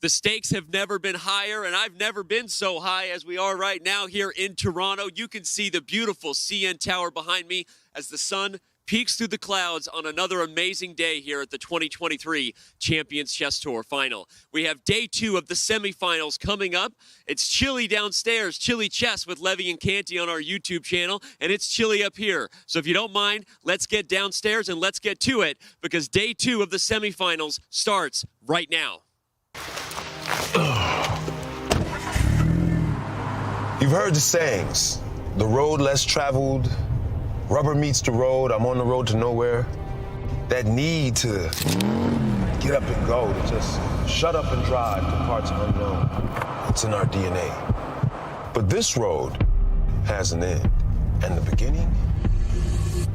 The stakes have never been higher, and I've never been so high as we are right now here in Toronto. You can see the beautiful CN Tower behind me as the sun peeks through the clouds on another amazing day here at the 2023 Champions Chess Tour Final. We have day 2 of the semifinals coming up. It's chilly downstairs, Chilly Chess with Levy and Canty on our YouTube channel, and it's chilly up here. So if you don't mind, let's get downstairs and let's get to it, because day 2 of the semifinals starts right now. You've heard the sayings, the road less traveled, rubber meets the road, I'm on the road to nowhere. That need to get up and go, to just shut up and drive to parts unknown. It's in our DNA. But this road has an end, and the beginning,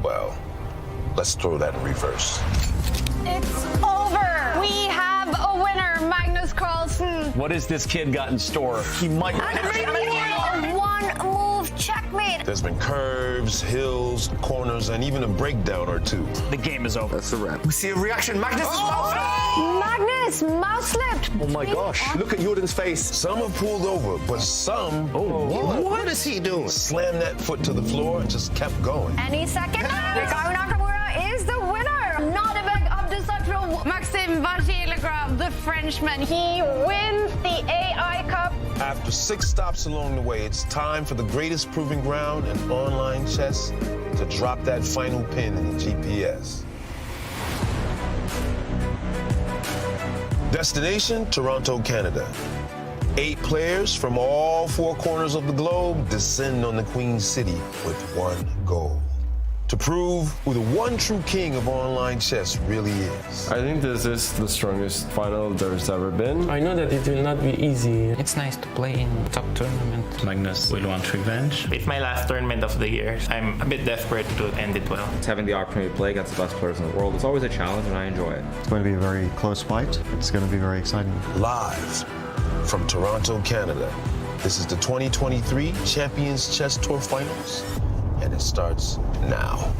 well, let's throw that in reverse. It's over. We have a winner, Magnus Carlsen. What has this kid got in store? He might. One move checkmate. There's been curves, hills, corners, and even a breakdown or two. The game is over. That's a wrap. We see a reaction. Magnus is Magnus, mouse slipped. Oh my gosh, look at Jordan's face. Some have pulled over, but some What is he doing? slammed that foot to the floor and just kept going. Any second now, Hikaru Nakamura is the winner. Nodirbek Abdusattorov, Maxime, Vachier-Lagrave, the Frenchman. He wins the AI Cup. After 6 stops along the way, it's time for the greatest proving ground in online chess to drop that final pin in the GPS. Destination, Toronto, Canada. 8 players from all 4 corners of the globe descend on the Queen City with one goal: to prove who the one true king of online chess really is. I think this is the strongest final there's ever been. I know that it will not be easy. It's nice to play in top tournament. Magnus will want revenge. It's my last tournament of the year. I'm a bit desperate to end it well. It's having the opportunity to play against the best players in the world. It's always a challenge, and I enjoy it. It's going to be a very close fight. It's going to be very exciting. Live from Toronto, Canada, this is the 2023 Champions Chess Tour Finals, and it starts now.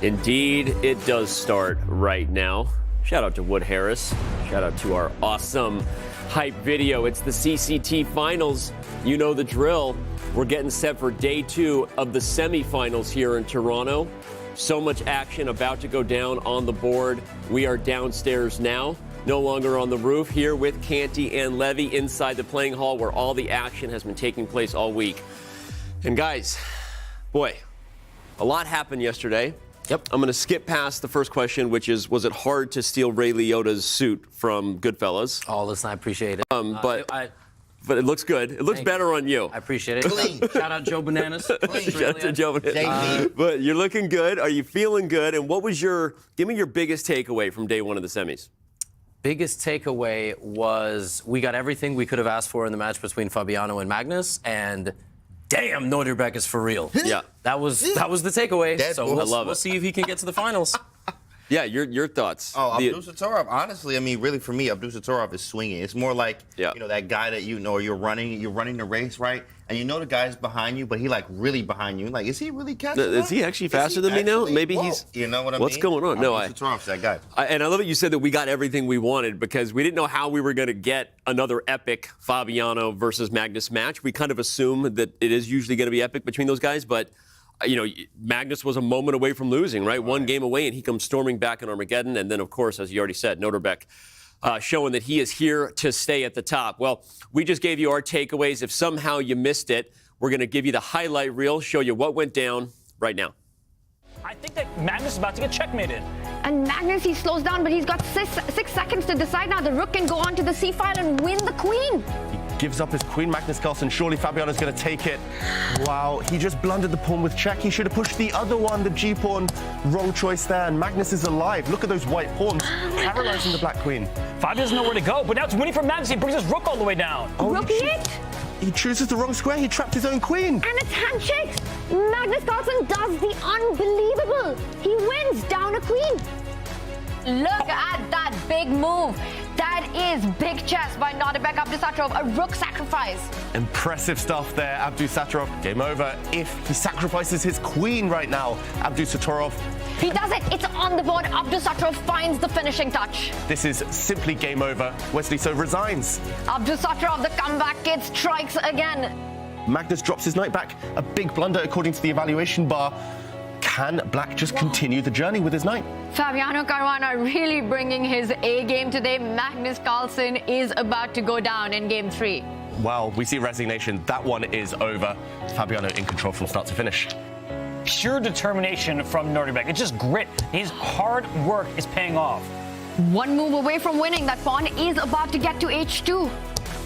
Indeed, it does start right now. Shout out to Wood Harris. Shout out to our awesome hype video. It's the CCT Finals. You know the drill. We're getting set for day 2 of the semifinals here in Toronto. So much action about to go down on the board. We are downstairs now, no longer on the roof, here with Canty and Levy inside the playing hall where all the action has been taking place all week. And guys, boy, a lot happened yesterday. Yep. I'm going to skip past the first question, which is, was it hard to steal Ray Liotta's suit from Goodfellas? Oh, listen, I appreciate it. But it looks good. It looks better on you. I appreciate it. Clean. Shout out Joe Bananas. Shout out to Joe Bananas. JB. But you're looking good. Are you feeling good? And what was give me your biggest takeaway from day 1 of the semis? Biggest takeaway was we got everything we could have asked for in the match between Fabiano and Magnus, and damn, Nodirbek is for real. Yeah. That was the takeaway. That So bull. I love it. we'll see if he can get to the finals. Yeah, your thoughts. Oh, Abdusattorov, honestly, I mean, really for me, Abdusattorov is swinging. It's more like, Yeah. you know, that guy that you know, you're running the race, right? And you know the guy's behind you, but he like really behind you. Like, is he really catching up? Is he actually faster than me now? Maybe Whoa. he's. You know what I mean? What's going on? No, Abdusattorov's that guy. And I love that you said that we got everything we wanted, because we didn't know how we were going to get another epic Fabiano versus Magnus match. We kind of assume that it is usually going to be epic between those guys, but you know, Magnus was a moment away from losing, right? One game away, and he comes storming back in Armageddon. And then, of course, as you already said, Nodirbek showing that he is here to stay at the top. Well, we just gave you our takeaways. If somehow you missed it, we're going to give you the highlight reel, show you what went down right now. I think that Magnus is about to get checkmated. And Magnus, he slows down, but he's got 6 seconds to decide now. The rook can go on to the c file and win the queen. gives up his queen, Magnus Carlsen. Surely Fabiano's going to take it. Wow, he just blundered the pawn with check. He should have pushed the other one, the g-pawn. Wrong choice there, and Magnus is alive. Look at those white pawns, paralyzing the black queen. Fabi doesn't know where to go, but now it's winning for Magnus. He brings his rook all the way down. Oh, Rook it? He chooses the wrong square. He trapped his own queen. And it's handshakes. Magnus Carlsen does the unbelievable. He wins down a queen. Look at that big move. That That is big chess by Nodirbek Abdusattorov, a rook sacrifice. Impressive stuff there, Abdusattorov. Game over if he sacrifices his queen right now. Abdusattorov. He does it. It's on the board. Abdusattorov finds the finishing touch. This is simply game over. Wesley so resigns. Abdusattorov, the comeback kid, strikes again. Magnus drops his knight back. A big blunder according to the evaluation bar. Can Black just continue the journey with his knight? Fabiano Caruana really bringing his A game today. Magnus Carlsen is about to go down in game 3. Wow, we see resignation. That one is over. Fabiano in control from start to finish. Pure determination from Nodirbek. It's just grit. His hard work is paying off. One move away from winning. That pawn is about to get to H2.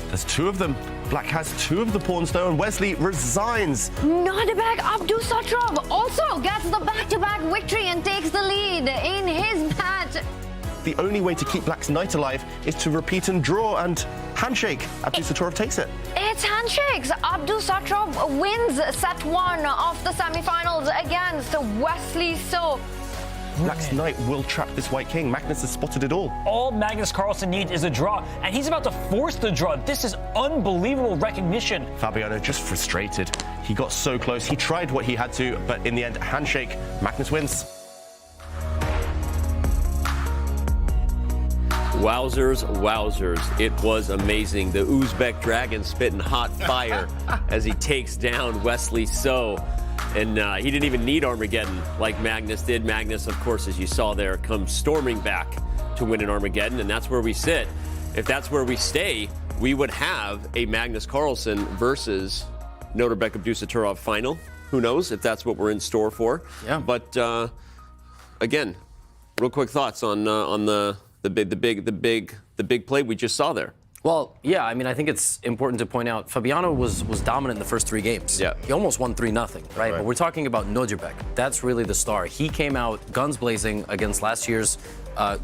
There's 2 of them. Black has 2 of the pawns though, and Wesley resigns. Nodirbek Abdusattorov also gets the back-to-back victory and takes the lead in his match. The only way to keep Black's knight alive is to repeat and draw, and handshake. Abdusattorov takes it. It's handshakes. Abdusattorov wins set 1 of the semi-finals against Wesley So. Black's knight will trap this white king. Magnus has spotted it all. All Magnus Carlsen needs is a draw, and he's about to force the draw. This is unbelievable recognition. Fabiano just frustrated. He got so close. He tried what he had to, but in the end, handshake. Magnus wins. Wowzers, wowzers. It was amazing. The Uzbek dragon spitting hot fire as he takes down Wesley So. And he didn't even need Armageddon like Magnus did. Magnus, of course, as you saw there, comes storming back to win an Armageddon, and that's where we sit. If that's where we stay, we would have a Magnus Carlsen versus Nodirbek Abdusattorov final. Who knows if that's what we're in store for? Yeah. But again, real quick thoughts on the big play we just saw there. Well, yeah, I mean, I think it's important to point out Fabiano was dominant in the first 3 games. Yeah. He almost won 3-0, right? But we're talking about Nodirbek. That's really the star. He came out guns blazing against last year's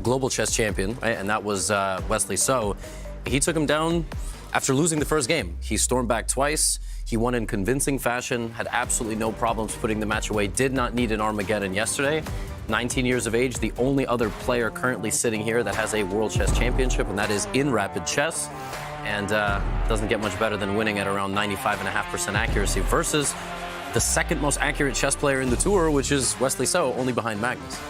global chess champion, right? And that was Wesley So. He took him down after losing the first game. He stormed back twice. He won in convincing fashion, had absolutely no problems putting the match away, did not need an Armageddon yesterday. 19 years of age, the only other player currently sitting here that has a World Chess Championship, and that is in rapid chess. And doesn't get much better than winning at around 95.5% accuracy versus the second most accurate chess player in the tour, which is Wesley So, only behind Magnus.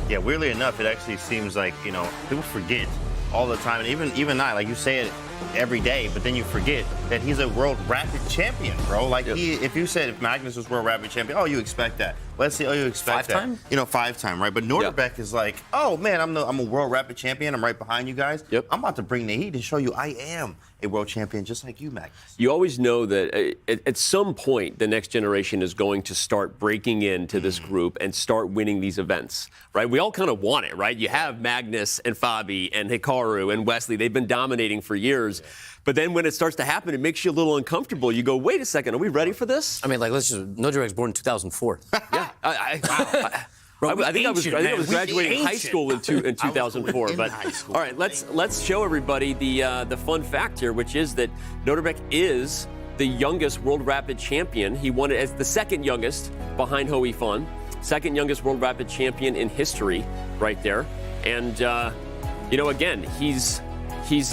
Yeah, weirdly enough, it actually seems like, people forget all the time. And even I, like you say it every day, but then you forget that he's a world rapid champion, bro. Like if you said if Magnus was world rapid champion, oh, you expect that. Let's see, oh, you expect that. 5-time? 5-time, right? But Nodirbek is like, oh man, I'm a world rapid champion. I'm right behind you guys. Yep. I'm about to bring the heat and show you I am a world champion just like you, Magnus. You always know that at some point the next generation is going to start breaking into this group and start winning these events, right? We all kind of want it, right? You have Magnus and Fabi and Hikaru and Wesley. They've been dominating for years. But then when it starts to happen, it makes you a little uncomfortable. You go, wait a second, are we ready for this? I mean, like, Nodirbek's born in 2004. Yeah. I think I was graduating high school in 2004. But all right, let's show everybody the fun fact here, which is that Nodirbek is the youngest World Rapid champion. He won it as the second youngest behind Howell, second youngest World Rapid champion in history, right there. And again, he's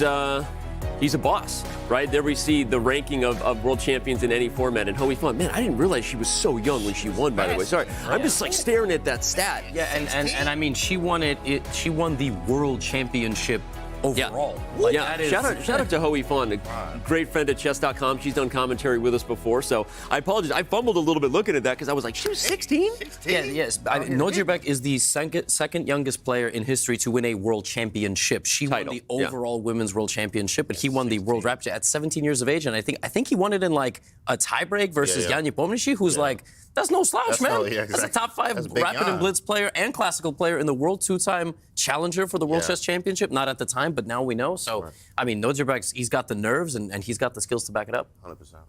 a boss, right? There we see the ranking of world champions in any format. And Howell, man, I didn't realize she was so young when she won, by the way. Sorry, I'm just like staring at that stat. Yeah, and I mean, she won she won the world championship overall. Yeah, shout out to Howell, a great friend at Chess.com. She's done commentary with us before, so I apologize. I fumbled a little bit looking at that because I was like, she was 16? Yes. Nodirbek is the second youngest player in history to win a world championship. She won the overall women's world championship, but he won the world rapid at 17 years of age, and I think he won it in like a tiebreak versus Jan Nepomniachtchi, who's like, that's no slouch, man. That's a top 5 rapid and blitz player and classical player in the world, 2-time challenger for the World Chess Championship. Not at the time, but now we know. So, I mean, Nodirbek, he's got the nerves and he's got the skills to back it up. 100%. Well,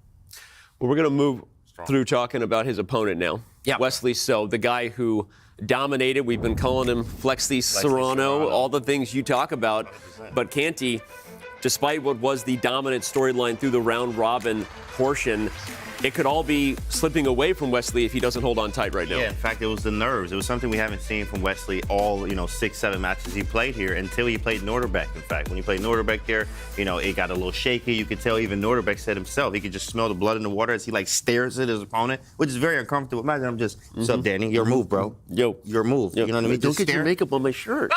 we're going to move through talking about his opponent now. Yeah. Wesley So, the guy who dominated. We've been calling him Flexi Serrano, all the things you talk about. 100%. But Canty, despite what was the dominant storyline through the round robin portion, it could all be slipping away from Wesley if he doesn't hold on tight right now. Yeah, in fact, it was the nerves. It was something we haven't seen from Wesley all, 6, 7 matches he played here until he played Nodirbek. In fact, when he played Nodirbek there, it got a little shaky. You could tell even Nodirbek said himself, he could just smell the blood in the water as he stares at his opponent, which is very uncomfortable. Imagine I'm just, what's up, Danny? Your move, bro. Yo. Your move. Yo. You know what I mean? Don't get your makeup on my shirt.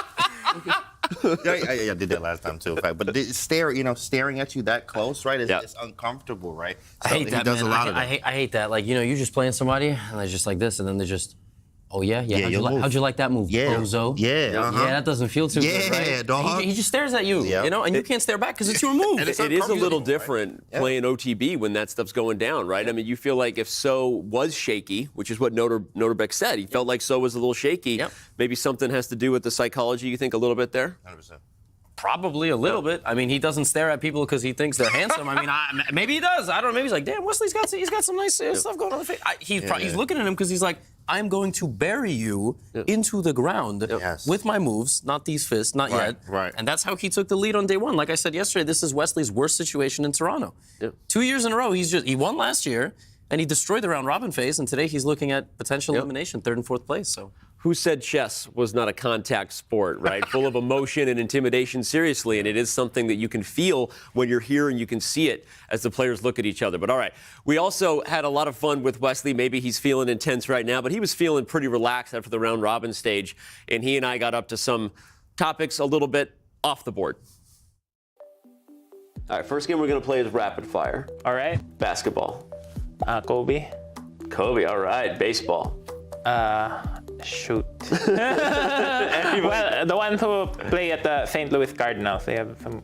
I did that last time too, in fact. But staring at you that close, right? It's uncomfortable, right? So I hate that. He does man. a lot of I hate that. You're just playing somebody, and they're just like this, and then they're just, oh yeah. How'd you like that move, bozo? Yeah, yeah, that doesn't feel too good, right? Yeah, dog. He just stares at you, and you can't stare back because it's your move. It is a little different playing OTB when that stuff's going down, right? I mean, you feel like if So was shaky, which is what Nodirbek said, he felt like So was a little shaky. Maybe something has to do with the psychology, you think, a little bit there? 100%. Probably a little bit. I mean, he doesn't stare at people because he thinks they're handsome. I mean, maybe he does. I don't know. Maybe he's like, damn, Wesley's got some nice stuff going on. He's looking at him because he's like, I'm going to bury you into the ground with my moves, not these fists, not yet. Right. And that's how he took the lead on day one. Like I said yesterday, this is Wesley's worst situation in Toronto. 2 years in a row, he won last year, and he destroyed the round robin phase, and today he's looking at potential elimination, 3rd and 4th place. So. Who said chess was not a contact sport, right? Full of emotion and intimidation, seriously, and it is something that you can feel when you're here and you can see it as the players look at each other. But all right, we also had a lot of fun with Wesley. Maybe he's feeling intense right now, but he was feeling pretty relaxed after the round robin stage, and he and I got up to some topics a little bit off the board. All right, first game we're going to play is rapid fire. All right. Basketball. Kobe. Kobe, all right. Baseball. Shoot. Well, the ones who play at the St. Louis Cardinals, they have some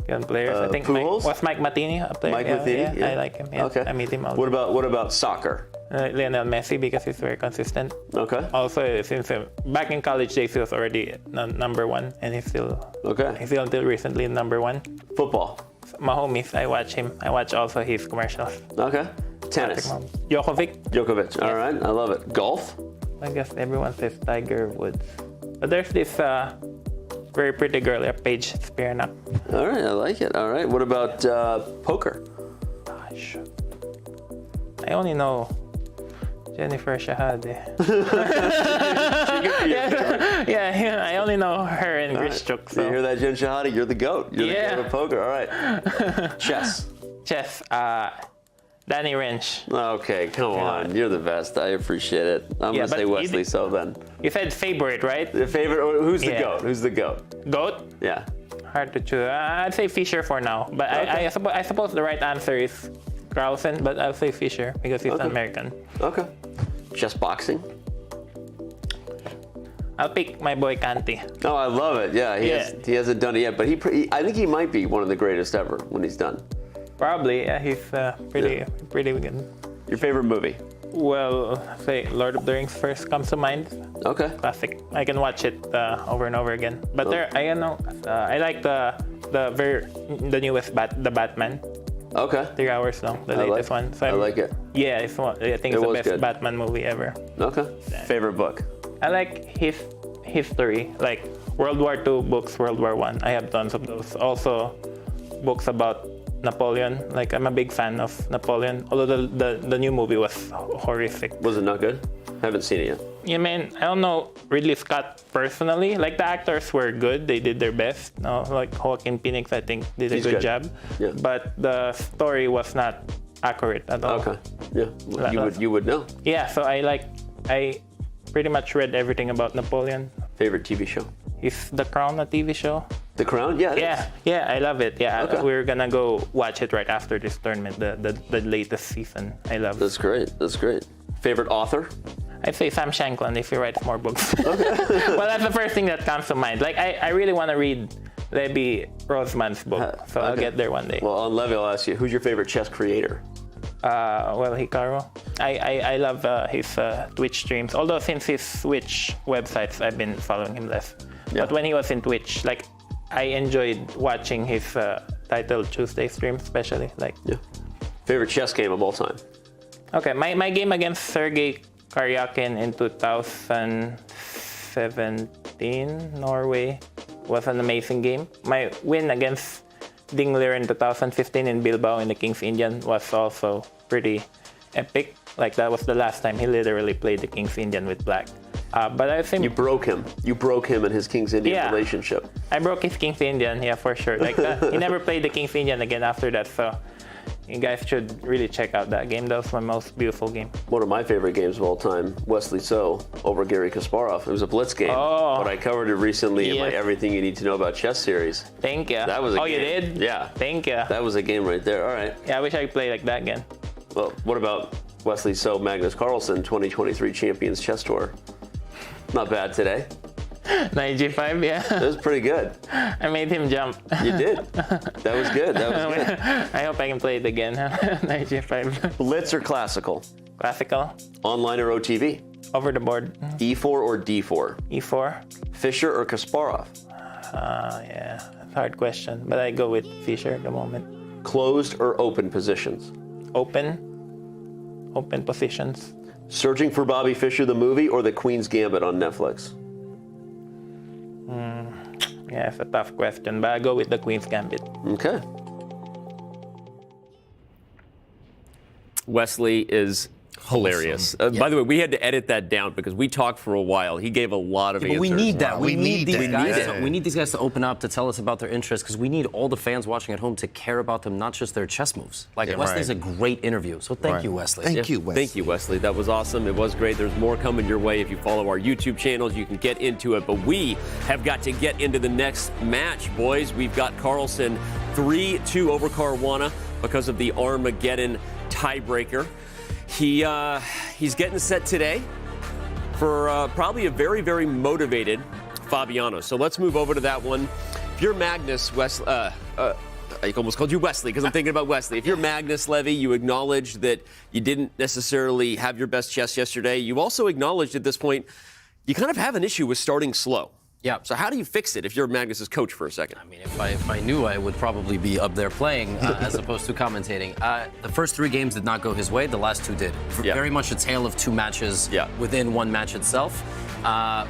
young players. I think was Mike Matheny a player? Mike Matheny? Yeah, I like him. Yeah. Okay. I meet him all. What about soccer? Lionel Messi, because he's very consistent. Okay. Also, since back in college days, he was already number one, and he's still until recently number one. Football. Mahomes, I watch him. I watch also his commercials. Okay. Tennis. Djokovic. All right. I love it. Golf. I guess everyone says Tiger Woods. But there's this very pretty girl, Paige Spiranac. All right, I like it. All right. What about poker? Gosh. I only know Jennifer Shahade. yeah, I only know her and Grichuk. So. You hear that, Jen Shahade? You're the GOAT. You're the GOAT of poker. All right. Chess. Danny Rensch. Okay, come on. You're the best. I appreciate it. I'm going to say Wesley So then. You said favorite, right? The favorite? Who's the GOAT? Who's the GOAT? GOAT? Yeah. Hard to choose. I'd say Fischer for now. But I suppose the right answer is Carlsen, but I'll say Fischer because he's American. Okay. Chess boxing? I'll pick my boy Kanti. Oh, I love it. Yeah, he hasn't done it yet, but I think he might be one of the greatest ever when he's done. Probably, yeah. He's pretty good. Your favorite movie? Well, say Lord of the Rings first comes to mind. Okay. Classic. I can watch it over and over again. But I like the newest Batman. Okay. 3 hours long, the latest one. So I like it. Yeah, I think it's the best Batman movie ever. Okay. Favorite book? I like his history, like World War II books, World War I. I have tons of those. Also, books about Napoleon. Like, I'm a big fan of Napoleon, although the new movie was horrific. Was it not good? Haven't seen it yet. Yeah, man, I don't know Ridley Scott personally. Like, the actors were good. They did their best. No, like Joaquin Phoenix, I think, did a good job. Yeah. But the story was not accurate at all. Okay. Yeah. You would know. Yeah, so I pretty much read everything about Napoleon. Favorite TV show? Is The Crown a TV show? The Crown? Yeah. Yeah, I love it. Yeah, okay. We're gonna go watch it right after this tournament, the latest season. I love it. That's great. Favorite author? I'd say Sam Shankland if he writes more books. Okay. Well, that's the first thing that comes to mind. Like, I really want to read Levi Rosman's book, so I'll get there one day. Well, on Levi, I'll ask you, who's your favorite chess creator? Well, Hikaru. I love his Twitch streams. Although since his Twitch websites, I've been following him less. Yeah. But when he was in Twitch, like, I enjoyed watching his Title Tuesday stream, especially. Like, yeah. Favorite chess game of all time? Okay, my game against Sergei Karyakin in 2017, Norway, was an amazing game. My win against Dingler in 2015 in Bilbao in the King's Indian was also pretty epic. Like, that was the last time he literally played the King's Indian with black. But I think you broke him. You broke him and his King's Indian relationship. I broke his King's Indian, yeah, for sure. Like, he never played the King's Indian again after that. So you guys should really check out that game. That was my most beautiful game. One of my favorite games of all time, Wesley So over Garry Kasparov. It was a blitz game, but I covered it recently in my Everything You Need to Know About Chess series. Thank you. That was a game. You did? Yeah. Thank you. That was a game right there. All right. Yeah, I wish I could play like that again. Well, what about Wesley So, Magnus Carlsen, 2023 Champions Chess Tour? Not bad today. Knight G5, yeah. That was pretty good. I made him jump. You did. That was good. That was good. I hope I can play it again. Knight G5. Blitz or classical? Classical. Online or OTV? Over the board. E4 or D4? E4. Fischer or Kasparov? Yeah, that's a hard question, but I go with Fischer at the moment. Closed or open positions? Open. Open positions. Searching for Bobby Fischer, the movie, or The Queen's Gambit on Netflix? Yeah, it's a tough question, but I go with The Queen's Gambit. Okay. Wesley is hilarious. By the way, we had to edit that down because we talked for a while. He gave a lot of answers. But we need that. We need these guys. that. We need these guys to open up, to tell us about their interests, because we need all the fans watching at home to care about them, not just their chess moves. Like, Wesley's a great interview. So thank you, Wesley. Thank you, Wesley. That was awesome. It was great. There's more coming your way. If you follow our YouTube channels, you can get into it. But we have got to get into the next match, boys. We've got Carlsen 3-2 over Caruana because of the Armageddon tiebreaker. He's getting set today for probably a very, very motivated Fabiano. So let's move over to that one. If you're Magnus, I almost called you Wesley because I'm thinking about Wesley. If you're Magnus, Levy, you acknowledge that you didn't necessarily have your best chess yesterday. You also acknowledged at this point you kind of have an issue with starting slow. Yeah. So how do you fix it if you're Magnus's coach for a second? I mean, if I knew, I would probably be up there playing as opposed to commentating. The first 3 games did not go his way. The last 2 did. Very much a tale of 2 matches within one match itself.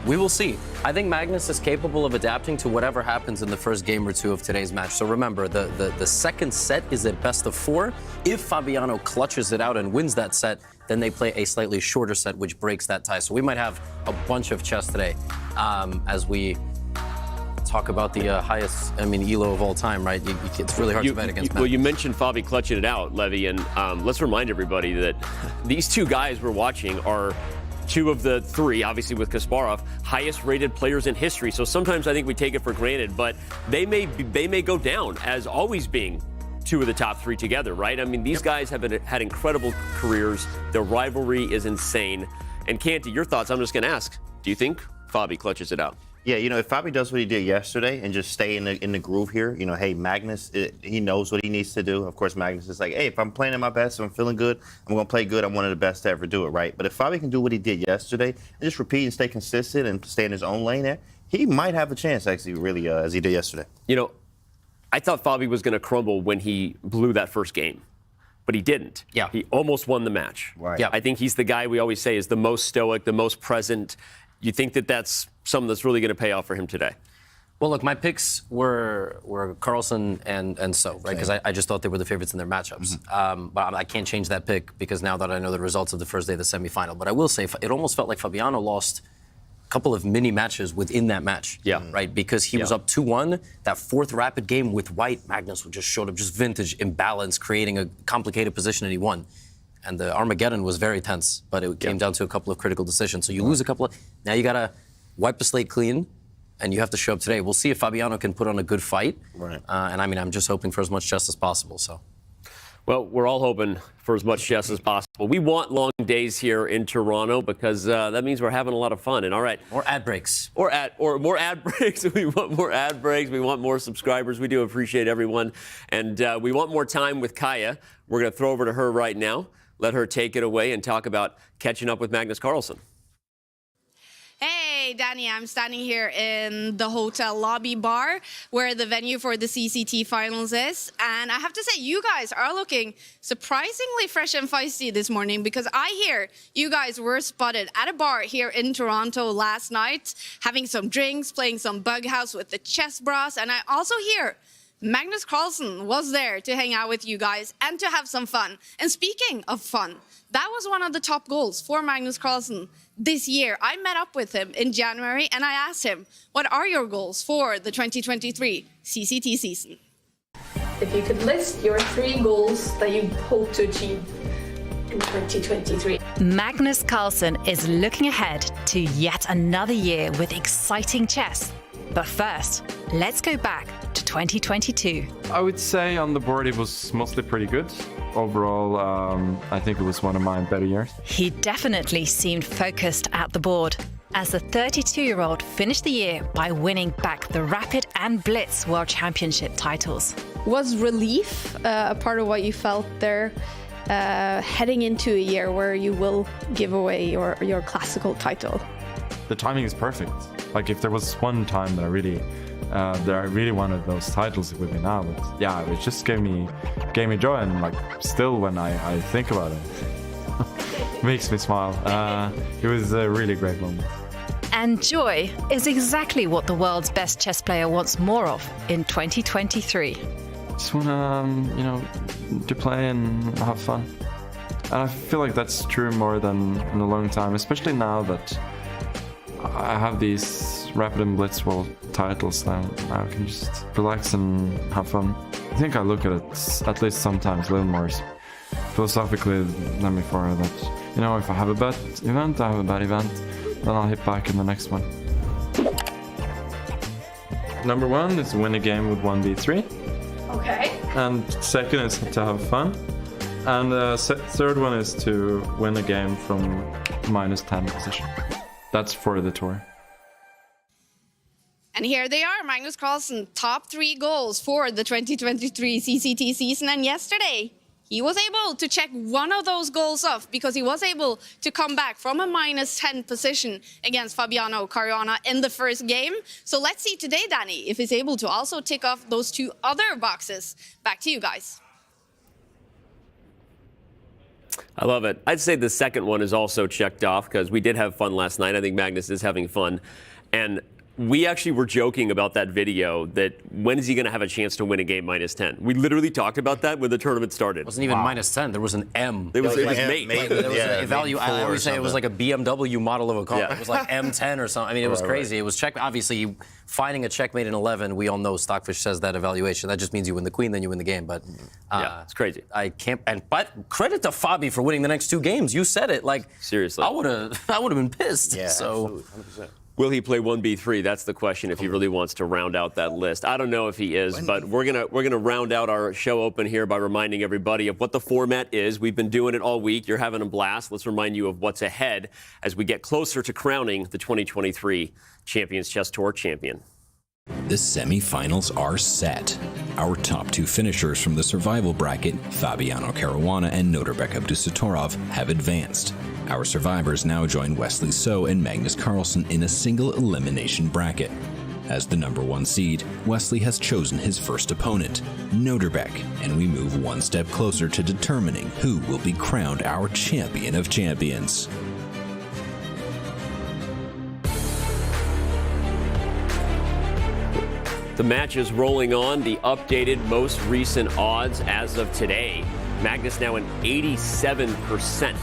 We will see. I think Magnus is capable of adapting to whatever happens in the first game or 2 of today's match. So remember, the second set is a best of 4. If Fabiano clutches it out and wins that set, then they play a slightly shorter set, which breaks that tie. So we might have a bunch of chess today as we talk about the highest, ELO of all time, right? It's really hard to bet against Magnus. Well, you mentioned Fabi clutching it out, Levy, and let's remind everybody that these 2 guys we're watching are 2 of the 3, obviously with Kasparov, highest rated players in history. So sometimes I think we take it for granted, but they may go down as always being 2 of the top 3 together, right? I mean, these guys have had incredible careers. Their rivalry is insane. And Canty, your thoughts? I'm just going to ask, do you think Fabi clutches it out? Yeah, if Fabi does what he did yesterday and just stay in the groove here, hey, Magnus, he knows what he needs to do. Of course, Magnus is like, hey, if I'm playing at my best, if I'm feeling good, I'm going to play good. I'm one of the best to ever do it, right? But if Fabi can do what he did yesterday and just repeat and stay consistent and stay in his own lane there, he might have a chance, actually, really, as he did yesterday. I thought Fabi was going to crumble when he blew that first game, but he didn't. Yeah. He almost won the match. Right. Yeah. I think he's the guy we always say is the most stoic, the most present. You think that that's something that's really going to pay off for him today? Well, look, my picks were Carlsen and So, right? Because I just thought they were the favorites in their matchups. But I can't change that pick because now that I know the results of the first day of the semifinal. But I will say, it almost felt like Fabiano lost couple of mini matches within that match. Yeah. Right? Because he was up 2-1. That 4th rapid game with white, Magnus just showed up just vintage imbalance, creating a complicated position, and he won. And the Armageddon was very tense, but it came down to a couple of critical decisions. So you lose a couple of... Now you got to wipe the slate clean, and you have to show up today. We'll see if Fabiano can put on a good fight. Right. And I'm just hoping for as much chess as possible, so... Well, we're all hoping for as much chess as possible. We want long days here in Toronto because that means we're having a lot of fun. And all right, more ad breaks, or more ad breaks. We want more ad breaks. We want more subscribers. We do appreciate everyone, and we want more time with Kaya. We're going to throw over to her right now. Let her take it away and talk about catching up with Magnus Carlsen. Hey, Danny, I'm standing here in the hotel lobby bar where the venue for the CCT Finals is. And I have to say, you guys are looking surprisingly fresh and feisty this morning because I hear you guys were spotted at a bar here in Toronto last night, having some drinks, playing some bug house with the chess bros. And I also hear Magnus Carlsen was there to hang out with you guys and to have some fun. And speaking of fun, that was one of the top goals for Magnus Carlsen this year. I met up with him in January and I asked him, what are your goals for the 2023 CCT season? If you could list your 3 goals that you hope to achieve in 2023. Magnus Carlsen is looking ahead to yet another year with exciting chess. But first, let's go back to 2022. I would say on the board it was mostly pretty good. Overall, I think it was one of my better years. He definitely seemed focused at the board, as the 32-year-old finished the year by winning back the Rapid and Blitz World Championship titles. Was relief a part of what you felt there heading into a year where you will give away your classical title? The timing is perfect. Like if there was one time that I really wanted those titles, it would be now. But yeah, it just gave me joy, and like still when I think about it, it makes me smile. It was a really great moment. And joy is exactly what the world's best chess player wants more of in 2023. Just wanna, to play and have fun. And I feel like that's true more than in a long time, especially now that I have these Rapid and Blitz World titles now. I can just relax and have fun. I think I look at it, at least sometimes, a little more philosophically than before. That, if I have a bad event, I have a bad event. Then I'll hit back in the next one. Number 1 is win a game with 1b3. Okay. And second is to have fun. And third one is to win a game from -10 position. That's for the tour. And here they are, Magnus Carlsen, top 3 goals for the 2023 CCT season. And yesterday, he was able to check one of those goals off because he was able to come back from a -10 position against Fabiano Caruana in the first game. So let's see today, Danny, if he's able to also tick off those 2 other boxes. Back to you guys. I love it. I'd say the second one is also checked off because we did have fun last night. I think Magnus is having fun. And we actually were joking about that video that when is he going to have a chance to win a game -10? We literally talked about that when the tournament started. It wasn't even -10. There was an M. It was mate. There was a value. I always say it was like a BMW model of a car. Yeah. It was like M10 or something. I mean, it was crazy. It was check. Obviously, finding a checkmate in 11, we all know Stockfish says that evaluation. That just means you win the queen, then you win the game. But yeah, it's crazy. I can't. But credit to Fabi for winning the next 2 games. You said it. Like seriously, I would have been pissed. Yeah, so. absolutely, 100%. Will he play 1b3? That's the question if he really wants to round out that list. I don't know if he is, but we're gonna round out our show open here by reminding everybody of what the format is. We've been doing it all week. You're having a blast. Let's remind you of what's ahead as we get closer to crowning the 2023 Champions Chess Tour champion. The semi-finals are set. Our top 2 finishers from the survival bracket, Fabiano Caruana and Nodirbek Abdusattorov, have advanced. Our survivors now join Wesley So and Magnus Carlsen in a single elimination bracket. As the number 1 seed, Wesley has chosen his first opponent, Nodirbek, and we move one step closer to determining who will be crowned our champion of champions. The match is rolling on. The updated most recent odds as of today. Magnus now an 87%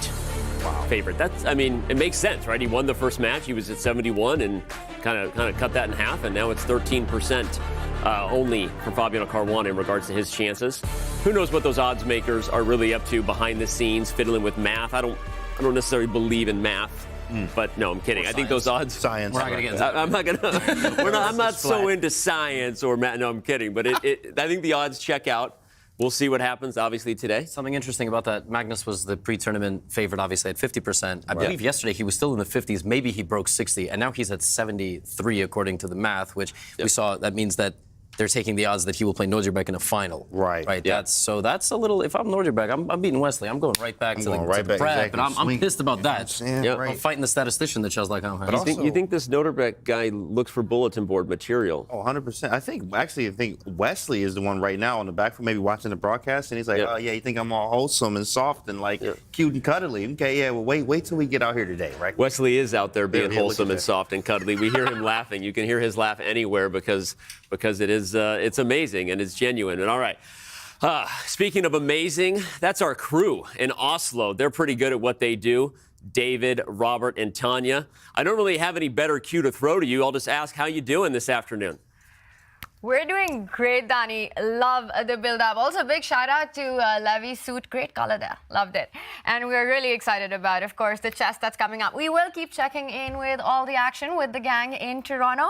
favorite. That's, I mean, it makes sense, right? He won the first match. He was at 71 and kind of cut that in half, and now it's 13% only for Fabiano Caruana in regards to his chances. Who knows what those odds makers are really up to behind the scenes, fiddling with math. I don't necessarily believe in math. But no, I'm kidding. I think those odds. Science. We're not gonna get into I'm not gonna. I'm not so into science or math. No, I'm kidding. But I think the odds check out. We'll see what happens, obviously, today. Something interesting about that, Magnus was the pre-tournament favorite, obviously, at 50%. I believe yesterday he was still in the 50s. Maybe he broke 60, and now he's at 73, according to the math, which we saw. That means that they're taking the odds that he will play Nodirbek in a final. Right. Yeah. That's a little. If I'm Nodirbek, I'm beating Wesley. I'm going right back to the prep, exactly. and I'm pissed about that. I'm fighting the statistician that Chess.com has. You think this Nodirbek guy looks for bulletin board material? Oh, 100%. I think Wesley is the one right now on the back for maybe watching the broadcast, and he's like, oh yeah, you think I'm all wholesome and soft and like cute and cuddly? Okay, yeah. Well, wait till we get out here today, right? Wesley is out there being wholesome and soft and cuddly. We hear him laughing. You can hear his laugh anywhere because because it's amazing and it's genuine. And all right. Speaking of amazing, that's our crew in Oslo. They're pretty good at what they do. David, Robert, and Tanya. I don't really have any better cue to throw to you. I'll just ask how you doing this afternoon. We're doing great, Danny. Love the build-up. Also, big shout-out to Levy's suit. Great color there. Loved it. And we're really excited about, of course, the chess that's coming up. We will keep checking in with all the action with the gang in Toronto.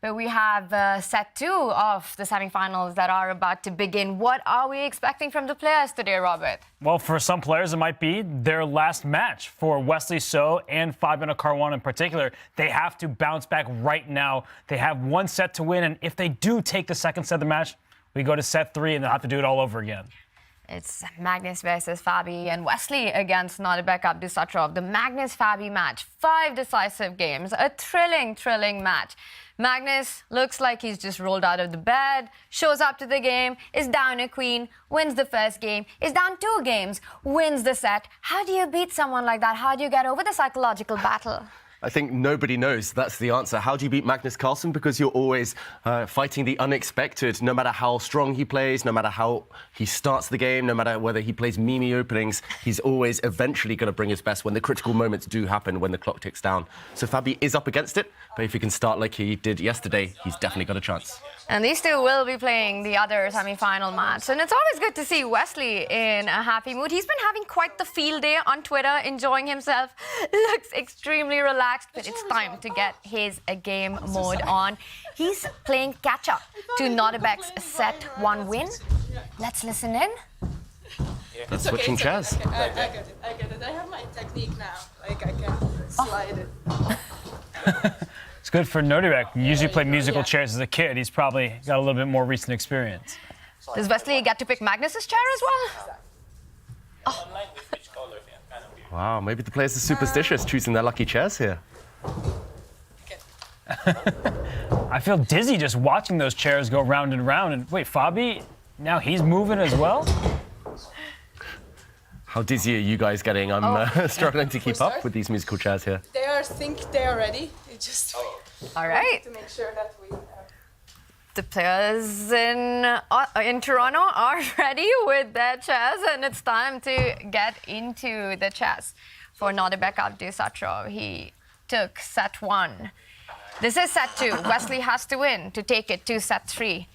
But we have set 2 of the semifinals that are about to begin. What are we expecting from the players today, Robert? Well, for some players, it might be their last match. For Wesley So and Fabiano Caruana in particular, they have to bounce back right now. They have 1 set to win, and if they do take the second set of the match, we go to set 3 and they'll have to do it all over again. It's Magnus versus Fabi and Wesley against Nodirbek Abdusattorov. The Magnus-Fabi match, 5 decisive games, a thrilling match. Magnus looks like he's just rolled out of the bed, shows up to the game, is down a queen, wins the first game, is down 2 games, wins the set. How do you beat someone like that? How do you get over the psychological battle? I think nobody knows. That's the answer. How do you beat Magnus Carlsen? Because you're always fighting the unexpected. No matter how strong he plays, no matter how he starts the game, no matter whether he plays Mimi openings, he's always eventually going to bring his best when the critical moments do happen, when the clock ticks down. So Fabi is up against it, but if he can start like he did yesterday, he's definitely got a chance. And these two will be playing the other semi-final match. And it's always good to see Wesley in a happy mood. He's been having quite the field day on Twitter, enjoying himself. Looks extremely relaxed, but it's time to get his game mode on. He's playing catch-up to Nodirbek's set 1 win. Let's listen in. That's switching chairs. Okay. I get it. I have my technique now. Like, I can slide it. It's good for Nodirbek. He usually played musical chairs as a kid. He's probably got a little bit more recent experience. Does Wesley get to pick Magnus's chair as well? Oh. Wow, maybe the players are superstitious choosing their lucky chairs here. I feel dizzy just watching those chairs go round and round. And wait, Fabi, now he's moving as well? How dizzy are you guys getting? I'm struggling to keep up with these musical chairs here. They think they are ready. It's just all right. To make sure that we. The players in Toronto are ready with their chairs, and it's time to get into the chess for Nodirbek Abdusattorov. He took set 1. This is set 2. Wesley has to win to take it to set 3.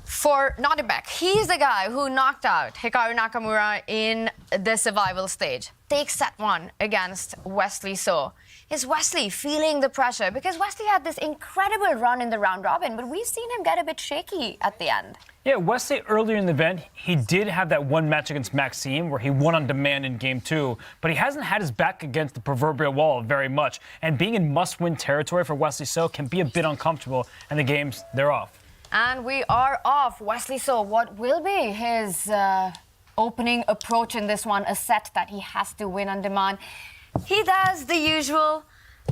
For Nodirbek, he's the guy who knocked out Hikaru Nakamura in the survival stage. Takes set 1 against Wesley So. Is Wesley feeling the pressure? Because Wesley had this incredible run in the round robin, but we've seen him get a bit shaky at the end. Yeah, Wesley earlier in the event, he did have that 1 match against Maxime where he won on demand in game 2, but he hasn't had his back against the proverbial wall very much. And being in must-win territory for Wesley So can be a bit uncomfortable, and the games, they're off. And we are off. Wesley So, what will be his opening approach in this one? A set that he has to win on demand. He does the usual,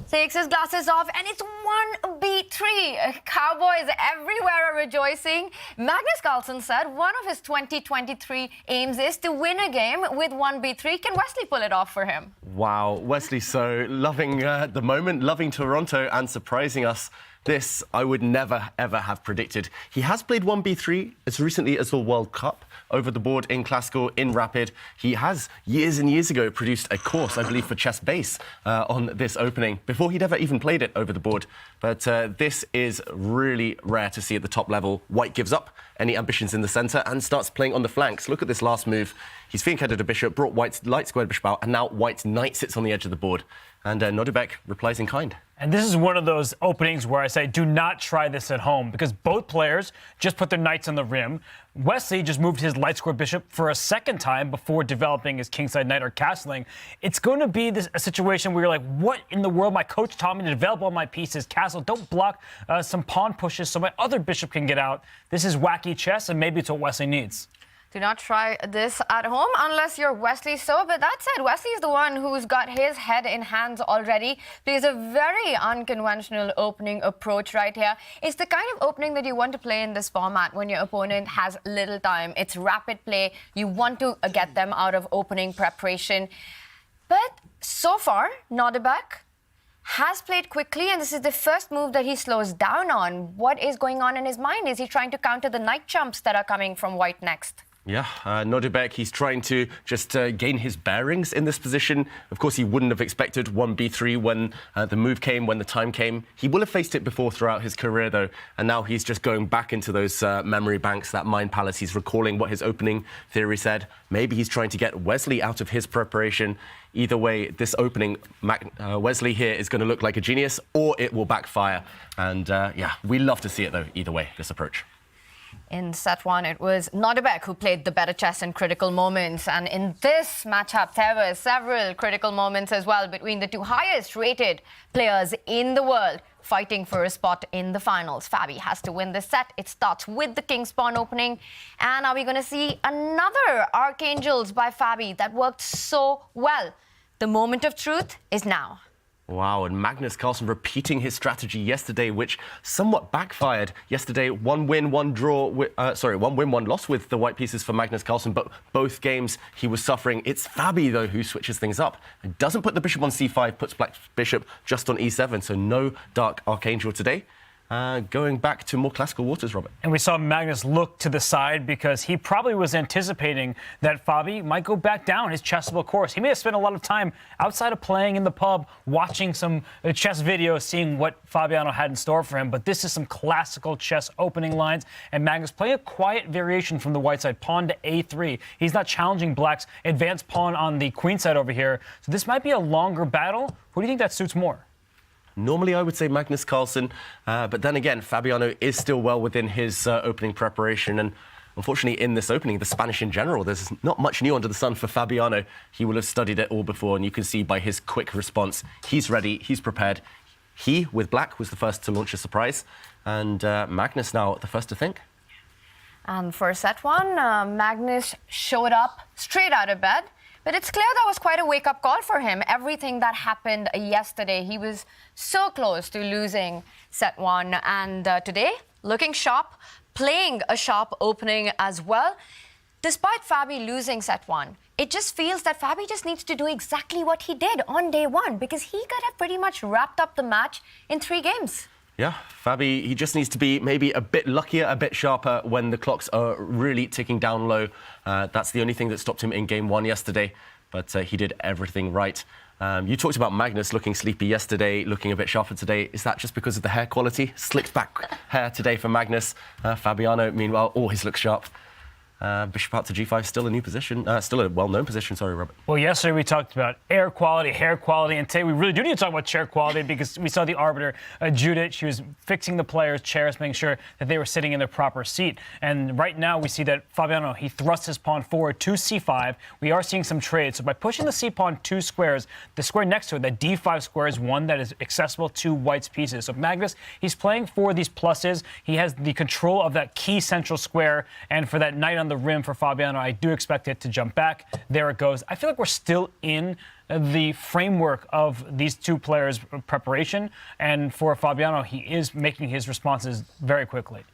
takes his glasses off, and it's 1b3. Cowboys everywhere are rejoicing. Magnus Carlsen said one of his 2023 aims is to win a game with 1b3. Can Wesley pull it off for him? Wow, Wesley So loving the moment, loving Toronto, and surprising us. This I would never, ever have predicted. He has played 1b3 as recently as the World Cup, over the board in classical, in rapid. He has, years and years ago, produced a course, I believe, for chess base on this opening, before he'd ever even played it over the board. But this is really rare to see at the top level. White gives up any ambitions in the centre and starts playing on the flanks. Look at this last move. He's fianchetted a bishop, brought White's light squared bishop out, and now White's knight sits on the edge of the board. And Nodirbek replies in kind. And this is one of those openings where I say, do not try this at home, because both players just put their knights on the rim. Wesley just moved his light square bishop for a second time before developing his kingside knight or castling. It's going to be a situation where you're like, what in the world? My coach taught me to develop all my pieces. Castle, don't block some pawn pushes so my other bishop can get out. This is wacky chess, and maybe it's what Wesley needs. Do not try this at home unless you're Wesley So. But that said, Wesley is the one who's got his head in hands already. Plays a very unconventional opening approach right here. It's the kind of opening that you want to play in this format when your opponent has little time. It's rapid play. You want to get them out of opening preparation. But so far, Nodirbek has played quickly, and this is the first move that he slows down on. What is going on in his mind? Is he trying to counter the knight jumps that are coming from white next? Yeah, Nodirbek, he's trying to just gain his bearings in this position. Of course, he wouldn't have expected 1b3 when the move came, when the time came. He will have faced it before throughout his career, though, and now he's just going back into those memory banks, that mind palace. He's recalling what his opening theory said. Maybe he's trying to get Wesley out of his preparation. Either way, this opening, Wesley here is going to look like a genius, or it will backfire. And yeah, we love to see it, though, either way, this approach. In set one, it was Nodirbek who played the better chess in critical moments. And in this matchup, there were several critical moments as well between the two highest-rated players in the world fighting for a spot in the finals. Fabi has to win this set. It starts with the King's Pawn opening. And are we going to see another Archangels by Fabi that worked so well? The moment of truth is now. Wow, and Magnus Carlsen repeating his strategy yesterday, which somewhat backfired. Yesterday, one win, one win, one loss with the white pieces for Magnus Carlsen, but both games he was suffering. It's Fabi, though, who switches things up. It doesn't put the bishop on c5, puts black bishop just on e7, so no dark Archangel today. Going back to more classical waters, Robert. And we saw Magnus look to the side because he probably was anticipating that Fabi might go back down his chessable course. He may have spent a lot of time outside of playing in the pub, watching some chess videos, seeing what Fabiano had in store for him. But this is some classical chess opening lines. And Magnus playing a quiet variation from the white side, pawn to a3. He's not challenging black's advanced pawn on the queen side over here. So this might be a longer battle. Who do you think that suits more? Normally, I would say Magnus Carlsen, but then again, Fabiano is still well within his opening preparation. And unfortunately, in this opening, the Spanish in general, there's not much new under the sun for Fabiano. He will have studied it all before, and you can see by his quick response, he's ready, he's prepared. He, with black, was the first to launch a surprise, and Magnus now the first to think. And for set one, Magnus showed up straight out of bed. But it's clear that was quite a wake-up call for him. Everything that happened yesterday, he was so close to losing set one. And today, looking sharp, playing a sharp opening as well. Despite Fabi losing set one, it just feels that Fabi just needs to do exactly what he did on day one, because he could have pretty much wrapped up the match in 3 games. Yeah, Fabi, he just needs to be maybe a bit luckier, a bit sharper when the clocks are really ticking down low. That's the only thing that stopped him in game one yesterday, but he did everything right. You talked about Magnus looking sleepy yesterday, looking a bit sharper today. Is that just because of the hair quality? Slicked back hair today for Magnus. Fabiano, meanwhile, always looks sharp. Bishop out to g5, still a new position, still a well-known position. Sorry, Robert. Well, yesterday we talked about air quality, hair quality, and today we really do need to talk about chair quality because we saw the arbiter, Judith. She was fixing the players' chairs, making sure that they were sitting in their proper seat. And right now we see that Fabiano, he thrusts his pawn forward to c5. We are seeing some trades. So by pushing the c-pawn 2 squares, the square next to it, that d5 square, is one that is accessible to white's pieces. So Magnus, he's playing for these pluses. He has the control of that key central square, and for that knight on the rim for Fabiano, I do expect it to jump back. There it goes. I feel like we're still in the framework of these two players' preparation, and for Fabiano, he is making his responses very quickly.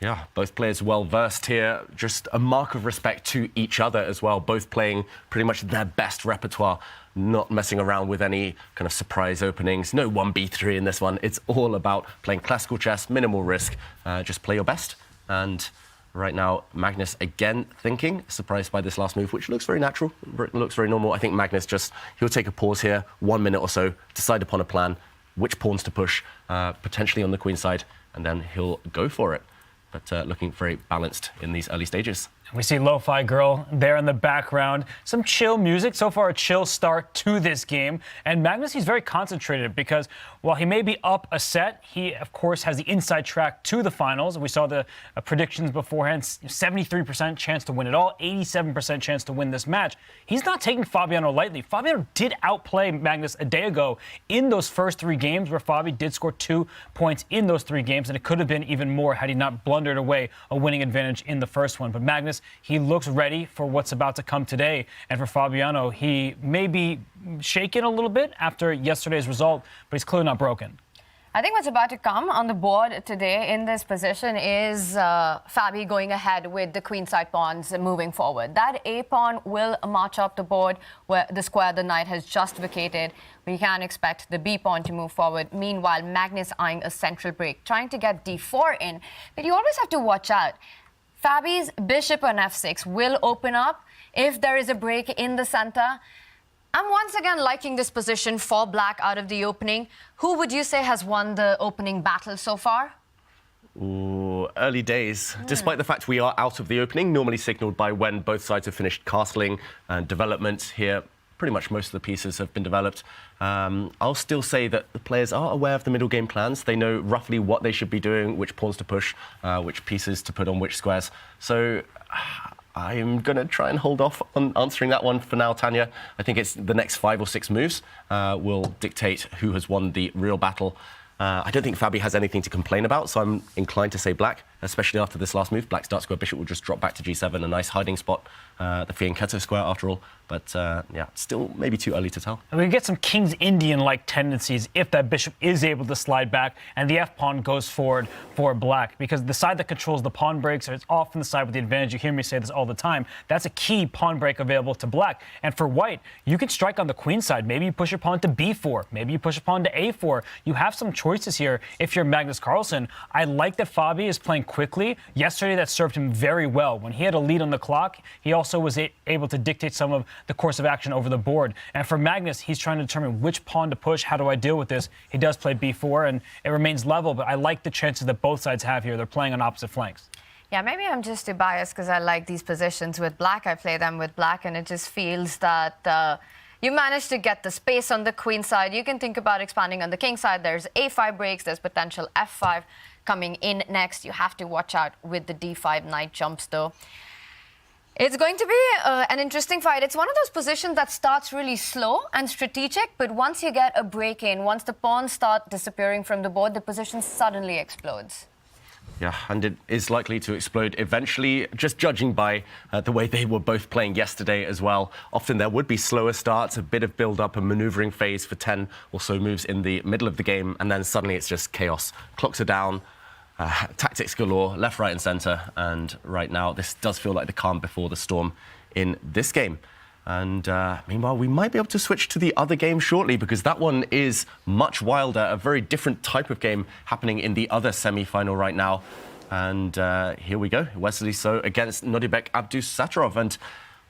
Yeah, both players well-versed here. Just a mark of respect to each other as well, both playing pretty much their best repertoire, not messing around with any kind of surprise openings. No 1b3 in this one. It's all about playing classical chess, minimal risk. Just play your best. And right now, Magnus again thinking, surprised by this last move, which looks very natural, looks very normal. I think Magnus he'll take a pause here, 1 minute or so, decide upon a plan, which pawns to push, potentially on the queen side, and then he'll go for it. But looking very balanced in these early stages. We see Lo-Fi Girl there in the background. Some chill music. So far, a chill start to this game. And Magnus, he's very concentrated because while he may be up a set, he, of course, has the inside track to the finals. We saw the predictions beforehand, 73% chance to win it all, 87% chance to win this match. He's not taking Fabiano lightly. Fabiano did outplay Magnus a day ago in those first 3 games where Fabi did score 2 points in those 3 games, and it could have been even more had he not blundered away a winning advantage in the first one. But Magnus, he looks ready for what's about to come today. And for Fabiano, he may be shaken a little bit after yesterday's result, but he's clearly not broken. I think what's about to come on the board today in this position is Fabi going ahead with the queenside pawns moving forward. That A pawn will march up the board where the square the knight has just vacated. We can expect the B pawn to move forward. Meanwhile, Magnus eyeing a central break, trying to get D4 in. But you always have to watch out. Fabi's bishop on F6 will open up if there is a break in the center. I'm once again liking this position for black out of the opening. Who would you say has won the opening battle so far? Ooh, early days. Despite the fact we are out of the opening, normally signalled by when both sides have finished castling and development here. Pretty much most of the pieces have been developed. I'll still say that the players are aware of the middle game plans. They know roughly what they should be doing, which pawns to push, which pieces to put on which squares. So I'm going to try and hold off on answering that one for now, Tanya. I think it's the next 5 or 6 moves will dictate who has won the real battle. I don't think Fabi has anything to complain about, so I'm inclined to say black, especially after this last move. Black's dark square bishop will just drop back to g7, a nice hiding spot, the fianchetto square after all. But yeah, still maybe too early to tell. We get some King's Indian-like tendencies if that bishop is able to slide back and the f-pawn goes forward for black, because the side that controls the pawn breaks is often the side with the advantage. You hear me say this all the time. That's a key pawn break available to black. And for white, you can strike on the queen side. Maybe you push your pawn to b4. Maybe you push a pawn to a4. You have some choices here if you're Magnus Carlsen. I like that Fabi is playing quickly. Yesterday, that served him very well. When he had a lead on the clock, he also was able to dictate some of the course of action over the board. And for Magnus, he's trying to determine which pawn to push. How do I deal with this? He does play b4, and it remains level, but I like the chances that both sides have here. They're playing on opposite flanks. Yeah, maybe I'm just too biased because I like these positions with black. I play them with black, and it just feels that you managed to get the space on the queen side. You can think about expanding on the king side. There's a5 breaks. There's potential f5 coming in next. You have to watch out with the d5 knight jumps, though. It's going to be an interesting fight. It's one of those positions that starts really slow and strategic, but once you get a break in, once the pawns start disappearing from the board, the position suddenly explodes. Yeah, and it is likely to explode eventually, just judging by the way they were both playing yesterday as well. Often there would be slower starts, a bit of build-up, a manoeuvring phase for 10 or so moves in the middle of the game, and then suddenly it's just chaos. Clocks are down, tactics galore, left, right and centre, and right now this does feel like the calm before the storm in this game. And meanwhile, we might be able to switch to the other game shortly, because that one is much wilder, a very different type of game happening in the other semi-final right now. And here we go, Wesley So against Nodirbek Abdusattorov. And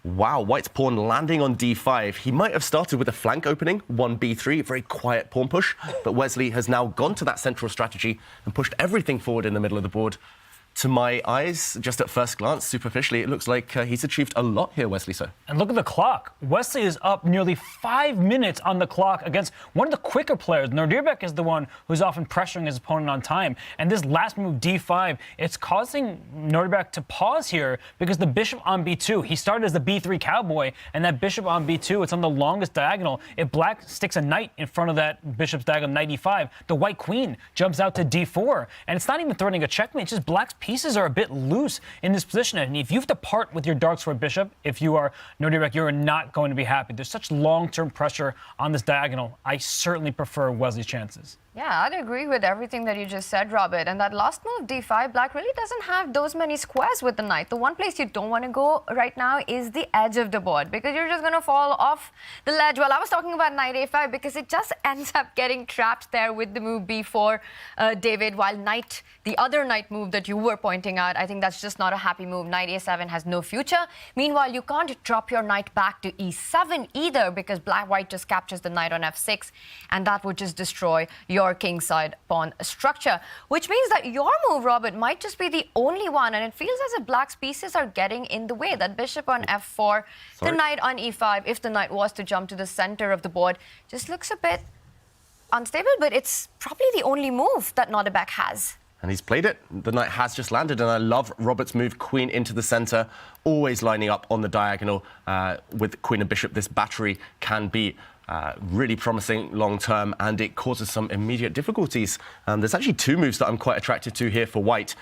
wow, white's pawn landing on d5. He might have started with a flank opening, 1b3, a very quiet pawn push, but Wesley has now gone to that central strategy and pushed everything forward in the middle of the board. To my eyes, just at first glance, superficially, it looks like he's achieved a lot here, Wesley So. And look at the clock. Wesley is up nearly 5 minutes on the clock against one of the quicker players. Nodirbek is the one who's often pressuring his opponent on time. And this last move, d5, it's causing Nodirbek to pause here because the bishop on b2, he started as the b3 cowboy, and that bishop on b2, it's on the longest diagonal. If black sticks a knight in front of that bishop's diagonal, knight e5, the white queen jumps out to d4. And it's not even threatening a checkmate, it's just black's pieces are a bit loose in this position, and if you have to part with your dark square bishop, if you are Nodirbek, you're not going to be happy. There's such long-term pressure on this diagonal. I certainly prefer Wesley's chances. Yeah, I'd agree with everything that you just said, Robert. And that last move, d5, black really doesn't have those many squares with the knight. The one place you don't want to go right now is the edge of the board, because you're just going to fall off the ledge. Well, I was talking about knight a5 because it just ends up getting trapped there with the move b4, David, while knight, the other knight move that you were pointing out, I think that's just not a happy move. Knight a7 has no future. Meanwhile, you can't drop your knight back to e7 either, because black-white just captures the knight on f6, and that would just destroy your kingside pawn structure, which means that your move, Robert, might just be the only one, and it feels as if black's pieces are getting in the way. That bishop on f4, the knight on e5, if the knight was to jump to the center of the board, just looks a bit unstable, but it's probably the only move that Nodirbek has. And he's played it. The knight has just landed, and I love Robert's move, queen into the centre, always lining up on the diagonal with queen and bishop. This battery can be really promising long-term, and it causes some immediate difficulties. There's actually 2 moves that I'm quite attracted to here for white.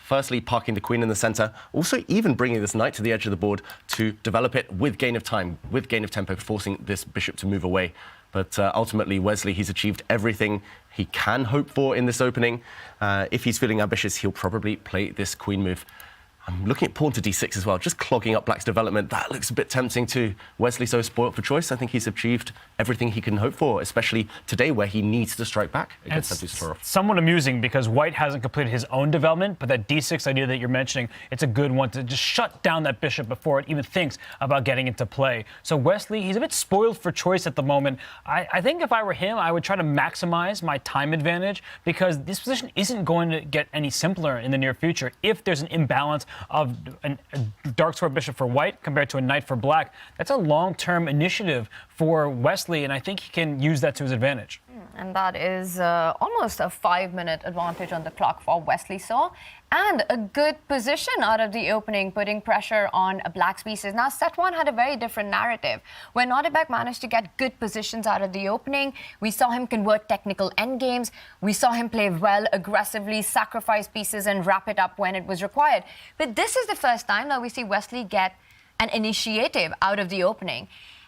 Firstly, parking the queen in the centre, also even bringing this knight to the edge of the board to develop it with gain of time, with gain of tempo, forcing this bishop to move away. But ultimately, Wesley, he's achieved everything he can hope for in this opening. If he's feeling ambitious, he'll probably play this queen move. I'm looking at pawn to d6 as well, just clogging up Black's development. That looks a bit tempting to Wesley, so spoilt for choice. I think he's achieved everything he can hope for, especially today where he needs to strike back against Abdusattorov. Somewhat amusing because White hasn't completed his own development, but that d6 idea that you're mentioning, it's a good one to just shut down that bishop before it even thinks about getting into play. So Wesley, he's a bit spoiled for choice at the moment. I think if I were him, I would try to maximize my time advantage because this position isn't going to get any simpler in the near future. If there's an imbalance of a dark square bishop for White compared to a knight for Black, that's a long-term initiative for Wesley, and I think he can use that to his advantage. And that is almost a 5-minute advantage on the clock for Wesley So, and a good position out of the opening, putting pressure on Black's pieces. Now, set one had a very different narrative. When Nodirbek managed to get good positions out of the opening, we saw him convert technical endgames. We saw him play well, aggressively, sacrifice pieces and wrap it up when it was required. But this is the first time that we see Wesley get an initiative out of the opening.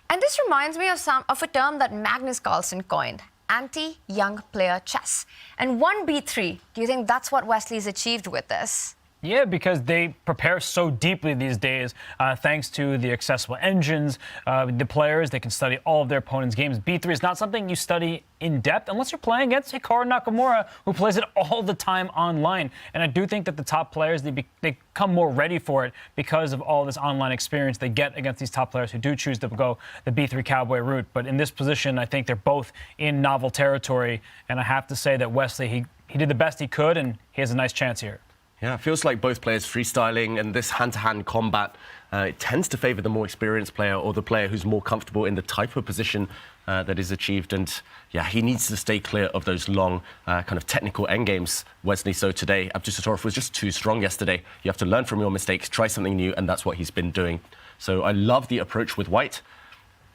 And this reminds me of a term that Magnus Carlsen coined, anti-young player chess. And 1b3, do you think that's what Wesley's achieved with this? Yeah, because they prepare so deeply these days, thanks to the accessible engines, the players, they can study all of their opponent's games. B3 is not something you study in depth unless you're playing against Hikaru Nakamura, who plays it all the time online. And I do think that the top players, they come more ready for it because of all this online experience they get against these top players who do choose to go the B3 cowboy route. But in this position, I think they're both in novel territory. And I have to say that Wesley, he did the best he could, and he has a nice chance here. Yeah, it feels like both players freestyling, and this hand-to-hand combat, it tends to favour the more experienced player or the player who's more comfortable in the type of position that is achieved. And yeah, he needs to stay clear of those long kind of technical endgames. Wesley So today, Abdusattorov was just too strong yesterday. You have to learn from your mistakes, try something new, and that's what he's been doing. So I love the approach with White.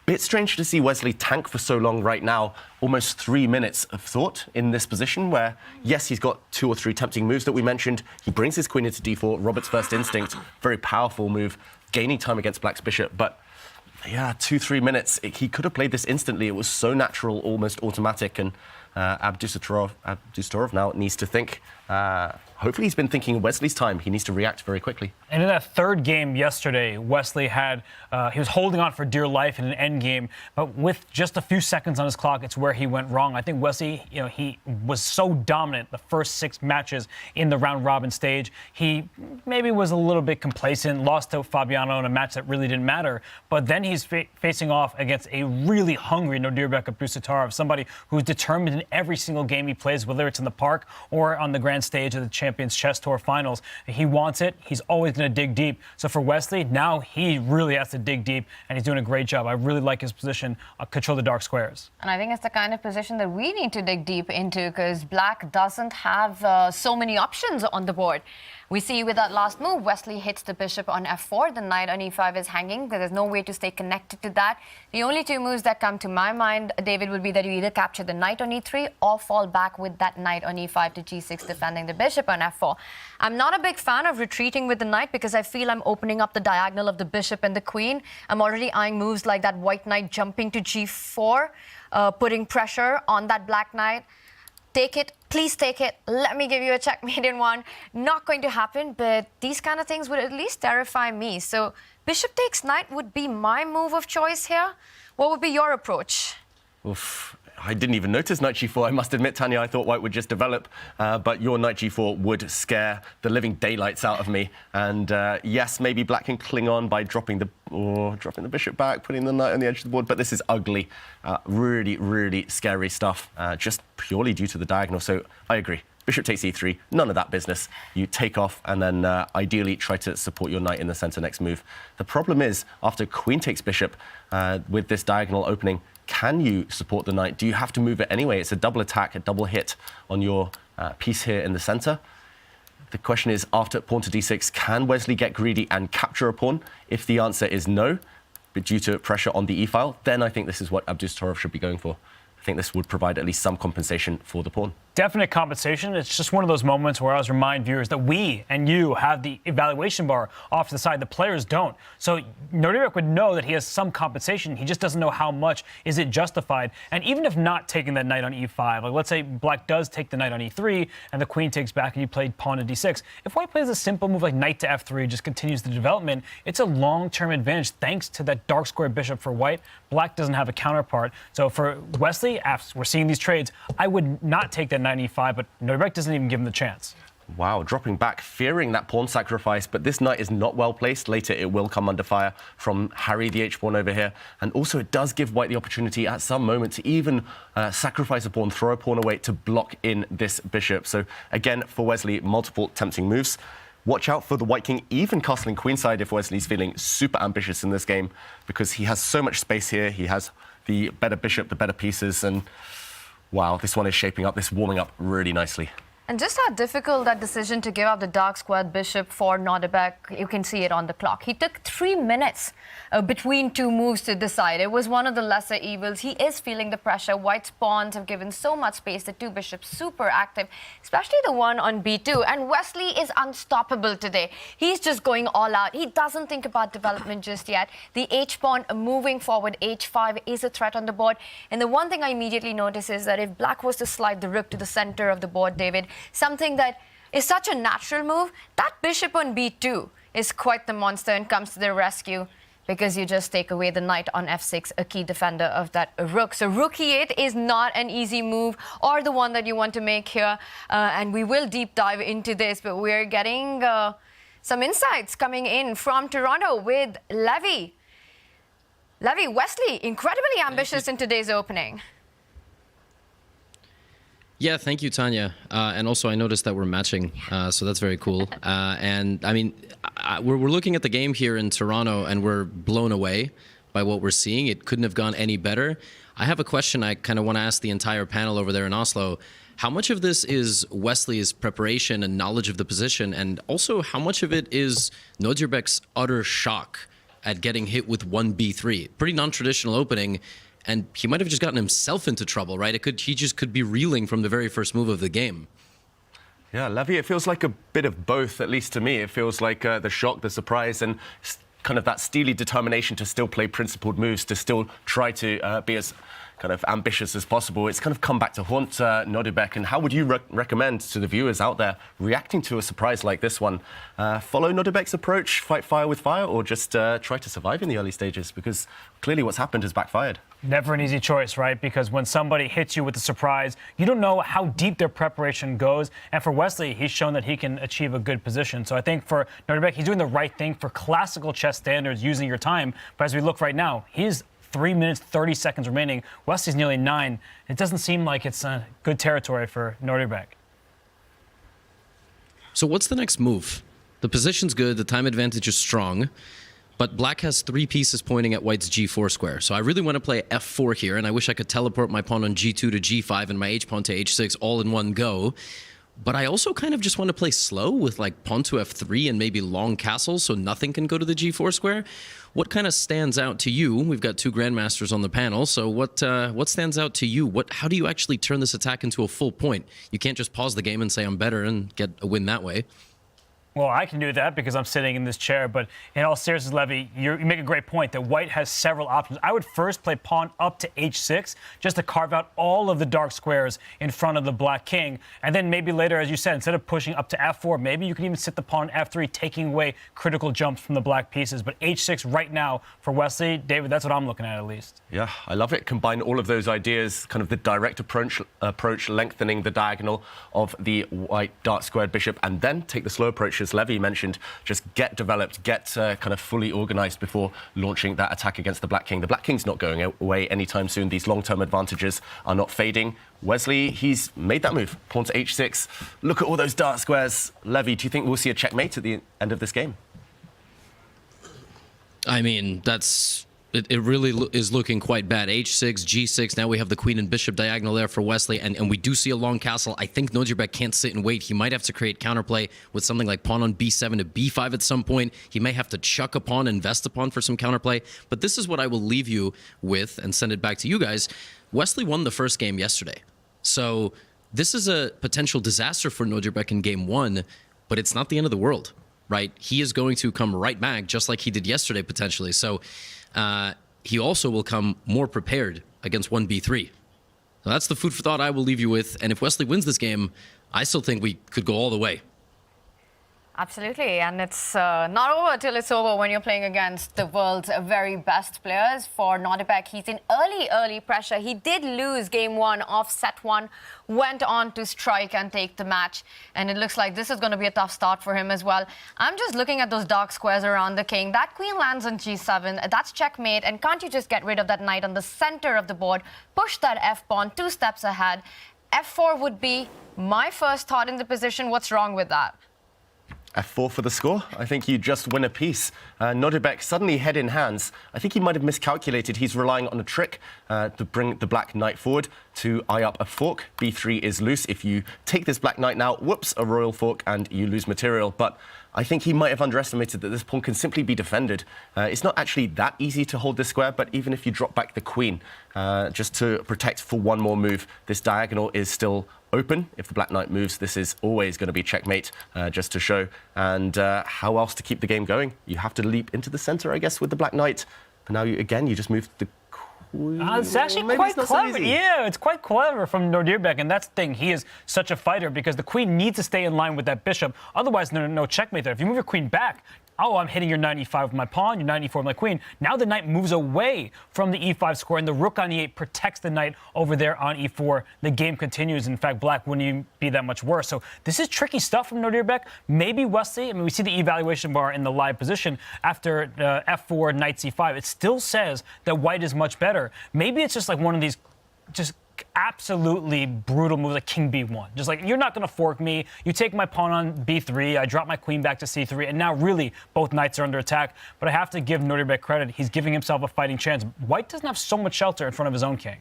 Bit strange to see Wesley tank for so long right now, almost 3 minutes of thought in this position where, yes, he's got 2 or 3 tempting moves that we mentioned. He brings his queen into d4, Robert's first instinct, very powerful move, gaining time against Black's bishop. But yeah, 2-3 minutes, he could have played this instantly. It was so natural, almost automatic. And Abdusattorov now needs to think. Hopefully he's been thinking in Wesley's time. He needs to react very quickly. And in that third game yesterday, Wesley he was holding on for dear life in an end game, but with just a few seconds on his clock, it's where he went wrong. I think Wesley, he was so dominant the first 6 matches in the round-robin stage. He maybe was a little bit complacent, lost to Fabiano in a match that really didn't matter, but then he's facing off against a really hungry Nodirbek Abdusattorov, somebody who's determined in every single game he plays, whether it's in the park or on the grand stage of the Champions Chess Tour Finals. He wants it. He's always going to dig deep. So for Wesley, now he really has to dig deep, and he's doing a great job. I really like his position, control the dark squares. And I think it's the kind of position that we need to dig deep into because Black doesn't have so many options on the board. We see with that last move, Wesley hits the bishop on f4. The knight on e5 is hanging because there's no way to stay connected to that. The only 2 moves that come to my mind, David, would be that you either capture the knight on e3 or fall back with that knight on e5 to g6, defending the bishop on f4. I'm not a big fan of retreating with the knight because I feel I'm opening up the diagonal of the bishop and the queen. I'm already eyeing moves like that white knight jumping to g4, putting pressure on that black knight. Take it, please take it. Let me give you a checkmate in one. Not going to happen, but these kind of things would at least terrify me. So bishop takes knight would be my move of choice here. What would be your approach? Oof. I didn't even notice knight g4. I must admit, Tanya, I thought White would just develop, but your knight g4 would scare the living daylights out of me. And yes, maybe Black can cling on by dropping the bishop back, putting the knight on the edge of the board, but this is ugly. Really, really scary stuff, just purely due to the diagonal. So I agree. Bishop takes e3, none of that business. You take off and then ideally try to support your knight in the center next move. The problem is, after queen takes bishop, with this diagonal opening, can you support the knight? Do you have to move it anyway? It's a double attack, a double hit on your piece here in the center. The question is, after pawn to d6, can Wesley get greedy and capture a pawn? If the answer is no, but due to pressure on the e-file, then I think this is what Abdusattorov should be going for. I think this would provide at least some compensation for the pawn. Definite compensation. It's just one of those moments where I always remind viewers that we and you have the evaluation bar off to the side. The players don't. So Nodirbek would know that he has some compensation. He just doesn't know how much. Is it justified? And even if not taking that knight on e5, like let's say black does take the knight on e3 and the queen takes back and you played pawn to d6. If white plays a simple move like knight to f3, just continues the development, it's a long-term advantage thanks to that dark square bishop for white. Black doesn't have a counterpart. So for Wesley, after we're seeing these trades, I would not take that knight e5, but Nodirbek doesn't even give him the chance. Wow, dropping back, fearing that pawn sacrifice, but this knight is not well placed. Later, it will come under fire from Harry, the h-pawn over here. And also, it does give white the opportunity at some moment to even sacrifice a pawn, throw a pawn away to block in this bishop. So again, for Wesley, multiple tempting moves. Watch out for the white king even castling queenside if Wesley's feeling super ambitious in this game, because he has so much space here. He has the better bishop, the better pieces, and wow, this one is shaping up, this warming up really nicely. And just how difficult that decision to give up the dark squared bishop for Nodirbek, you can see it on the clock. He took 3 minutes between two moves to decide. It was one of the lesser evils. He is feeling the pressure. White's pawns have given so much space. The two bishops super active, especially the one on b2. And Wesley is unstoppable today. He's just going all out. He doesn't think about development just yet. The h-pawn moving forward, h5 is a threat on the board. And the one thing I immediately notice is that if black was to slide the rook to the center of the board, David, something that is such a natural move, that bishop on b2 is quite the monster and comes to the rescue, because you just take away the knight on f6, a key defender of that rook. So rook e8 is not an easy move or the one that you want to make here. And we will deep dive into this, but we're getting some insights coming in from Toronto with Levy. Levy, Wesley, incredibly ambitious in today's opening. Yeah, thank you, Tanya. And also, I noticed that we're matching, so that's very cool. And I mean, we're looking at the game here in Toronto, and we're blown away by what we're seeing. It couldn't have gone any better. I have a question I kind of want to ask the entire panel over there in Oslo. How much of this is Wesley's preparation and knowledge of the position, and also how much of it is Nodirbek's utter shock at getting hit with 1b3? Pretty non-traditional opening. And he might have just gotten himself into trouble, right? He just could be reeling from the very first move of the game. Yeah, Levy, it feels like a bit of both, at least to me. It feels like the shock, the surprise, and kind of that steely determination to still play principled moves, to still try to be as kind of ambitious as possible. It's kind of come back to haunt Nodirbek. And how would you recommend to the viewers out there reacting to a surprise like this one? Follow Nodirbek's approach, fight fire with fire, or just try to survive in the early stages? Because clearly what's happened has backfired. Never an easy choice, right? Because when somebody hits you with a surprise, you don't know how deep their preparation goes. And for Wesley, he's shown that he can achieve a good position. So I think for Nodirbek, he's doing the right thing for classical chess standards, using your time. But as we look right now, he's 3 minutes, 30 seconds remaining. Wesley's nearly 9. It doesn't seem like it's good territory for Nodirbek. So what's the next move? The position's good, the time advantage is strong, but black has 3 pieces pointing at white's g4 square. So I really want to play f4 here, and I wish I could teleport my pawn on g2 to g5 and my h-pawn to h6 all in one go. But I also kind of just want to play slow with like pawn to f3 and maybe long castles so nothing can go to the g4 square. What kind of stands out to you? We've got 2 grandmasters on the panel, so what stands out to you? How do you actually turn this attack into a full point? You can't just pause the game and say I'm better and get a win that way. Well, I can do that because I'm sitting in this chair, but in all seriousness, Levy, you make a great point that white has several options. I would first play pawn up to h6 just to carve out all of the dark squares in front of the black king. And then maybe later, as you said, instead of pushing up to f4, maybe you can even sit the pawn f3, taking away critical jumps from the black pieces. But h6 right now for Wesley, David, that's what I'm looking at least. Yeah, I love it. Combine all of those ideas, kind of the direct approach, lengthening the diagonal of the white dark squared bishop, and then take the slow approach, as Levy mentioned, just get developed, get kind of fully organized before launching that attack against the black king. The black king's not going away anytime soon. These long-term advantages are not fading. Wesley, he's made that move. Pawn to h6. Look at all those dark squares. Levy, do you think we'll see a checkmate at the end of this game? I mean, it really is looking quite bad. h6, g6, now we have the queen and bishop diagonal there for Wesley, and we do see a long castle. I think Nodirbek can't sit and wait. He might have to create counterplay with something like pawn on b7 to b5 at some point. He may have to chuck a pawn, invest a pawn for some counterplay. But this is what I will leave you with and send it back to you guys. Wesley won the first game yesterday. So this is a potential disaster for Nodirbek in game 1, but it's not the end of the world, right? He is going to come right back, just like he did yesterday, potentially. So he also will come more prepared against 1b3. So that's the food for thought I will leave you with. And if Wesley wins this game, I still think we could go all the way. Absolutely, and it's not over till it's over when you're playing against the world's very best players. For Nodirbek, he's in early pressure. He did lose game 1 of set 1, went on to strike and take the match, and it looks like this is going to be a tough start for him as well. I'm just looking at those dark squares around the king. That queen lands on g7, that's checkmate, and can't you just get rid of that knight on the center of the board, push that f-pawn 2 steps ahead? f4 would be my first thought in the position. What's wrong with that? F4 for the score. I think you just win a piece. Nodirbek suddenly head in hands. I think he might have miscalculated. He's relying on a trick to bring the black knight forward to eye up a fork. b3 is loose. If you take this black knight now, whoops, a royal fork, and you lose material. But I think he might have underestimated that this pawn can simply be defended. It's not actually that easy to hold this square, but even if you drop back the queen, just to protect for one more move, this diagonal is still open. If the black knight moves, this is always going to be checkmate, just to show. And how else to keep the game going? You have to leap into the center, I guess, with the black knight. But now, you just move the queen. It's actually quite clever. Yeah, it's quite clever from Nodirbek, and that's the thing. He is such a fighter because the queen needs to stay in line with that bishop. Otherwise, no checkmate there. If you move your queen back, oh, I'm hitting your knight e5 with my pawn, your knight e4 with my queen. Now the knight moves away from the e5 square, and the rook on e8 protects the knight over there on e4. The game continues. In fact, black wouldn't even be that much worse. So this is tricky stuff from Nodirbek. Maybe Wesley, I mean, we see the evaluation bar in the live position after f4, knight c5. It still says that white is much better. Maybe it's just like one of these just absolutely brutal moves like king b1. Just like, you're not going to fork me. You take my pawn on b3. I drop my queen back to c3. And now really both knights are under attack. But I have to give Nodirbek credit. He's giving himself a fighting chance. White doesn't have so much shelter in front of his own king.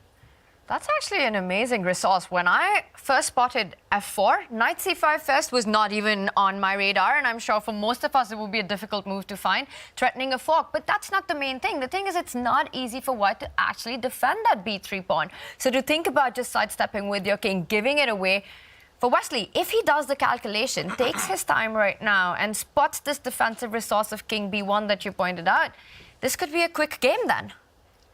That's actually an amazing resource. When I first spotted f4, knight c5 first was not even on my radar, and I'm sure for most of us it would be a difficult move to find, threatening a fork. But that's not the main thing. The thing is, it's not easy for white to actually defend that b3 pawn. So to think about just sidestepping with your king, giving it away, for Wesley, if he does the calculation, takes his time right now, and spots this defensive resource of king b1 that you pointed out, this could be a quick game then.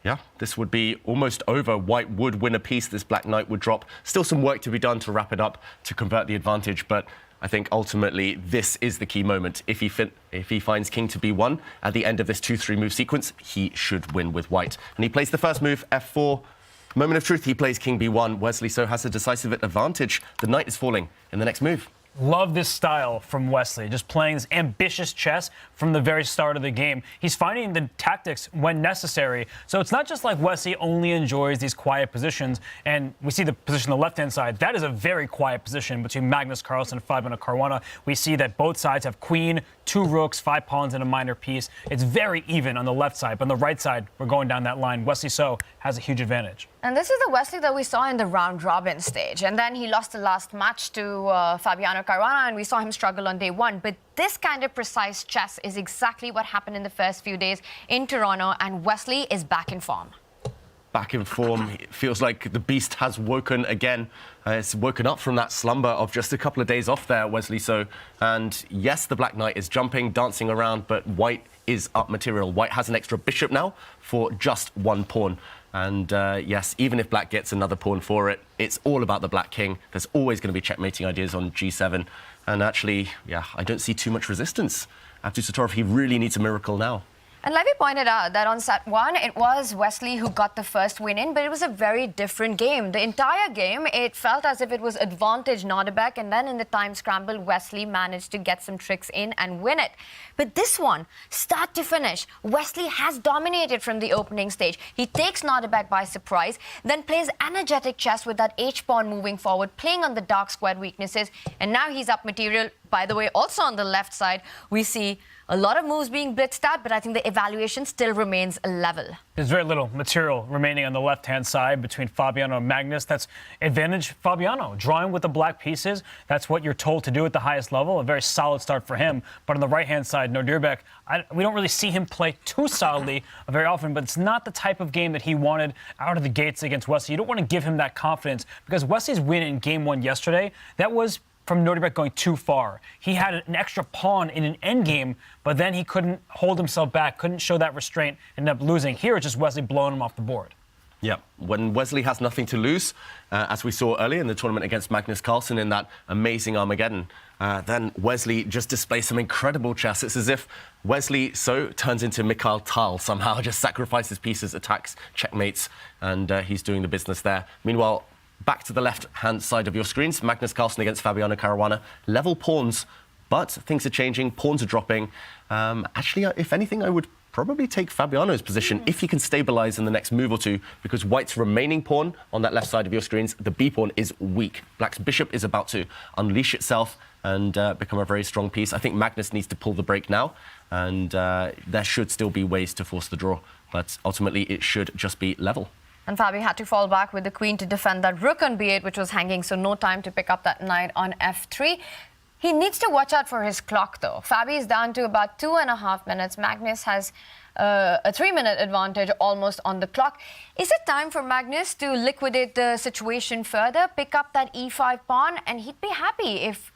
Yeah, this would be almost over. White would win a piece. This black knight would drop. Still some work to be done to wrap it up, to convert the advantage. But I think ultimately this is the key moment. If he finds king to b1 at the end of this 2-3 move sequence, he should win with white. And he plays the first move, f4. Moment of truth, he plays king b1. Wesley so has a decisive advantage. The knight is falling in the next move. Love this style from Wesley, just playing this ambitious chess from the very start of the game. He's finding the tactics when necessary. So it's not just like Wesley only enjoys these quiet positions. And we see the position on the left-hand side. That is a very quiet position between Magnus Carlsen and Fabiano Caruana. We see that both sides have queen, 2 rooks, 5 pawns, and a minor piece. It's very even on the left side. But on the right side, we're going down that line. Wesley So has a huge advantage. And this is the Wesley that we saw in the round-robin stage. And then he lost the last match to Fabiano Caruana, and we saw him struggle on day 1. But this kind of precise chess is exactly what happened in the first few days in Toronto, and Wesley is back in form. Back in form. It feels like the beast has woken again. It's woken up from that slumber of just a couple of days off there, Wesley So. And yes, the black knight is jumping, dancing around, but white is up material. White has an extra bishop now for just 1 pawn. And yes, even if black gets another pawn for it, it's all about the black king. There's always going to be checkmating ideas on g7. And actually, yeah, I don't see too much resistance. Abdusattorov, he really needs a miracle now. And Levy pointed out that on set 1, it was Wesley who got the first win in, but it was a very different game. The entire game, it felt as if it was advantage Nodirbek, and then in the time scramble, Wesley managed to get some tricks in and win it. But this one, start to finish, Wesley has dominated from the opening stage. He takes Nodirbek by surprise, then plays energetic chess with that h-pawn moving forward, playing on the dark squared weaknesses, and now he's up material. By the way, also on the left side, we see a lot of moves being blitzed out, but I think the evaluation still remains level. There's very little material remaining on the left-hand side between Fabiano and Magnus. That's advantage Fabiano. Drawing with the black pieces, that's what you're told to do at the highest level. A very solid start for him. But on the right-hand side, Nodirbek, we don't really see him play too solidly very often, but it's not the type of game that he wanted out of the gates against Wesley. You don't want to give him that confidence because Wesley's win in Game 1 yesterday, that was from Nodirbek going too far. He had an extra pawn in an endgame, but then he couldn't hold himself back, couldn't show that restraint, ended up losing. Here, it's just Wesley blowing him off the board. Yeah, when Wesley has nothing to lose, as we saw earlier in the tournament against Magnus Carlsen in that amazing Armageddon, then Wesley just displays some incredible chess. It's as if Wesley turns into Mikhail Tal somehow, just sacrifices pieces, attacks, checkmates, and he's doing the business there. Meanwhile, back to the left-hand side of your screens, Magnus Carlsen against Fabiano Caruana. Level pawns, but things are changing, pawns are dropping. Actually, if anything, I would probably take Fabiano's position if he can stabilize in the next move or two, because White's remaining pawn on that left side of your screens, the B pawn, is weak. Black's bishop is about to unleash itself and become a very strong piece. I think Magnus needs to pull the brake now, and there should still be ways to force the draw, but ultimately it should just be level. And Fabi had to fall back with the queen to defend that rook on b8, which was hanging, so no time to pick up that knight on f3. He needs to watch out for his clock, though. Fabi is down to about 2.5 minutes. Magnus has a 3-minute advantage almost on the clock. Is it time for Magnus to liquidate the situation further, pick up that e5 pawn, and he'd be happy if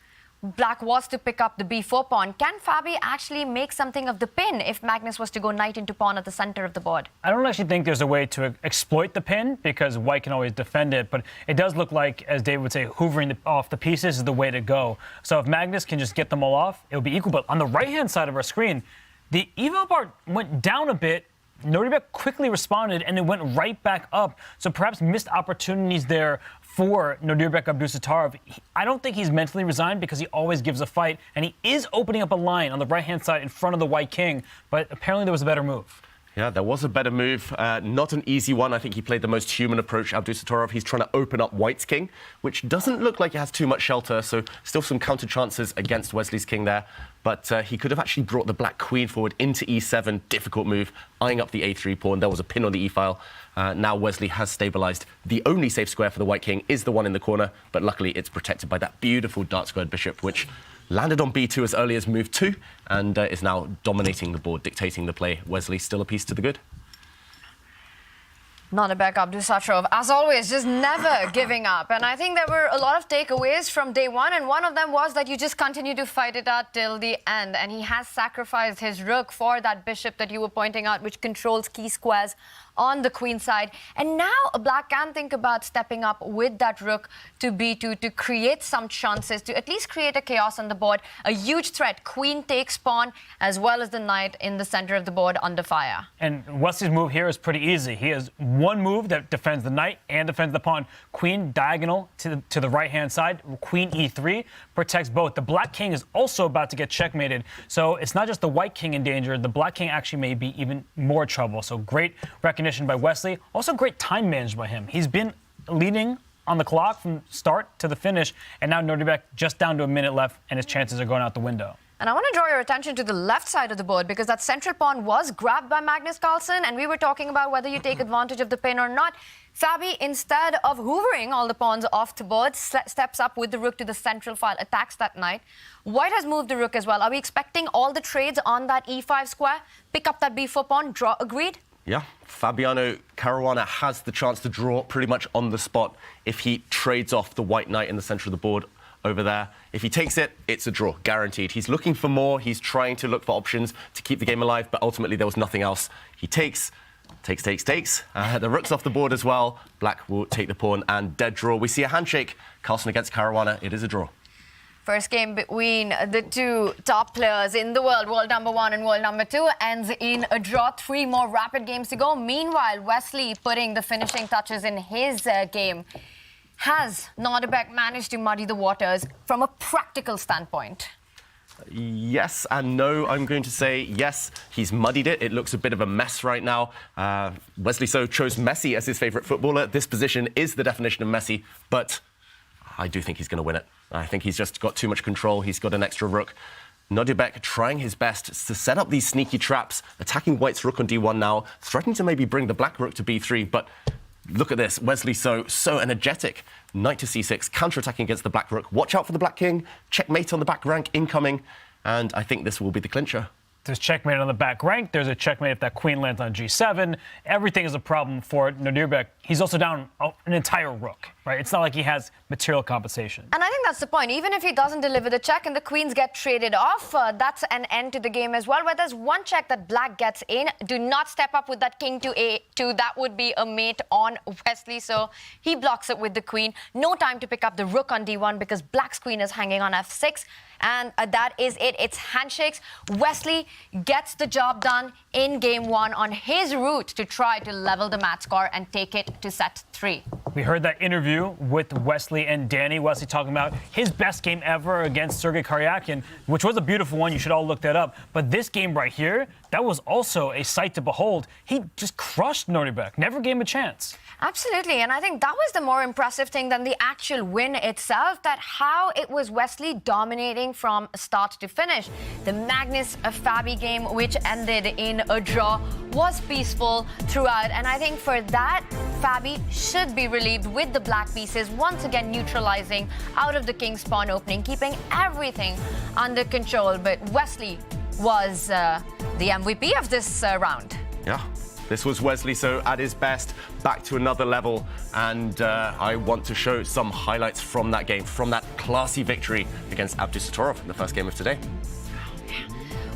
Black was to pick up the b4 pawn? Can Fabi actually make something of the pin if Magnus was to go knight into pawn at the center of the board? I don't actually think there's a way to exploit the pin because White can always defend it, but it does look like, as David would say, hoovering off the pieces is the way to go. So if Magnus can just get them all off, it'll be equal. But on the right-hand side of our screen, the eval bar went down a bit. Nodirbek quickly responded, and it went right back up. So perhaps missed opportunities there for Nodirbek Abdusattorov. I don't think he's mentally resigned because he always gives a fight, and he is opening up a line on the right-hand side in front of the White King, but apparently there was a better move. Yeah, there was a better move. Not an easy one. I think he played the most human approach, Abdusattorov. He's trying to open up White's king, which doesn't look like it has too much shelter, so still some counter chances against Wesley's king there. But he could have actually brought the black queen forward into e7. Difficult move, eyeing up the a3 pawn. There was a pin on the e-file. Now Wesley has stabilised. The only safe square for the White king is the one in the corner, but luckily it's protected by that beautiful dark-squared bishop, which landed on b2 as early as move 2 and is now dominating the board, dictating the play. Wesley still a piece to the good. Nodirbek Abdusattorov, as always, just never giving up. And I think there were a lot of takeaways from day one, and one of them was that you just continue to fight it out till the end. And he has sacrificed his rook for that bishop that you were pointing out, which controls key squares on the queen side. And now Black can think about stepping up with that rook to b2 to create some chances, to at least create a chaos on the board. A huge threat. Queen takes pawn, as well as the knight in the center of the board under fire. And Wesley's move here is pretty easy. He has one move that defends the knight and defends the pawn. Queen diagonal to the right-hand side. Queen e3 protects both. The Black king is also about to get checkmated. So it's not just the White king in danger. The Black king actually may be even more trouble. So great recognition by Wesley. Also great time managed by him. He's been leading on the clock from start to the finish, and now Nodirbek just down to a minute left, and his chances are going out the window. And I want to draw your attention to the left side of the board because that central pawn was grabbed by Magnus Carlsen, and we were talking about whether you take advantage of the pin or not. Fabi, instead of hoovering all the pawns off the board, steps up with the rook to the central file, attacks that knight. White has moved the rook as well. Are we expecting all the trades on that e5 square? Pick up that b4 pawn, draw, agreed? Yeah, Fabiano Caruana has the chance to draw pretty much on the spot if he trades off the white knight in the centre of the board over there. If he takes it, it's a draw, guaranteed. He's looking for more. He's trying to look for options to keep the game alive, but ultimately there was nothing else. He takes. The rook's off the board as well. Black will take the pawn and dead draw. We see a handshake. Carlsen against Caruana. It is a draw. First game between the two top players in the world, world number 1 and world number 2, ends in a draw. 3 more rapid games to go. Meanwhile, Wesley putting the finishing touches in his game. Has Nodirbek managed to muddy the waters from a practical standpoint? Yes and no. I'm going to say yes, he's muddied it. It looks a bit of a mess right now. Wesley chose Messi as his favourite footballer. This position is the definition of Messi, but I do think he's going to win it. I think he's just got too much control. He's got an extra rook. Nodirbek trying his best to set up these sneaky traps, attacking white's rook on d1 now, threatening to maybe bring the black rook to b3, but look at this. Wesley so energetic. Knight to c6, counter-attacking against the black rook. Watch out for the black king. Checkmate on the back rank incoming. And I think this will be the clincher. There's checkmate on the back rank. There's a checkmate if that queen lands on g7. Everything is a problem for Nodirbek. He's also down an entire rook, right? It's not like he has material compensation. And I think that's the point. Even if he doesn't deliver the check and the queens get traded off, that's an end to the game as well. Where there's one check that black gets in, do not step up with that king to a2. That would be a mate on Wesley. So he blocks it with the queen. No time to pick up the rook on d1 because black's queen is hanging on f6. And that is it. It's handshakes. Wesley gets the job done in game one on his route to try to level the match score and take it to set 3. We heard that interview with Wesley and Danny. Wesley talking about his best game ever against Sergei Karyakin, which was a beautiful one. You should all look that up. But this game right here, that was also a sight to behold. He just crushed Nodirbek, never gave him a chance. Absolutely, and I think that was the more impressive thing than the actual win itself, that how it was Wesley dominating from start to finish. The Magnus Fabi game, which ended in a draw, was peaceful throughout, and I think for that, Fabi should be relieved with the black pieces, once again neutralizing out of the king's pawn opening, keeping everything under control. But Wesley was the MVP of this round. Yeah. This was Wesley so at his best, back to another level, and I want to show some highlights from that game, from that classy victory against Abdusattorov in the first game of today.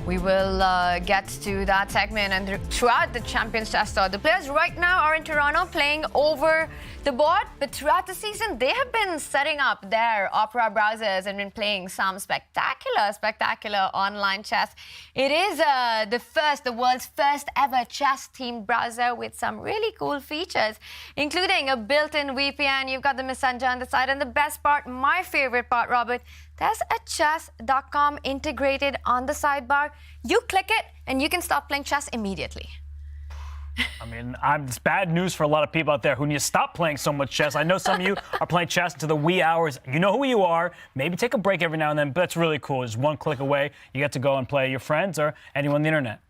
We will get to that segment and throughout the Champions Chess Tour. The players right now are in Toronto playing over the board, but throughout the season, they have been setting up their Opera browsers and been playing some spectacular online chess. It is the world's first ever chess-themed browser with some really cool features, including a built-in VPN. You've got the Messenger on the side, and the best part, my favorite part, Robert, there's a Chess.com integrated on the sidebar. You click it, and you can start playing chess immediately. I mean, it's bad news for a lot of people out there who need to stop playing so much chess. I know some of you are playing chess into the wee hours. You know who you are. Maybe take a break every now and then, but that's really cool. Just one click away, you get to go and play your friends or anyone on the internet.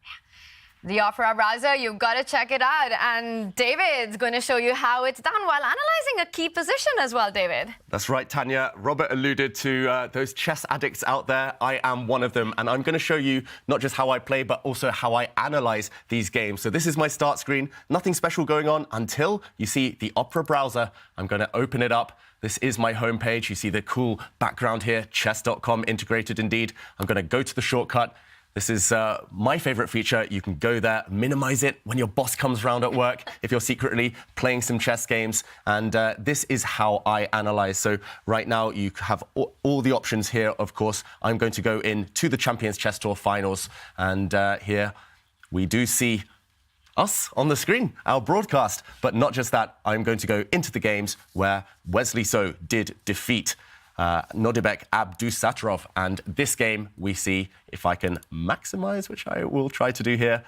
The Opera browser, you've got to check it out. And David's going to show you how it's done while analyzing a key position as well, David. That's right, Tanya. Robert alluded to those chess addicts out there. I am one of them. And I'm going to show you not just how I play, but also how I analyze these games. So this is my start screen. Nothing special going on until you see the Opera browser. I'm going to open it up. This is my homepage. You see the cool background here, Chess.com integrated indeed. I'm going to go to the shortcut. This is my favorite feature. You can go there, minimize it when your boss comes round at work, if you're secretly playing some chess games. And this is how I analyze. So right now you have all the options here, of course. I'm going to go into the Champions Chess Tour Finals. And here we do see us on the screen, our broadcast. But not just that, I'm going to go into the games where Wesley So did defeat Nodirbek Abdusattorov. And this game we see, if I can maximize, which I will try to do here,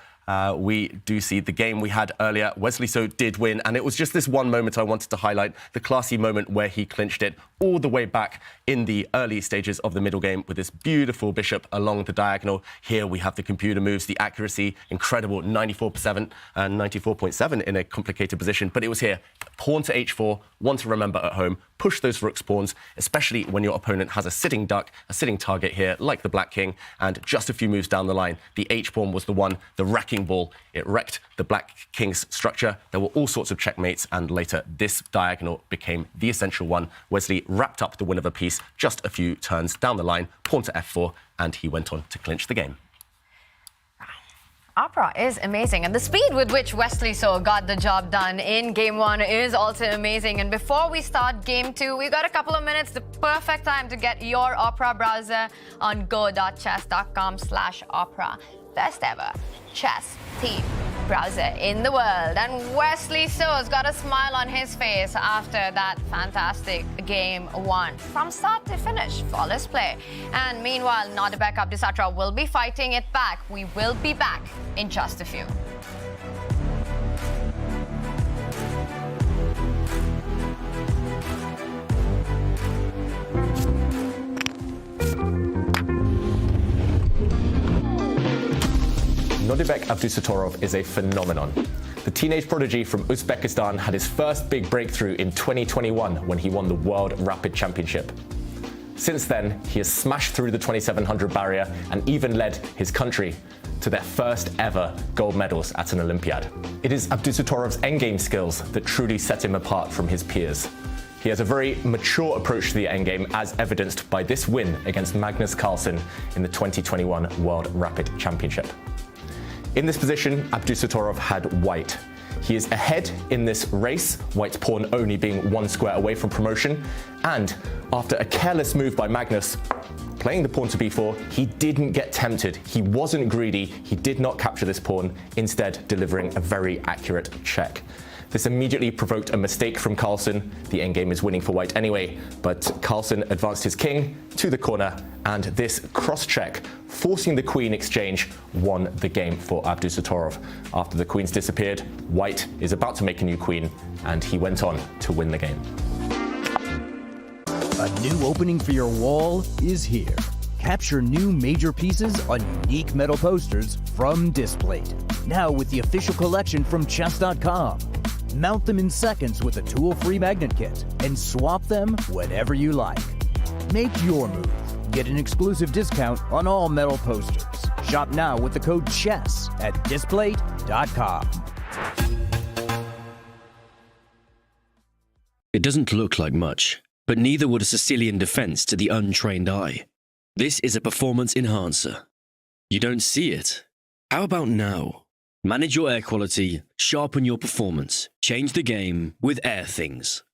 we do see the game we had earlier. Wesley So did win, and it was just this one moment I wanted to highlight, the classy moment where he clinched it all the way back in the early stages of the middle game with this beautiful bishop along the diagonal. Here we have the computer moves, the accuracy, incredible, 94% and 94.7 in a complicated position. But it was here, pawn to h4, one to remember at home, push those rook's pawns, especially when your opponent has a sitting duck, a sitting target here, like the black king, and just a few moves down the line, the h-pawn was the one, the wrecking ball. It wrecked the black king's structure. There were all sorts of checkmates, and later this diagonal became the essential one. Wesley wrapped up the win of a piece just a few turns down the line, pawn to f4, and he went on to clinch the game. Opera is amazing, and the speed with which Wesley So got the job done in game one is also amazing. And before we start game two, we got a couple of minutes, the perfect time to get your Opera browser on go.chess.com/opera. Best ever chess team browser in the world. And Wesley So's got a smile on his face after that fantastic game one. From start to finish, flawless play. And meanwhile, Nodirbek Abdusattorov will be fighting it back. We will be back in just a few. Nodirbek Abdusattorov is a phenomenon. The teenage prodigy from Uzbekistan had his first big breakthrough in 2021 when he won the World Rapid Championship. Since then, he has smashed through the 2700 barrier and even led his country to their first ever gold medals at an Olympiad. It is Abdusattorov's endgame skills that truly set him apart from his peers. He has a very mature approach to the endgame, as evidenced by this win against Magnus Carlsen in the 2021 World Rapid Championship. In this position, Abdusattorov had white. He is ahead in this race, white's pawn only being 1 square away from promotion, and after a careless move by Magnus, playing the pawn to b4, he didn't get tempted. He wasn't greedy. He did not capture this pawn, instead delivering a very accurate check. This immediately provoked a mistake from Carlsen. The endgame is winning for white anyway, but Carlsen advanced his king to the corner, and this cross-check, forcing the queen exchange, won the game for Abdusattorov. After the queens disappeared, white is about to make a new queen, and he went on to win the game. A new opening for your wall is here. Capture new major pieces on unique metal posters from Displate. Now with the official collection from Chess.com. Mount them in seconds with a tool-free magnet kit and swap them whenever you like. Make your move. Get an exclusive discount on all metal posters. Shop now with the code CHESS at Displate.com. It doesn't look like much, but neither would a Sicilian defense to the untrained eye. This is a performance enhancer. You don't see it? How about now? Manage your air quality, sharpen your performance, change the game with Air Things.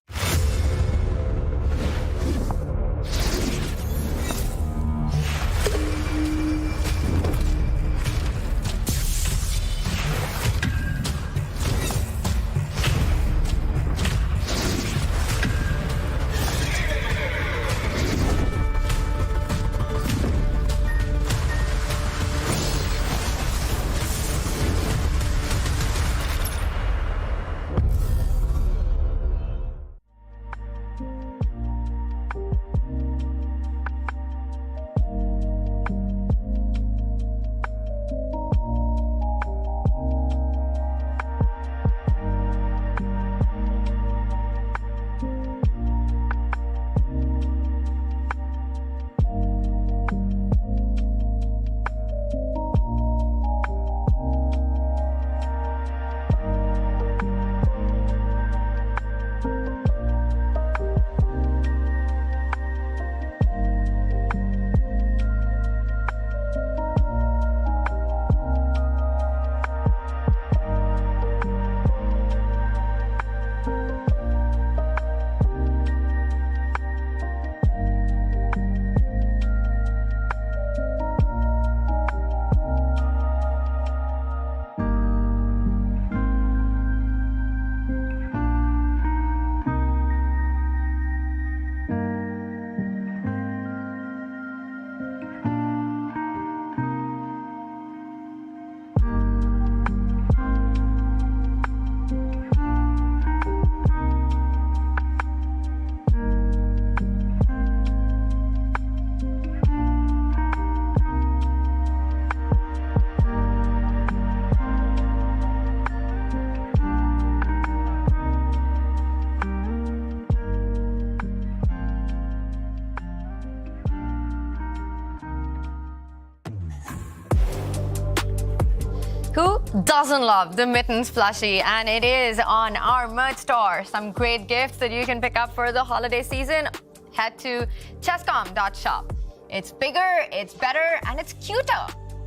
Who doesn't love the Mittens plushie? And it is on our merch store. Some great gifts that you can pick up for the holiday season. Head to Chess.com.shop. It's bigger, it's better, and it's cuter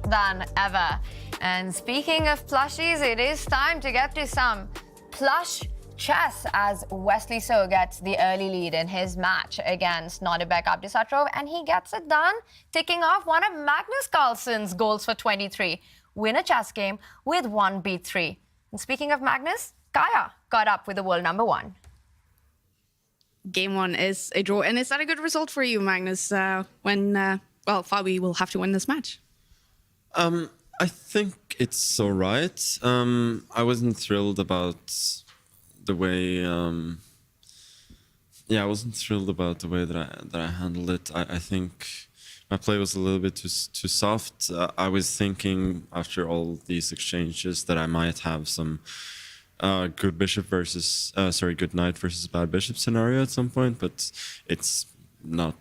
than ever. And speaking of plushies, it is time to get to some plush chess as Wesley So gets the early lead in his match against Nodirbek Abdusattorov, and he gets it done, ticking off one of Magnus Carlsen's goals for 23. Win a chess game with 1b3. And speaking of Magnus, Kaya got up with the world number 1. Game 1 is a draw. And is that a good result for you, Magnus, when, Fabi will have to win this match? I think it's all right. I wasn't thrilled about the way... I wasn't thrilled about the way that I handled it. I think my play was a little bit too soft. I was thinking after all these exchanges that I might have some good knight versus bad bishop scenario at some point, but it's not.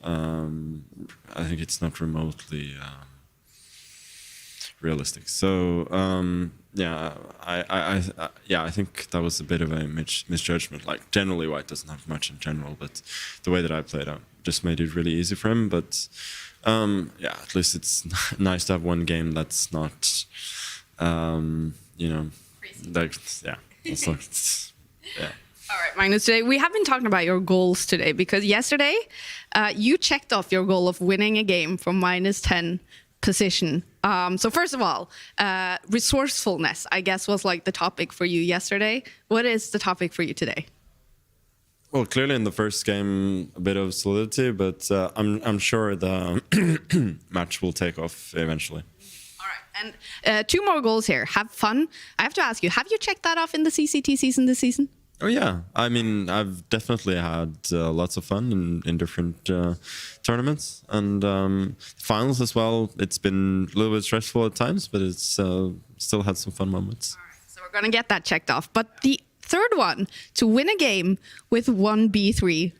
I think it's not remotely realistic. So I think that was a bit of a misjudgment. Like generally, white doesn't have much in general, but the way that I played out just made it really easy for him. But at least it's nice to have one game that's not, All right, Magnus, today we have been talking about your goals today because yesterday you checked off your goal of winning a game from -10 position. So first of all, resourcefulness, I guess, was like the topic for you yesterday. What is the topic for you today? Well, clearly in the first game, a bit of solidity, but I'm sure the match will take off eventually. And 2 more goals here. Have fun. I have to ask you, have you checked that off in the CCT season this season? Oh yeah, I mean, I've definitely had lots of fun in different tournaments, and finals as well. It's been a little bit stressful at times, but it's still had some fun moments. All right, so we're gonna get that checked off. But the third one, to win a game with 1b3.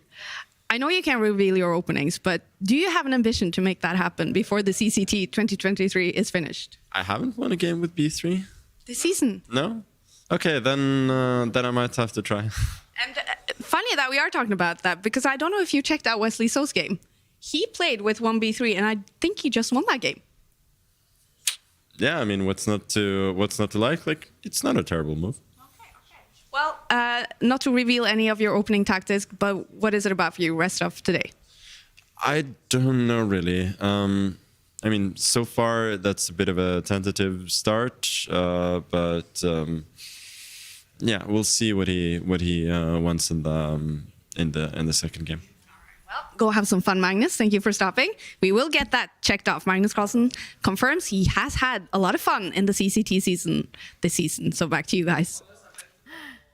I know you can't reveal your openings, but do you have an ambition to make that happen before the CCT 2023 is finished? I haven't won a game with b3 this season. No. Okay, then I might have to try. And funny that we are talking about that, because I don't know if you checked out Wesley So's game. He played with 1b3, and I think he just won that game. Yeah, I mean, what's not to like? Like, it's not a terrible move. Well, not to reveal any of your opening tactics, but what is it about for you rest of today? I don't know really. I mean, so far that's a bit of a tentative start, but we'll see what he wants in the second game. Well, go have some fun, Magnus. Thank you for stopping. We will get that checked off. Magnus Carlsen confirms he has had a lot of fun in the CCT season this season. So back to you guys.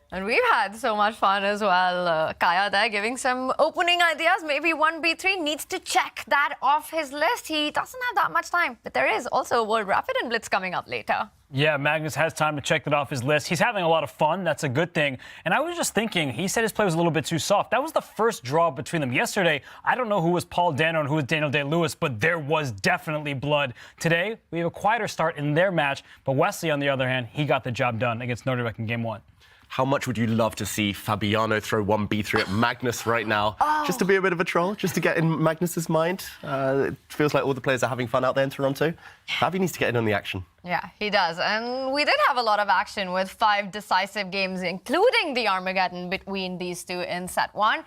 And we've had so much fun as well. Kaya there giving some opening ideas. Maybe 1b3 needs to check that off his list. He doesn't have that much time. But there is also World Rapid and Blitz coming up later. Yeah, Magnus has time to check that off his list. He's having a lot of fun. That's a good thing. And I was just thinking, he said his play was a little bit too soft. That was the first draw between them. Yesterday, I don't know who was Paul Dano and who was Daniel Day-Lewis, but there was definitely blood. Today, we have a quieter start in their match. But Wesley, on the other hand, he got the job done against Nodirbek in game 1. How much would you love to see Fabiano throw 1b3 at Magnus right now? Oh. Just to be a bit of a troll, just to get in Magnus's mind. It feels like all the players are having fun out there in Toronto. Fabi needs to get in on the action. Yeah, he does. And we did have a lot of action with 5 decisive games, including the Armageddon between these two in set 1.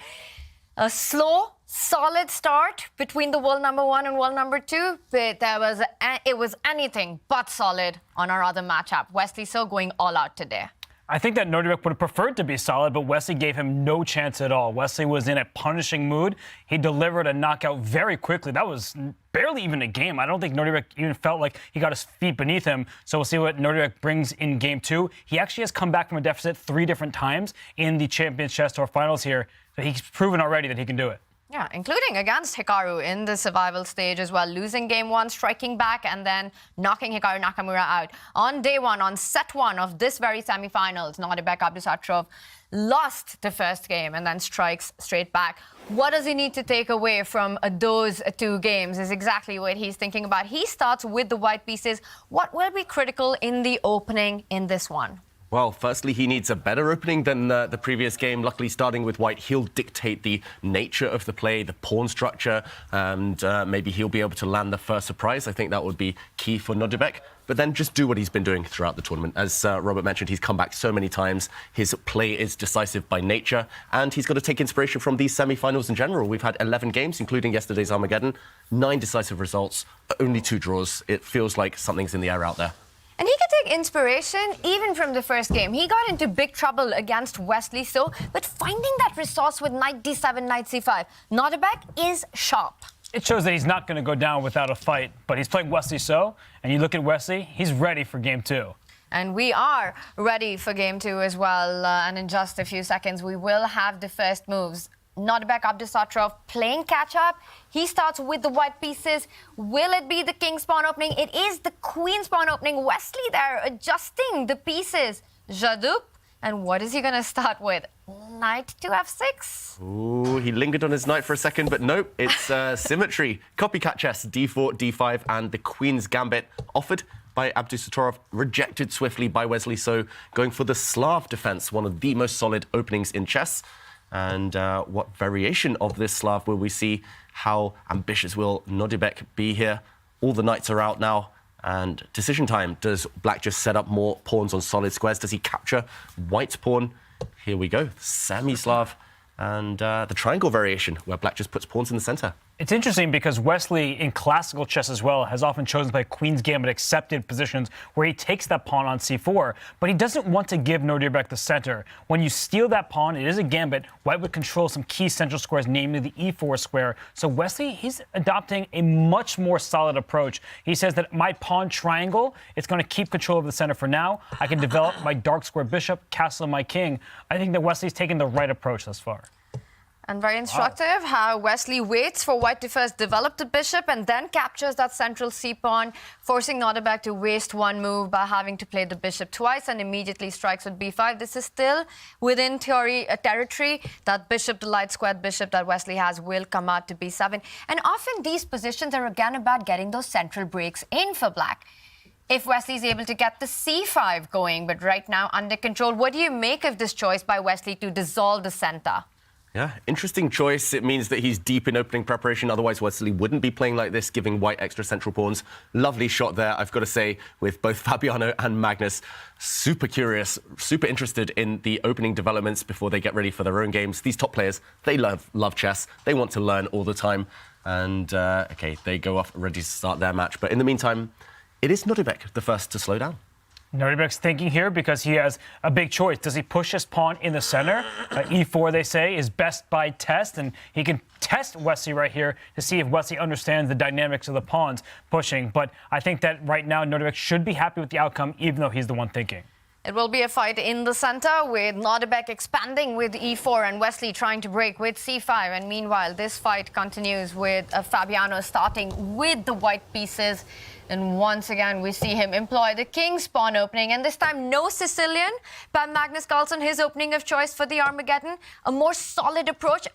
A slow, solid start between the world number 1 and world number 2, but it was anything but solid on our other matchup. Wesley So going all out today. I think that Nodirbek would have preferred to be solid, but Wesley gave him no chance at all. Wesley was in a punishing mood. He delivered a knockout very quickly. That was barely even a game. I don't think Nodirbek even felt like he got his feet beneath him. So we'll see what Nodirbek brings in game 2. He actually has come back from a deficit 3 different times in the Champions Chess Tour finals here. So he's proven already that he can do it. Yeah, including against Hikaru in the survival stage as well, losing game 1, striking back, and then knocking Hikaru Nakamura out. On day 1, on set 1 of this very semi-finals, Nodirbek Abdusattorov lost the first game and then strikes straight back. What does he need to take away from those 2 games is exactly what he's thinking about. He starts with the white pieces. What will be critical in the opening in this one? Well, firstly, he needs a better opening than the previous game. Luckily, starting with white, he'll dictate the nature of the play, the pawn structure, and maybe he'll be able to land the first surprise. I think that would be key for Nodirbek. But then just do what he's been doing throughout the tournament. As Robert mentioned, he's come back so many times. His play is decisive by nature, and he's got to take inspiration from these semi-finals in general. We've had 11 games, including yesterday's Armageddon, 9 decisive results, only 2 draws. It feels like something's in the air out there. And he can take inspiration even from the first game. He got into big trouble against Wesley So, but finding that resource with knight d7, knight c5, Nodirbek is sharp. It shows that he's not going to go down without a fight, but he's playing Wesley So, and you look at Wesley, he's ready for game 2. And we are ready for game 2 as well. And in just a few seconds, we will have the first moves. Nodirbek Abdusattorov playing catch-up. He starts with the white pieces. Will it be the king's pawn opening? It is the queen's pawn opening. Wesley there adjusting the pieces. Jadup. And what is he going to start with? Knight to f6? Ooh, he lingered on his knight for a second, but nope, it's symmetry. Copycat chess, d4, d5, and the queen's gambit offered by Abdusattorov, rejected swiftly by Wesley. So going for the Slav defense, one of the most solid openings in chess. And what variation of this Slav will we see? How ambitious will Nodirbek be here? All the knights are out now. And decision time. Does black just set up more pawns on solid squares? Does he capture white's pawn? Here we go. Semi-Slav and the triangle variation, where black just puts pawns in the center. It's interesting because Wesley, in classical chess as well, has often chosen to play Queen's Gambit accepted positions where he takes that pawn on c4, but he doesn't want to give Nodirbek the center. When you steal that pawn, it is a gambit. White would control some key central squares, namely the e4 square. So Wesley, he's adopting a much more solid approach. He says that my pawn triangle, it's going to keep control of the center for now. I can develop my dark square bishop, castle my king. I think that Wesley's taken the right approach thus far. And very instructive how Wesley waits for white to first develop the bishop and then captures that central c-pawn, forcing Nodirbek to waste one move by having to play the bishop twice and immediately strikes with b5. This is still within theory territory. That bishop, the light squared bishop that Wesley has, will come out to b7. And often these positions are again about getting those central breaks in for black. If Wesley is able to get the c5 going, but right now under control, what do you make of this choice by Wesley to dissolve the center? Yeah, interesting choice. It means that he's deep in opening preparation. Otherwise, Wesley wouldn't be playing like this, giving white extra central pawns. Lovely shot there, I've got to say, with both Fabiano and Magnus. Super curious, super interested in the opening developments before they get ready for their own games. These top players, they love chess. They want to learn all the time. And, OK, they go off ready to start their match. But in the meantime, it is Nodirbek the first to slow down. Nodirbek's thinking here because he has a big choice. Does he push his pawn in the center? E4, they say, is best by test, and he can test Wesley right here to see if Wesley understands the dynamics of the pawns pushing. But I think that right now Nodirbek should be happy with the outcome, even though he's the one thinking. It will be a fight in the center with Nodirbek expanding with e4 and Wesley trying to break with c5. And meanwhile, this fight continues with Fabiano starting with the white pieces. And once again, we see him employ the king's pawn opening. And this time, no Sicilian. By Magnus Carlsen, his opening of choice for the Armageddon. A more solid approach.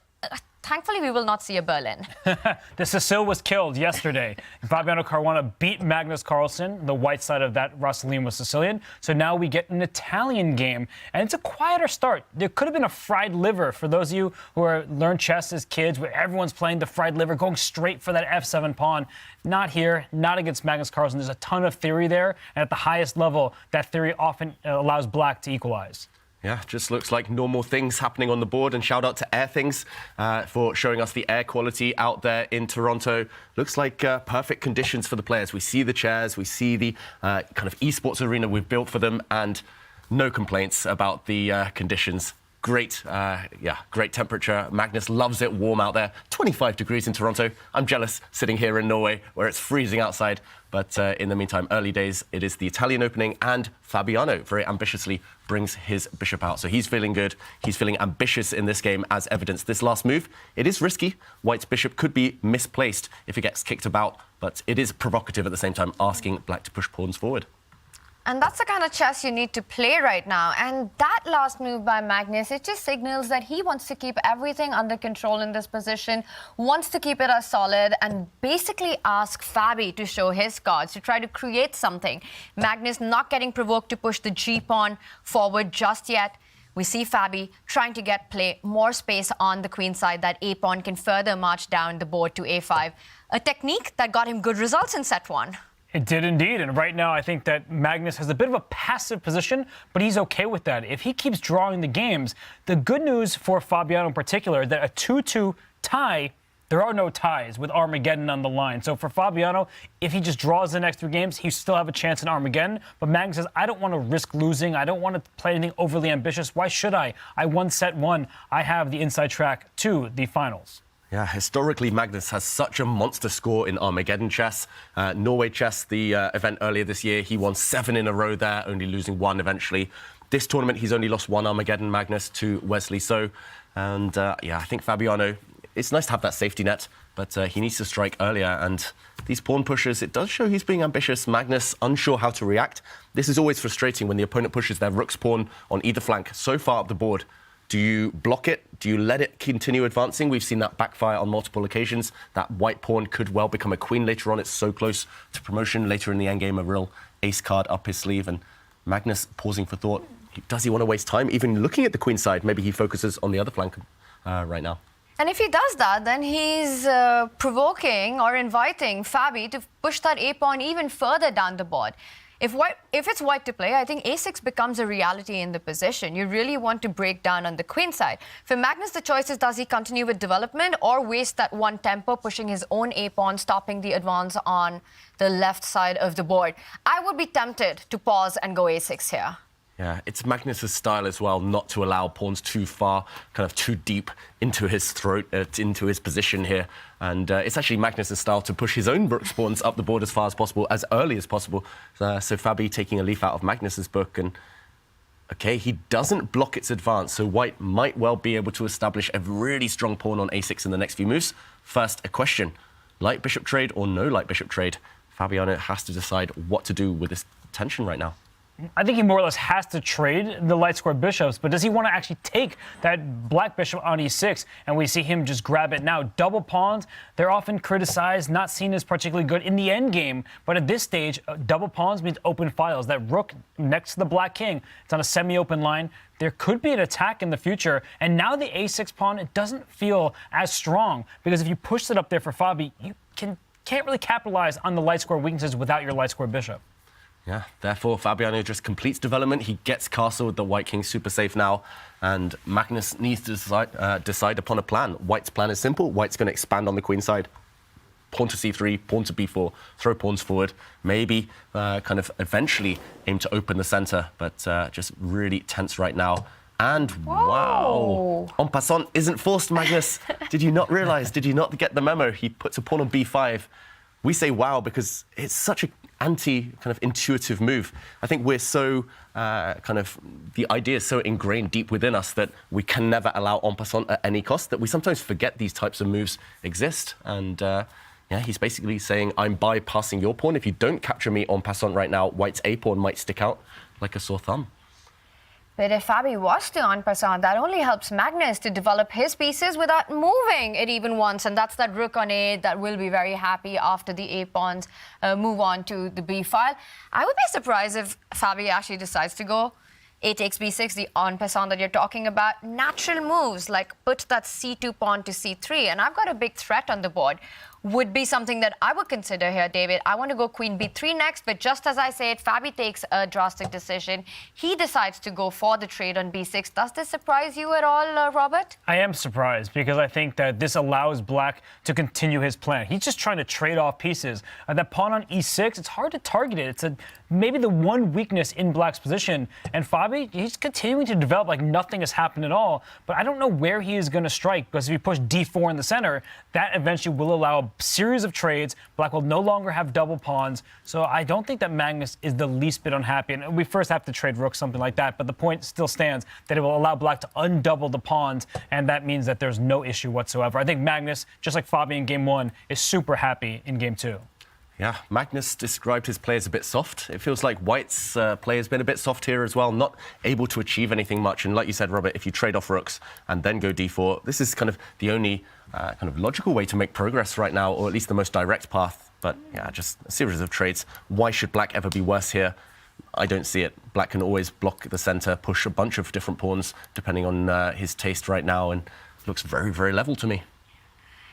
Thankfully, we will not see a Berlin. The Sicil was killed yesterday. Fabiano Caruana beat Magnus Carlsen. The white side of that Rosselin was Sicilian. So now we get an Italian game. And it's a quieter start. There could have been a fried liver for those of you who learned chess as kids, where everyone's playing the fried liver, going straight for that f7 pawn. Not here, not against Magnus Carlsen. There's a ton of theory there. And at the highest level, that theory often allows black to equalize. Yeah, just looks like normal things happening on the board. And shout out to Air Things for showing us the air quality out there in Toronto. Looks like perfect conditions for the players. We see the chairs, we see the kind of esports arena we've built for them, and no complaints about the conditions. Great, great temperature. Magnus loves it warm out there. 25 degrees in Toronto. I'm jealous sitting here in Norway where it's freezing outside. But in the meantime, early days, it is the Italian opening, and Fabiano very ambitiously brings his bishop out. So he's feeling good. He's feeling ambitious in this game, as evidenced. This last move, it is risky. White's bishop could be misplaced if it gets kicked about, but it is provocative at the same time, asking black to push pawns forward. And that's the kind of chess you need to play right now. And that last move by Magnus, it just signals that he wants to keep everything under control in this position, wants to keep it as solid, and basically ask Fabi to show his cards, to try to create something. Magnus not getting provoked to push the g-pawn forward just yet. We see Fabi trying to get more space on the queen side, that a-pawn can further march down the board to a5. A technique that got him good results in set one. It did indeed, and right now I think that Magnus has a bit of a passive position, but he's okay with that. If he keeps drawing the games, the good news for Fabiano in particular, that a 2-2 tie, there are no ties with Armageddon on the line. So for Fabiano, if he just draws the next 3 games, he still have a chance in Armageddon. But Magnus says, I don't want to risk losing. I don't want to play anything overly ambitious. Why should I? I won set 1. I have the inside track to the finals. Yeah, historically, Magnus has such a monster score in Armageddon chess. Norway chess, the event earlier this year, he won 7 in a row there, only losing 1 eventually. This tournament, he's only lost one Armageddon, Magnus, to Wesley So. And yeah, I think Fabiano, it's nice to have that safety net, but he needs to strike earlier. And these pawn pushes, it does show he's being ambitious. Magnus, unsure how to react. This is always frustrating when the opponent pushes their rook's pawn on either flank so far up the board. Do you block it? Do you let it continue advancing? We've seen that backfire on multiple occasions. That white pawn could well become a queen later on. It's so close to promotion. Later in the endgame, a real ace card up his sleeve. And Magnus pausing for thought. Does he want to waste time? Even looking at the queen side, maybe he focuses on the other flank right now. And if he does that, then he's provoking or inviting Fabi to push that a-pawn even further down the board. If it's white to play, I think a6 becomes a reality in the position. You really want to break down on the queen side. For Magnus, the choice is, does he continue with development or waste that one tempo, pushing his own a-pawn, stopping the advance on the left side of the board? I would be tempted to pause and go a6 here. Yeah, it's Magnus's style as well, not to allow pawns too far, kind of too deep into his throat, into his position here. And it's actually Magnus's style to push his own rook's pawns up the board as far as possible, as early as possible. So Fabi taking a leaf out of Magnus's book. And OK, he doesn't block its advance, so white might well be able to establish a really strong pawn on a6 in the next few moves. First, a question. Light bishop trade or no light bishop trade? Fabiano has to decide what to do with this tension right now. I think he more or less has to trade the light square bishops, but does he want to actually take that black bishop on e6? And we see him just grab it now. Double pawns, they're often criticized, not seen as particularly good in the end game. But at this stage, double pawns means open files. That rook next to the black king, it's on a semi-open line. There could be an attack in the future. And now the a6 pawn, it doesn't feel as strong, because if you push it up there for Fabi, you can't really capitalize on the light square weaknesses without your light square bishop. Yeah, therefore, Fabiano just completes development. He gets castle with the white king super safe now. And Magnus needs to decide upon a plan. White's plan is simple. White's going to expand on the queen side. Pawn to c3, pawn to b4, throw pawns forward. Maybe kind of eventually aim to open the center, but just really tense right now. And wow, en passant isn't forced, Magnus. Did you not realize? Did you not get the memo? He puts a pawn on b5. We say wow because it's such a kind of intuitive move. I think we're so the idea is so ingrained deep within us that we can never allow en passant at any cost, that we sometimes forget these types of moves exist. And yeah, he's basically saying, I'm bypassing your pawn. If you don't capture me en passant right now, white's a pawn might stick out like a sore thumb. But if Fabi was to en passant, that only helps Magnus to develop his pieces without moving it even once. And that's that rook on a8 that will be very happy after the a-pawns move on to the b file. I would be surprised if Fabi actually decides to go a takes b6, the en passant that you're talking about. Natural moves like put that c2 pawn to c3. And I've got a big threat on the board. Would be something that I would consider here, David. I want to go queen b3 next, but just as I said, Fabi takes a drastic decision. He decides to go for the trade on b6. Does this surprise you at all, Robert? I am surprised because I think that this allows black to continue his plan. He's just trying to trade off pieces. That pawn on e6, it's hard to target it. It's maybe the one weakness in black's position. And Fabi, he's continuing to develop like nothing has happened at all. But I don't know where he is going to strike, because if you push d4 in the center, that eventually will allow a series of trades. Black will no longer have double pawns. So I don't think that Magnus is the least bit unhappy. And we first have to trade rook, something like that. But the point still stands that it will allow black to undouble the pawns. And that means that there's no issue whatsoever. I think Magnus, just like Fabi in game one, is super happy in game two. Yeah, Magnus described his play as a bit soft. It feels like White's play has been a bit soft here as well, not able to achieve anything much. And like you said, Robert, if you trade off rooks and then go d4, this is kind of the only kind of logical way to make progress right now, or at least the most direct path. But yeah, just a series of trades. Why should black ever be worse here? I don't see it. Black can always block the center, push a bunch of different pawns, depending on his taste right now, and looks very, very level to me.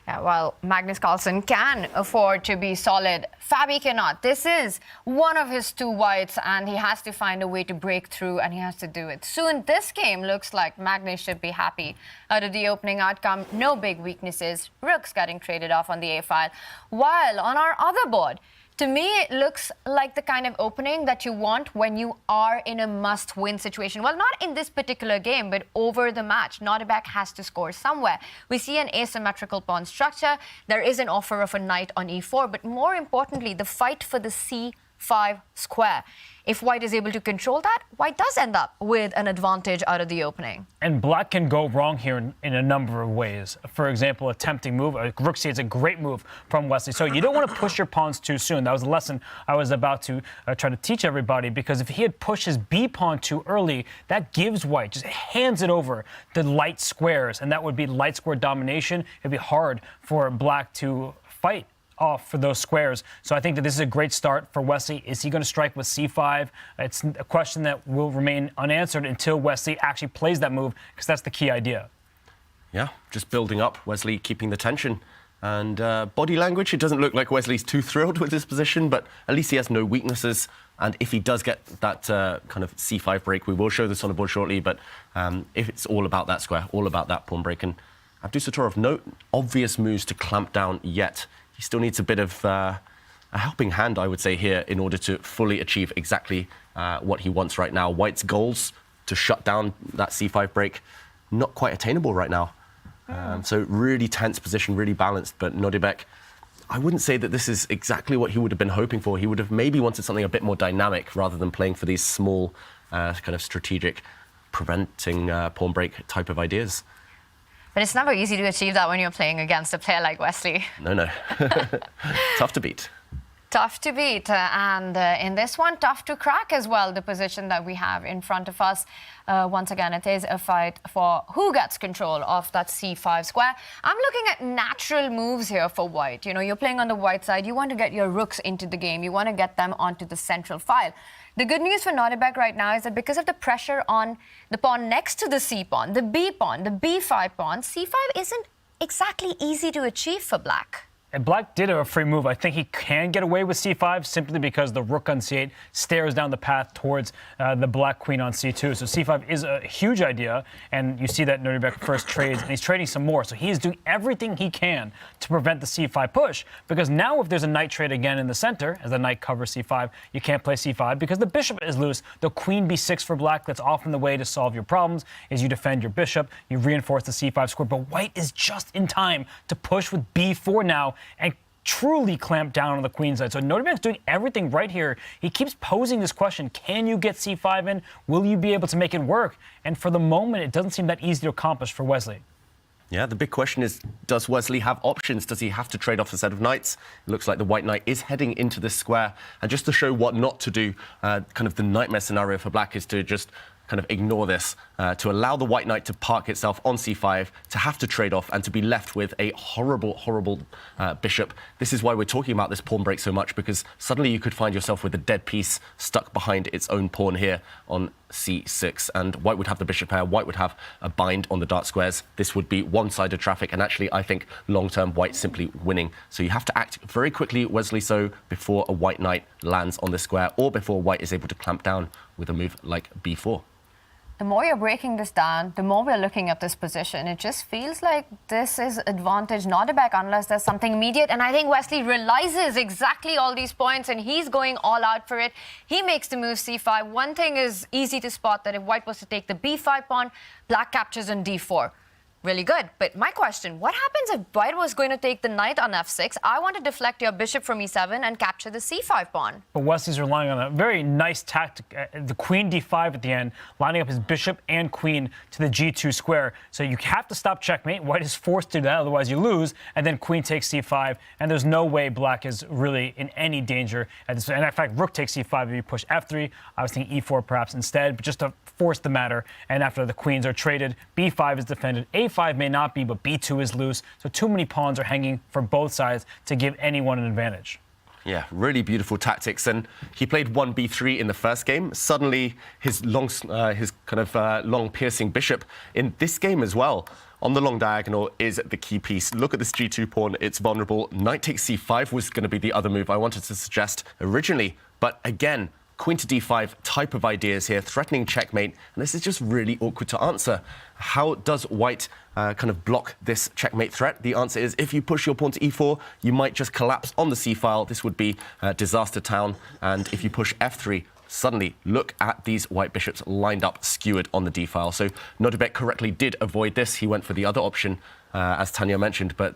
Yeah, well, Magnus Carlsen can afford to be solid. Fabi cannot. This is one of his two whites, and he has to find a way to break through, and he has to do it soon. This game looks like Magnus should be happy out of the opening outcome. No big weaknesses. Rooks getting traded off on the A file. While on our other board, to me, it looks like the kind of opening that you want when you are in a must-win situation. Well, not in this particular game, but over the match. Nodirbek has to score somewhere. We see an asymmetrical pawn structure. There is an offer of a knight on e4, but more importantly, the fight for the c5 c5 square. If white is able to control that, white does end up with an advantage out of the opening. And black can go wrong here in a number of ways. For example, a tempting move. Rook c8 is a great move from Wesley. So you don't want to push your pawns too soon. That was a lesson I was about to try to teach everybody, because if he had pushed his b pawn too early, that gives white, just hands it over the light squares, and that would be light square domination. It'd be hard for black to fight off for those squares. So I think that this is a great start for Wesley. Is he going to strike with c5? It's a question that will remain unanswered until Wesley actually plays that move, because that's the key idea. Yeah, just building up, Wesley keeping the tension. And body language, it doesn't look like Wesley's too thrilled with this position, but at least he has no weaknesses. And if he does get that kind of c5 break, we will show this on the board shortly, but if it's all about that square, all about that pawn break. And Abdusattorov, no obvious moves to clamp down yet. He still needs a bit of a helping hand, I would say, here in order to fully achieve exactly what he wants right now. White's goals to shut down that c5 break, not quite attainable right now. So really tense position, really balanced. But Nodirbek, I wouldn't say that this is exactly what he would have been hoping for. He would have maybe wanted something a bit more dynamic rather than playing for these small, kind of strategic, preventing pawn break type of ideas. But it's never easy to achieve that when you're playing against a player like Wesley. No. Tough to beat. Tough to beat. And in this one, tough to crack as well, the position that we have in front of us. Once again, it is a fight for who gets control of that c5 square. I'm looking at natural moves here for white. You know, you're playing on the white side. You want to get your rooks into the game. You want to get them onto the central file. The good news for Nodirbek right now is that because of the pressure on the pawn next to the c pawn, the b pawn, the b5 pawn, c5 isn't exactly easy to achieve for black. And black did have a free move. I think he can get away with c5 simply because the rook on c8 stares down the path towards the black queen on c2. So c5 is a huge idea, and you see that Nodirbek first trades, and he's trading some more. So he is doing everything he can to prevent the c5 push, because now if there's a knight trade again in the center, as the knight covers c5, you can't play c5 because the bishop is loose. The queen b6 for black, that's often the way to solve your problems, is you defend your bishop, you reinforce the c5 square, but white is just in time to push with b4 now and truly clamp down on the queen side. So Nodirbek's doing everything right here. He keeps posing this question, can you get c5 in? Will you be able to make it work? And for the moment, it doesn't seem that easy to accomplish for Wesley. Yeah, the big question is, does Wesley have options? Does he have to trade off a set of knights? It looks like the white knight is heading into this square. And just to show what not to do, kind of the nightmare scenario for black is to just kind of ignore this, to allow the white knight to park itself on c5, to have to trade off and to be left with a horrible, horrible bishop. This is why we're talking about this pawn break so much, because suddenly you could find yourself with a dead piece stuck behind its own pawn here on c6, and white would have the bishop pair, white would have a bind on the dark squares. This would be one-sided traffic, and actually I think long-term white simply winning. So you have to act very quickly, Wesley, so before a white knight lands on this square, or before white is able to clamp down with a move like b4. The more you're breaking this down, the more we're looking at this position. It just feels like this is advantage Nodirbek unless there's something immediate. And I think Wesley realizes exactly all these points and he's going all out for it. He makes the move c5. One thing is easy to spot, that if white was to take the b5 pawn, black captures on d4. Really good. But my question, what happens if white was going to take the knight on f6? I want to deflect your bishop from e7 and capture the c5 pawn. But Wesley's relying on a very nice tactic, the queen d5 at the end, lining up his bishop and queen to the g2 square. So you have to stop checkmate. White is forced to do that, otherwise you lose. And then queen takes c5, and there's no way black is really in any danger at this. And in fact, rook takes c5 if you push f3. I was thinking e4 perhaps instead, but just to force the matter. And after the queens are traded, b5 is defended, a5 may not be, but b2 is loose. So too many pawns are hanging for both sides to give anyone an advantage. Yeah, really beautiful tactics. And he played 1b3 in the first game. Suddenly, his long piercing bishop in this game as well, on the long diagonal, is the key piece. Look at this g2 pawn. It's vulnerable. Knight takes c5 was going to be the other move I wanted to suggest originally. But again, queen to d5 type of ideas here, threatening checkmate, and this is just really awkward to answer. How does white kind of block this checkmate threat? The answer is, if you push your pawn to e4, you might just collapse on the c-file. This would be disaster town. And if you push f3, suddenly look at these white bishops lined up, skewered on the d-file. So Nodirbek correctly did avoid this. He went for the other option, as Tania mentioned, but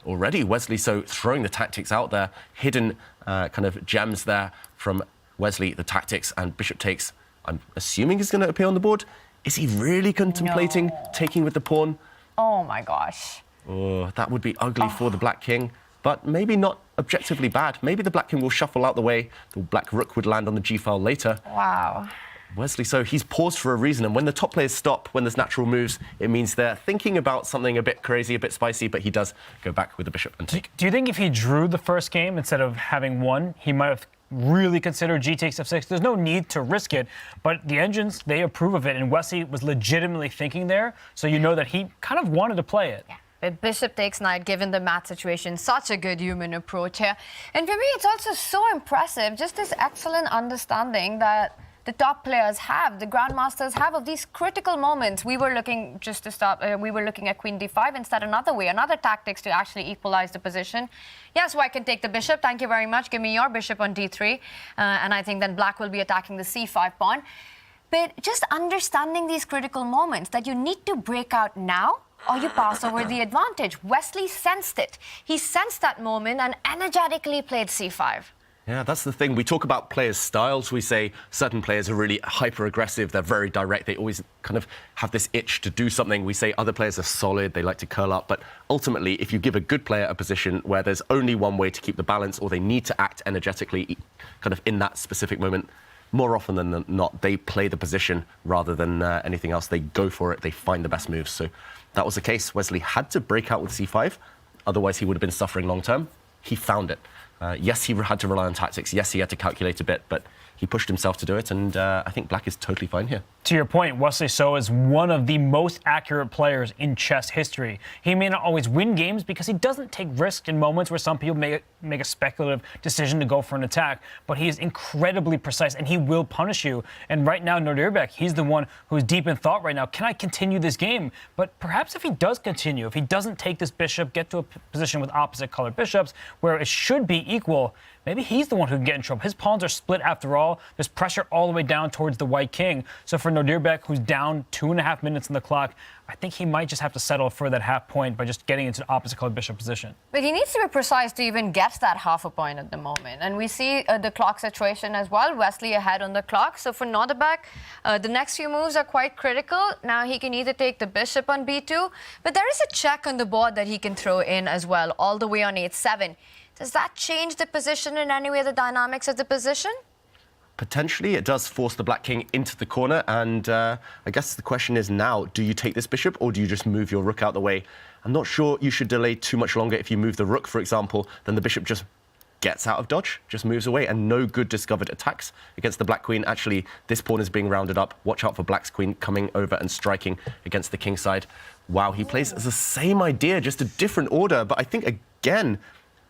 already Wesley so throwing the tactics out there, hidden kind of gems there from Wesley, the tactics, and bishop takes. I'm assuming he's going to appear on the board. Is he really contemplating taking with the pawn? Oh my gosh. Oh, that would be ugly for the black king, but maybe not objectively bad. Maybe the black king will shuffle out the way. The black rook would land on the g-file later. Wow. Wesley, so he's paused for a reason, and when the top players stop, when there's natural moves, it means they're thinking about something a bit crazy, a bit spicy, but he does go back with the bishop and take. Do you think if he drew the first game instead of having won, he might have really considered g takes f6? There's no need to risk it, but the engines, they approve of it, and Wesley was legitimately thinking there, so you know that he kind of wanted to play it. Yeah. But bishop takes knight, given the mat situation, such a good human approach here. And for me, it's also so impressive, just this excellent understanding that the top players have, the grandmasters have, of these critical moments. We were looking, just to stop, we were looking at queen d5 instead another way, another tactics to actually equalize the position. Yes, white can take the bishop, thank you very much, give me your bishop on d3, and I think then black will be attacking the c5 pawn. But just understanding these critical moments, that you need to break out now, or you pass over the advantage. Wesley sensed it. He sensed that moment and energetically played c5. Yeah, that's the thing. We talk about players' styles. We say certain players are really hyper-aggressive. They're very direct. They always kind of have this itch to do something. We say other players are solid. They like to curl up. But ultimately, if you give a good player a position where there's only one way to keep the balance, or they need to act energetically kind of in that specific moment, more often than not, they play the position rather than anything else. They go for it. They find the best moves. So that was the case. Wesley had to break out with c5. Otherwise, he would have been suffering long term. He found it. Yes, he had to rely on tactics. Yes, he had to calculate a bit, but he pushed himself to do it, and I think black is totally fine here. To your point, Wesley So is one of the most accurate players in chess history. He may not always win games because he doesn't take risks in moments where some people make a speculative decision to go for an attack, but he is incredibly precise, and he will punish you. And right now, Nodirbek, he's the one who's deep in thought right now. Can I continue this game? But perhaps if he does continue, if he doesn't take this bishop, get to a position with opposite colored bishops where it should be equal, maybe he's the one who can get in trouble. His pawns are split after all. There's pressure all the way down towards the white king. So for Nodirbek, who's down 2.5 minutes on the clock, I think he might just have to settle for that half point by just getting into the opposite colored bishop position. But he needs to be precise to even get that half a point at the moment. And we see the clock situation as well. Wesley ahead on the clock. So for Nodirbek, the next few moves are quite critical. Now he can either take the bishop on b2, but there is a check on the board that he can throw in as well, all the way on h7. Does that change the position in any way, the dynamics of the position? Potentially, it does force the black king into the corner, and I guess the question is now, do you take this bishop, or do you just move your rook out the way? I'm not sure you should delay too much longer. If you move the rook, for example, then the bishop just gets out of dodge, just moves away, and no good discovered attacks against the black queen. Actually, this pawn is being rounded up. Watch out for black's queen coming over and striking against the king side. Wow, he plays the same idea, just a different order, but I think, again,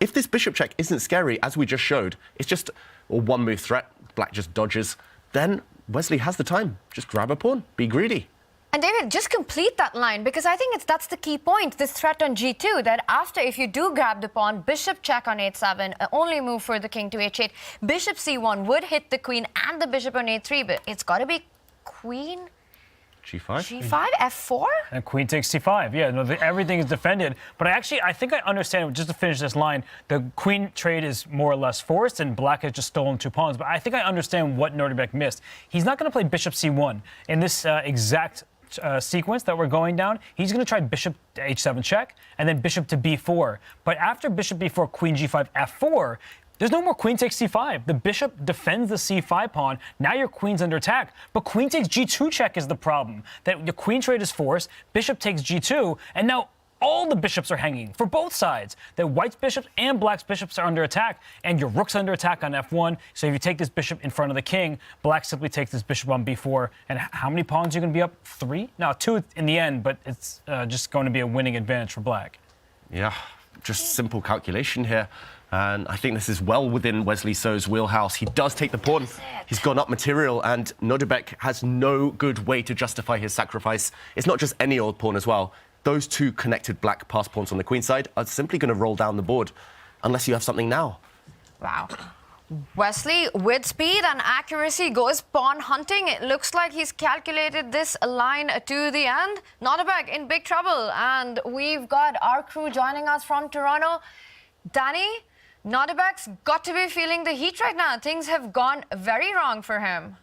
if this bishop check isn't scary, as we just showed, it's just a one-move threat, black just dodges, then Wesley has the time. Just grab a pawn, be greedy. And David, just complete that line, because I think that's the key point, this threat on g2, that after, if you do grab the pawn, bishop check on h7, only move for the king to h8, bishop c1 would hit the queen and the bishop on a3, but it's got to be queen... G5? G5, F4? And queen takes C5. Yeah, no, everything is defended. But I think I understand, just to finish this line, the queen trade is more or less forced, and black has just stolen 2 pawns. But I think I understand what Nodirbek missed. He's not going to play bishop C1 in this exact sequence that we're going down. He's going to try bishop to h7 check, and then bishop to b4. But after bishop b4, queen g5, f4, there's no more queen takes c5. The bishop defends the c5 pawn. Now your queen's under attack. But queen takes g2 check is the problem. That the queen trade is forced, bishop takes g2, and now all the bishops are hanging for both sides. The white's bishops and black's bishops are under attack, and your rook's under attack on f1. So if you take this bishop in front of the king, black simply takes this bishop on b4. And how many pawns are you going to be up? 3? No, 2 in the end, but it's just going to be a winning advantage for black. Yeah, just simple calculation here. And I think this is well within Wesley So's wheelhouse. He does take the pawn. He's gone up material, and Nodirbek has no good way to justify his sacrifice. It's not just any old pawn as well. Those 2 connected black pass pawns on the queen side are simply going to roll down the board, unless you have something now. Wow. Wesley, with speed and accuracy, goes pawn hunting. It looks like he's calculated this line to the end. Nodirbek in big trouble. And we've got our crew joining us from Toronto. Danny, Nodirbek's got to be feeling the heat right now. Things have gone very wrong for him.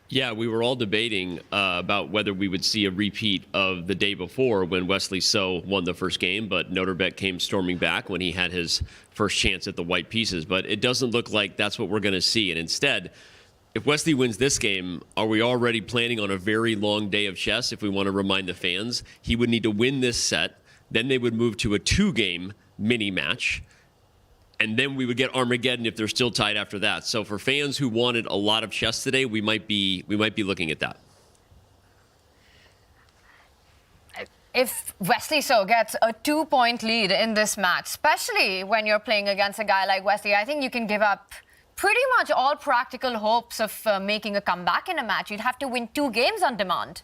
Yeah, we were all debating about whether we would see a repeat of the day before when Wesley So won the first game, but Nodirbek came storming back when he had his first chance at the white pieces. But it doesn't look like that's what we're going to see. And instead, if Wesley wins this game, are we already planning on a very long day of chess? If we want to remind the fans, he would need to win this set. Then they would move to a 2-game mini match. And then we would get Armageddon if they're still tied after that. So for fans who wanted a lot of chess today, we might be looking at that. If Wesley So gets a 2-point lead in this match, especially when you're playing against a guy like Wesley, I think you can give up pretty much all practical hopes of making a comeback in a match. You'd have to win 2 games on demand.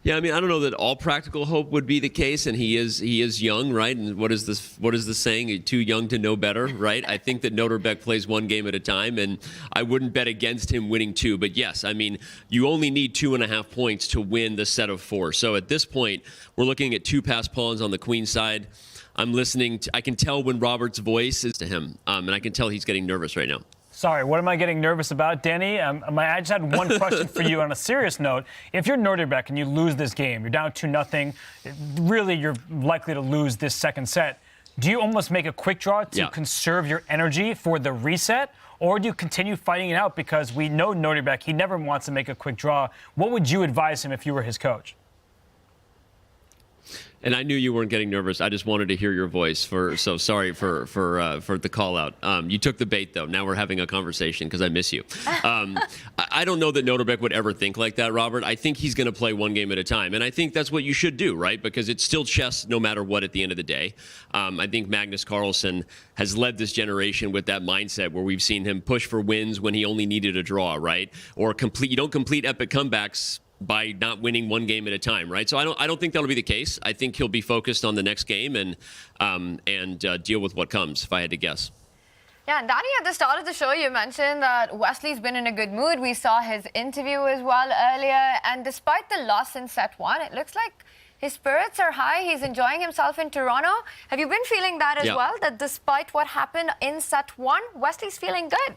Yeah, I mean, I don't know that all practical hope would be the case, and he is young, right? And what is the saying? Too young to know better, right? I think that Nodirbek plays 1 game at a time, and I wouldn't bet against him winning 2. But yes, I mean, you only need 2.5 points to win the set of 4. So at this point, we're looking at 2 passed pawns on the queen side. I'm listening. I can tell when Robert's voice is to him, and I can tell he's getting nervous right now. Sorry, what am I getting nervous about, Danny? I just had one question for you on a serious note. If you're Nodirbek and you lose this game, you're down 2-0, really you're likely to lose this second set. Do you almost make a quick draw to conserve your energy for the reset? Or do you continue fighting it out? Because we know Nodirbek, he never wants to make a quick draw. What would you advise him if you were his coach? And I knew you weren't getting nervous. I just wanted to hear your voice. So sorry for the call out. You took the bait though. Now we're having a conversation because I miss you. I don't know that Nodirbek would ever think like that, Robert. I think he's going to play 1 game at a time, and I think that's what you should do, right? Because it's still chess, no matter what. At the end of the day, I think Magnus Carlsen has led this generation with that mindset where we've seen him push for wins when he only needed a draw, right? Or you don't complete epic comebacks by not winning 1 game at a time, right? So I don't think that'll be the case. I think he'll be focused on the next game and deal with what comes, if I had to guess. Yeah, and Danny, at the start of the show, you mentioned that Wesley's been in a good mood. We saw his interview as well earlier, and despite the loss in set 1, it looks like his spirits are high. He's enjoying himself in Toronto. Have you been feeling that as well, that despite what happened in set 1, Wesley's feeling good?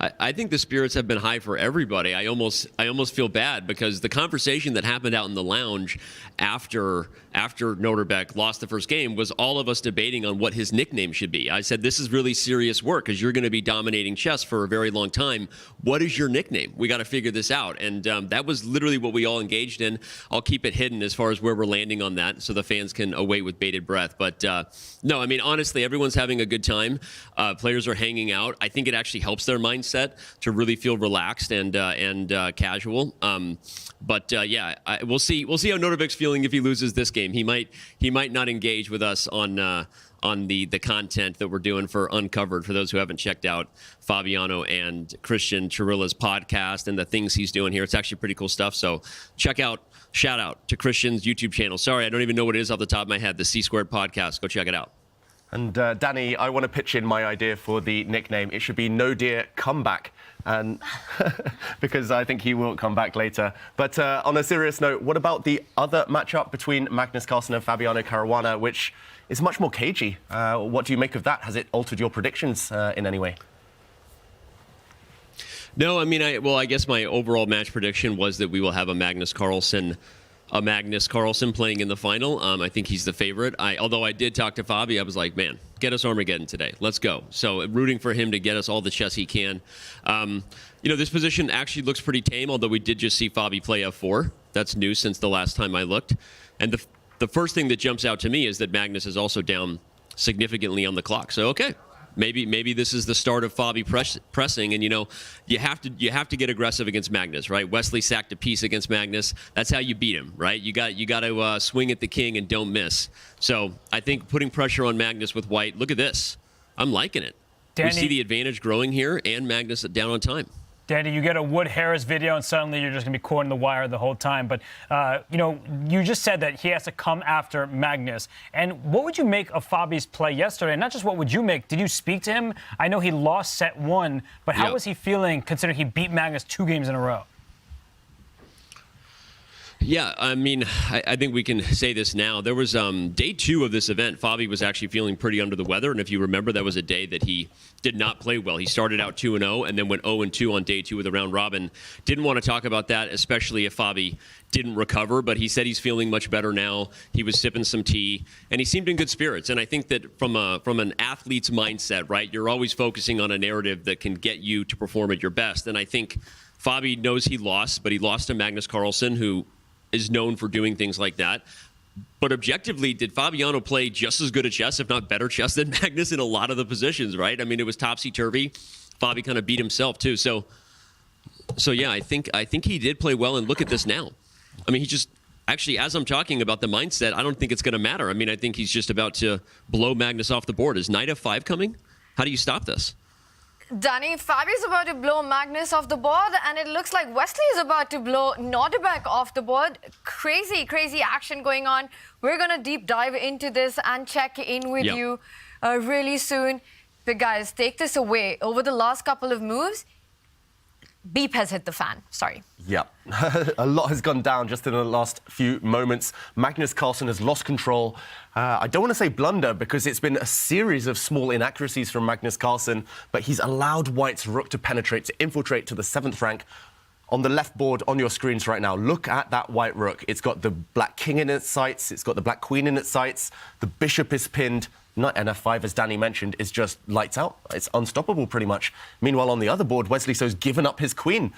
I think the spirits have been high for everybody. I almost feel bad because the conversation that happened out in the lounge after Nodirbek lost the first game was all of us debating on what his nickname should be. I said, this is really serious work because you're going to be dominating chess for a very long time. What is your nickname? We got to figure this out. And that was literally what we all engaged in. I'll keep it hidden as far as where we're landing on that so the fans can await with bated breath. But no, I mean, honestly, everyone's having a good time. Players are hanging out. I think it actually helps their mindset to really feel relaxed and casual. Yeah, we'll see how Nodirbek's feeling if he loses this game. He might not engage with us on the content that we're doing for Uncovered. For those who haven't checked out Fabiano and Christian Chirilla's podcast and the things he's doing here, it's actually pretty cool stuff. So shout out to Christian's YouTube channel. Sorry, I don't even know what it is off the top of my head. The C-Squared podcast. Go check it out. And Danny, I want to pitch in my idea for the nickname. It should be No Dear Comeback, and because I think he will come back later. But on a serious note, what about the other matchup between Magnus Carlsen and Fabiano Caruana, which is much more cagey? What do you make of that? Has it altered your predictions in any way? No, I mean, I guess my overall match prediction was that we will have a Magnus Carlsen playing in the final. I think he's the favorite. Although I did talk to Fabi, I was like, man, get us Armageddon today. Let's go. So rooting for him to get us all the chess he can. This position actually looks pretty tame, although we did just see Fabi play f4. That's new since the last time I looked. And the first thing that jumps out to me is that Magnus is also down significantly on the clock. So, okay. Maybe this is the start of Fabi pressing, and you have to get aggressive against Magnus, right? Wesley sacked a piece against Magnus. That's how you beat him, right? You got to swing at the king and don't miss. So I think putting pressure on Magnus with white. Look at this. I'm liking it. Danny, we see the advantage growing here, and Magnus down on time. Danny, you get a Wood-Harris video, and suddenly you're just going to be quoting the wire the whole time. But, you just said that he has to come after Magnus. And what would you make of Fabi's play yesterday? And not just what would you make. Did you speak to him? I know he lost set 1, but how was he feeling considering he beat Magnus 2 games in a row? Yeah, I mean, I think we can say this now. There was day 2 of this event. Fabi was actually feeling pretty under the weather. And if you remember, that was a day that he did not play well. He started out 2-0 and then went 0-2 on day 2 of the round robin. Didn't want to talk about that, especially if Fabi didn't recover. But he said he's feeling much better now. He was sipping some tea and he seemed in good spirits. And I think that from an athlete's mindset, right, you're always focusing on a narrative that can get you to perform at your best. And I think Fabi knows he lost, but he lost to Magnus Carlsen, who is known for doing things like that. But objectively, did Fabiano play just as good a chess, if not better chess than Magnus in a lot of the positions, right? I mean, it was topsy-turvy. Fabi kind of beat himself too. So yeah, I think he did play well, and look at this now. I mean, he just, actually, as I'm talking about the mindset, I don't think it's going to matter. I mean, I think he's just about to blow Magnus off the board. Is knight f5 coming? How do you stop this? Danny, Fabi's about to blow Magnus off the board, and it looks like Wesley is about to blow Nodirbek off the board. Crazy, crazy action going on. We're going to deep dive into this and check in with you really soon. But guys, take this away. Over the last couple of moves, beep has hit the fan. Sorry. Yeah, a lot has gone down just in the last few moments. Magnus Carlsen has lost control. I don't want to say blunder because it's been a series of small inaccuracies from Magnus Carlsen, but he's allowed White's rook to penetrate, to infiltrate to the 7th rank. On the left board on your screens right now, look at that white rook. It's got the black king in its sights. It's got the black queen in its sights. The bishop is pinned. Knight and f5, as Danny mentioned, is just lights out. It's unstoppable, pretty much. Meanwhile, on the other board, Wesley So's given up his queen.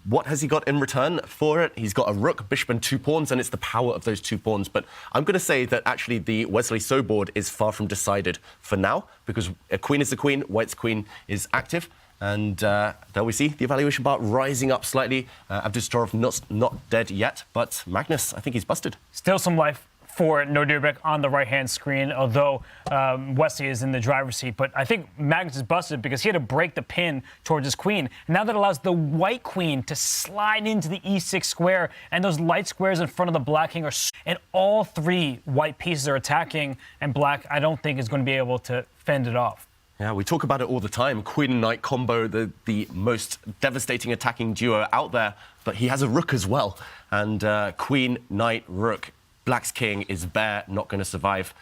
What has he got in return for it? He's got a rook, bishop, and 2 pawns, and it's the power of those 2 pawns. But I'm going to say that actually the Wesley So board is far from decided for now, because a queen is a queen, White's queen is active. And there we see the evaluation bar rising up slightly. Abdusattorov not dead yet, but Magnus, I think he's busted. Still some life for Nodirbek on the right-hand screen, although Wesley is in the driver's seat. But I think Magnus is busted because he had to break the pin towards his queen. And now that allows the white queen to slide into the e6 square, and those light squares in front of the black king are... And all 3 white pieces are attacking, and black, I don't think, is going to be able to fend it off. Yeah, we talk about it all the time. Queen and knight combo, the most devastating attacking duo out there. But he has a rook as well. And queen, knight, rook. Black's king is bare, not going to survive.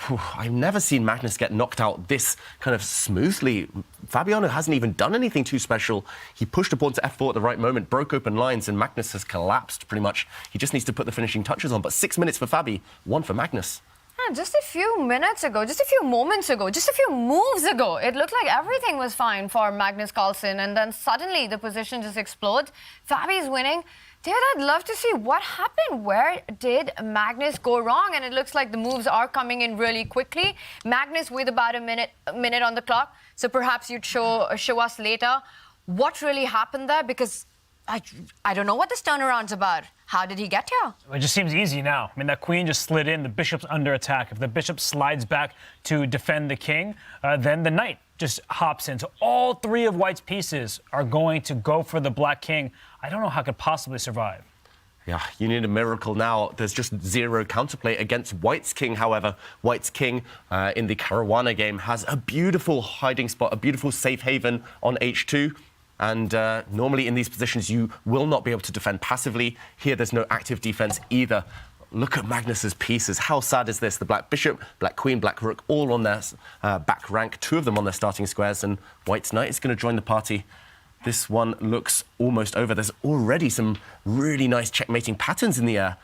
Whew, I've never seen Magnus get knocked out this kind of smoothly. Fabiano hasn't even done anything too special. He pushed a pawn to f4 at the right moment, broke open lines, and Magnus has collapsed pretty much. He just needs to put the finishing touches on. But 6 minutes for Fabi, 1 for Magnus. Just a few minutes ago, just a few moments ago, just a few moves ago, it looked like everything was fine for Magnus Carlsen, and then suddenly the position just explodes. Fabi's winning. David, I'd love to see what happened. Where did Magnus go wrong? And it looks like the moves are coming in really quickly. Magnus with about a minute on the clock. So perhaps you'd show us later what really happened there, because I don't know what this turnaround's about. How did he get here? It just seems easy now. I mean, that queen just slid in. The bishop's under attack. If the bishop slides back to defend the king, then the knight just hops in. So all 3 of White's pieces are going to go for the black king. I don't know how it could possibly survive. Yeah, you need a miracle now. There's just 0 counterplay against White's king, however. White's king in the Caruana game has a beautiful hiding spot, a beautiful safe haven on h2. And normally in these positions, you will not be able to defend passively. Here, there's no active defense either. Look at Magnus's pieces. How sad is this? The black bishop, black queen, black rook, all on their back rank. 2 of them on their starting squares, and White's knight is going to join the party. This one looks almost over. There's already some really nice checkmating patterns in the air.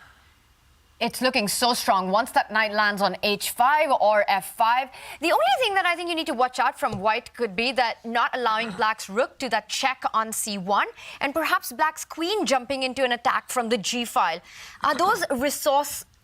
It's looking so strong. Once that knight lands on h5 or f5, the only thing that I think you need to watch out from White could be that not allowing Black's rook to that check on c1, and perhaps Black's queen jumping into an attack from the g file. Are those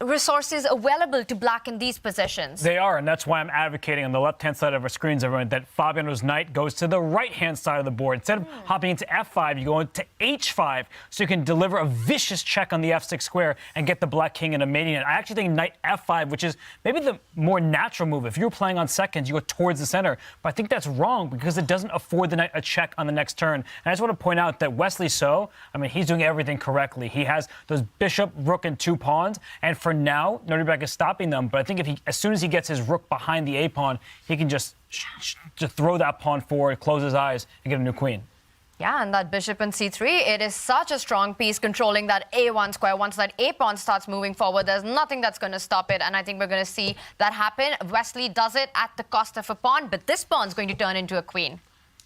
resources available to Black in these positions? They are, and that's why I'm advocating on the left-hand side of our screens, everyone, that Fabiano's knight goes to the right-hand side of the board. Instead of hopping into f5, you go into h5, so you can deliver a vicious check on the f6 square and get the black king in a mating net. I actually think knight f5, which is maybe the more natural move. If you're playing on seconds, you go towards the center. But I think that's wrong because it doesn't afford the knight a check on the next turn. And I just want to point out that Wesley So, I mean, he's doing everything correctly. He has those bishop, rook, and 2 pawns, and for now, Nodirbek is stopping them, but I think as soon as he gets his rook behind the a pawn, he can just throw that pawn forward, close his eyes, and get a new queen. Yeah, and that bishop in c3, it is such a strong piece controlling that a1 square. Once that a pawn starts moving forward, there's nothing that's going to stop it, and I think we're going to see that happen. Wesley does it at the cost of a pawn, but this pawn's going to turn into a queen.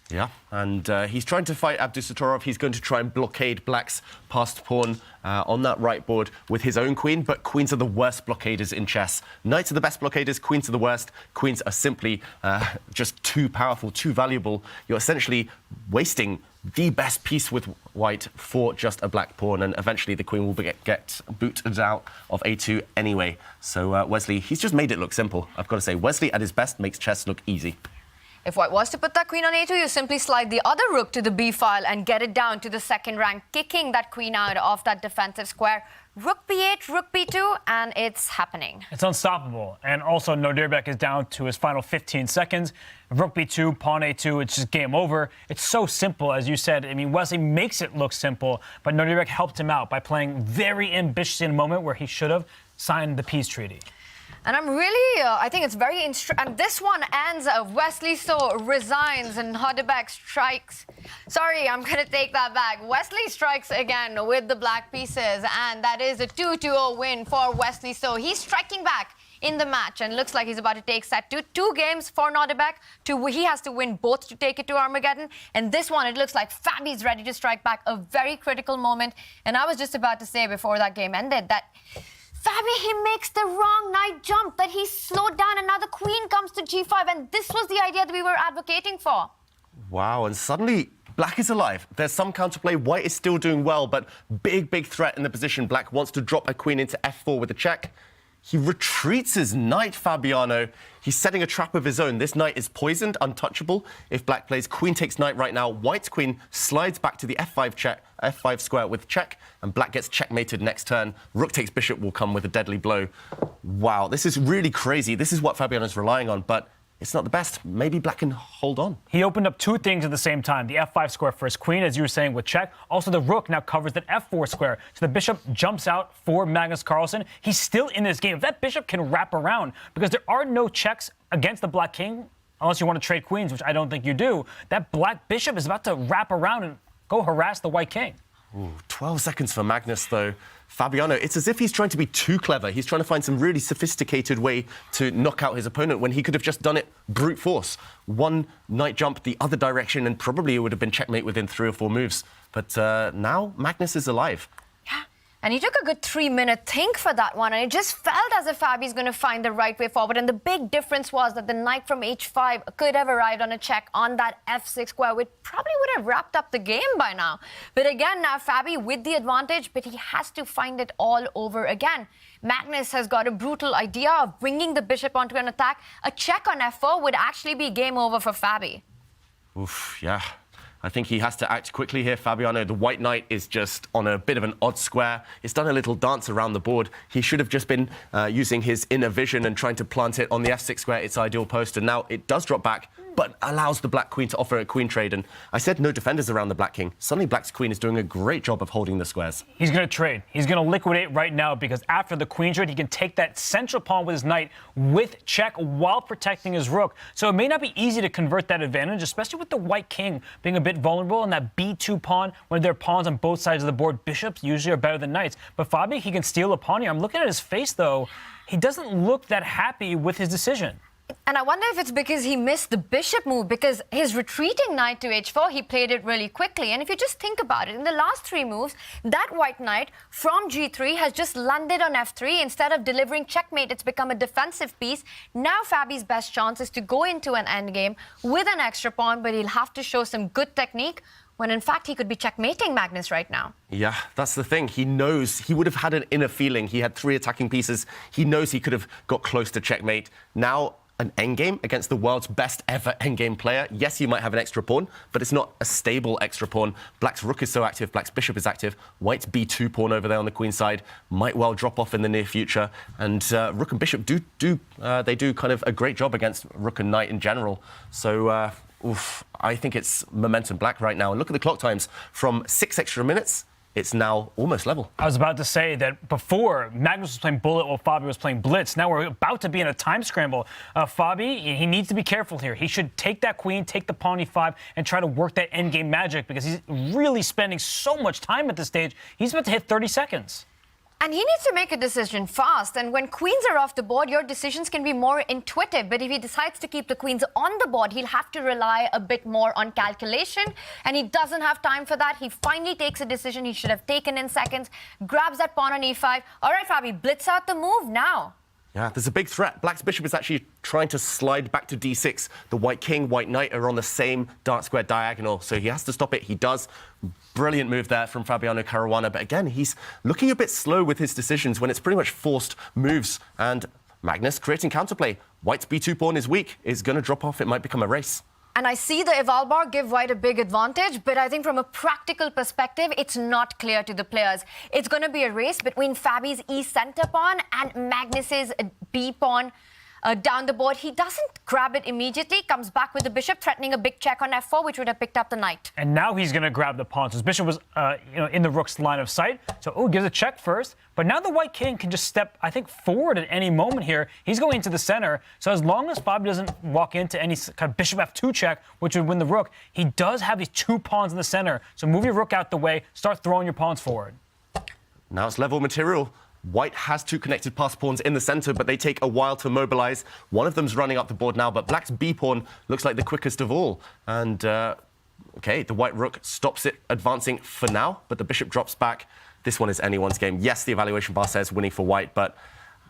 Yeah, and he's trying to fight Abdusattorov. He's going to try and blockade Black's passed pawn on that right board with his own queen, but queens are the worst blockaders in chess. Knights are the best blockaders, queens are the worst. Queens are simply just too powerful, too valuable. You're essentially wasting the best piece with white for just a black pawn, and eventually the queen will get booted out of a2 anyway. So Wesley, he's just made it look simple. I've got to say, Wesley at his best makes chess look easy. If white was to put that queen on a2, you simply slide the other rook to the b file and get it down to the second rank, kicking that queen out of that defensive square. Rook b8, rook b2, and it's happening. It's unstoppable. And also, Nodirbek is down to his final 15 seconds. Rook b2, pawn a2, it's just game over. It's so simple, as you said. I mean, Wesley makes it look simple, but Nodirbek helped him out by playing very ambitious in a moment where he should have signed the peace treaty. And I'm really, I think it's very and this one ends, Wesley so resigns and Nodirbek strikes. Sorry, I'm going to take that back. Wesley strikes again with the black pieces, and that is a 2-0 win for Wesley. So he's striking back in the match, and looks like he's about to take set 2. 2 games for Nodirbek. He has to win both to take it to Armageddon. And this one, it looks like Fabi's ready to strike back, a very critical moment. And I was just about to say before that game ended that Fabi, he makes the wrong knight jump, that he slowed down and now the queen comes to g5, and this was the idea that we were advocating for. Wow, and suddenly Black is alive. There's some counterplay. White is still doing well, but big threat in the position. Black wants to drop a queen into f4 with a check. He retreats his knight, Fabiano. He's setting a trap of his own. This knight is poisoned, untouchable. If Black plays queen takes knight right now, White's queen slides back to the f5 square with check, and Black gets checkmated next turn. Rook takes bishop will come with a deadly blow. Wow, this is really crazy. This is what Fabiano's relying on, but it's not the best. Maybe Black can hold on. He opened up 2 things at the same time. The f5 square for his queen, as you were saying, with check. Also, the rook now covers that f4 square. So the bishop jumps out for Magnus Carlsen. He's still in this game. If that bishop can wrap around, because there are no checks against the black king, unless you want to trade queens, which I don't think you do, that black bishop is about to wrap around and go harass the white king. Ooh, 12 seconds for Magnus, though. Fabiano, it's as if he's trying to be too clever. He's trying to find some really sophisticated way to knock out his opponent when he could have just done it brute force. One knight jump the other direction, and probably it would have been checkmate within 3 or 4 moves. But now Magnus is alive. And he took a good 3-minute think for that one, and it just felt as if Fabi's going to find the right way forward. And the big difference was that the knight from h5 could have arrived on a check on that f6 square, which probably would have wrapped up the game by now. But again, now Fabi with the advantage, but he has to find it all over again. Magnus has got a brutal idea of bringing the bishop onto an attack. A check on f4 would actually be game over for Fabi. Oof, yeah. I think he has to act quickly here, Fabiano. The white knight is just on a bit of an odd square. It's done a little dance around the board. He should have just been using his inner vision and trying to plant it on the f6 square, its ideal post. And now it does drop back, but allows the black queen to offer a queen trade. And I said no defenders around the black king. Suddenly Black's queen is doing a great job of holding the squares. He's going to trade. He's going to liquidate right now, because after the queen trade, he can take that central pawn with his knight with check while protecting his rook. So it may not be easy to convert that advantage, especially with the white king being a bit vulnerable, and that b2 pawn, when there are pawns on both sides of the board, bishops usually are better than knights. But Fabi, he can steal a pawn here. I'm looking at his face, though. He doesn't look that happy with his decision. And I wonder if it's because he missed the bishop move, because his retreating knight to h4, he played it really quickly. And if you just think about it, in the last 3 moves, that white knight from g3 has just landed on f3. Instead of delivering checkmate, it's become a defensive piece. Now Fabi's best chance is to go into an endgame with an extra pawn, but he'll have to show some good technique, when in fact he could be checkmating Magnus right now. Yeah, that's the thing. He knows he would have had an inner feeling. He had 3 attacking pieces. He knows he could have got close to checkmate. Now an endgame against the world's best ever endgame player. Yes, he might have an extra pawn, but it's not a stable extra pawn. Black's rook is so active, Black's bishop is active. White's b2 pawn over there on the queen side might well drop off in the near future. And rook and bishop do kind of a great job against rook and knight in general. So I think it's momentum Black right now. And look at the clock times. From 6 extra minutes, it's now almost level. I was about to say that before, Magnus was playing bullet while Fabi was playing blitz. Now we're about to be in a time scramble. Fabi, he needs to be careful here. He should take that queen, take the pawn e5, and try to work that endgame magic because he's really spending so much time at this stage. He's about to hit 30 seconds. And he needs to make a decision fast. And when queens are off the board, your decisions can be more intuitive. But if he decides to keep the queens on the board, he'll have to rely a bit more on calculation. And he doesn't have time for that. He finally takes a decision he should have taken in seconds, grabs that pawn on e5. All right, Fabi, blitz out the move now. Yeah, there's a big threat. Black's bishop is actually trying to slide back to d6. The white king, white knight are on the same dark square diagonal, so he has to stop it. He does. Brilliant move there from Fabiano Caruana, but again, he's looking a bit slow with his decisions when it's pretty much forced moves. And Magnus creating counterplay. White's b2 pawn is weak. It's going to drop off. It might become a race. And I see the eval bar give White a big advantage, but I think from a practical perspective, it's not clear to the players. It's going to be a race between Fabi's e-center pawn and Magnus's b pawn down the board. He doesn't grab it immediately, comes back with the bishop, threatening a big check on f4, which would have picked up the knight. And now he's going to grab the pawn. So his bishop was in the rook's line of sight. So, gives a check first. But now the white king can just step, I think, forward at any moment here. He's going into the center. So as long as Fabi doesn't walk into any kind of bishop f2 check, which would win the rook, he does have these two pawns in the center. So move your rook out the way, start throwing your pawns forward. Now it's level material. White has two connected pass pawns in the center, but they take a while to mobilize. One of them's running up the board now, but Black's b pawn looks like the quickest of all. And, OK, the white rook stops it advancing for now, but the bishop drops back. This one is anyone's game. Yes, the evaluation bar says winning for White, but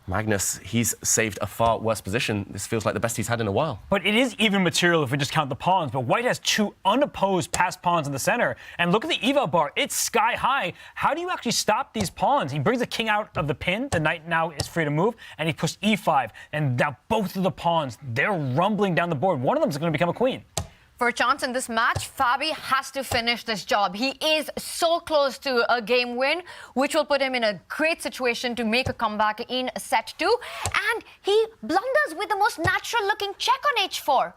Magnus, he's saved a far worse position. This feels like the best he's had in a while. But it is even material if we just count the pawns. But White has two unopposed passed pawns in the center. And look at the eval bar. It's sky high. How do you actually stop these pawns? He brings the king out of the pin. The knight now is free to move. And he pushed e5. And now both of the pawns, they're rumbling down the board. One of them is going to become a queen. For a chance in this match, Fabi has to finish this job. He is so close to a game win, which will put him in a great situation to make a comeback in set 2. And he blunders with the most natural-looking check on h4.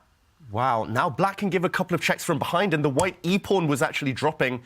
Wow, now Black can give a couple of checks from behind, and the white e-pawn was actually dropping.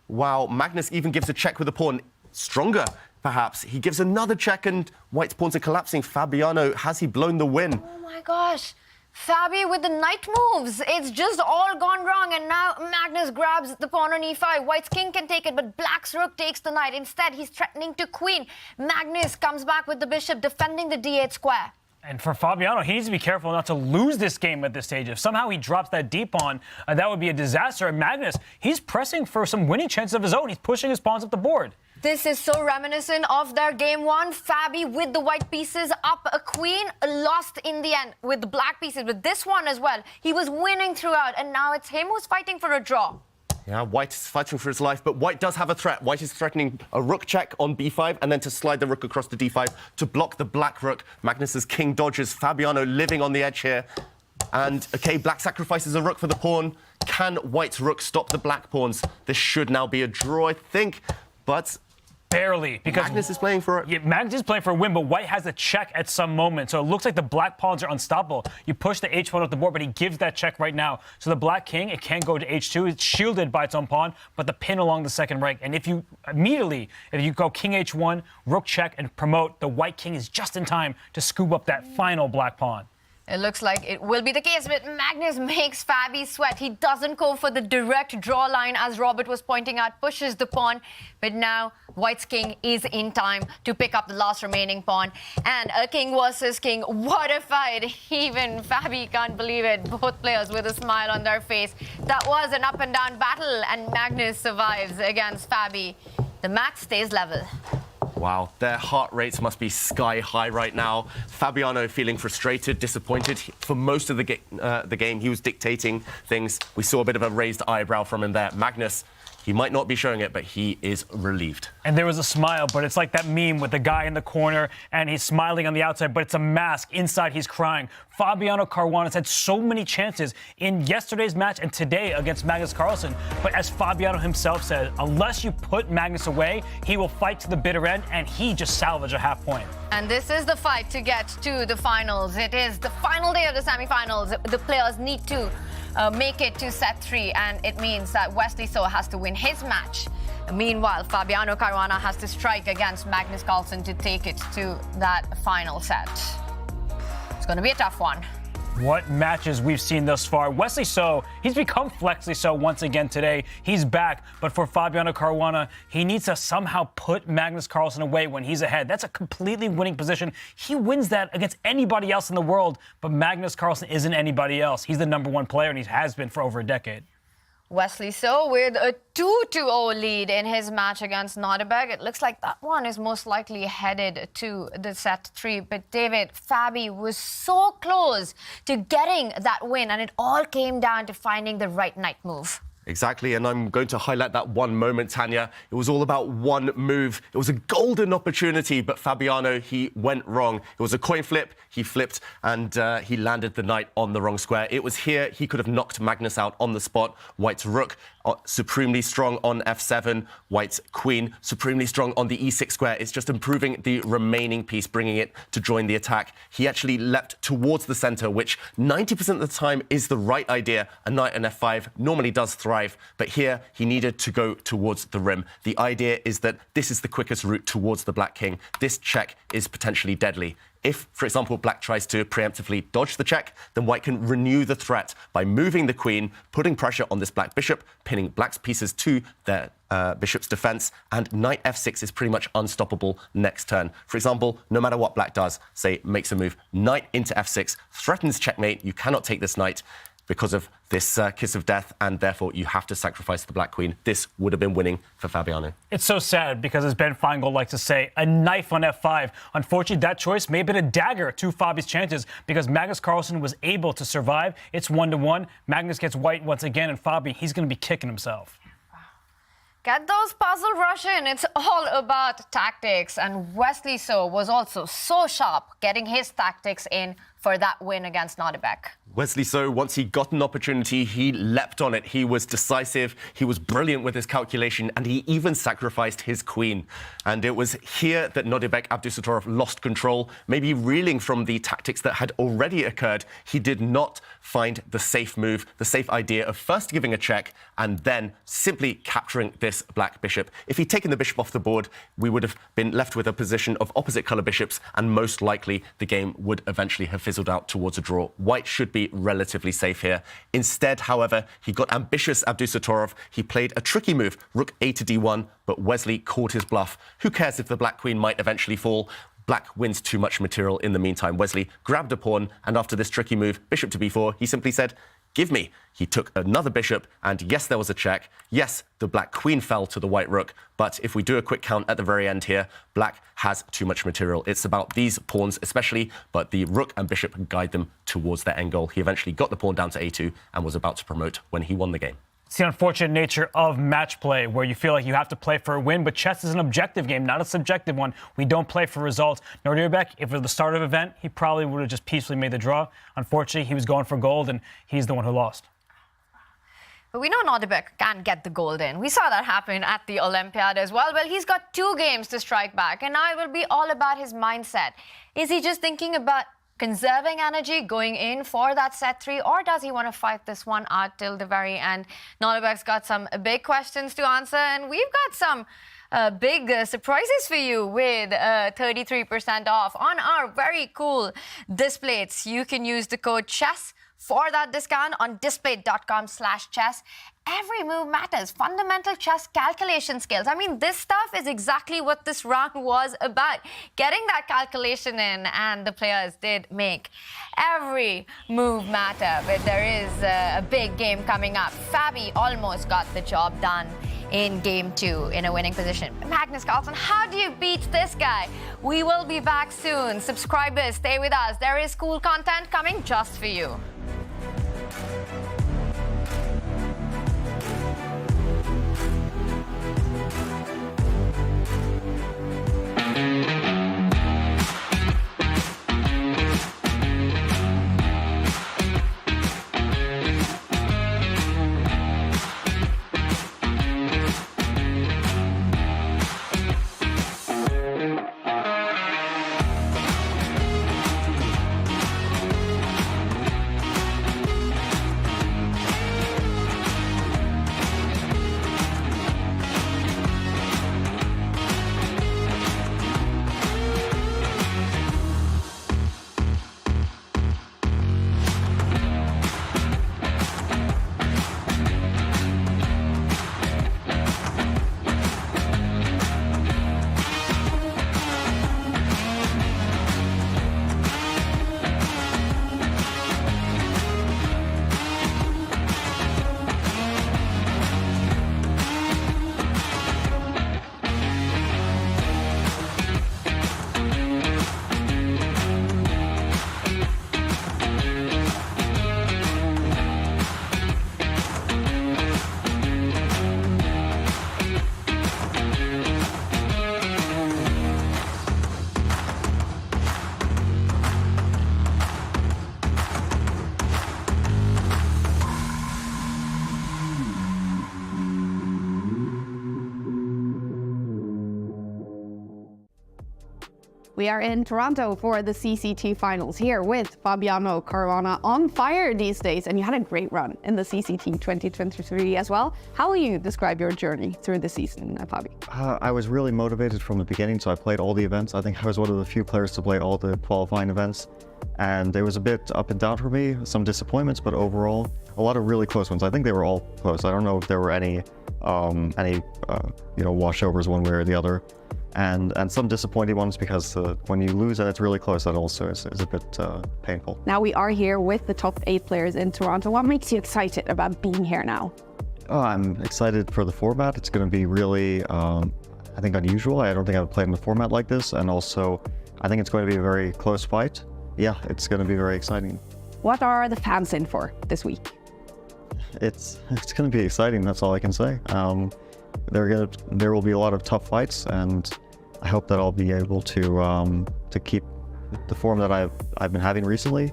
Wow, Magnus even gives a check with a pawn stronger, perhaps. He gives another check, and White's pawns are collapsing. Fabiano, has he blown the win? Oh, my gosh. Fabi with the knight moves. It's just all gone wrong, and now Magnus grabs the pawn on e5. White's king can take it, but Black's rook takes the knight. Instead, he's threatening to queen. Magnus comes back with the bishop, defending the d8 square. And for Fabiano, he needs to be careful not to lose this game at this stage. If somehow he drops that d pawn, that would be a disaster. And Magnus, he's pressing for some winning chances of his own. He's pushing his pawns up the board. This is so reminiscent of their game one. Fabi with the white pieces up a queen, lost in the end with the black pieces. With this one as well, he was winning throughout, and now it's him who's fighting for a draw. Yeah, White is fighting for his life, but White does have a threat. White is threatening a rook check on b5 and then to slide the rook across to d5 to block the black rook. Magnus's king dodges. Fabiano living on the edge here. And, OK, Black sacrifices a rook for the pawn. Can White's rook stop the black pawns? This should now be a draw, I think, but... Barely, because Magnus is playing for it. Yeah, Magnus is playing for a win, but White has a check at some moment. So it looks like the black pawns are unstoppable. You push the h pawn off the board, but he gives that check right now. So the black king, it can't go to h2. It's shielded by its own pawn, but the pin along the second rank. And if you go king h1, rook check, and promote, the white king is just in time to scoop up that final black pawn. It looks like it will be the case, but Magnus makes Fabi sweat. He doesn't go for the direct draw line, as Robert was pointing out, pushes the pawn. But now White's king is in time to pick up the last remaining pawn. And a king versus king. What a fight. Even Fabi can't believe it. Both players with a smile on their face. That was an up and down battle, and Magnus survives against Fabi. The match stays level. Wow, their heart rates must be sky high right now. Fabiano feeling frustrated, disappointed. For most of the game, he was dictating things. We saw a bit of a raised eyebrow from him there. Magnus, he might not be showing it, but he is relieved. And there was a smile, but it's like that meme with the guy in the corner, and he's smiling on the outside, but it's a mask. Inside, he's crying. Fabiano Caruana has had so many chances in yesterday's match and today against Magnus Carlsen. But as Fabiano himself said, unless you put Magnus away, he will fight to the bitter end, and he just salvaged a half point. And this is the fight to get to the finals. It is the final day of the semifinals. The players need to make it to set 3, and it means that Wesley So has to win his match. Meanwhile, Fabiano Caruana has to strike against Magnus Carlsen to take it to that final set. It's going to be a tough one. What matches we've seen thus far. Wesley So, he's become Flexley So once again today. He's back, but for Fabiano Caruana, he needs to somehow put Magnus Carlsen away when he's ahead. That's a completely winning position. He wins that against anybody else in the world, but Magnus Carlsen isn't anybody else. He's the #1 player, and he has been for over a decade. Wesley So with a 2-0 lead in his match against Nodirbek. It looks like that one is most likely headed to the set 3. But David, Fabi was so close to getting that win, and it all came down to finding the right knight move. Exactly, and I'm going to highlight that one moment, Tanya. It was all about one move. It was a golden opportunity, but Fabiano, he went wrong. It was a coin flip, he flipped, and he landed the knight on the wrong square. It was here he could have knocked Magnus out on the spot. White's rook, supremely strong on f7. White's queen, supremely strong on the e6 square. It's just improving the remaining piece, bringing it to join the attack. He actually leapt towards the center, which 90% of the time is the right idea. A knight on f5 normally does thrive. But here, he needed to go towards the rim. The idea is that this is the quickest route towards the black king. This check is potentially deadly. If, for example, black tries to preemptively dodge the check, then white can renew the threat by moving the queen, putting pressure on this black bishop, pinning black's pieces to their bishop's defense, and knight f6 is pretty much unstoppable next turn. For example, no matter what black does, say makes a move, knight into f6, threatens checkmate, you cannot take this knight because of this kiss of death, and therefore you have to sacrifice the black queen. This would have been winning for Fabiano. It's so sad because, as Ben Feingold likes to say, a knife on f5. Unfortunately, that choice may have been a dagger to Fabi's chances because Magnus Carlsen was able to survive. It's 1-1. Magnus gets white once again, and Fabi, he's going to be kicking himself. Get those puzzle Russian. It's all about tactics. And Wesley So was also so sharp getting his tactics in for that win against Nodirbek. Wesley So, once he got an opportunity, he leapt on it. He was decisive, he was brilliant with his calculation, and he even sacrificed his queen. And it was here that Nodirbek Abdusattorov lost control, maybe reeling from the tactics that had already occurred. He did not find the safe move, the safe idea of first giving a check and then simply capturing this black bishop. If he'd taken the bishop off the board, we would have been left with a position of opposite color bishops, and most likely the game would eventually have fizzled out towards a draw. White should be relatively safe here. Instead, however, he got ambitious Abdusattorov. He played a tricky move, rook a to d1, but Wesley called his bluff. Who cares if the black queen might eventually fall? Black wins too much material in the meantime. Wesley grabbed a pawn, and after this tricky move, bishop to b4, he simply said, "Give me." He took another bishop, and yes, there was a check. Yes, the black queen fell to the white rook, but if we do a quick count at the very end here, black has too much material. It's about these pawns especially, but the rook and bishop guide them towards their end goal. He eventually got the pawn down to a2 and was about to promote when he won the game. It's the unfortunate nature of match play, where you feel like you have to play for a win, but chess is an objective game, not a subjective one. We don't play for results. Nodirbek, if it was the start of the event, he probably would have just peacefully made the draw. Unfortunately, he was going for gold, and he's the one who lost. But we know Nodirbek can get the gold in. We saw that happen at the Olympiad as well. Well, he's got 2 games to strike back, and now it will be all about his mindset. Is he just thinking about conserving energy going in for that set 3, or does he want to fight this one out till the very end? Nodirbek's got some big questions to answer, and we've got some big surprises for you with 33% off on our very cool displays. You can use the code CHESS for that discount on display.com/chess. Every move matters. Fundamental chess calculation skills. I mean, this stuff is exactly what this round was about. Getting that calculation in, and the players did make every move matter. But there is a big game coming up. Fabi almost got the job done in game 2 in a winning position. Magnus Carlsen, how do you beat this guy? We will be back soon. Subscribers, stay with us. There is cool content coming just for you. We are in Toronto for the CCT Finals here with Fabiano Caruana on fire these days, and you had a great run in the CCT 2023 as well. How will you describe your journey through the season, Fabi? I was really motivated from the beginning, so I played all the events. I think I was one of the few players to play all the qualifying events, and it was a bit up and down for me, some disappointments, but overall, a lot of really close ones. I think they were all close. I don't know if there were any washovers one way or the other. And some disappointing ones because when you lose and it's really close, that also is a bit painful. Now we are here with the top 8 players in Toronto. What makes you excited about being here now? Oh, I'm excited for the format. It's going to be really, I think, unusual. I don't think I've played in a format like this. And also, I think it's going to be a very close fight. Yeah, it's going to be very exciting. What are the fans in for this week? It's going to be exciting. That's all I can say. There will be a lot of tough fights, and I hope that I'll be able to keep the form that I've been having recently.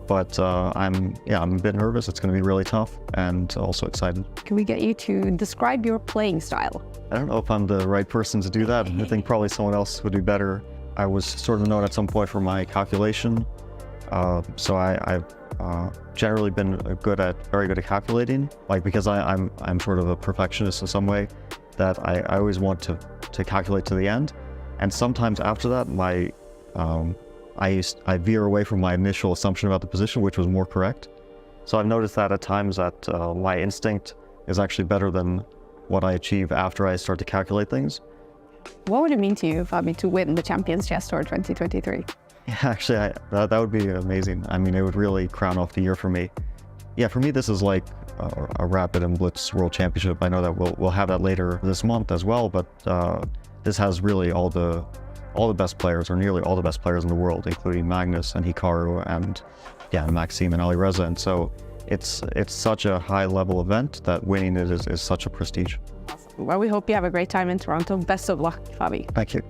But I'm a bit nervous. It's going to be really tough, and also excited. Can we get you to describe your playing style? I don't know if I'm the right person to do that. I think probably someone else would be better. I was sort of known at some point for my calculation, so I've generally been very good at calculating, like because I'm sort of a perfectionist in some way, that I always want to calculate to the end, and sometimes after that I veer away from my initial assumption about the position, which was more correct. So I've noticed that at times that my instinct is actually better than what I achieve after I start to calculate things. What would it mean to you, Fabi, to win the Champions Chess Tour 2023? Yeah, actually, that would be amazing. I mean, it would really crown off the year for me. Yeah, for me, this is like a Rapid and Blitz World Championship. I know that we'll have that later this month as well, but this has really all the best players, or nearly all the best players in the world, including Magnus and Hikaru and Maxime and Alireza. And so it's such a high-level event that winning it is such a prestige. Awesome. Well, we hope you have a great time in Toronto. Best of luck, Fabi. Thank you.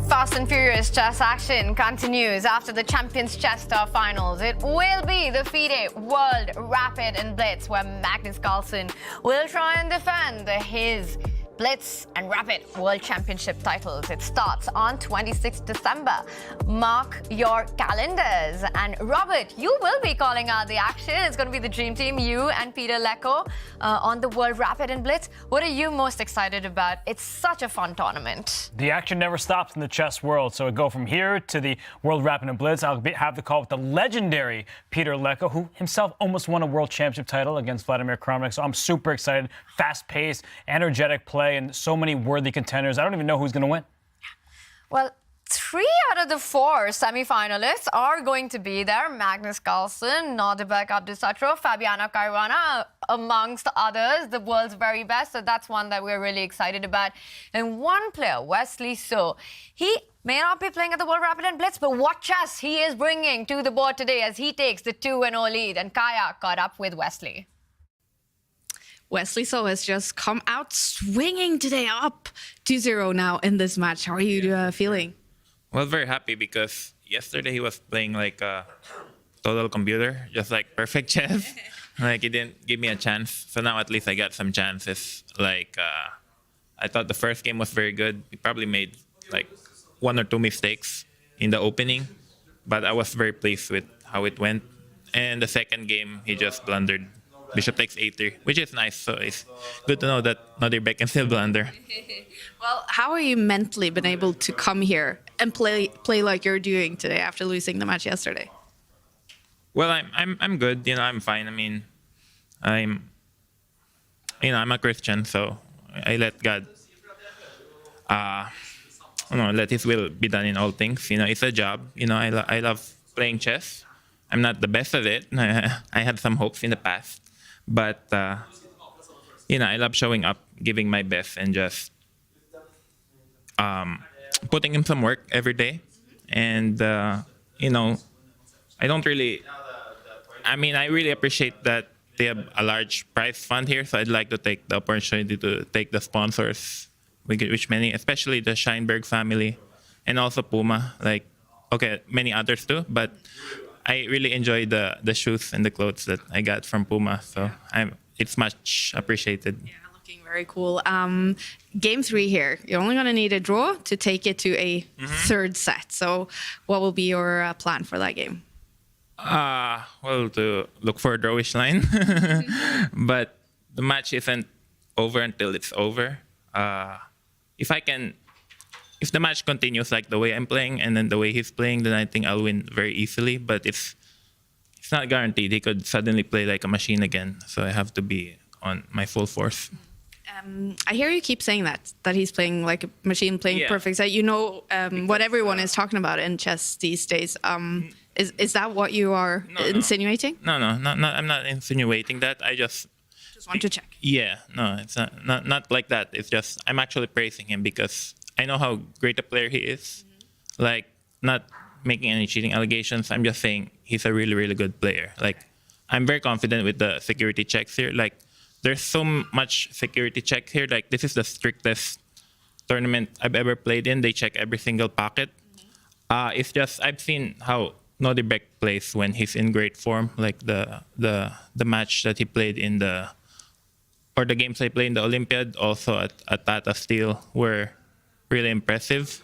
Fast and furious chess action continues after the Champions Chess Tour Finals. It will be the FIDE World Rapid and Blitz, where Magnus Carlsen will try and defend his Blitz and Rapid World Championship titles. It starts on 26 December. Mark your calendars. And Robert, you will be calling out the action. It's going to be the Dream Team, you and Peter Lecko on the World Rapid and Blitz. What are you most excited about? It's such a fun tournament. The action never stops in the chess world. So we go from here to the World Rapid and Blitz. I'll have the call with the legendary Peter Lecko, who himself almost won a world championship title against Vladimir Kramnik. So I'm super excited. Fast-paced, energetic play, and so many worthy contenders. I don't even know who's going to win. Well, 3 out of the 4 semi-finalists are going to be there. Magnus Carlsen, Nodirbek Abdusattorov, Fabiano Caruana, amongst others, the world's very best. So that's one that we're really excited about. And one player, Wesley, he may not be playing at the World Rapid and Blitz, but what chess he is bringing to the board today as he takes the 2-0 lead. And Kaya caught up with Wesley. Wesley has just come out swinging today, up 2-0 now in this match. How are you feeling? Well, very happy because yesterday he was playing like a total computer, just like perfect chess. Like he didn't give me a chance. So now at least I got some chances. Like I thought the first game was very good. He probably made like 1 or 2 mistakes in the opening, but I was very pleased with how it went. And the second game, he just blundered. Bishop takes a3, which is nice. So it's good to know that Nodirbek can still blunder. Well, how are you mentally been able to come here and play like you're doing today after losing the match yesterday? Well, I'm good. I'm fine. I mean, I'm a Christian, so I let God let his will be done in all things. It's a job. I love playing chess. I'm not the best at it. I had some hopes in the past, but I love showing up, giving my best, and just putting in some work every day. And I don't really. I really appreciate that they have a large prize fund here, so I'd like to take the opportunity to thank the sponsors, which many, especially the Scheinberg family, and also Puma. Many others too, but I really enjoy the shoes and the clothes that I got from Puma, so it's much appreciated. Yeah, looking very cool. Game 3 here. You're only going to need a draw to take it to a third set. So what will be your plan for that game? To look for a drawish line. But the match isn't over until it's over. If the match continues like the way I'm playing and then the way he's playing, then I think I'll win very easily. But it's not guaranteed. He could suddenly play like a machine again. So I have to be on my full force. I hear you keep saying that he's playing like a machine, playing perfect set. What everyone is talking about in chess these days. Is that what you are insinuating? No, I'm not insinuating that. I just want to check. Yeah, no, it's not like that. It's just I'm actually praising him because I know how great a player he is. Not making any cheating allegations. I'm just saying he's a really, really good player. I'm very confident with the security checks here. There's so much security checks here. This is the strictest tournament I've ever played in. They check every single pocket. It's just I've seen how Nodirbek plays when he's in great form, the match that he played in the games I played in the Olympiad, also at Tata Steel, were really impressive.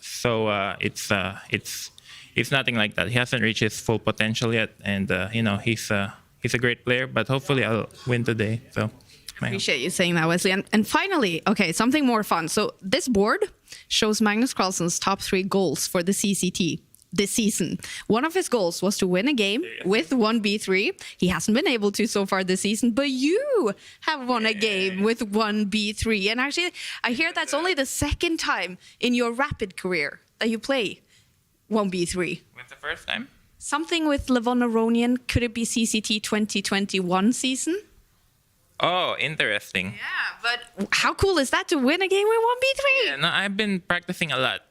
So it's nothing like that. He hasn't reached his full potential yet, and he's a great player. But hopefully I'll win today. So I appreciate you saying that, Wesley. And finally, okay, something more fun. So this board shows Magnus Carlsen's top 3 goals for the CCT this season. One of his goals was to win a game with 1b3. He hasn't been able to so far this season, but you have won a game with 1b3. And actually, I hear that's only the second time in your rapid career that you play 1b3. When's the first time? Something with Levon Aronian. Could it be CCT 2021 season? Oh, interesting. Yeah, but how cool is that to win a game with 1b3? Yeah, no, I've been practicing a lot.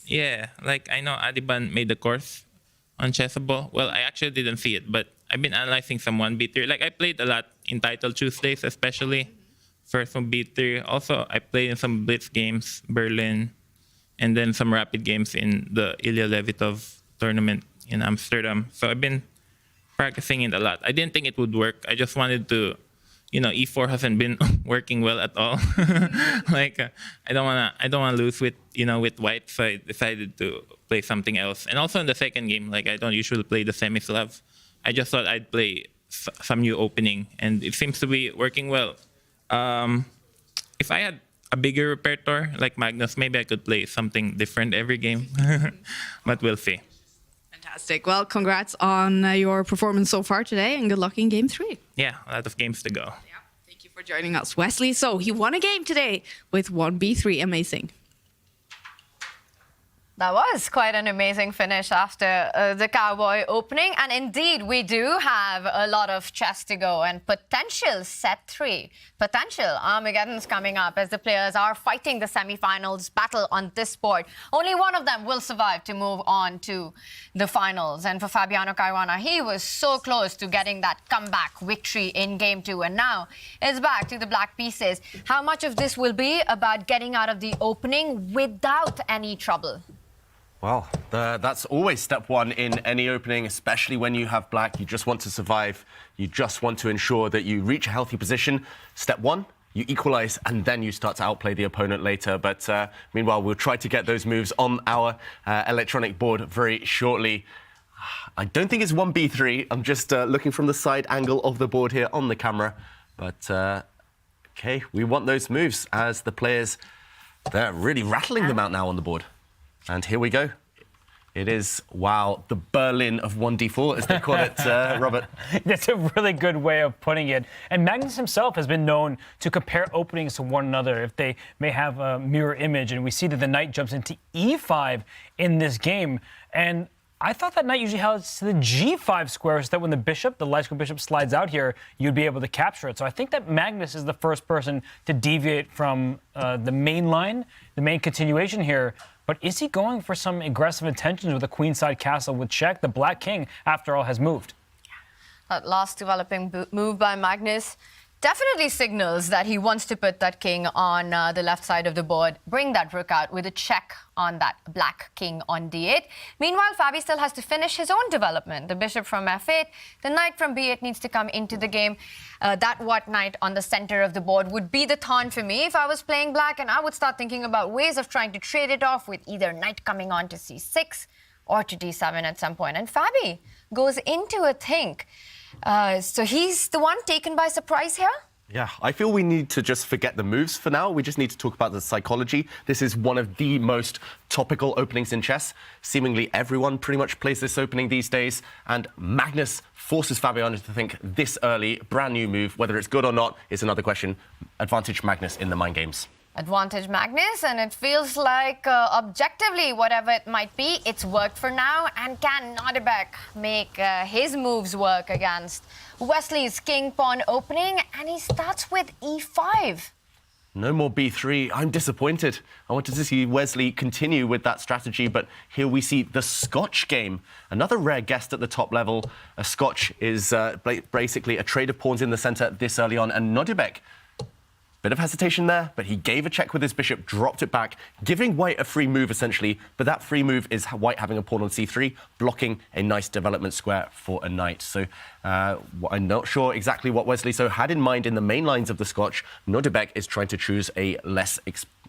Yeah, I know Adiban made the course on Chessable. Well, I actually didn't see it, but I've been analyzing some 1b3. I played a lot in Title Tuesdays, especially. First 1b3. Also, I played in some Blitz games, Berlin, and then some rapid games in the Ilya Levitov tournament in Amsterdam. So I've been practicing it a lot. I didn't think it would work. I just wanted to, E4 hasn't been working well at all. I don't wanna lose with with white, so I decided to play something else. And also in the second game, I don't usually play the semi-Slav. I just thought I'd play some new opening, and it seems to be working well. If I had a bigger repertoire like Magnus, maybe I could play something different every game, but we'll see. Fantastic. Well, congrats on your performance so far today, and good luck in Game 3. Yeah, a lot of games to go. Yeah, thank you for joining us, Wesley. So he won a game today with 1b3. Amazing. That was quite an amazing finish after the Cowboy opening. And indeed, we do have a lot of chess to go and potential set 3. Potential Armageddon's coming up as the players are fighting the semi-finals battle on this board. Only one of them will survive to move on to the finals. And for Fabiano Caruana, he was so close to getting that comeback victory in Game 2. And now it's back to the black pieces. How much of this will be about getting out of the opening without any trouble? Well, that's always step one in any opening, especially when you have black. You just want to survive. You just want to ensure that you reach a healthy position. Step one, you equalize, and then you start to outplay the opponent later. But meanwhile, we'll try to get those moves on our electronic board very shortly. I don't think it's 1b3. I'm just looking from the side angle of the board here on the camera. But, OK, we want those moves as the players, they're really rattling them out now on the board. And here we go. It is, wow, the Berlin of 1d4, as they call it, Robert. That's a really good way of putting it. And Magnus himself has been known to compare openings to one another if they may have a mirror image. And we see that the knight jumps into e5 in this game. And I thought that knight usually heads to the g5 square so that when the light square bishop slides out here, you'd be able to capture it. So I think that Magnus is the first person to deviate from the main line, the main continuation here. But is he going for some aggressive intentions with a queenside castle with check? The black king, after all, has moved. That last developing move by Magnus definitely signals that he wants to put that king on the left side of the board, bring that rook out with a check on that black king on d8. Meanwhile, Fabi still has to finish his own development. The bishop from f8, the knight from b8 needs to come into the game. That white knight on the center of the board would be the thorn for me if I was playing black, and I would start thinking about ways of trying to trade it off with either knight coming on to c6 or to d7 at some point. And Fabi goes into a think. So he's the one taken by surprise here? Yeah, I feel we need to just forget the moves for now. We just need to talk about the psychology. This is one of the most topical openings in chess. Seemingly everyone pretty much plays this opening these days. And Magnus forces Fabiano to think this early, brand new move. Whether it's good or not is another question. Advantage Magnus in the mind games. Advantage Magnus, and it feels like objectively, whatever it might be, it's worked for now. And can Nodirbek make his moves work against Wesley's king-pawn opening? And he starts with e5. No more b3. I'm disappointed. I wanted to see Wesley continue with that strategy, but here we see the Scotch game. Another rare guest at the top level. A Scotch is basically a trade of pawns in the center this early on, and Nodirbek, bit of hesitation there, but he gave a check with his bishop, dropped it back, giving white a free move, essentially. But that free move is white having a pawn on c3, blocking a nice development square for a knight. So I'm not sure exactly what Wesley so had in mind in the main lines of the Scotch. Nodirbek is trying to choose a less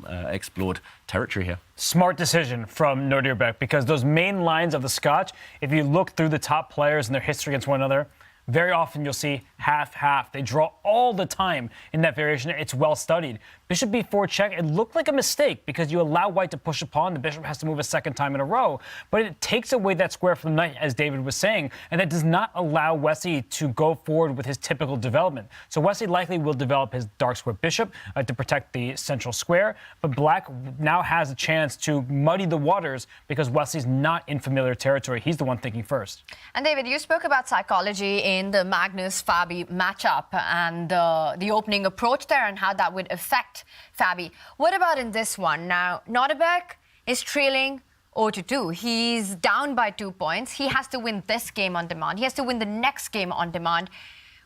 explored territory here. Smart decision from Nodirbek, because those main lines of the Scotch, if you look through the top players and their history against one another, very often you'll see half-half. They draw all the time in that variation. It's well studied. Bishop b4 check, it looked like a mistake because you allow white to push a pawn. The bishop has to move a second time in a row. But it takes away that square from the knight, as David was saying, and that does not allow Wesley to go forward with his typical development. So Wesley likely will develop his dark square bishop to protect the central square. But black now has a chance to muddy the waters because Wesley's not in familiar territory. He's the one thinking first. And David, you spoke about psychology in the Magnus-Fabi matchup and the opening approach there and how that would affect Fabi. What about in this one? Now, Nodirbek is trailing 0-2. He's down by 2 points. He has to win this game on demand. He has to win the next game on demand.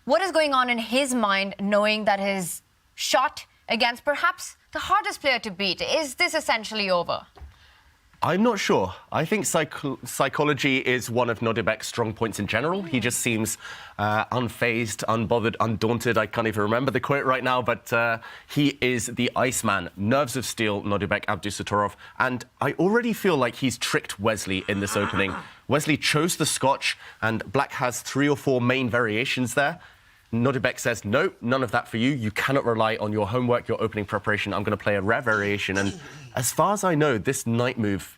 What is going on in his mind, knowing that his shot against perhaps the hardest player to beat? Is this essentially over? I'm not sure. I think psychology is one of Nodirbek's strong points in general. He just seems unfazed, unbothered, undaunted. I can't even remember the quote right now, but he is the Iceman. Nerves of steel, Nodirbek Abdusattorov. And I already feel like he's tricked Wesley in this opening. Wesley chose the Scotch, and black has 3 or 4 main variations there. Nodirbek says, no, none of that for you. You cannot rely on your homework, your opening preparation. I'm going to play a rare variation. And as far as I know, this knight move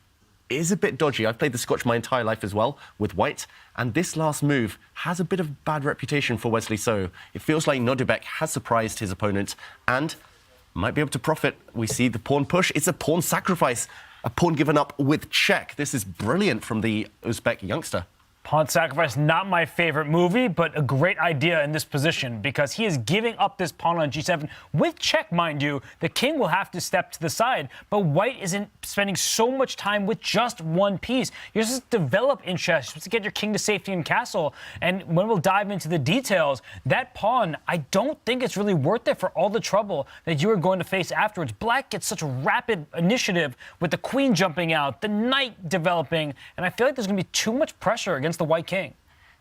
is a bit dodgy. I've played the Scotch my entire life as well with white. And this last move has a bit of bad reputation for Wesley. So it feels like Nodirbek has surprised his opponent and might be able to profit. We see the pawn push. It's a pawn sacrifice, a pawn given up with check. This is brilliant from the Uzbek youngster. Pawn sacrifice, not my favorite movie, but a great idea in this position because he is giving up this pawn on g7 with check, mind you. The king will have to step to the side, but white isn't spending so much time with just one piece. You're supposed to develop in chess. You're supposed to get your king to safety and castle. And when we'll dive into the details, that pawn, I don't think it's really worth it for all the trouble that you are going to face afterwards. Black gets such a rapid initiative with the queen jumping out, the knight developing, and I feel like there's going to be too much pressure against the white king.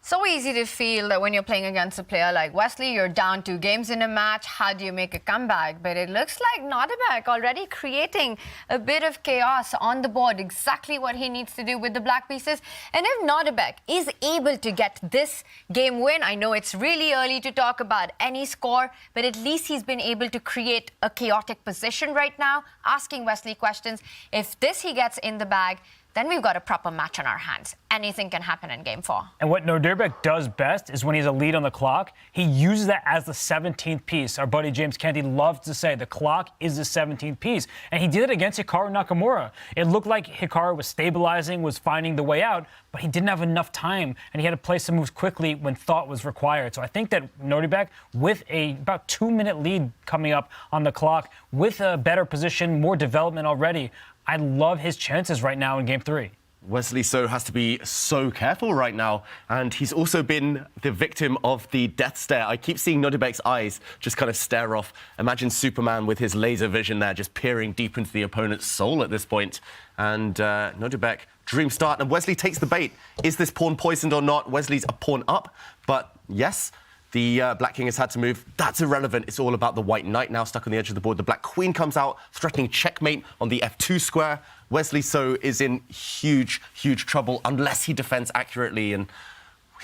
So easy to feel that when you're playing against a player like Wesley, you're down 2 games in a match. How do you make a comeback? But it looks like Nodirbek already creating a bit of chaos on the board, exactly what he needs to do with the black pieces. And if Nodirbek is able to get this game win, I know it's really early to talk about any score, but at least he's been able to create a chaotic position right now, asking Wesley questions. If this he gets in the bag, then we've got a proper match on our hands. Anything can happen in game 4. And what Nodirbek does best is when he has a lead on the clock, he uses that as the 17th piece. Our buddy James Canty loves to say the clock is the 17th piece. And he did it against Hikaru Nakamura. It looked like Hikaru was stabilizing, was finding the way out, but he didn't have enough time, and he had to play some moves quickly when thought was required. So I think that Nodirbek, with a about 2-minute lead coming up on the clock, with a better position, more development already, I love his chances right now in game 3. Wesley So has to be so careful right now, and he's also been the victim of the death stare. I keep seeing Nodirbek's eyes just kind of stare off. Imagine Superman with his laser vision there, just peering deep into the opponent's soul at this point. And Nodirbek, dream start, and Wesley takes the bait. Is this pawn poisoned or not? Wesley's a pawn up, but yes, the Black King has had to move. That's irrelevant. It's all about the White Knight now stuck on the edge of the board. The Black Queen comes out, threatening checkmate on the F2 square. Wesley So is in huge, huge trouble unless he defends accurately, and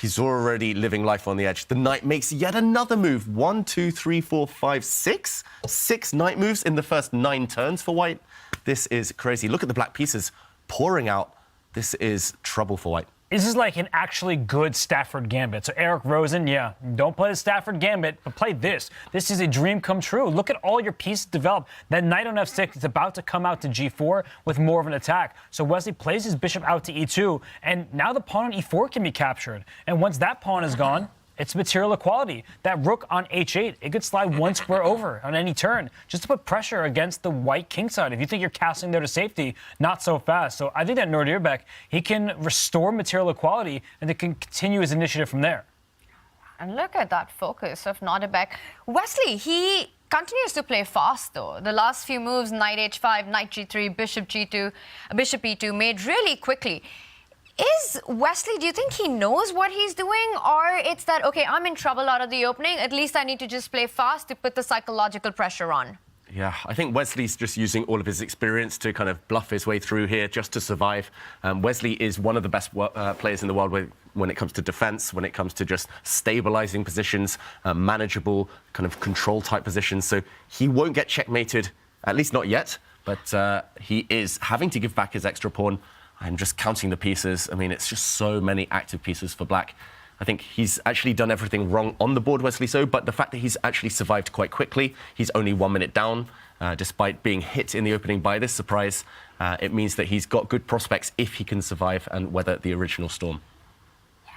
he's already living life on the edge. The Knight makes yet another move. 1, 2, 3, 4, 5, 6. 6 Knight moves in the first 9 turns for White. This is crazy. Look at the black pieces pouring out. This is trouble for White. This is like an actually good Stafford Gambit. So Eric Rosen, yeah, don't play the Stafford Gambit, but play this. This is a dream come true. Look at all your pieces develop. That knight on f6 is about to come out to g4 with more of an attack. So Wesley plays his bishop out to e2, and now the pawn on e4 can be captured. And once that pawn is gone, it's material equality. That rook on h8, it could slide 1 square over on any turn, just to put pressure against the white kingside. If you think you're castling there to safety, not so fast. So I think that Nodirbek, he can restore material equality and they can continue his initiative from there. And look at that focus of Nodirbek. Wesley, he continues to play fast, though. The last few moves, knight h5, knight g3, bishop g2, bishop e2, made really quickly. Is Wesley, do you think he knows what he's doing? Or it's that, okay, I'm in trouble out of the opening, at least I need to just play fast to put the psychological pressure on? Yeah, I think Wesley's just using all of his experience to kind of bluff his way through here just to survive. Wesley is one of the best players in the world when it comes to defense, when it comes to just stabilizing positions, manageable kind of control type positions. So he won't get checkmated, at least not yet, but he is having to give back his extra pawn. I'm just counting the pieces. I mean, it's just so many active pieces for Black. I think he's actually done everything wrong on the board, Wesley So, but the fact that he's actually survived quite quickly, he's only 1 minute down, despite being hit in the opening by this surprise, it means that he's got good prospects if he can survive and weather the original storm. Yeah.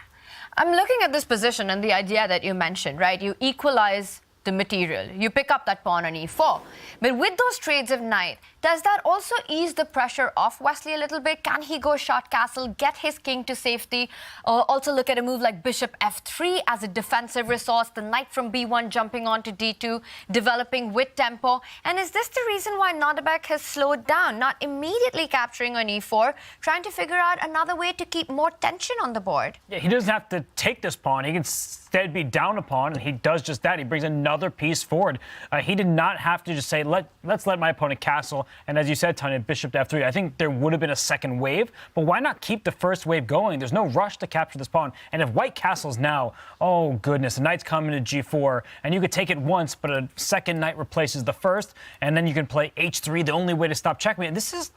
I'm looking at this position and the idea that you mentioned, right? You equalize the material. You pick up that pawn on e4. But with those trades of knight, does that also ease the pressure off Wesley a little bit? Can he go short castle, get his king to safety? Also look at a move like bishop f3 as a defensive resource, the knight from b1 jumping on to d2, developing with tempo. And is this the reason why Nodirbek has slowed down, not immediately capturing on e4, trying to figure out another way to keep more tension on the board? Yeah, he doesn't have to take this pawn. He can instead be down a pawn, and he does just that. He brings another piece forward. He did not have to just say, let's let my opponent castle. And as you said, Tania, bishop to f3, I think there would have been a second wave, but why not keep the first wave going? There's no rush to capture this pawn. And if white castles now, oh goodness, the knight's coming to g4, and you could take it once, but a second knight replaces the first, and then you can play h3, the only way to stop checkmate.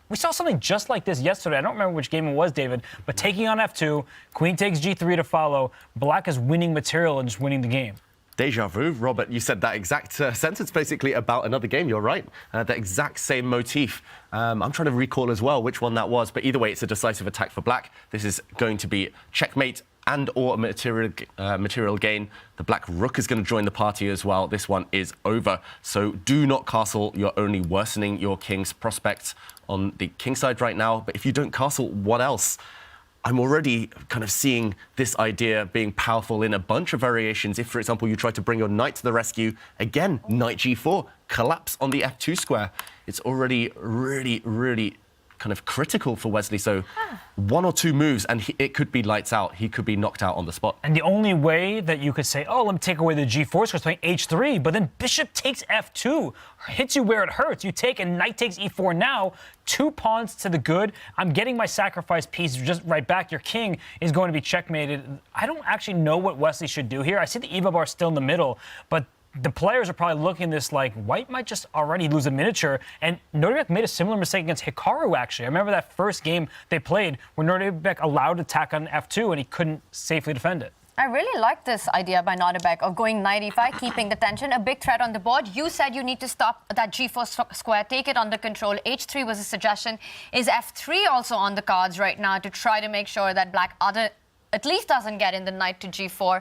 We saw something just like this yesterday. I don't remember which game it was, David, but taking on f2, queen takes g3 to follow, Black is winning material and just winning the game. Deja vu, Robert, you said that exact sentence basically about another game, you're right. The exact same motif. I'm trying to recall as well which one that was, but either way, it's a decisive attack for Black. This is going to be checkmate and or a material gain. The Black rook is going to join the party as well. This one is over. So do not castle. You're only worsening your king's prospects on the king side right now. But if you don't castle, what else? I'm already kind of seeing this idea being powerful in a bunch of variations. If, for example, you try to bring your knight to the rescue, again, knight g4, collapse on the f2 square. It's already really, really kind of critical for Wesley. So 1 or 2 moves and it could be lights out. He could be knocked out on the spot. And the only way that you could say, oh, let me take away the g4 square, playing h3, but then bishop takes f2, hits you where it hurts. You take and knight takes e4 now, 2 pawns to the good. I'm getting my sacrifice piece just right back. Your king is going to be checkmated. I don't actually know what Wesley should do here. I see the Eva bar still in the middle, but the players are probably looking at this like white might just already lose a miniature. And Nodirbek made a similar mistake against Hikaru, actually. I remember that first game they played where Nodirbek allowed attack on F2 and he couldn't safely defend it. I really like this idea by Nodirbek of going knight e5, keeping the tension, a big threat on the board. You said you need to stop that g4 square, take it under control. h3 was a suggestion. Is f3 also on the cards right now to try to make sure that black at least doesn't get in the knight to g4?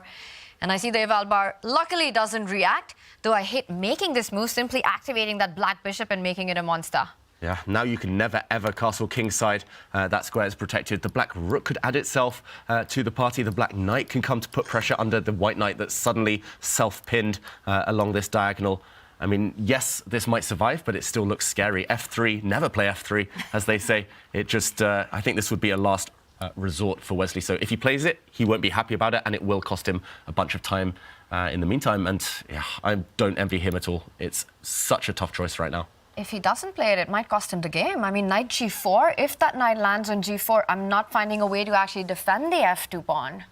And I see the eval bar luckily doesn't react, though I hate making this move, simply activating that black bishop and making it a monster. Yeah, now you can never, ever castle kingside. That square is protected. The black rook could add itself to the party. The black knight can come to put pressure under the white knight that's suddenly self-pinned along this diagonal. I mean, yes, this might survive, but it still looks scary. F3, never play F3, as they say. It just, I think this would be a last resort for Wesley. So if he plays it, he won't be happy about it, and it will cost him a bunch of time in the meantime. And yeah, I don't envy him at all. It's such a tough choice right now. If he doesn't play it, it might cost him the game. I mean, knight g4, if that knight lands on g4, I'm not finding a way to actually defend the f2 pawn.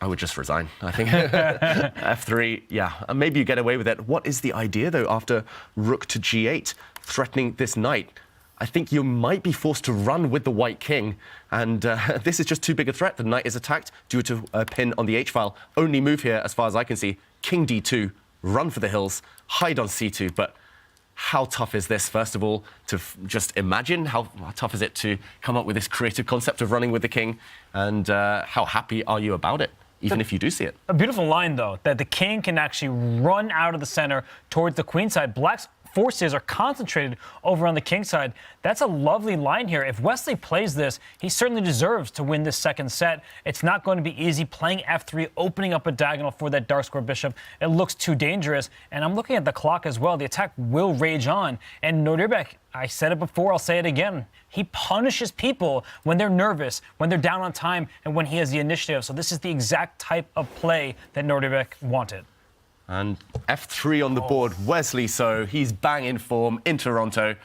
I would just resign, I think. F3, yeah, maybe you get away with it. What is the idea, though, after rook to g8, threatening this knight? I think you might be forced to run with the white king, and this is just too big a threat. The knight is attacked due to a pin on the h-file. Only move here, as far as I can see, king d2, run for the hills, hide on c2, but how tough is this, first of all, to just imagine? How tough is it to come up with this creative concept of running with the king? And how happy are you about it, even if you do see it? A beautiful line, though, that the king can actually run out of the center towards the queen side. Black's forces are concentrated over on the king side. That's a lovely line here. If Wesley plays this, he certainly deserves to win this second set. It's not going to be easy playing f3, opening up a diagonal for that dark square bishop. It looks too dangerous. And I'm looking at the clock as well. The attack will rage on. And Nodirbek, I said it before, I'll say it again. He punishes people when they're nervous, when they're down on time, and when he has the initiative. So this is the exact type of play that Nodirbek wanted. And f3 on the board, Wesley, so he's bang in form in Toronto.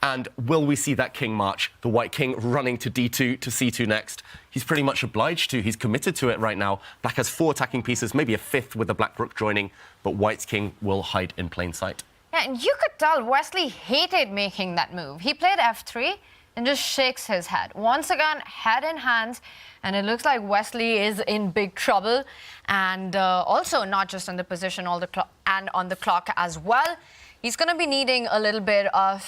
And will we see that king march? The white king running to d2 to c2 next. He's pretty much obliged to. He's committed to it right now. Black has 4 attacking pieces, maybe a 5th with the black rook joining, but white's king will hide in plain sight. Yeah, and you could tell Wesley hated making that move. He played f3 and just shakes his head. Once again, head in hands, and it looks like Wesley is in big trouble. And also not just on the position and on the clock as well. He's going to be needing a little bit of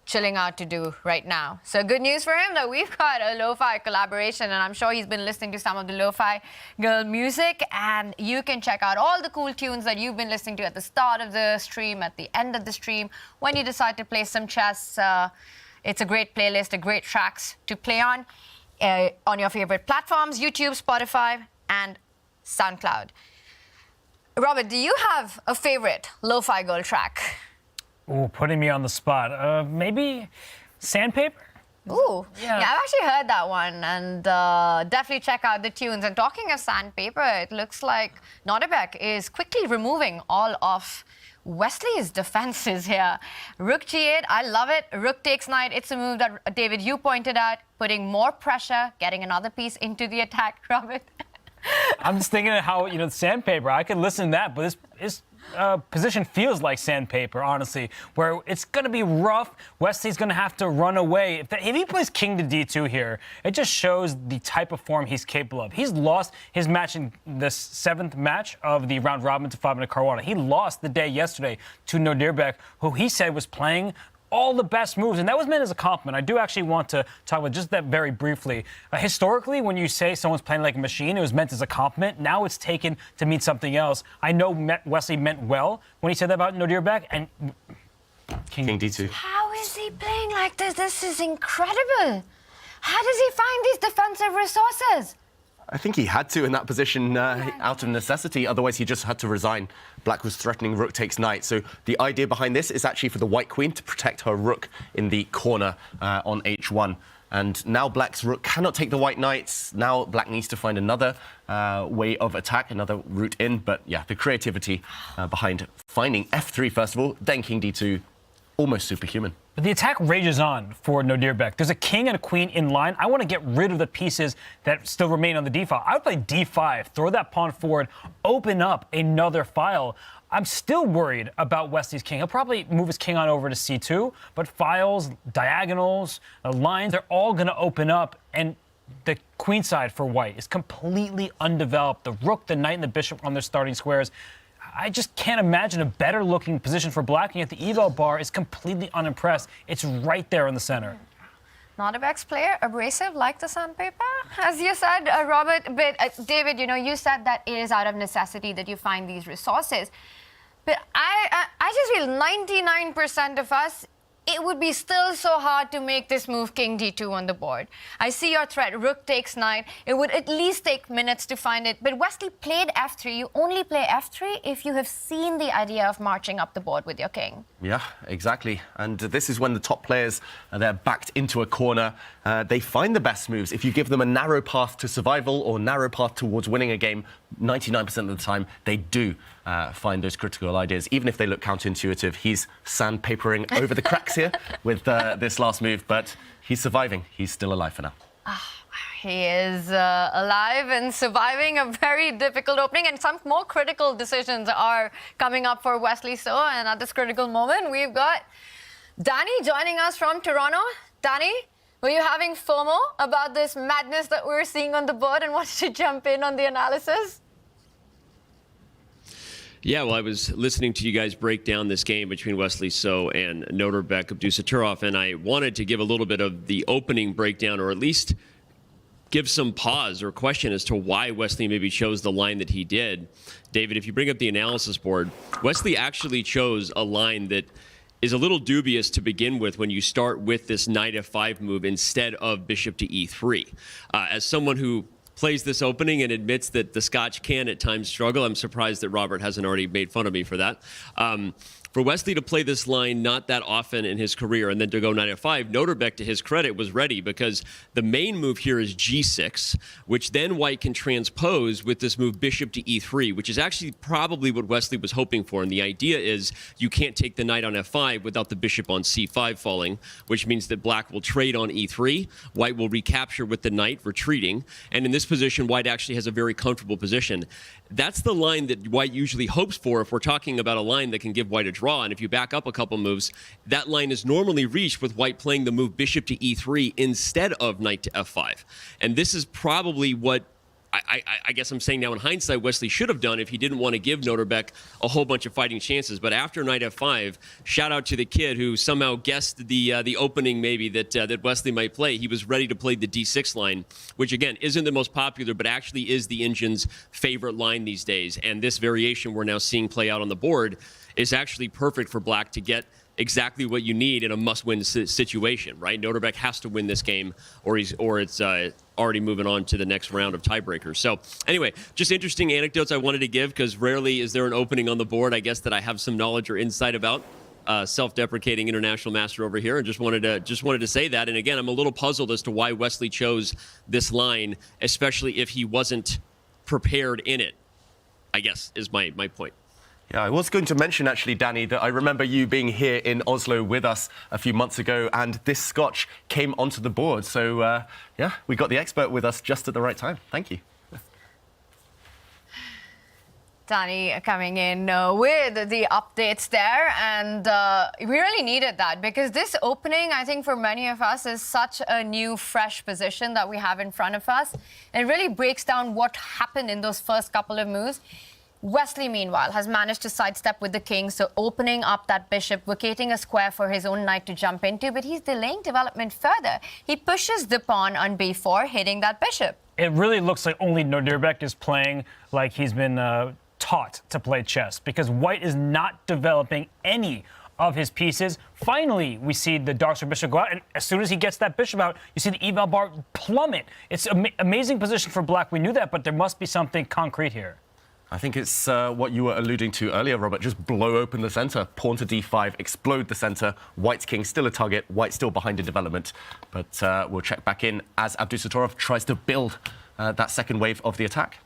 chilling out to do right now. So good news for him that we've got a lo-fi collaboration, and I'm sure he's been listening to some of the lo-fi girl music, and you can check out all the cool tunes that you've been listening to at the start of the stream, at the end of the stream, when you decide to play some chess. It's a great playlist, a great tracks to play on your favorite platforms, YouTube, Spotify, and SoundCloud. Robert, do you have a favorite lo-fi girl track? Ooh, putting me on the spot. Maybe Sandpaper? Ooh, yeah, I've actually heard that one, and definitely check out the tunes. And talking of Sandpaper, it looks like Nodirbek is quickly removing all of Wesley's defenses here. Rook g8, I love it. Rook takes knight. It's a move that, David, you pointed out, putting more pressure, getting another piece into the attack, Robert. I'm just thinking of how, Sandpaper, I could listen to that, but this position feels like Sandpaper, honestly, where it's going to be rough. Wesley's going to have to run away. If he plays king to d2 here, it just shows the type of form he's capable of. He's lost his match in the 7th match of the round robin to Fabiano Caruana. He lost the day yesterday to Nodirbek, who he said was playing all the best moves, and that was meant as a compliment. I do actually want to talk about just that very briefly. Historically, when you say someone's playing like a machine, it was meant as a compliment. Now it's taken to mean something else. I know Wesley meant well when he said that about Nodirbek, and King d2. How is he playing like this? This is incredible. How does he find these defensive resources? I think he had to in that position out of necessity, otherwise he just had to resign. Black was threatening rook takes knight, so the idea behind this is actually for the white queen to protect her rook in the corner on h1. And now Black's rook cannot take the white knights. Now Black needs to find another way of attack, another route in. But yeah, the creativity behind finding f3 first of all, then king d2, almost superhuman. But the attack rages on for Nodirbek. There's a king and a queen in line. I want to get rid of the pieces that still remain on the d file. I would play d5, throw that pawn forward, open up another file. I'm still worried about Wesley's king. He'll probably move his king on over to c2, but files, diagonals, lines, they're all going to open up, and the queen side for white is completely undeveloped. The rook, the knight, and the bishop on their starting squares. I just can't imagine a better looking position for black, and yet the eval bar is completely unimpressed. It's right there in the center. Nodirbek's player, abrasive like the sandpaper, as you said, Robert. But David, you said that it is out of necessity that you find these resources. But I just feel 99% of us, it would be still so hard to make this move king d2 on the board. I see your threat, rook takes knight. It would at least take minutes to find it. But Wesley played f3. You only play f3 if you have seen the idea of marching up the board with your king. Yeah, exactly. And this is when the top players are there backed into a corner. They find the best moves. If you give them a narrow path to survival or narrow path towards winning a game, 99% of the time they do find those critical ideas. Even if they look counterintuitive, he's sandpapering over the cracks here with this last move, but he's surviving. He's still alive for now. He is alive and surviving a very difficult opening, and some more critical decisions are coming up for Wesley So. And at this critical moment, we've got Danny joining us from Toronto. Danny, were you having FOMO about this madness that we're seeing on the board and wanted to jump in on the analysis? Yeah, well, I was listening to you guys break down this game between Wesley So and Nodirbek Abdusattorov, and I wanted to give a little bit of the opening breakdown, or at least give some pause or question as to why Wesley maybe chose the line that he did. David, if you bring up the analysis board, Wesley actually chose a line that is a little dubious to begin with when you start with this knight f5 move instead of bishop to e3. As someone who plays this opening and admits that the Scotch can at times struggle, I'm surprised that Robert hasn't already made fun of me for that. For Wesley to play this line not that often in his career and then to go knight f5, Nodirbek, to his credit, was ready, because the main move here is g6, which then white can transpose with this move bishop to e3, which is actually probably what Wesley was hoping for. And the idea is you can't take the knight on f5 without the bishop on c5 falling, which means that black will trade on e3, white will recapture with the knight retreating, and in this position, white actually has a very comfortable position. That's the line that white usually hopes for if we're talking about a line that can give white a draw. And if you back up a couple moves, that line is normally reached with white playing the move bishop to e3 instead of knight to f5. And this is probably what I guess I'm saying now in hindsight Wesley should have done if he didn't want to give Nodirbek a whole bunch of fighting chances. But after knight f5, shout out to the kid who somehow guessed the opening maybe that Wesley might play. He was ready to play the d6 line, which again isn't the most popular, but actually is the engine's favorite line these days. And this variation we're now seeing play out on the board is actually perfect for black to get exactly what you need in a must-win situation, right? Nodirbek has to win this game, or it's already moving on to the next round of tiebreakers. So anyway, just interesting anecdotes I wanted to give, because rarely is there an opening on the board, I guess, that I have some knowledge or insight about. Self-deprecating international master over here, and just wanted to say that. And again, I'm a little puzzled as to why Wesley chose this line, especially if he wasn't prepared in it, I guess, is my point. Yeah, I was going to mention, actually, Danny, that I remember you being here in Oslo with us a few months ago, and this Scotch came onto the board. So, yeah, we got the expert with us just at the right time. Thank you. Danny coming in with the updates there, and we really needed that, because this opening, I think for many of us, is such a new, fresh position that we have in front of us. It really breaks down what happened in those first couple of moves. Wesley, meanwhile, has managed to sidestep with the king, so opening up that bishop, vacating a square for his own knight to jump into, but he's delaying development further. He pushes the pawn on b4, hitting that bishop. It really looks like only Nodirbek is playing like he's been taught to play chess, because white is not developing any of his pieces. Finally, we see the dark square bishop go out, and as soon as he gets that bishop out, you see the eval bar plummet. It's an amazing position for black. We knew that, but there must be something concrete here. I think it's what you were alluding to earlier, Robert. Just blow open the center, pawn to d5, explode the center. White's king still a target, white still behind in development. But we'll check back in as Abdusattorov tries to build that second wave of the attack.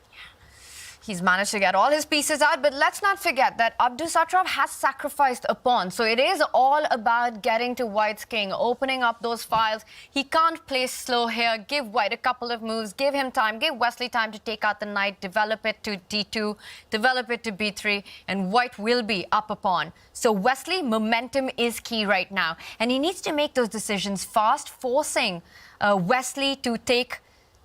He's managed to get all his pieces out, but let's not forget that Abdusattorov has sacrificed a pawn. So it is all about getting to White's king, opening up those files. He can't play slow here. Give White a couple of moves, give him time, give Wesley time to take out the knight, develop it to d2, develop it to b3, and White will be up a pawn. So Wesley, momentum is key right now. And he needs to make those decisions fast, forcing Wesley to take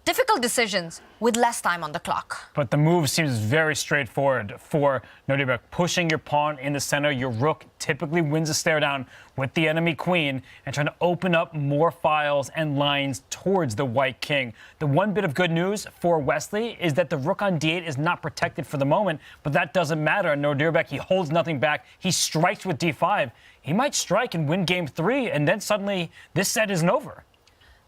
difficult decisions with less time on the clock. But the move seems very straightforward for Nodirbek. Pushing your pawn in the center, your rook typically wins a stare down with the enemy queen and trying to open up more files and lines towards the white king. The one bit of good news for Wesley is that the rook on d8 is not protected for the moment, but that doesn't matter. Nodirbek, he holds nothing back. He strikes with d5. He might strike and win game 3, and then suddenly this set isn't over.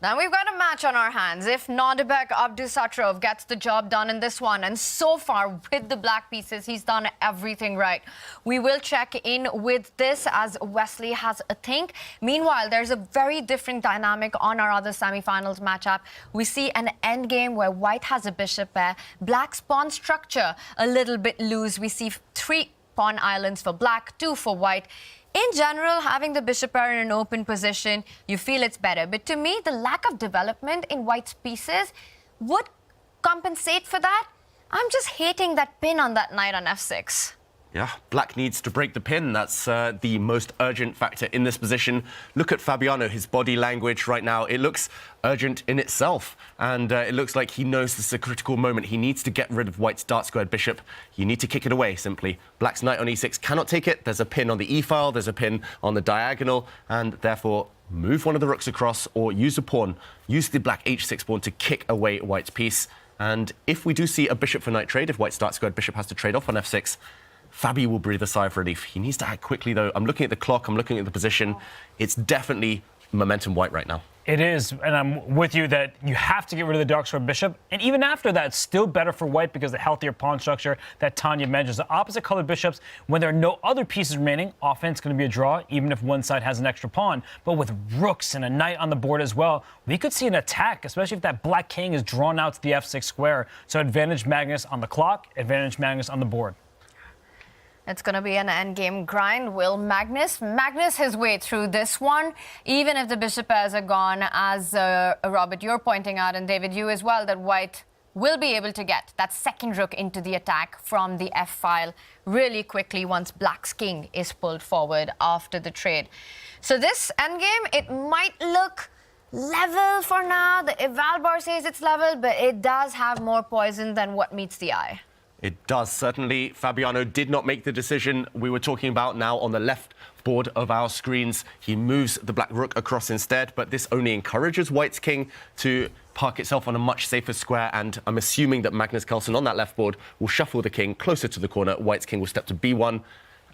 Now we've got a match on our hands. If Nodirbek Abdusattorov gets the job done in this one, and so far with the black pieces, he's done everything right. We will check in with this as Wesley has a think. Meanwhile, there's a very different dynamic on our other semi-finals matchup. We see an endgame where White has a bishop pair, Black's pawn structure a little bit loose. We see 3 pawn islands for Black, 2 for White. In general, having the bishop pair in an open position, you feel it's better. But to me, the lack of development in White's pieces would compensate for that. I'm just hating that pin on that knight on f6. Yeah, Black needs to break the pin. That's the most urgent factor in this position. Look at Fabiano, his body language right now. It looks urgent in itself. And it looks like he knows this is a critical moment. He needs to get rid of White's dark-squared bishop. You need to kick it away, simply. Black's knight on e6 cannot take it. There's a pin on the e-file. There's a pin on the diagonal. And therefore, move one of the rooks across or use a pawn. Use the black h6 pawn to kick away White's piece. And if we do see a bishop for knight trade, if White's dark-squared bishop has to trade off on f6, Fabi will breathe a sigh of relief. He needs to act quickly, though. I'm looking at the clock. I'm looking at the position. It's definitely momentum White right now. It is, and I'm with you that you have to get rid of the dark square bishop. And even after that, it's still better for White because the healthier pawn structure that Tanya mentions. The opposite colored bishops, when there are no other pieces remaining, often it's going to be a draw, even if one side has an extra pawn. But with rooks and a knight on the board as well, we could see an attack, especially if that black king is drawn out to the f6 square. So advantage Magnus on the clock, advantage Magnus on the board. It's going to be an endgame grind. Will Magnus his way through this one, even if the bishop pairs are gone, as Robert, you're pointing out, and David, you as well, that White will be able to get that second rook into the attack from the f-file really quickly once Black's king is pulled forward after the trade. So this endgame, it might look level for now. The eval bar says it's level, but it does have more poison than what meets the eye. It does, certainly. Fabiano did not make the decision we were talking about now on the left board of our screens. He moves the black rook across instead, but this only encourages White's king to park itself on a much safer square, and I'm assuming that Magnus Carlsen on that left board will shuffle the king closer to the corner. White's king will step to b1,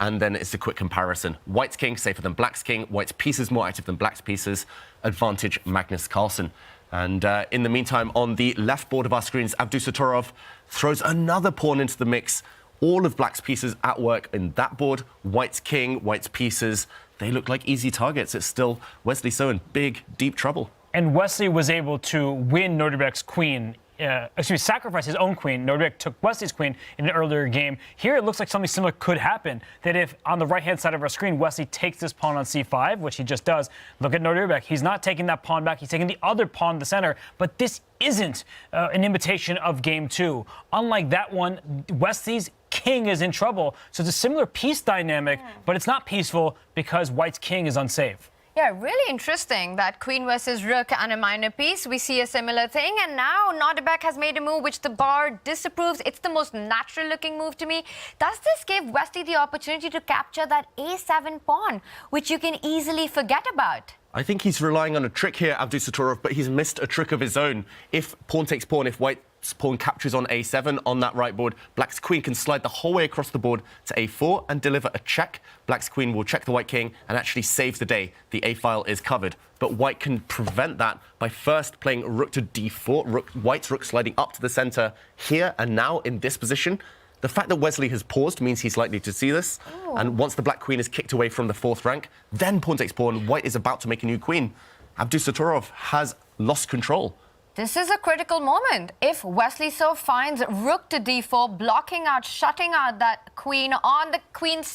and then it's a quick comparison. White's king safer than Black's king. White's pieces more active than Black's pieces. Advantage Magnus Carlsen. And in the meantime, on the left board of our screens, Abdusattorov throws another pawn into the mix. All of Black's pieces at work in that board. White's king, White's pieces, they look like easy targets. It's still Wesley So in big, deep trouble. And Wesley was able to win Nodirbek's queen. Sacrifice his own queen. Nodirbek took Wesley's queen in an earlier game. Here, it looks like something similar could happen. That if on the right-hand side of our screen, Wesley takes this pawn on c5, which he just does, look at Nodirbek. He's not taking that pawn back. He's taking the other pawn in the center. But this isn't an imitation of game 2. Unlike that one, Wesley's king is in trouble. So it's a similar piece dynamic, but it's not peaceful because White's king is unsafe. Yeah, really interesting that queen versus rook and a minor piece. We see a similar thing, and now Nodirbek has made a move which the bar disapproves. It's the most natural-looking move to me. Does this give Wesley the opportunity to capture that a7 pawn, which you can easily forget about? I think he's relying on a trick here, Abdusattorov, but he's missed a trick of his own. If pawn takes pawn, if White's pawn captures on a7 on that right board, Black's queen can slide the whole way across the board to a4 and deliver a check. Black's queen will check the White king and actually save the day. The a-file is covered. But White can prevent that by first playing rook to d4, White's rook sliding up to the center here and now in this position. The fact that Wesley has paused means he's likely to see this. Ooh. And once the black queen is kicked away from the 4th rank, then pawn takes pawn, White is about to make a new queen. Abdusattorov has lost control This is a critical moment. If Wesley So finds rook to d4, blocking out, shutting out that queen on the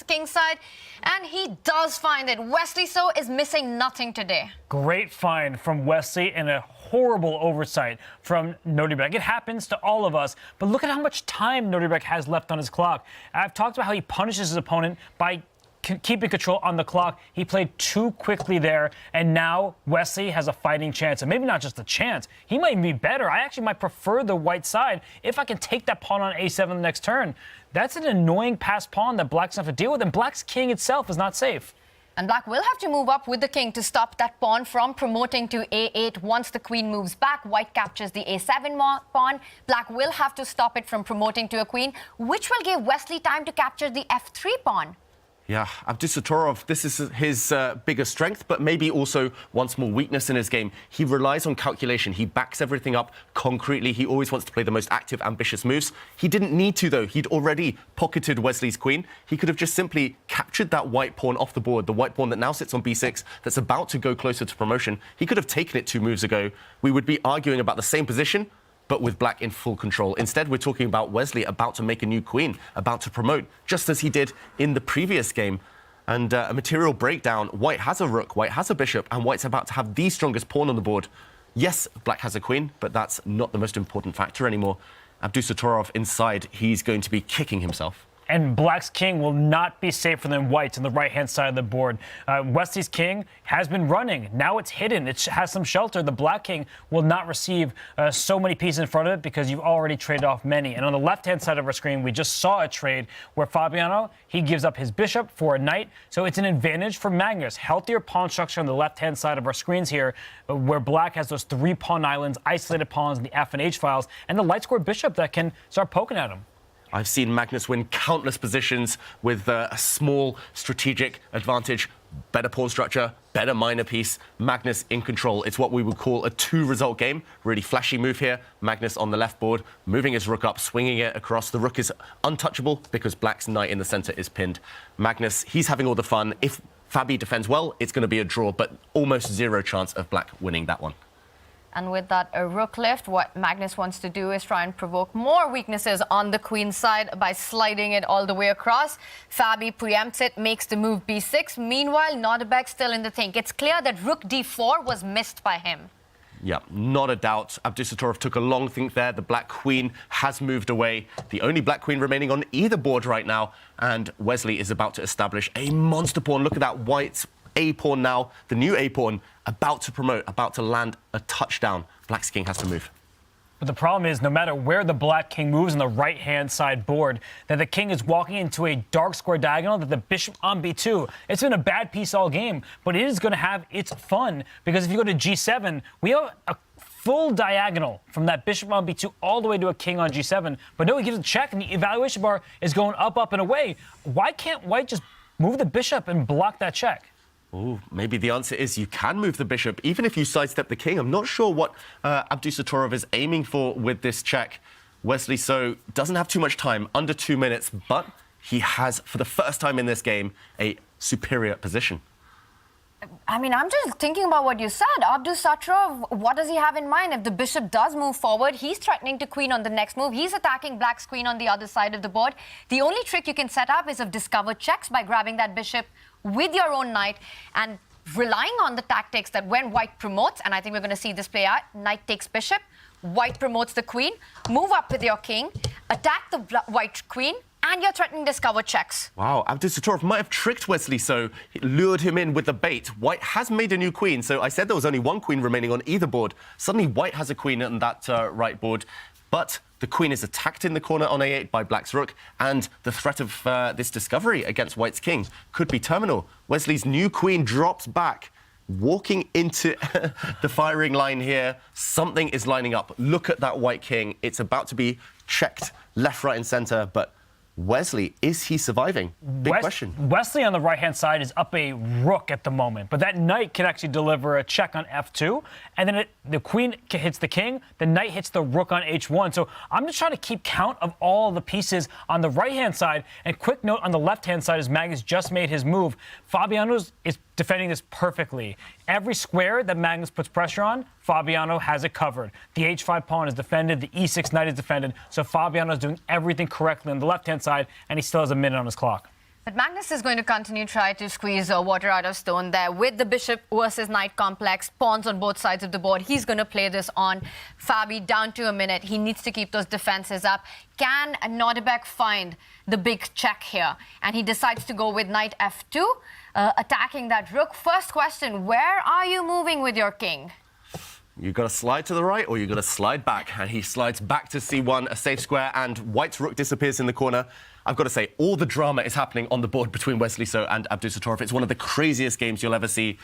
king side, and he does find it. Wesley So is missing nothing today. Great find from Wesley and a horrible oversight from Nodirbek. It happens to all of us, but look at how much time Nodirbek has left on his clock. I've talked about how he punishes his opponent by keeping control on the clock. He played too quickly there, and now Wesley has a fighting chance. And maybe not just a chance, he might be better. I actually might prefer the white side if I can take that pawn on a7 the next turn. That's an annoying passed pawn that Black's going to have to deal with, and Black's king itself is not safe. And Black will have to move up with the king to stop that pawn from promoting to a8. Once the queen moves back, White captures the a7 pawn. Black will have to stop it from promoting to a queen, which will give Wesley time to capture the f3 pawn. Yeah, Abdusattorov, this is his biggest strength, but maybe also once more weakness in his game. He relies on calculation. He backs everything up concretely. He always wants to play the most active, ambitious moves. He didn't need to, though. He'd already pocketed Wesley's queen. He could have just simply captured that white pawn off the board, the white pawn that now sits on b6, that's about to go closer to promotion. He could have taken it 2 moves ago. We would be arguing about the same position, but with Black in full control. Instead, we're talking about Wesley about to make a new queen, about to promote, just as he did in the previous game. And a material breakdown. White has a rook, White has a bishop, and White's about to have the strongest pawn on the board. Yes, Black has a queen, but that's not the most important factor anymore. Abdusattorov inside, he's going to be kicking himself. And Black's king will not be safer than White's on the right-hand side of the board. Wesley's king has been running. Now it's hidden. It has some shelter. The Black king will not receive so many pieces in front of it because you've already traded off many. And on the left-hand side of our screen, we just saw a trade where Fabiano, he gives up his bishop for a knight. So it's an advantage for Magnus. Healthier pawn structure on the left-hand side of our screens here, where Black has those 3 pawn islands, isolated pawns in the F and H files, and the light-squared bishop that can start poking at him. I've seen Magnus win countless positions with a small strategic advantage, better pawn structure, better minor piece. Magnus in control. It's what we would call a 2-result game. Really flashy move here. Magnus on the left board, moving his rook up, swinging it across. The rook is untouchable because Black's knight in the center is pinned. Magnus, he's having all the fun. If Fabi defends well, it's going to be a draw, but almost 0 chance of Black winning that one. And with that rook lift, what Magnus wants to do is try and provoke more weaknesses on the queen side by sliding it all the way across. Fabi preempts it, makes the move b6. Meanwhile, Nodirbek still in the think. It's clear that rook d4 was missed by him. Yeah, not a doubt. Abdusattorov took a long think there. The Black queen has moved away. The only Black queen remaining on either board right now. And Wesley is about to establish a monster pawn. Look at that White's a-pawn now, the new a-pawn, about to promote, about to land a touchdown. Black's king has to move. But the problem is, no matter where the Black king moves on the right-hand side board, that the king is walking into a dark square diagonal, that the bishop on b2. It's been a bad piece all game, but it is going to have its fun, because if you go to g7, we have a full diagonal from that bishop on b2 all the way to a king on g7. But no, he gives a check, and the evaluation bar is going up, up, and away. Why can't White just move the bishop and block that check? Oh, maybe the answer is you can move the bishop, even if you sidestep the king. I'm not sure what Abdusattorov is aiming for with this check. Wesley So doesn't have too much time, under 2 minutes, but he has, for the first time in this game, a superior position. I mean, I'm just thinking about what you said. Abdusattorov, what does he have in mind? If the bishop does move forward, he's threatening to queen on the next move. He's attacking Black's queen on the other side of the board. The only trick you can set up is of discovered checks by grabbing that bishop with your own knight and relying on the tactics that when White promotes, and I think we're going to see this play out, knight takes bishop, White promotes the queen, move up with your king, attack the White queen, and you're threatening discovered checks. Wow, Abdusattorov might have tricked Wesley So, he lured him in with the bait. White has made a new queen, so I said there was only 1 queen remaining on either board. Suddenly White has a queen on that right board, but the queen is attacked in the corner on a8 by Black's rook, and the threat of this discovery against White's king could be terminal. Wesley's new queen drops back, walking into the firing line here. Something is lining up. Look at that White king. It's about to be checked left, right, and center, but Wesley, is he surviving? Big question. Wesley on the right-hand side is up a rook at the moment, but that knight can actually deliver a check on f2, and then the queen hits the king, the knight hits the rook on h1. So I'm just trying to keep count of all the pieces on the right-hand side. And quick note on the left-hand side, as Magnus just made his move, Fabiano is defending this perfectly. Every square that Magnus puts pressure on, Fabiano has it covered. The h5 pawn is defended, the e6 knight is defended, so Fabiano is doing everything correctly on the left-hand side, and he still has a minute on his clock. But Magnus is going to continue to try to squeeze water out of stone there with the bishop versus knight complex, pawns on both sides of the board. He's going to play this on Fabi down to a minute. He needs to keep those defenses up. Can Nodirbek find the big check here? And he decides to go with knight f2, attacking that rook. First question, where are you moving with your king? You've got to slide to the right or you've got to slide back. And he slides back to c1, a safe square, and white's rook disappears in the corner. I've got to say, all the drama is happening on the board between Wesley So and Abdusattorov. It's one of the craziest games you'll ever see.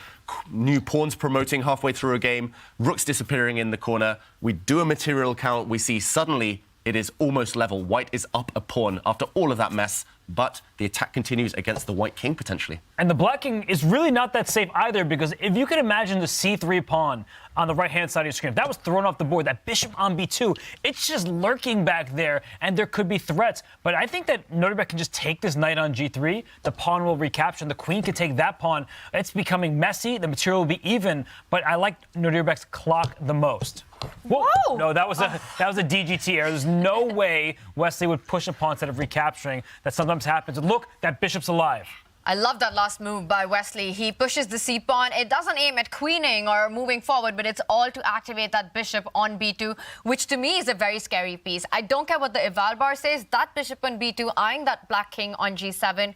New pawns promoting halfway through a game, rooks disappearing in the corner. We do a material count. We see suddenly it is almost level. White is up a pawn after all of that mess, but the attack continues against the white king, potentially. And the black king is really not that safe either, because if you can imagine the c3 pawn on the right-hand side of your screen, if that was thrown off the board, that bishop on b2, it's just lurking back there, and there could be threats. But I think that Nodirbek can just take this knight on g3, the pawn will recapture, and the queen can take that pawn. It's becoming messy, the material will be even, but I like Nodirbek's clock the most. Whoa! No, that was a DGT error. There's no way Wesley would push a pawn instead of recapturing. That sometimes happens. And look, that bishop's alive. I love that last move by Wesley. He pushes the c-pawn. It doesn't aim at queening or moving forward, but it's all to activate that bishop on b2, which to me is a very scary piece. I don't care what the eval bar says. That bishop on b2, eyeing that black king on g7,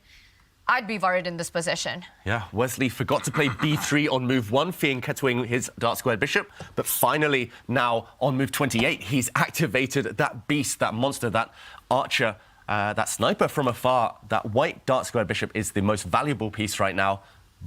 I'd be worried in this position. Yeah, Wesley forgot to play b3 on move 1, fearing kettling his dark squared bishop. But finally, now on move 28, he's activated that beast, that monster, that archer, that sniper from afar. That white dark squared bishop is the most valuable piece right now.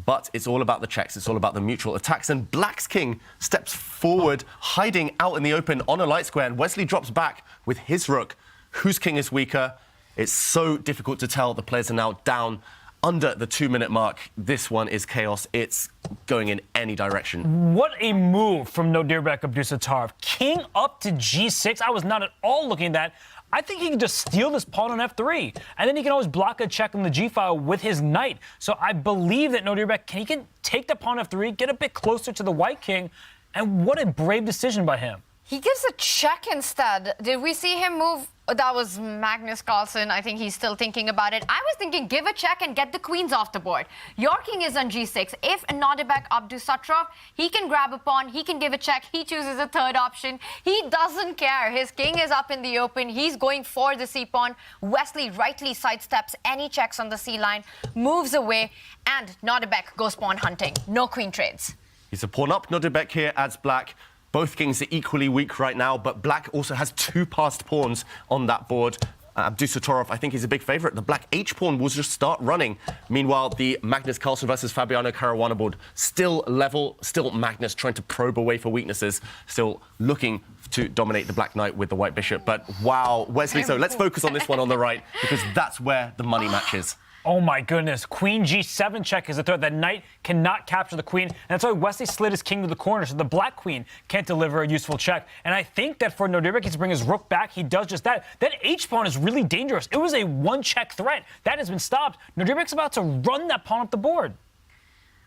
But it's all about the checks. It's all about the mutual attacks. And black's king steps forward, hiding out in the open on a light square. And Wesley drops back with his rook. Whose king is weaker? It's so difficult to tell. The players are now down under the 2-minute mark. This one is chaos. It's going in any direction. What a move from Nodirbek Abdusattorov. King up to g6. I was not at all looking at that. I think he can just steal this pawn on f3, and then he can always block a check on the g-file with his knight. So I believe that Nodirbek can take the pawn f3, get a bit closer to the white king, and what a brave decision by him. He gives a check instead. Did we see him move? That was Magnus Carlsen. I think he's still thinking about it. I was thinking give a check and get the queens off the board. Your king is on g6. If Nodirbek Abdusattorov, he can grab a pawn, he can give a check, he chooses a third option. He doesn't care. His king is up in the open. He's going for the c-pawn. Wesley rightly sidesteps any checks on the c-line, moves away, and Nodirbek goes pawn hunting. No queen trades. He's a pawn up. Nodirbek here adds black. Both kings are equally weak right now, but black also has 2 passed pawns on that board. Abdusattorov, I think, is a big favourite. The black h-pawn will just start running. Meanwhile, the Magnus Carlsen versus Fabiano Caruana board still level, still Magnus trying to probe away for weaknesses, still looking to dominate the black knight with the white bishop. But wow, Wesley, so let's focus on this one on the right, because that's where the money matches. Oh my goodness, queen g7 check is the threat. That knight cannot capture the queen, and that's why Wesley slid his king to the corner, so the black queen can't deliver a useful check. And I think that for Nodirbek to bring his rook back, he does just that. That h-pawn is really dangerous. It was a one-check threat. That has been stopped. Nodirbek's about to run that pawn up the board.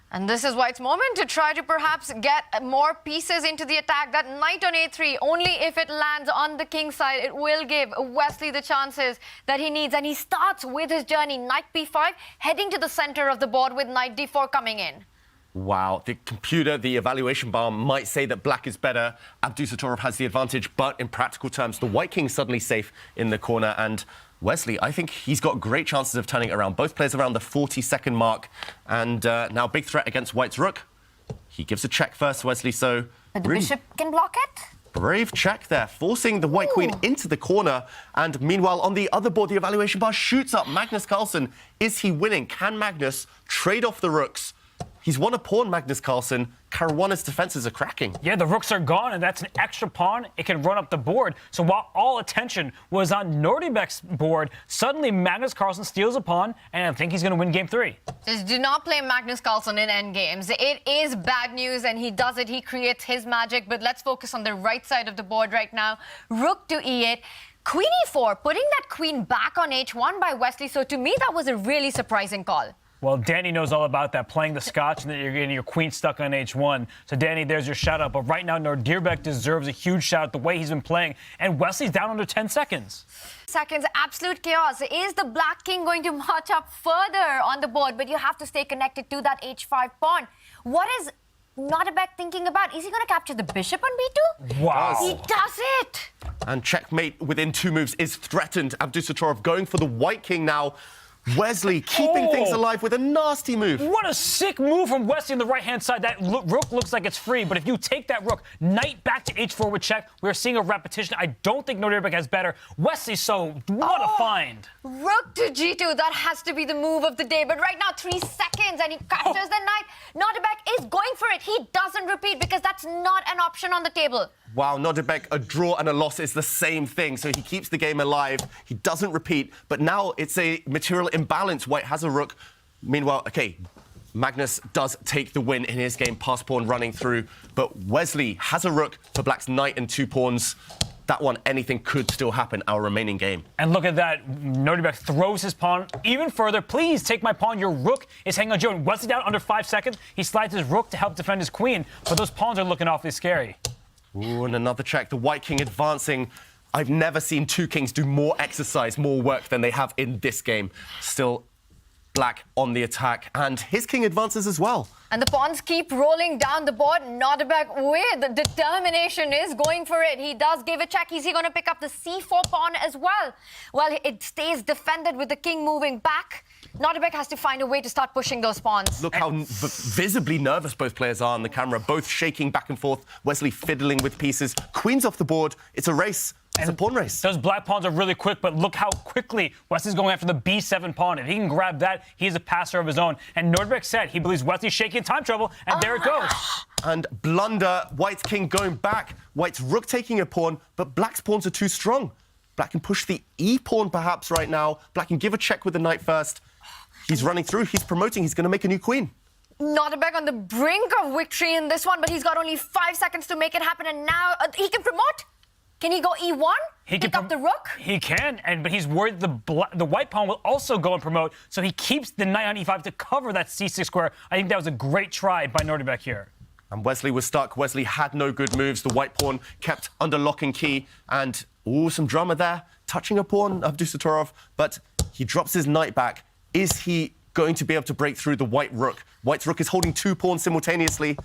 And this is White's moment to try to perhaps get more pieces into the attack. That knight on a3, only if it lands on the king side, it will give Wesley the chances that he needs. And he starts with his journey, knight b5, heading to the center of the board with knight d4 coming in. Wow, the computer, the evaluation bar might say that black is better. Abdusattorov has the advantage, but in practical terms, the white king is suddenly safe in the corner. And Wesley, I think he's got great chances of turning it around. Both players around the 40-second mark. And now big threat against white's rook. He gives a check first, Wesley, so... But the bishop can block it? Brave check there, forcing the white queen into the corner. And meanwhile, on the other board, the evaluation bar shoots up Magnus Carlsen. Is he winning? Can Magnus trade off the rooks? He's won a pawn, Magnus Carlsen. Caruana's defenses are cracking. Yeah, the rooks are gone, and that's an extra pawn. It can run up the board. So while all attention was on Nordirbek's board, suddenly Magnus Carlsen steals a pawn, and I think he's going to win game 3. Just do not play Magnus Carlsen in endgames. It is bad news, and he does it. He creates his magic, but let's focus on the right side of the board right now. Rook to e8. Queen e4, putting that queen back on h1 by Wesley. So to me, that was a really surprising call. Well, Danny knows all about that, playing the Scotch and then you're getting your queen stuck on H1. So, Danny, there's your shout-out. But right now, Nodirbek deserves a huge shout-out the way he's been playing. And Wesley's down under 10 seconds. Seconds, absolute chaos. Is the black king going to march up further on the board? But you have to stay connected to that H5 pawn. What is Nodirbek thinking about? Is he going to capture the bishop on B2? Wow. He does it! And checkmate within 2 moves is threatened. Abdusattorov going for the white king now. Wesley keeping things alive with a nasty move. What a sick move from Wesley on the right-hand side. That rook looks like it's free, but if you take that rook, knight back to H4 with check, we're seeing a repetition. I don't think Nodirbek has better. Wesley, so what a find. Rook to G2, that has to be the move of the day. But right now, 3 seconds, and he captures the knight. Nodirbek is going for it. He doesn't repeat because that's not an option on the table. Wow, Nodirbek, a draw and a loss is the same thing. So he keeps the game alive. He doesn't repeat. But now it's a material imbalance. White has a rook. Meanwhile, okay, Magnus does take the win in his game, pass pawn running through. But Wesley has a rook for Black's knight and 2 pawns. That one, anything could still happen, our remaining game. And look at that. Nodirbek throws his pawn even further. Please take my pawn. Your rook is hanging on Joe. And Wesley down under 5 seconds. He slides his rook to help defend his queen. But those pawns are looking awfully scary. Ooh, and another check. The white king advancing. I've never seen 2 kings do more exercise, more work than they have in this game. Still Black on the attack, and his king advances as well. And the pawns keep rolling down the board. Nodirbek with determination is going for it. He does give a check. Is he going to pick up the C4 pawn as well? Well, it stays defended with the king moving back. Nodirbek has to find a way to start pushing those pawns. Look how visibly nervous both players are on the camera, both shaking back and forth. Wesley fiddling with pieces. Queen's off the board. It's a race. It's a pawn race. Those black pawns are really quick, but look how quickly Wesley's going after the B7 pawn. If he can grab that, he's a passer of his own. And Nodirbek said he believes Wesley's shaking in time trouble, and there it goes. And blunder, White's king going back. White's rook taking a pawn, but Black's pawns are too strong. Black can push the E pawn perhaps right now. Black can give a check with the knight first. He's running through, he's promoting, he's going to make a new queen. Nodirbek on the brink of victory in this one, but he's got only 5 seconds to make it happen, and now he can promote. Can he go E1? Pick up the rook? He can, but he's worried the white pawn will also go and promote, so he keeps the knight on E5 to cover that C6 square. I think that was a great try by Nodirbek here. And Wesley was stuck. Wesley had no good moves. The white pawn kept under lock and key. And, some drama there. Touching a pawn, Abdusattorov. But he drops his knight back. Is he going to be able to break through the white rook? White's rook is holding 2 pawns simultaneously.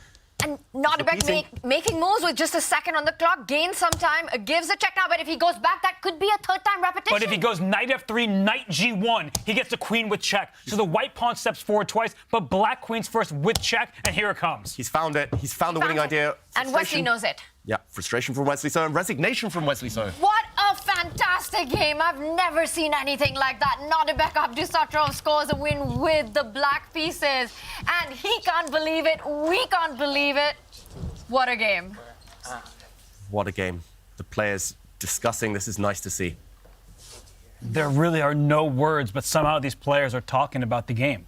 And Nodirbek making moves with just a second on the clock, gains some time, gives a check now, but if he goes back, that could be a 3rd time repetition. But if he goes knight F3, knight G1, he gets the queen with check. So the white pawn steps forward twice, but black queen's first with check, and here it comes. He's found it. He's found the winning idea. And Wesley knows it. Yeah, frustration from Wesley So and resignation from Wesley So. What a fantastic game. I've never seen anything like that. Nodirbek Abdusattorov scores a win with the black pieces. And he can't believe it. We can't believe it. What a game. What a game. The players discussing this is nice to see. There really are no words, but somehow these players are talking about the game.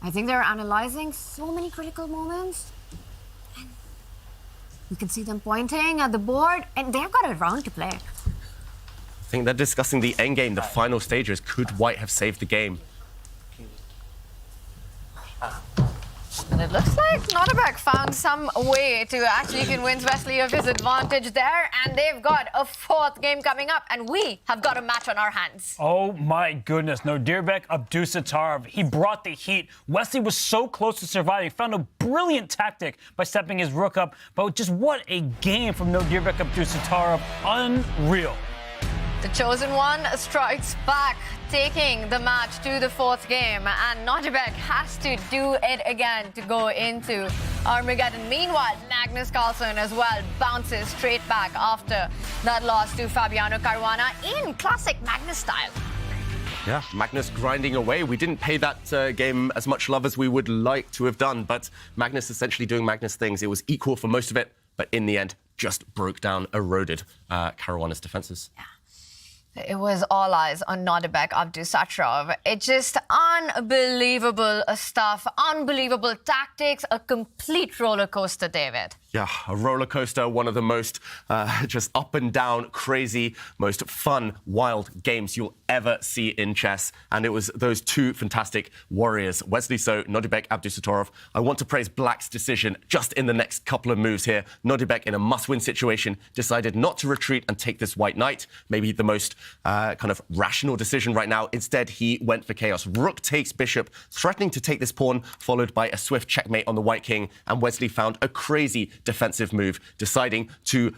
I think they're analyzing so many critical moments. You can see them pointing at the board, and they've got a round to play. I think they're discussing the endgame, the final stages. Could White have saved the game? And it looks like Nodirbek found some way to actually convince Wesley of his advantage there, and they've got a 4th game coming up, and we have got a match on our hands. Oh my goodness, Nodirbek Abdusattorov. He brought the heat. Wesley was so close to surviving. He found a brilliant tactic by stepping his rook up, but just what a game from Nodirbek Abdusattorov. Unreal. The chosen one strikes back, taking the match to the 4th game, and Nodirbek has to do it again to go into Armageddon. Meanwhile, Magnus Carlsen as well bounces straight back after that loss to Fabiano Caruana in classic Magnus style. Yeah, Magnus grinding away. We didn't pay that game as much love as we would like to have done, but Magnus essentially doing Magnus things. It was equal for most of it, but in the end, just broke down, eroded Caruana's defenses. Yeah. It was all eyes on Nodirbek Abdusattorov. It's just unbelievable stuff, unbelievable tactics, a complete roller coaster, David. Yeah, a roller coaster, one of the most just up and down, crazy, most fun, wild games you'll ever see in chess. And it was those two fantastic warriors, Wesley So, Nodirbek Abdusattorov. I want to praise Black's decision just in the next couple of moves here. Nodirbek, in a must-win situation, decided not to retreat and take this white knight. Maybe the most kind of rational decision right now. Instead, he went for chaos. Rook takes bishop, threatening to take this pawn, followed by a swift checkmate on the white king. And Wesley found a crazy defensive move, deciding to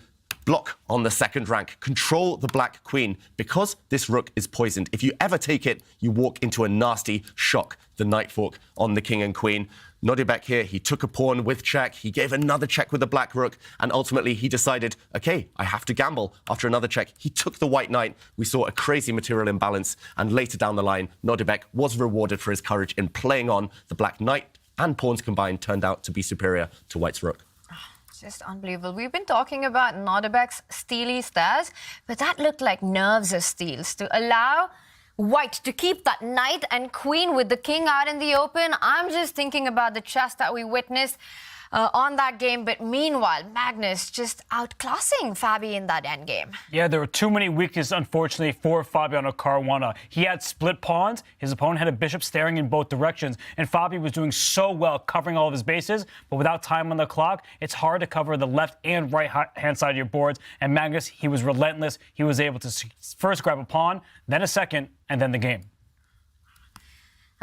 block on the second rank, control the black queen, because this rook is poisoned. If you ever take it, you walk into a nasty shock, the knight fork on the king and queen. Nodirbek here, he took a pawn with check, he gave another check with the black rook, and ultimately he decided, okay, I have to gamble. After another check, he took the white knight. We saw a crazy material imbalance, and later down the line, Nodirbek was rewarded for his courage in playing on. The black knight and pawns combined turned out to be superior to white's rook. Just unbelievable. We've been talking about Nodirbek's steely stairs, but that looked like nerves of steels to allow white to keep that knight and queen with the king out in the open. I'm just thinking about the chess that we witnessed on that game, but meanwhile, Magnus just outclassing Fabi in that endgame. Yeah, there were too many weaknesses, unfortunately, for Fabiano Caruana. He had split pawns, his opponent had a bishop staring in both directions, and Fabi was doing so well covering all of his bases, but without time on the clock, it's hard to cover the left and right hand side of your boards, and Magnus, he was relentless. He was able to first grab a pawn, then a second, and then the game.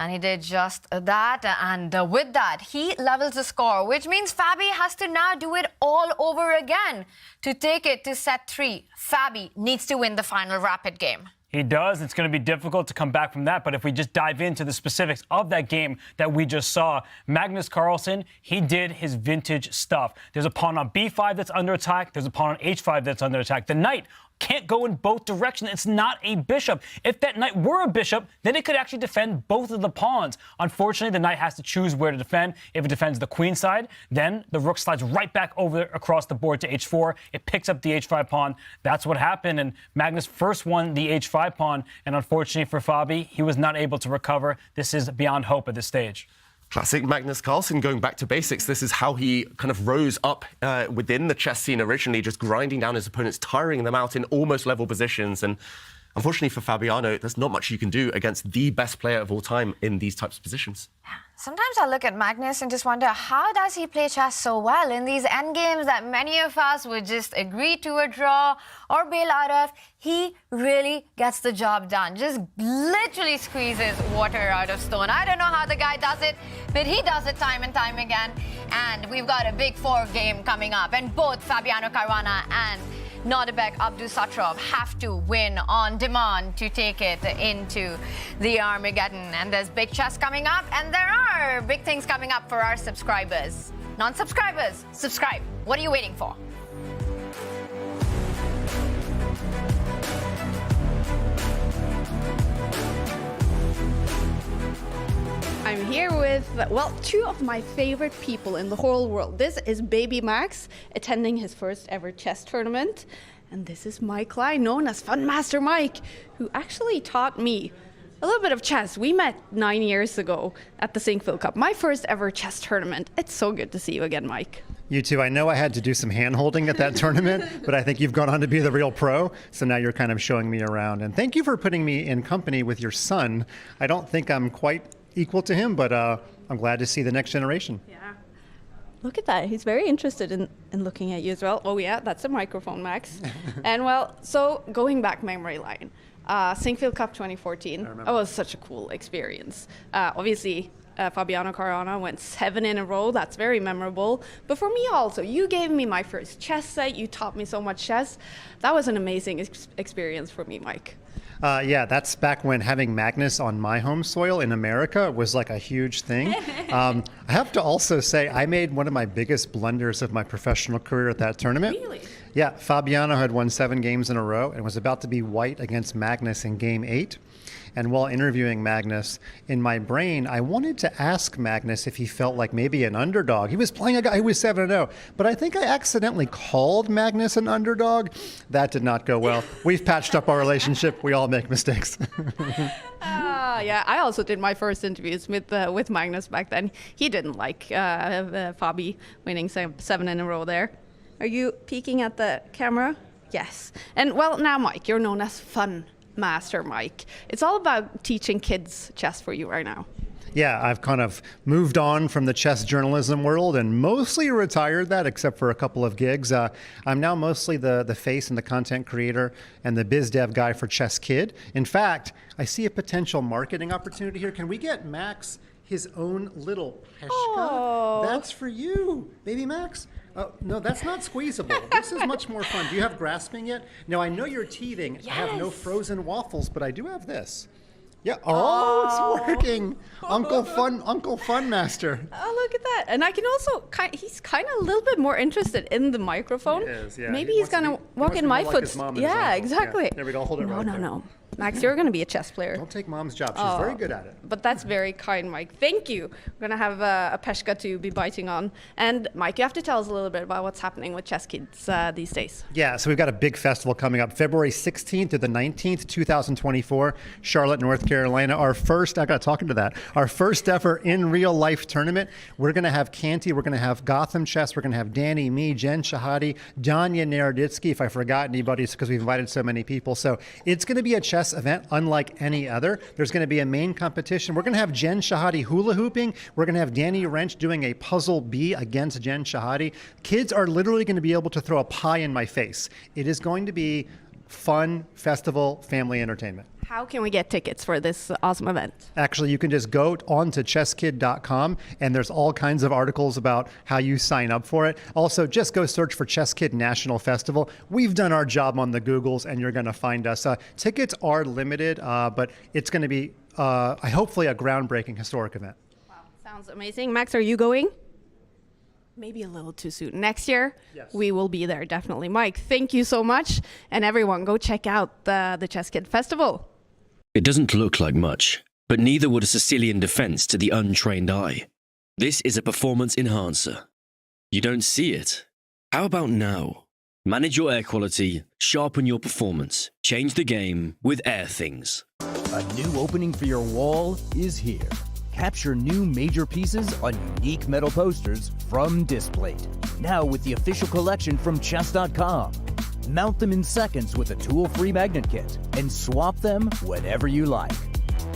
And he did just that, and with that, he levels the score, which means Fabi has to now do it all over again to take it to set 3. Fabi needs to win the final rapid game. He does. It's going to be difficult to come back from that. But if we just dive into the specifics of that game that we just saw, Magnus Carlsen, he did his vintage stuff. There's a pawn on b5 that's under attack. There's a pawn on h5 that's under attack. The knight can't go in both directions. It's not a bishop. If that knight were a bishop, then it could actually defend both of the pawns. Unfortunately, the knight has to choose where to defend. If it defends the queen side, then the rook slides right back over across the board to h4. It picks up the h5 pawn. That's what happened. And Magnus first won the h5 pawn. And unfortunately for Fabi, he was not able to recover. This is beyond hope at this stage. Classic Magnus Carlsen, going back to basics. This is how he kind of rose up within the chess scene originally, just grinding down his opponents, tiring them out in almost level positions. And unfortunately for Fabiano, there's not much you can do against the best player of all time in these types of positions. Sometimes I look at Magnus and just wonder, how does he play chess so well in these endgames that many of us would just agree to a draw or bail out of? He really gets the job done, just literally squeezes water out of stone. I don't know how the guy does it, but he does it time and time again. And we've got a big 4 game coming up, and both Fabiano Caruana and Nodirbek Abdusattorov have to win on demand to take it into the Armageddon. And there's big chess coming up, and there are big things coming up for our subscribers. Non-subscribers, subscribe. What are you waiting for? I'm here with, well, 2 of my favorite people in the whole world. This is baby Max, attending his first ever chess tournament. And this is Mike Klein, known as Fun Master Mike, who actually taught me a little bit of chess. We met 9 years ago at the Sinkville Cup, my first ever chess tournament. It's so good to see you again, Mike. You too. I know I had to do some hand-holding at that tournament, but I think you've gone on to be the real pro, so now you're kind of showing me around. And thank you for putting me in company with your son. I don't think I'm quite equal to him, but I'm glad to see the next generation. Yeah. Look at that. He's very interested in looking at you as well. Oh, yeah, that's a microphone, Max. And, well, so going back memory line, Sinkville Cup 2014, that was such a cool experience. Obviously, Fabiano Caruana went 7 in a row. That's very memorable. But for me also, you gave me my first chess set. You taught me so much chess. That was an amazing experience for me, Mike. Yeah, that's back when having Magnus on my home soil in America was like a huge thing. I have to also say I made one of my biggest blunders of my professional career at that tournament. Really? Yeah, Fabiano had won 7 games in a row and was about to be white against Magnus in game 8. And while interviewing Magnus, in my brain, I wanted to ask Magnus if he felt like maybe an underdog. He was playing a guy who was 7-0, but I think I accidentally called Magnus an underdog. That did not go well. We've patched up our relationship. We all make mistakes. Yeah, I also did my first interviews with Magnus back then. He didn't like Fabi winning 7 in a row there. Are you peeking at the camera? Yes. And well, now, Mike, you're known as Fun Master Mike. It's all about teaching kids chess for you right now. Yeah, I've kind of moved on from the chess journalism world and mostly retired that, except for a couple of gigs. I'm now mostly the face and the content creator and the biz dev guy for Chess Kid. In fact, I see a potential marketing opportunity here. Can we get Max his own little Peshka? Oh. That's for you, baby Max. No, that's not squeezable. This is much more fun. Do you have grasping yet? Now, I know you're teething. Yes. I have no frozen waffles, but I do have this. Yeah. Oh, it's working. Uncle Fun Master. Oh, look at that. And I can also, he's kind of a little bit more interested in the microphone. He is, yeah. Maybe he's going to walk in my footsteps. Yeah, exactly. Yeah. There we go. Hold it right there. No. Max, you're going to be a chess player. Don't take Mom's job. She's very good at it. But that's very kind, Mike. Thank you. We're going to have a Peshka to be biting on. And Mike, you have to tell us a little bit about what's happening with Chess Kids these days. Yeah, so we've got a big festival coming up February 16th to the 19th, 2024, Charlotte, North Carolina. Our first ever in real life tournament. We're going to have Canty, we're going to have GothamChess, we're going to have Danny, me, Jen Shahadi, Danya Naroditsky. If I forgot anybody, it's because we've invited so many people. So it's going to be a chess event unlike any other. There's going to be a main competition. We're going to have Jen Shahadi hula hooping. We're going to have Danny Wrench doing a puzzle bee against Jen Shahadi. Kids are literally going to be able to throw a pie in my face. It is going to be fun, festival, family entertainment. How can we get tickets for this awesome event? Actually, you can just go on to chesskid.com, and there's all kinds of articles about how you sign up for it. Also, just go search for Chess Kid National Festival. We've done our job on the Googles, and you're going to find us. Tickets are limited, but it's going to be hopefully a groundbreaking, historic event. Wow, sounds amazing. Max, are you going? Maybe a little too soon. Next year, yes. We will be there, definitely. Mike, thank you so much. And everyone, go check out the Chess Kid Festival. It doesn't look like much, but neither would a Sicilian defense to the untrained eye. This is a performance enhancer. You don't see it? How about now? Manage your air quality, sharpen your performance, change the game with Air Things. A new opening for your wall is here. Capture new major pieces on unique metal posters from Displate. Now with the official collection from Chess.com. Mount them in seconds with a tool-free magnet kit and swap them whenever you like.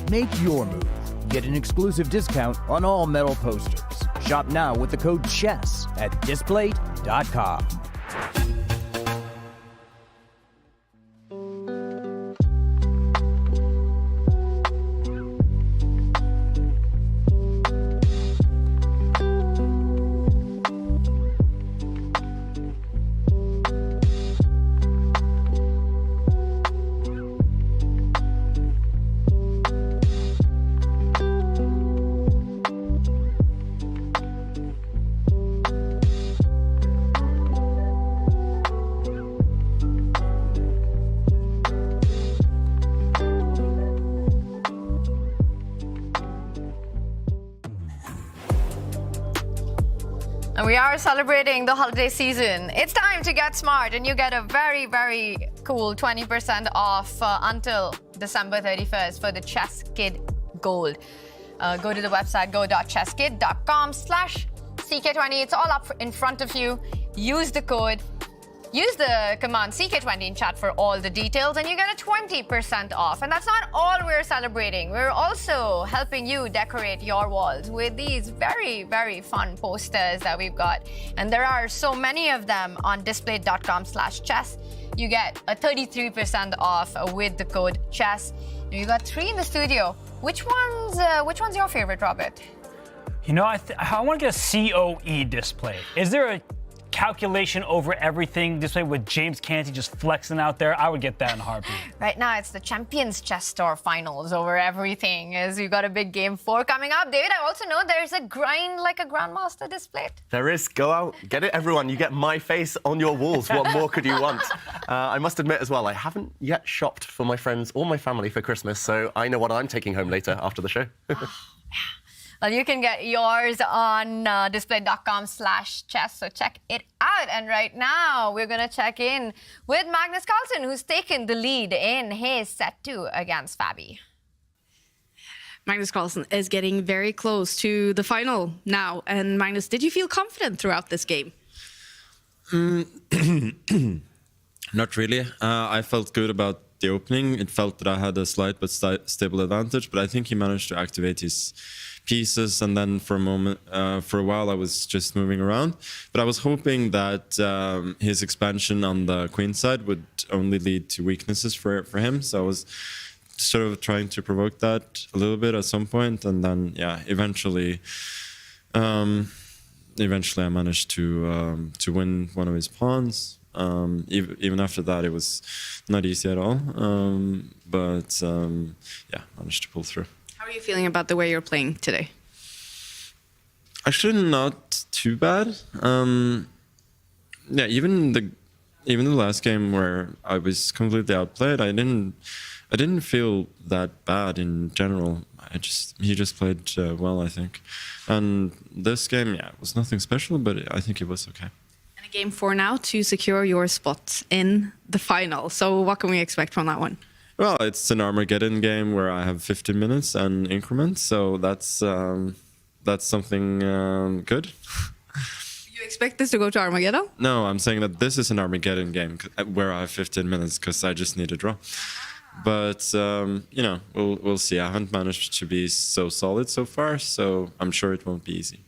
Make your move. Get an exclusive discount on all metal posters. Shop now with the code CHESS at Displate.com. And we are celebrating the holiday season. It's time to get smart, and you get a very, very cool 20% off until December 31st for the Chess Kid Gold. Go to the website, go.chesskid.com/CK20. It's all up in front of you. Use the code. Use the command CK20 in chat for all the details, and you get a 20% off. And that's not all we're celebrating. We're also helping you decorate your walls with these very, very fun posters that we've got. And there are so many of them on display.com/chess. You get a 33% off with the code CHESS. You got 3 in the studio. Which one's your favorite, Robert? You know, I want to get a COE display. Is there a calculation over everything display with James Canty just flexing out there, I would get that in a heartbeat. Right now, it's the Champions Chess Store Finals over everything, as we've got a big Game 4 coming up. David, I also know there's a grind like a Grandmaster displayed. There is. Go out, get it, everyone. You get my face on your walls. What more could you want? I must admit as well, I haven't yet shopped for my friends or my family for Christmas, so I know what I'm taking home later after the show. Well, you can get yours on display.com/chess, so check it out. And right now, we're going to check in with Magnus Carlsen, who's taken the lead in his set 2 against Fabi. Magnus Carlsen is getting very close to the final now. And Magnus, did you feel confident throughout this game? Not really. I felt good about the opening. It felt that I had a slight but stable advantage, but I think he managed to activate his pieces, and then for a while I was just moving around. But I was hoping that his expansion on the queen side would only lead to weaknesses for him. So I was sort of trying to provoke that a little bit at some point, and then eventually I managed to win one of his pawns. Even after that, it was not easy at all, but managed to pull through. How are you feeling about the way you're playing today? Actually, not too bad. Even the last game where I was completely outplayed, I didn't feel that bad in general. He just played well, I think. And this game, it was nothing special, but I think it was okay. And a Game 4 now to secure your spot in the final. So what can we expect from that one? Well, it's an Armageddon game where I have 15 minutes and increments, so that's something good. You expect this to go to Armageddon? No, I'm saying that this is an Armageddon game where I have 15 minutes because I just need a draw. But we'll see. I haven't managed to be so solid so far, so I'm sure it won't be easy.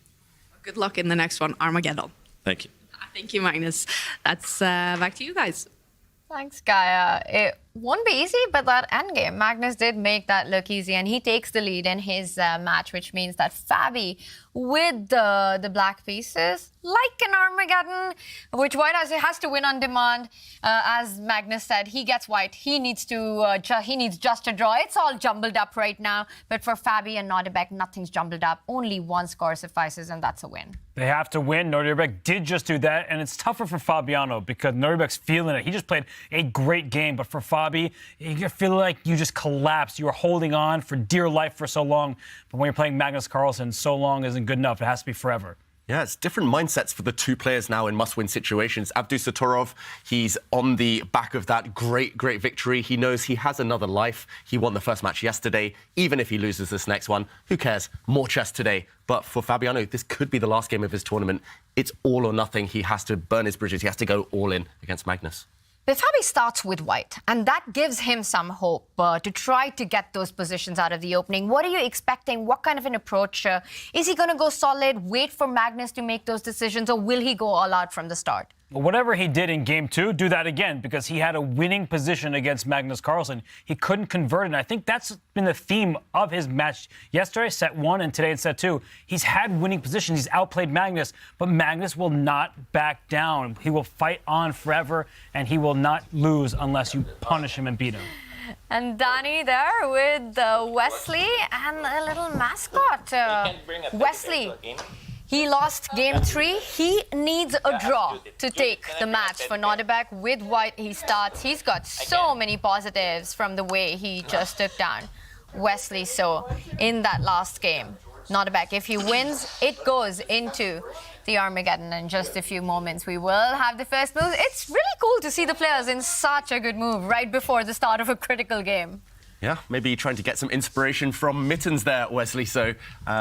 Good luck in the next one, Armageddon. Thank you. Thank you, Magnus. That's back to you guys. Thanks, Gaia. It won't be easy, but that endgame, Magnus did make that look easy, and he takes the lead in his match, which means that Fabi, with the black pieces, like an Armageddon, which white has to win on demand. As Magnus said, he gets white. He needs just a draw. It's all jumbled up right now. But for Fabi and Nodirbek, nothing's jumbled up. Only one score suffices, and that's a win. They have to win. Nodirbek did just do that, and it's tougher for Fabiano because Nodirbek's feeling it. He just played a great game, but for Fabi, you feel like you just collapsed. You were holding on for dear life for so long, but when you're playing Magnus Carlsen, so long isn't good enough. It has to be forever. Yeah, it's different mindsets for the two players now in must-win situations. Abdusattorov, he's on the back of that great victory. He knows he has another life. He won the first match yesterday. Even if he loses this next one, who cares? More chess today. But for Fabiano, this could be the last game of his tournament. It's all or nothing. He has to burn his bridges. He has to go all in against Magnus. But Fabi starts with white, and that gives him some hope to try to get those positions out of the opening. What are you expecting? What kind of an approach? Is he going to go solid, wait for Magnus to make those decisions, or will he go all out from the start? Whatever he did in Game 2, do that again, because he had a winning position against Magnus Carlsen. He couldn't convert it, and I think that's been the theme of his match yesterday, set 1, and today in set 2. He's had winning positions. He's outplayed Magnus, but Magnus will not back down. He will fight on forever, and he will not lose unless you punish him and beat him. And Danny there with Wesley and a little mascot. Wesley. He lost Game 3. He needs a draw to take the match for Nodirbek. With white, he starts. He's got so many positives from the way he just took down Wesley. So in that last game, Nodirbek, if he wins, it goes into the Armageddon. In just a few moments, we will have the first move. It's really cool to see the players in such a good move right before the start of a critical game. Yeah, maybe trying to get some inspiration from Mittens there, Wesley. So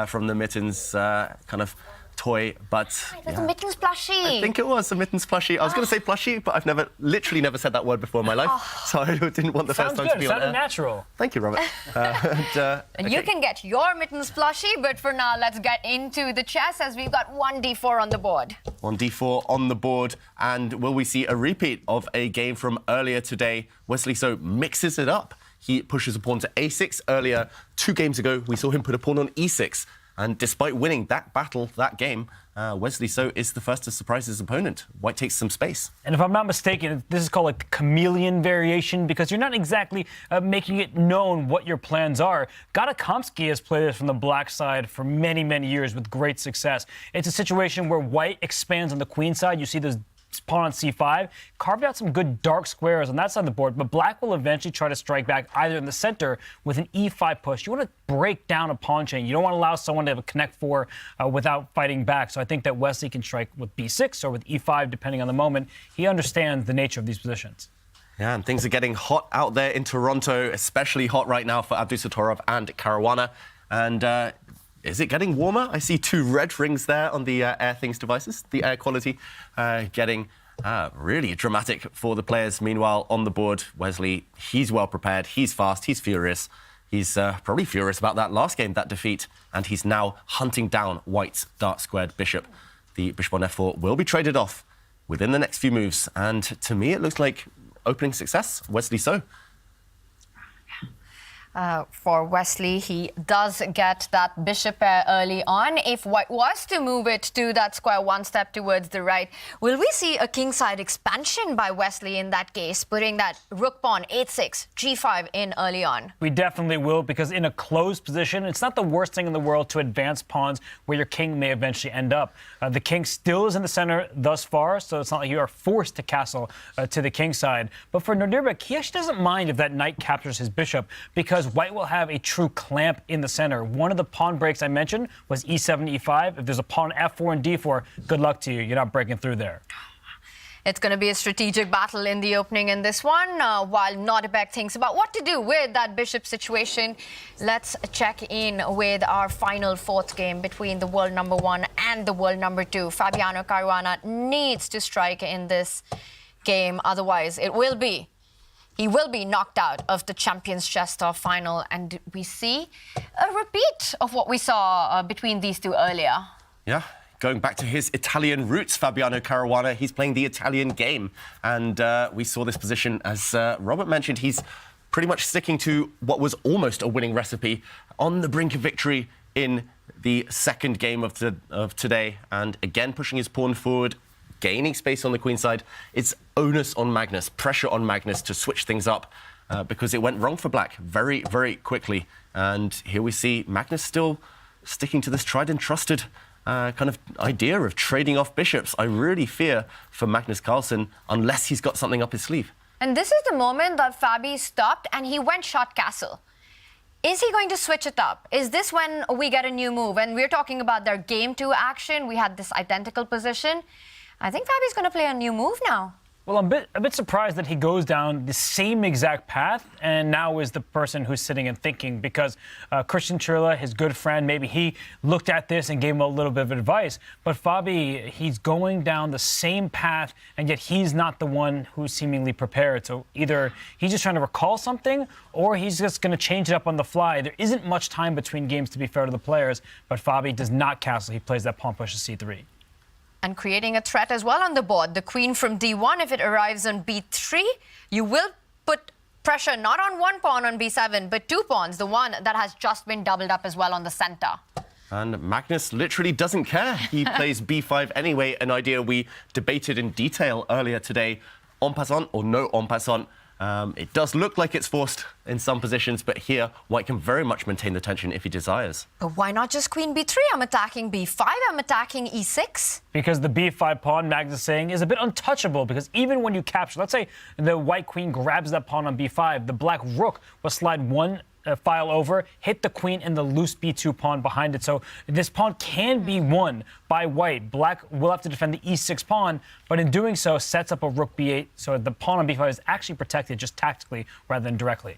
from the Mittens kind of toy, but There's a Mittens plushie. I think it was a Mittens plushie. I was going to say plushie, but I've literally never said that word before in my life, so I didn't want the first time to be on air. Sounded natural. Thank you, Robert. And you can get your Mittens plushie, but for now, let's get into the chess as we've got 1d4 on the board. 1d4 on the board, and will we see a repeat of a game from earlier today? Wesley so mixes it up. He pushes a pawn to a6 earlier. 2 games ago, we saw him put a pawn on e6. And despite winning that battle, that game, Wesley So is the first to surprise his opponent. White takes some space. And if I'm not mistaken, this is called like the chameleon variation because you're not exactly making it known what your plans are. GothamChess has played this from the black side for many, many years with great success. It's a situation where white expands on the queen side. You see those pawn on c5, carved out some good dark squares on that side of the board, but black will eventually try to strike back either in the center with an e5 push. You want to break down a pawn chain. You don't want to allow someone to have a connect 4 without fighting back. So I think that Wesley can strike with b6 or with e5, depending on the moment. He understands the nature of these positions. Yeah, and things are getting hot out there in Toronto, especially hot right now for Abdusattorov and Caruana. And is it getting warmer? I see 2 red rings there on the AirThings devices. The air quality getting really dramatic for the players. Meanwhile, on the board, Wesley, he's well prepared. He's fast. He's furious. He's probably furious about that last game, that defeat. And he's now hunting down White's dark-squared bishop. The bishop on f4 will be traded off within the next few moves. And to me, it looks like opening success, Wesley So. For Wesley, he does get that bishop pair early on. If White was to move it to that square 1 step towards the right, will we see a kingside expansion by Wesley in that case, putting that rook pawn 8-6, g5 in early on? We definitely will, because in a closed position, it's not the worst thing in the world to advance pawns where your king may eventually end up. The king still is in the center thus far, so it's not like you are forced to castle to the king side. But for Nodirbek, he actually doesn't mind if that knight captures his bishop, because White will have a true clamp in the center. One of the pawn breaks I mentioned was e7, e5. If there's a pawn f4 and d4, good luck to you. You're not breaking through there. It's going to be a strategic battle in the opening in this one. While Nodirbek thinks about what to do with that bishop situation, let's check in with our final 4th game between the world number 1 and the world number 2. Fabiano Caruana needs to strike in this game, otherwise he will be knocked out of the Champions Chess.com final, and we see a repeat of what we saw between these two earlier. Yeah. Going back to his Italian roots, Fabiano Caruana, he's playing the Italian game. And we saw this position, as Robert mentioned, he's pretty much sticking to what was almost a winning recipe, on the brink of victory in the second game of today. And again, pushing his pawn forward, gaining space on the queen side. It's onus on Magnus, pressure on Magnus to switch things up because it went wrong for black very, very quickly. And here we see Magnus still sticking to this tried and trusted kind of idea of trading off bishops. I really fear for Magnus Carlsen unless he's got something up his sleeve. And this is the moment that Fabi stopped and he went shot castle. Is he going to switch it up? Is this when we get a new move? And we're talking about their game 2 action. We had this identical position. I think Fabi's going to play a new move now. Well, I'm a bit surprised that he goes down the same exact path and now is the person who's sitting and thinking, because Christian Churla, his good friend, maybe he looked at this and gave him a little bit of advice. But Fabi, he's going down the same path, and yet he's not the one who's seemingly prepared. So either he's just trying to recall something, or he's just going to change it up on the fly. There isn't much time between games, to be fair to the players, but Fabi does not castle. He plays that pawn push to c3. And creating a threat as well on the board. The queen from d1, if it arrives on b3, you will put pressure not on one pawn on b7, but 2 pawns, the one that has just been doubled up as well on the center. And Magnus literally doesn't care. He plays b5 anyway, an idea we debated in detail earlier today. En passant or no en passant. It does look like it's forced in some positions, but here White can very much maintain the tension if he desires. But why not just queen b3? I'm attacking b5, I'm attacking e6. Because the b5 pawn, Magnus is saying, is a bit untouchable, because even when you capture, let's say the white queen grabs that pawn on b5, the black rook will slide one file over, hit the queen and the loose b2 pawn behind it. So this pawn can be won by white. Black will have to defend the e6 pawn, but in doing so sets up a rook b8, so the pawn on b5 is actually protected just tactically rather than directly.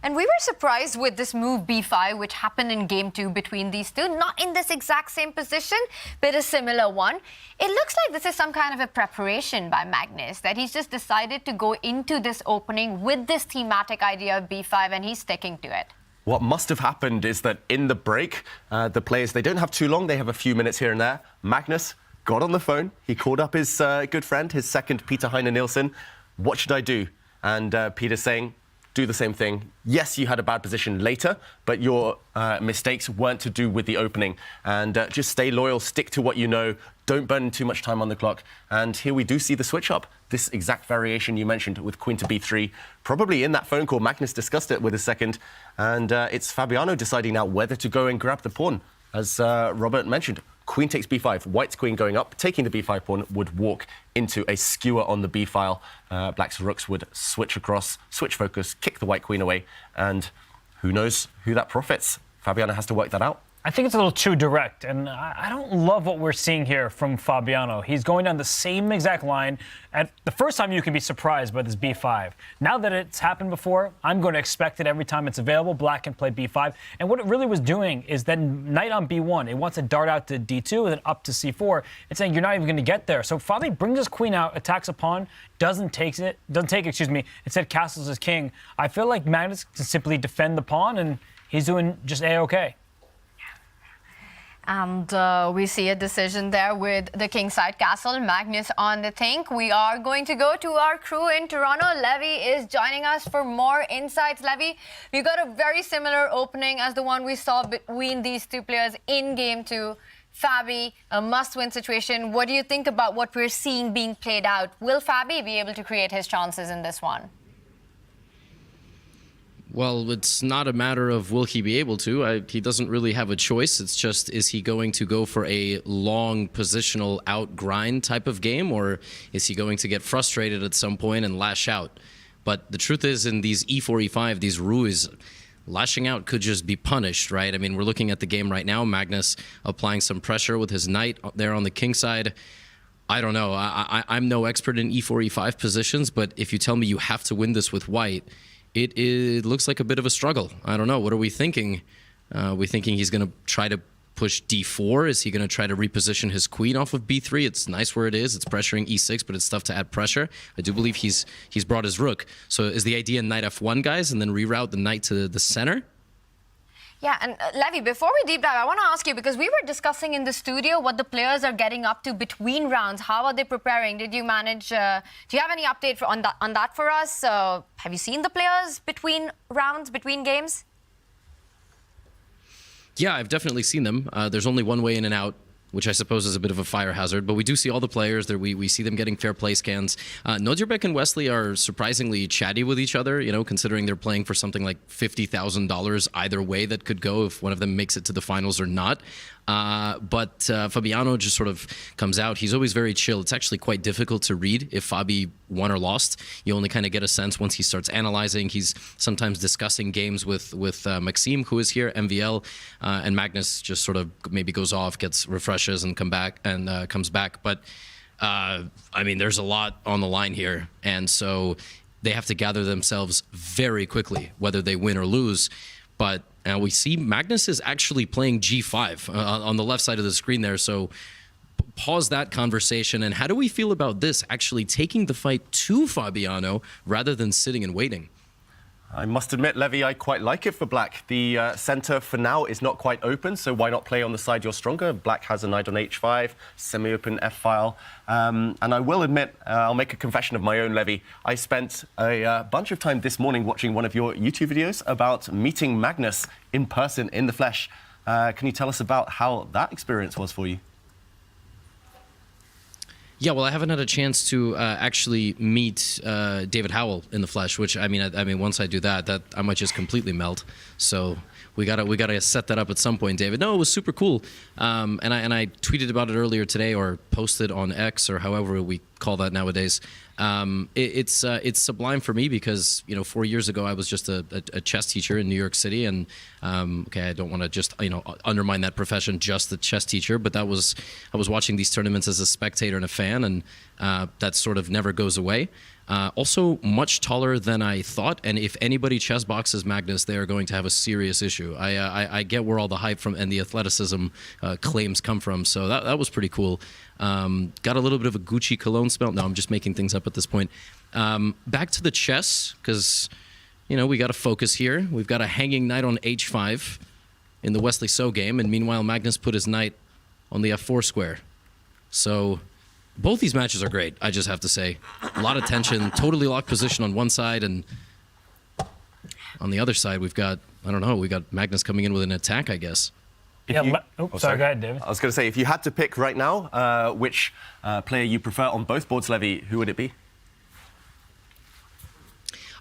And we were surprised with this move b5, which happened in game 2 between these two. Not in this exact same position, but a similar one. It looks like this is some kind of a preparation by Magnus, that he's just decided to go into this opening with this thematic idea of b5, and he's sticking to it. What must have happened is that in the break, the players, they don't have too long. They have a few minutes here and there. Magnus got on the phone. He called up his good friend, his second, Peter Heine Nielsen. What should I do? And Peter's saying, do the same thing. Yes, you had a bad position later, but your mistakes weren't to do with the opening. And just stay loyal, stick to what you know, don't burn too much time on the clock. And here we do see the switch up. This exact variation you mentioned with queen to b3. Probably in that phone call, Magnus discussed it with his second. And it's Fabiano deciding now whether to go and grab the pawn. As Robert mentioned, queen takes b5, white's queen going up, taking the b5 pawn would walk into a skewer on the b file. Black's rooks would switch across, switch focus, kick the white queen away, and who knows who that profits. Fabiano has to work that out. I think it's a little too direct, and I don't love what we're seeing here from Fabiano. He's going down the same exact line. At the first time, you can be surprised by this b5. Now that it's happened before, I'm going to expect it every time it's available. Black can play b5. And what it really was doing is then knight on b1. It wants to dart out to d2 and then up to c4. It's saying you're not even going to get there. So Fabi brings his queen out, attacks a pawn, doesn't take it, instead castles his king. I feel like Magnus can simply defend the pawn, and he's doing just A-okay. And we see a decision there with the kingside castle, Magnus on the think. We are going to go to our crew in Toronto. Levy is joining us for more insights. Levy, we got a very similar opening as the one we saw between these two players in game two. Fabi, a must-win situation. What do you think about what we're seeing being played out? Will Fabi be able to create his chances in this one? Well, it's not a matter of will he be able to. He doesn't really have a choice. It's just, is he going to go for a long positional out grind type of game, or is he going to get frustrated at some point and lash out? But the truth is, in these e4, e5, these rues, lashing out could just be punished, right? I mean, we're looking at the game right now. Magnus applying some pressure with his knight there on the king side. I don't know. I'm no expert in e4, e5 positions, but if you tell me you have to win this with white, it looks like a bit of a struggle. I don't know. What are we thinking? We thinking he's going to try to push d4? Is he going to try to reposition his queen off of b3? It's nice where it is. It's pressuring e6, but it's tough to add pressure. I do believe he's brought his rook. So is the idea knight f1, guys, and then reroute the knight to the center? Yeah, and Levy, before we deep dive, I want to ask you, because we were discussing in the studio what the players are getting up to between rounds. How are they preparing? Did you manage, do you have any update on that for us? Have you seen the players between rounds, between games? Yeah, I've definitely seen them. There's only one way in and out, which I suppose is a bit of a fire hazard, but we do see all the players there. We see them getting fair play scans. Nodirbek and Wesley are surprisingly chatty with each other, you know, considering they're playing for something like $50,000 either way that could go if one of them makes it to the finals or not. But Fabiano just sort of comes out. He's always very chill. It's actually quite difficult to read if Fabi won or lost. You only kind of get a sense once he starts analyzing. He's sometimes discussing games with Maxime, who is here, MVL, and Magnus just sort of maybe goes off, gets refreshes, and comes back. But I mean, there's a lot on the line here, and so they have to gather themselves very quickly, whether they win or lose. But we see Magnus is actually playing g5 on the left side of the screen there. So pause that conversation. And how do we feel about this actually taking the fight to Fabiano rather than sitting and waiting? I must admit, Levy, I quite like it for Black. The center for now is not quite open, so why not play on the side you're stronger? Black has a knight on h5, semi-open f-file. And I will admit, I'll make a confession of my own, Levy. I spent a bunch of time this morning watching one of your YouTube videos about meeting Magnus in person, in the flesh. Can you tell us about how that experience was for you? Yeah, well, I haven't had a chance to actually meet David Howell in the flesh, which I mean, once I do that I might just completely melt. So we gotta set that up at some point, David. No, it was super cool, and I tweeted about it earlier today, or posted on X, or however we call that nowadays. It's sublime for me because, you know, 4 years ago I was just a chess teacher in New York City, and okay, I don't want to just, you know, undermine that profession, just the chess teacher, but I was watching these tournaments as a spectator and a fan, and that sort of never goes away. Also much taller than I thought, and if anybody chess boxes Magnus, they are going to have a serious issue. I get where all the hype from and the athleticism claims come from, so that was pretty cool. Got a little bit of a Gucci cologne smell. No, I'm just making things up at this point. Back to the chess, because, you know, we got to focus here. We've got a hanging knight on h5 in the Wesley So game, and meanwhile Magnus put his knight on the f4 square. So both these matches are great, I just have to say. A lot of tension, totally locked position on one side, and on the other side, we've got, I don't know, we got Magnus coming in with an attack, I guess. Sorry, go ahead, David. I was going to say, if you had to pick right now which player you prefer on both boards, Levy, who would it be?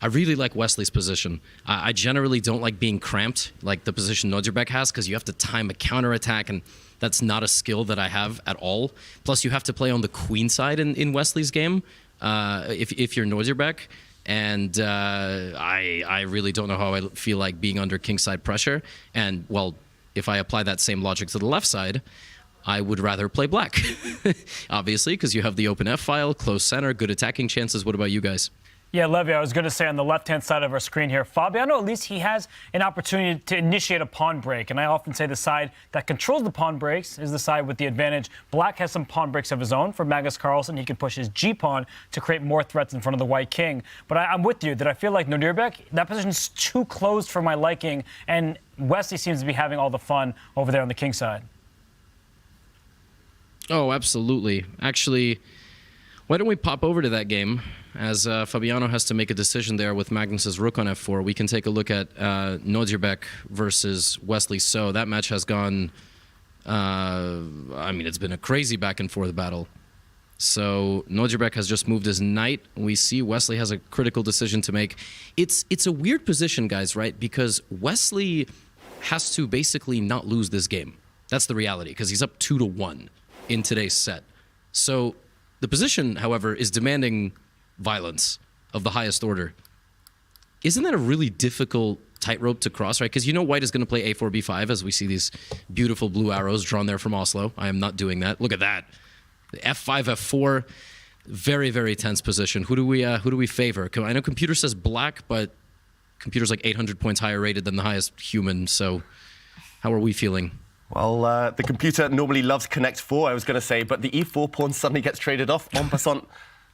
I really like Wesley's position. I generally don't like being cramped like the position Nodirbek has, because you have to time a counterattack, and that's not a skill that I have at all. Plus, you have to play on the queen side in Wesley's game if you're Nodirbek. And I really don't know how I feel like being under kingside pressure. And, well, if I apply that same logic to the left side, I would rather play black, obviously, because you have the open F file, close center, good attacking chances. What about you guys? Yeah, Levy, I was going to say on the left-hand side of our screen here, Fabiano, at least he has an opportunity to initiate a pawn break. And I often say the side that controls the pawn breaks is the side with the advantage. Black has some pawn breaks of his own. For Magnus Carlsen, he can push his G-pawn to create more threats in front of the white king. But I'm with you that I feel like Nodirbek, that position's too closed for my liking. And Wesley seems to be having all the fun over there on the king side. Oh, absolutely. Actually, why don't we pop over to that game? As Fabiano has to make a decision there with Magnus's rook on f4, we can take a look at Nodirbek versus Wesley. So that match has gone, I mean, it's been a crazy back and forth battle. So Nodirbek has just moved his knight. We see Wesley has a critical decision to make. It's a weird position, guys, right? Because Wesley has to basically not lose this game. That's the reality, because he's up 2-1 in today's set. So the position, however, is demanding violence of the highest order. Isn't that a really difficult tightrope to cross, right? Because you know white is going to play a4, b5, as we see these beautiful blue arrows drawn there from Oslo. I am not doing that. Look at that. f5, f4, very, very tense position. Who do we favor? I know computer says black, but computer's like 800 points higher rated than the highest human. So how are we feeling? Well, the computer normally loves connect 4, I was going to say, but the e4 pawn suddenly gets traded off. En passant,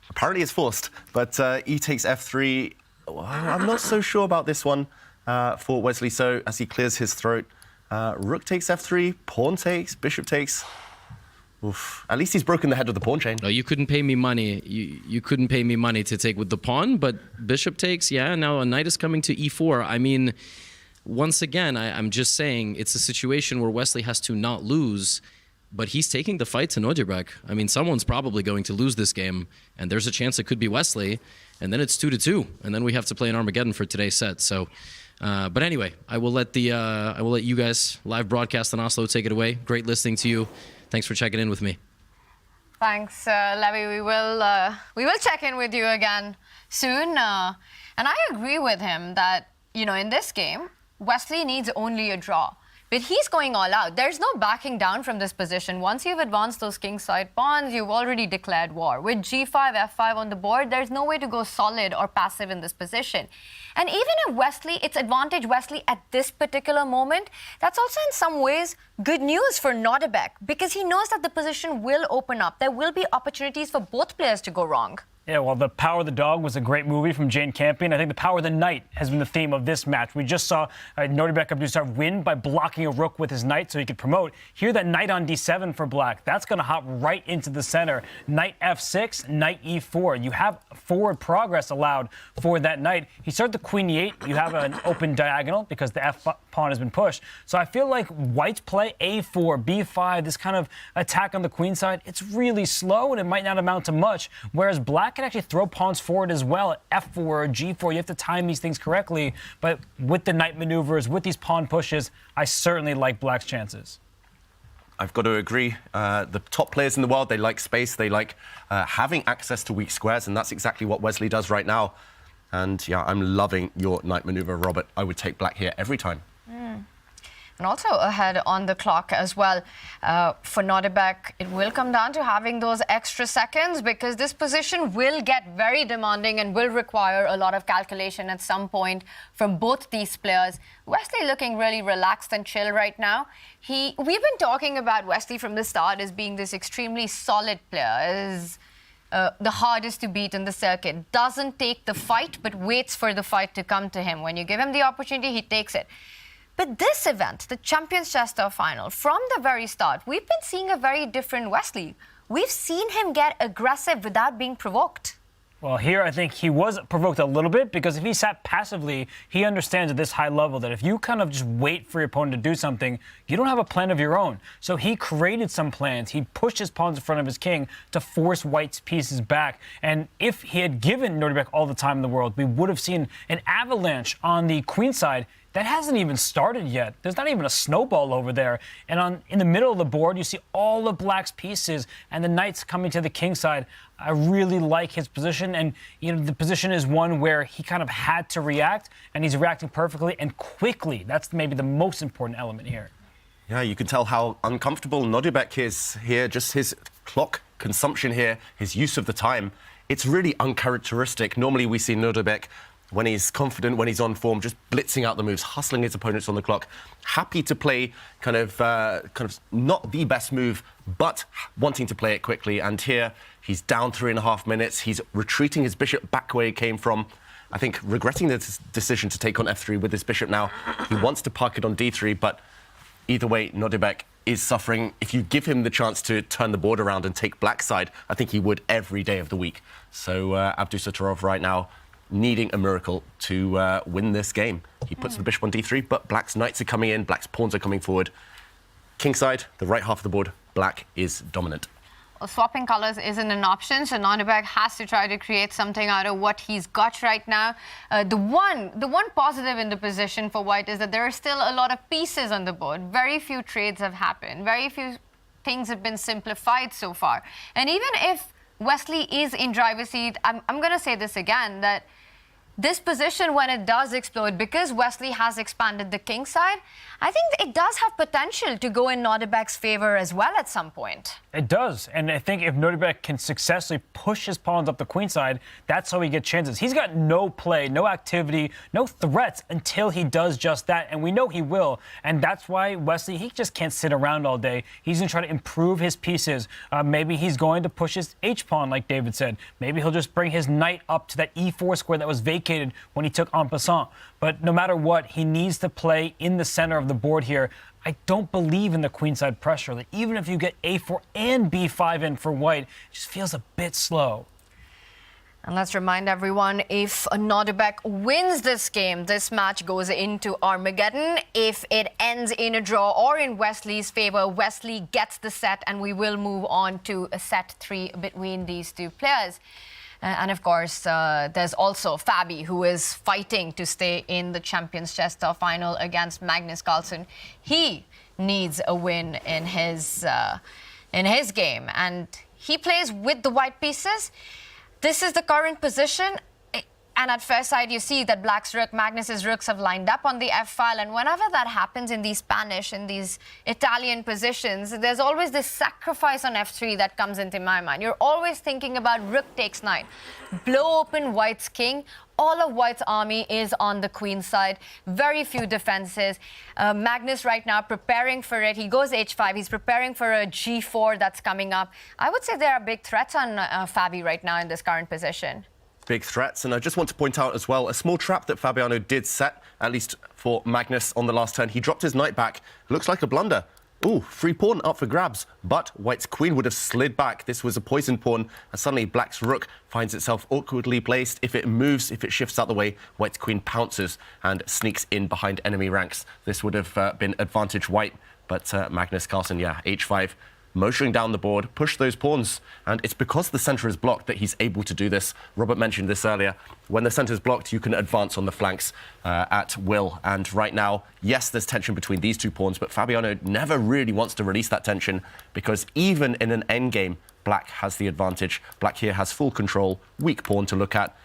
apparently it's forced, but e takes f3. Well, I'm not so sure about this one for Wesley. So as he clears his throat, rook takes f3, pawn takes, bishop takes. Oof. At least he's broken the head of the pawn chain. No, you couldn't pay me money. You couldn't pay me money to take with the pawn, but bishop takes, yeah, now a knight is coming to e4. I mean, once again, I'm just saying it's a situation where Wesley has to not lose, but he's taking the fight to Nodirbek. I mean, someone's probably going to lose this game, and there's a chance it could be Wesley, and then it's 2-2, and then we have to play an Armageddon for today's set. So, but anyway, I will let you guys live broadcast in Oslo take it away. Great listening to you. Thanks for checking in with me. Thanks, Levy. We will check in with you again soon. And I agree with him that, you know, in this game, Wesley needs only a draw. But he's going all out. There's no backing down from this position. Once you've advanced those kingside pawns, you've already declared war. With g5, f5 on the board, there's no way to go solid or passive in this position. And even if Wesley, it's advantage Wesley at this particular moment, that's also in some ways good news for Nodirbek, because he knows that the position will open up. There will be opportunities for both players to go wrong. Yeah, well, The Power of the Dog was a great movie from Jane Campion. I think The Power of the Knight has been the theme of this match. We just saw Nodirbek Abdusattorov win by blocking a rook with his knight so he could promote. Here, that knight on d7 for black, that's going to hop right into the center. Knight f6, knight e4. You have forward progress allowed for that knight. He started the queen e8. You have an open diagonal because the f pawn has been pushed. So I feel like white's play a4, b5, this kind of attack on the queen side, it's really slow and it might not amount to much, whereas black can actually throw pawns forward as well at f4 or g4. You have to time these things correctly. But with the knight maneuvers, with these pawn pushes, I certainly like black's chances. I've got to agree. The top players in the world, they like space. They like having access to weak squares, and that's exactly what Wesley does right now. And yeah, I'm loving your knight maneuver, Robert. I would take black here every time. And also ahead on the clock as well. For Nodirbek, it will come down to having those extra seconds, because this position will get very demanding and will require a lot of calculation at some point from both these players. Wesley looking really relaxed and chill right now. We've been talking about Wesley from the start as being this extremely solid player, as the hardest to beat in the circuit. Doesn't take the fight, but waits for the fight to come to him. When you give him the opportunity, he takes it. But this event, the Champions Chess Tour Final, from the very start, we've been seeing a very different Wesley. We've seen him get aggressive without being provoked. Well, here I think he was provoked a little bit because if he sat passively, he understands at this high level that if you kind of just wait for your opponent to do something, you don't have a plan of your own. So he created some plans. He pushed his pawns in front of his king to force White's pieces back. And if he had given Nodirbek all the time in the world, we would have seen an avalanche on the queen side. That hasn't even started yet. There's not even a snowball over there. And in the middle of the board, you see all of Black's pieces and the knights coming to the king side. I really like his position. And, the position is one where he kind of had to react, and he's reacting perfectly and quickly. That's maybe the most important element here. Yeah, you can tell how uncomfortable Nodirbek is here. Just his clock consumption here, his use of the time. It's really uncharacteristic. Normally we see Nodirbek, when he's confident, when he's on form, just blitzing out the moves, hustling his opponents on the clock, happy to play kind of not the best move, but wanting to play it quickly. And here, he's down 3.5 minutes. He's retreating his bishop back where he came from. I think regretting the decision to take on f3 with his bishop now. He wants to park it on d3, but either way, Nodirbek is suffering. If you give him the chance to turn the board around and take Black's side, I think he would every day of the week. So Abdusattorov right now needing a miracle to win this game. He puts the bishop on d3, but Black's knights are coming in, Black's pawns are coming forward. Kingside, the right half of the board, Black is dominant. Well, swapping colors isn't an option, so Nodirbek has to try to create something out of what he's got right now. The one positive in the position for White is that there are still a lot of pieces on the board. Very few trades have happened. Very few things have been simplified so far. And even if Wesley is in driver's seat, I'm going to say this again, that this position, when it does explode, because Wesley has expanded the king side, I think it does have potential to go in Nodirbek's favor as well at some point. It does, and I think if Nodirbek can successfully push his pawns up the queen side, that's how he gets chances. He's got no play, no activity, no threats until he does just that, and we know he will, and that's why Wesley, he just can't sit around all day. He's going to try to improve his pieces. Maybe he's going to push his h-pawn, like David said. Maybe he'll just bring his knight up to that e4 square that was vacated when he took en passant. But no matter what, he needs to play in the center of the board here. I don't believe in the queenside pressure. Like, even if you get a4 and b5 in for White, it just feels a bit slow. And let's remind everyone, if Nodirbek wins this game, this match goes into Armageddon. If it ends in a draw or in Wesley's favor, Wesley gets the set, and we will move on to a set 3 between these two players. And of course, there's also Fabi, who is fighting to stay in the Champions Chess Tour final against Magnus Carlsen. He needs a win in his game, and he plays with the white pieces. This is the current position. And at first sight, you see that Black's rook, Magnus's rooks have lined up on the f-file. And whenever that happens in these Spanish, in these Italian positions, there's always this sacrifice on f3 that comes into my mind. You're always thinking about rook takes knight, blow open White's king. All of White's army is on the queen side. Very few defenses. Magnus right now preparing for it. He goes h5. He's preparing for a g4 that's coming up. I would say there are big threats on Fabi right now in this current position. Big threats, and I just want to point out as well a small trap that Fabiano did set, at least for Magnus on the last turn. He dropped his knight back. Looks like a blunder. Ooh, free pawn up for grabs, but White's queen would have slid back. This was a poisoned pawn, and suddenly Black's rook finds itself awkwardly placed. If it moves, if it shifts out the way, White's queen pounces and sneaks in behind enemy ranks. This would have been advantage White, but Magnus Carlsen, yeah, h5. Motioning down the board, push those pawns. And it's because the center is blocked that he's able to do this. Robert mentioned this earlier. When the center is blocked, you can advance on the flanks at will. And right now, yes, there's tension between these two pawns, but Fabiano never really wants to release that tension because even in an endgame, Black has the advantage. Black here has full control, weak pawn to look at.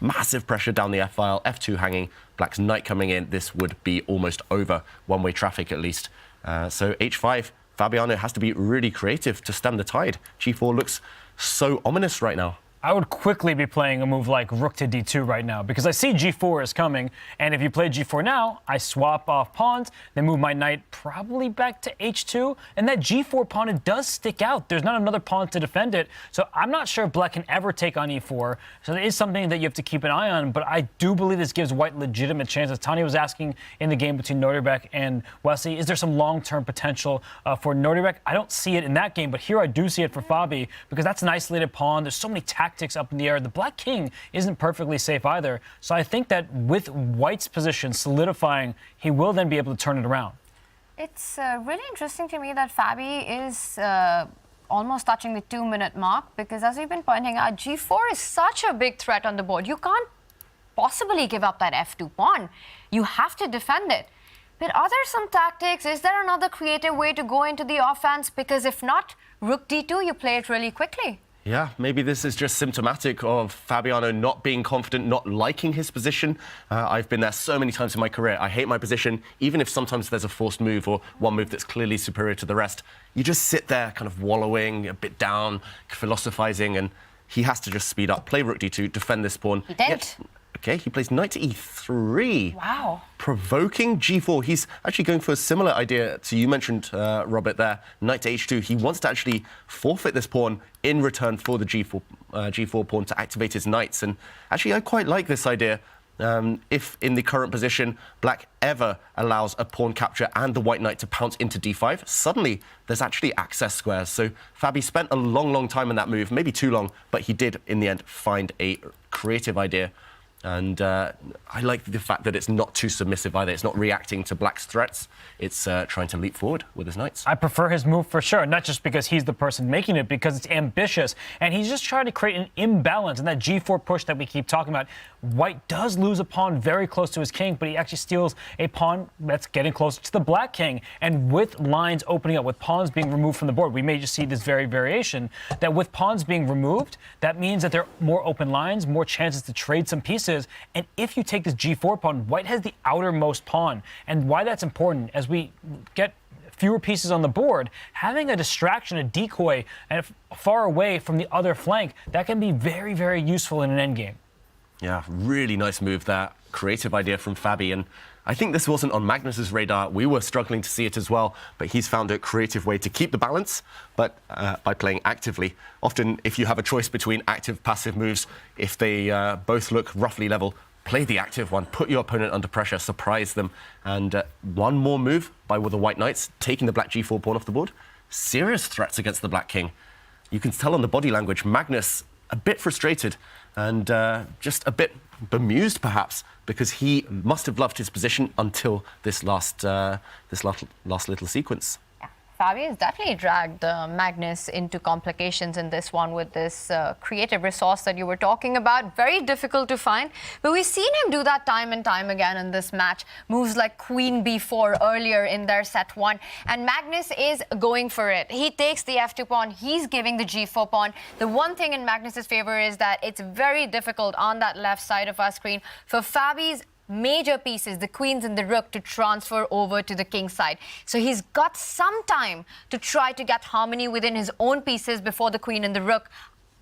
Massive pressure down the f-file, f2 hanging. Black's knight coming in. This would be almost over, one-way traffic at least. So h5. Fabiano has to be really creative to stem the tide. G4 looks so ominous right now. I would quickly be playing a move like rook to d2 right now because I see g4 is coming, and if you play g4 now, I swap off pawns, then move my knight probably back to h2, and that g4 pawn, it does stick out. There's not another pawn to defend it, so I'm not sure if Black can ever take on e4, so it is something that you have to keep an eye on, but I do believe this gives White legitimate chances. Tania was asking in the game between Nodirbek and Wesley, is there some long-term potential for Nodirbek? I don't see it in that game, but here I do see it for Fabi because that's an isolated pawn. There's so many tactics tactics up in the air. The black king isn't perfectly safe either. So I think that with white's position solidifying, he will then be able to turn it around. It's really interesting to me that Fabi is almost touching the 2-minute mark, because as we've been pointing out, g4 is such a big threat on the board. You can't possibly give up that f2 pawn. You have to defend it. But are there some tactics? Is there another creative way to go into the offense? Because if not, rook d2, you play it really quickly. Yeah, maybe this is just symptomatic of Fabiano not being confident, not liking his position. I've been there so many times in my career. I hate my position, even if sometimes there's a forced move or one move that's clearly superior to the rest. You just sit there kind of wallowing, a bit down, philosophizing, and he has to just speed up, play rook d2, defend this pawn. He did. Okay, he plays knight to e3. Wow. Provoking g4. He's actually going for a similar idea to you mentioned, Robert, there. Knight to h2. He wants to actually forfeit this pawn in return for the g4 pawn to activate his knights. And actually, I quite like this idea. If in the current position, black ever allows a pawn capture and the white knight to pounce into d5, suddenly there's actually access squares. So Fabi spent a long, long time in that move, maybe too long, but he did, in the end, find a creative idea. And I like the fact that it's not too submissive either. It's not reacting to black's threats. It's trying to leap forward with his knights. I prefer his move for sure, not just because he's the person making it, because it's ambitious. And he's just trying to create an imbalance in that g4 push that we keep talking about. White does lose a pawn very close to his king, but he actually steals a pawn that's getting closer to the black king. And with lines opening up, with pawns being removed from the board, we may just see this very variation, that with pawns being removed, that means that there are more open lines, more chances to trade some pieces. And if you take this g4 pawn, white has the outermost pawn. And why that's important, as we get fewer pieces on the board, having a distraction, a decoy, and far away from the other flank, that can be very, very useful in an endgame. Yeah, really nice move there. Creative idea from Fabi. And I think this wasn't on Magnus's radar. We were struggling to see it as well, but he's found a creative way to keep the balance, but by playing actively. Often, if you have a choice between active, passive moves, if they both look roughly level, play the active one, put your opponent under pressure, surprise them. And one more move by the white knights, taking the black g4 pawn off the board. Serious threats against the black king. You can tell on the body language, Magnus a bit frustrated and just a bit bemused, perhaps, because he must have loved his position until this last little sequence. Fabi has definitely dragged Magnus into complications in this one with this creative resource that you were talking about. Very difficult to find, but we've seen him do that time and time again in this match. Moves like queen b4 earlier in their set one, and Magnus is going for it. He takes the f2 pawn, he's giving the g4 pawn. The one thing in Magnus's favor is that it's very difficult on that left side of our screen for Fabi's major pieces, the queens and the rook, to transfer over to the king side. So he's got some time to try to get harmony within his own pieces before the queen and the rook.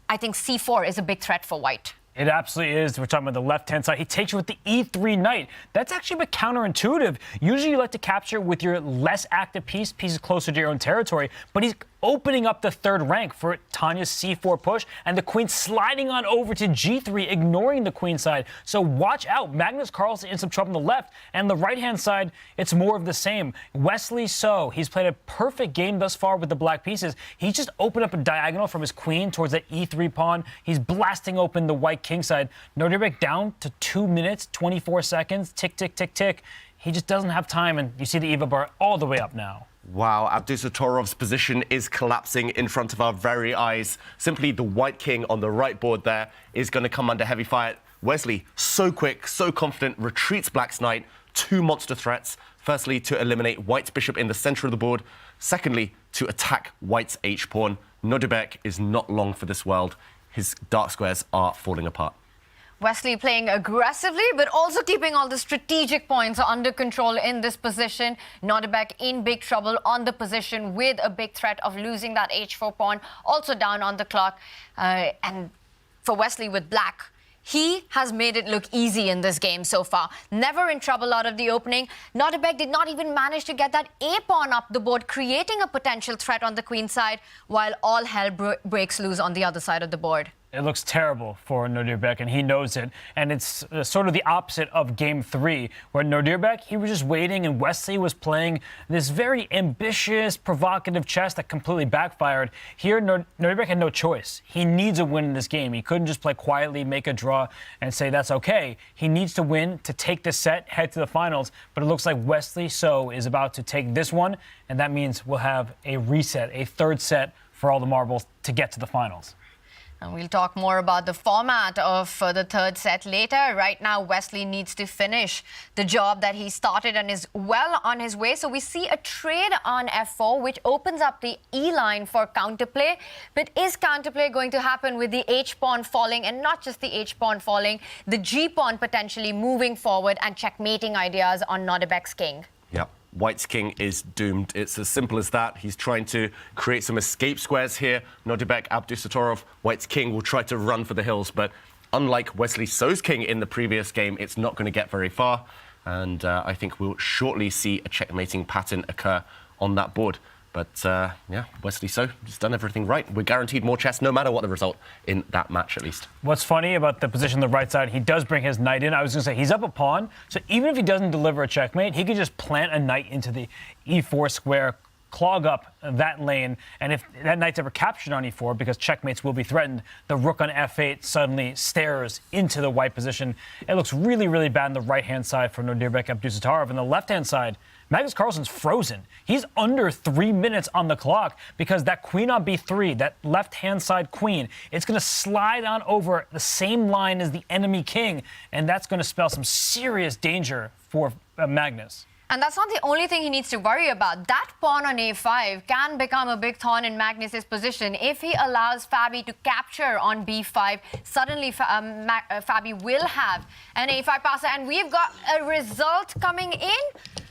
I think c4 is a big threat for white. It absolutely is. We're talking about the left-hand side. He takes you with the e3 knight. That's actually a bit counterintuitive. Usually you like to capture with your less active pieces closer to your own territory, but he's opening up the third rank for Tania's c4 push, and the queen sliding on over to g3, ignoring the queen side. So watch out. Magnus Carlsen in some trouble on the left, and the right-hand side, it's more of the same. Wesley he's played a perfect game thus far with the black pieces. He's just opened up a diagonal from his queen towards that e3 pawn. He's blasting open the white king side. Nodirbek down to 2 minutes, 24 seconds. Tick, tick, tick, tick. He just doesn't have time, and you see the EVA bar all the way up now. Wow, Abdusattorov's position is collapsing in front of our very eyes. Simply the white king on the right board there is going to come under heavy fire. Wesley, so quick, so confident, retreats black's knight. Two monster threats. Firstly, to eliminate white's bishop in the center of the board. Secondly, to attack white's h-pawn. Nodirbek is not long for this world. His dark squares are falling apart. Wesley playing aggressively, but also keeping all the strategic points under control in this position. Nodirbek in big trouble on the position with a big threat of losing that h4 pawn, also down on the clock. And for Wesley with black, he has made it look easy in this game so far. Never in trouble out of the opening. Nodirbek did not even manage to get that a-pawn up the board, creating a potential threat on the queen side, while all hell breaks loose on the other side of the board. It looks terrible for Nodirbek, and he knows it. And it's sort of the opposite of Game 3, where Nodirbek, he was just waiting, and Wesley was playing this very ambitious, provocative chess that completely backfired. Here, Nodirbek had no choice. He needs a win in this game. He couldn't just play quietly, make a draw, and say that's okay. He needs to win to take this set, head to the finals. But it looks like Wesley So is about to take this one, and that means we'll have a reset, a third set for all the marbles to get to the finals. And we'll talk more about the format of the third set later. Right now, Wesley needs to finish the job that he started and is well on his way. So we see a trade on f4, which opens up the e-line for counterplay. But is counterplay going to happen with the h-pawn falling, and not just the h-pawn falling, the g-pawn potentially moving forward and checkmating ideas on Nodirbek's king? Yep. White's king is doomed. It's as simple as that. He's trying to create some escape squares here. Nodirbek Abdusattorov, White's king, will try to run for the hills, but unlike Wesley So's king in the previous game, it's not going to get very far. And I think we'll shortly see a checkmating pattern occur on that board. But yeah, Wesley So has done everything right. We're guaranteed more chess, no matter what the result in that match, at least. What's funny about the position on the right side, he does bring his knight in. I was going to say, he's up a pawn, so even if he doesn't deliver a checkmate, he can just plant a knight into the e4 square, clog up that lane, and if that knight's ever captured on e4, because checkmates will be threatened, the rook on f8 suddenly stares into the white position. It looks really, really bad on the right-hand side for Nodirbek Abdusattorov. And the left-hand side, Magnus Carlsen's frozen. He's under 3 minutes on the clock because that queen on b3, that left-hand side queen, it's going to slide on over the same line as the enemy king, and that's going to spell some serious danger for Magnus. And that's not the only thing he needs to worry about. That pawn on a5 can become a big thorn in Magnus's position. If he allows Fabi to capture on b5, suddenly Fabi will have an a5 passer, and we've got a result coming in.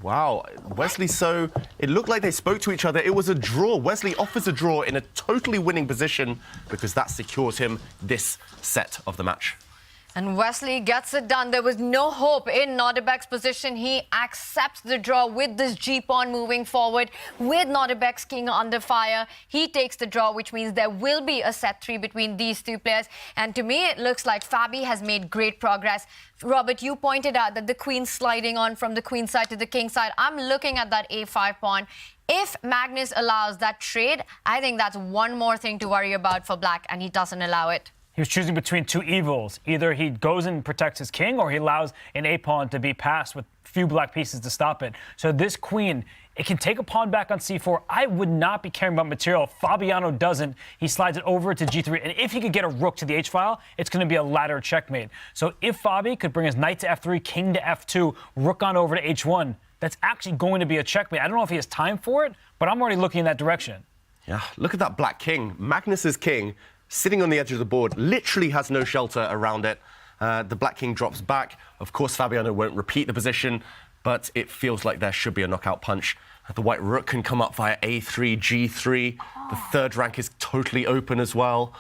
Wow, Wesley So, it looked like they spoke to each other. It was a draw. Wesley offers a draw in a totally winning position because that secures him this set of the match. And Wesley gets it done. There was no hope in Nodirbek's position. He accepts the draw with this g-pawn moving forward, with Nodirbek's king under fire. He takes the draw, which means there will be a set 3 between these two players. And to me, it looks like Fabi has made great progress. Robert, you pointed out that the queen's sliding on from the queen side to the king side. I'm looking at that a5 pawn. If Magnus allows that trade, I think that's one more thing to worry about for Black, and he doesn't allow it. He was choosing between two evils. Either he goes and protects his king, or he allows an a-pawn to be passed with few black pieces to stop it. So this queen, it can take a pawn back on c4. I would not be caring about material. Fabiano doesn't. He slides it over to g3. And if he could get a rook to the h-file, it's going to be a ladder checkmate. So if Fabi could bring his knight to f3, king to f2, rook on over to h1, that's actually going to be a checkmate. I don't know if he has time for it, but I'm already looking in that direction. Yeah, look at that black king. Magnus's king, sitting on the edge of the board, literally has no shelter around it. The black king drops back. Of course, Fabiano won't repeat the position, but it feels like there should be a knockout punch. The white rook can come up via a3, g3. The third rank is totally open as well.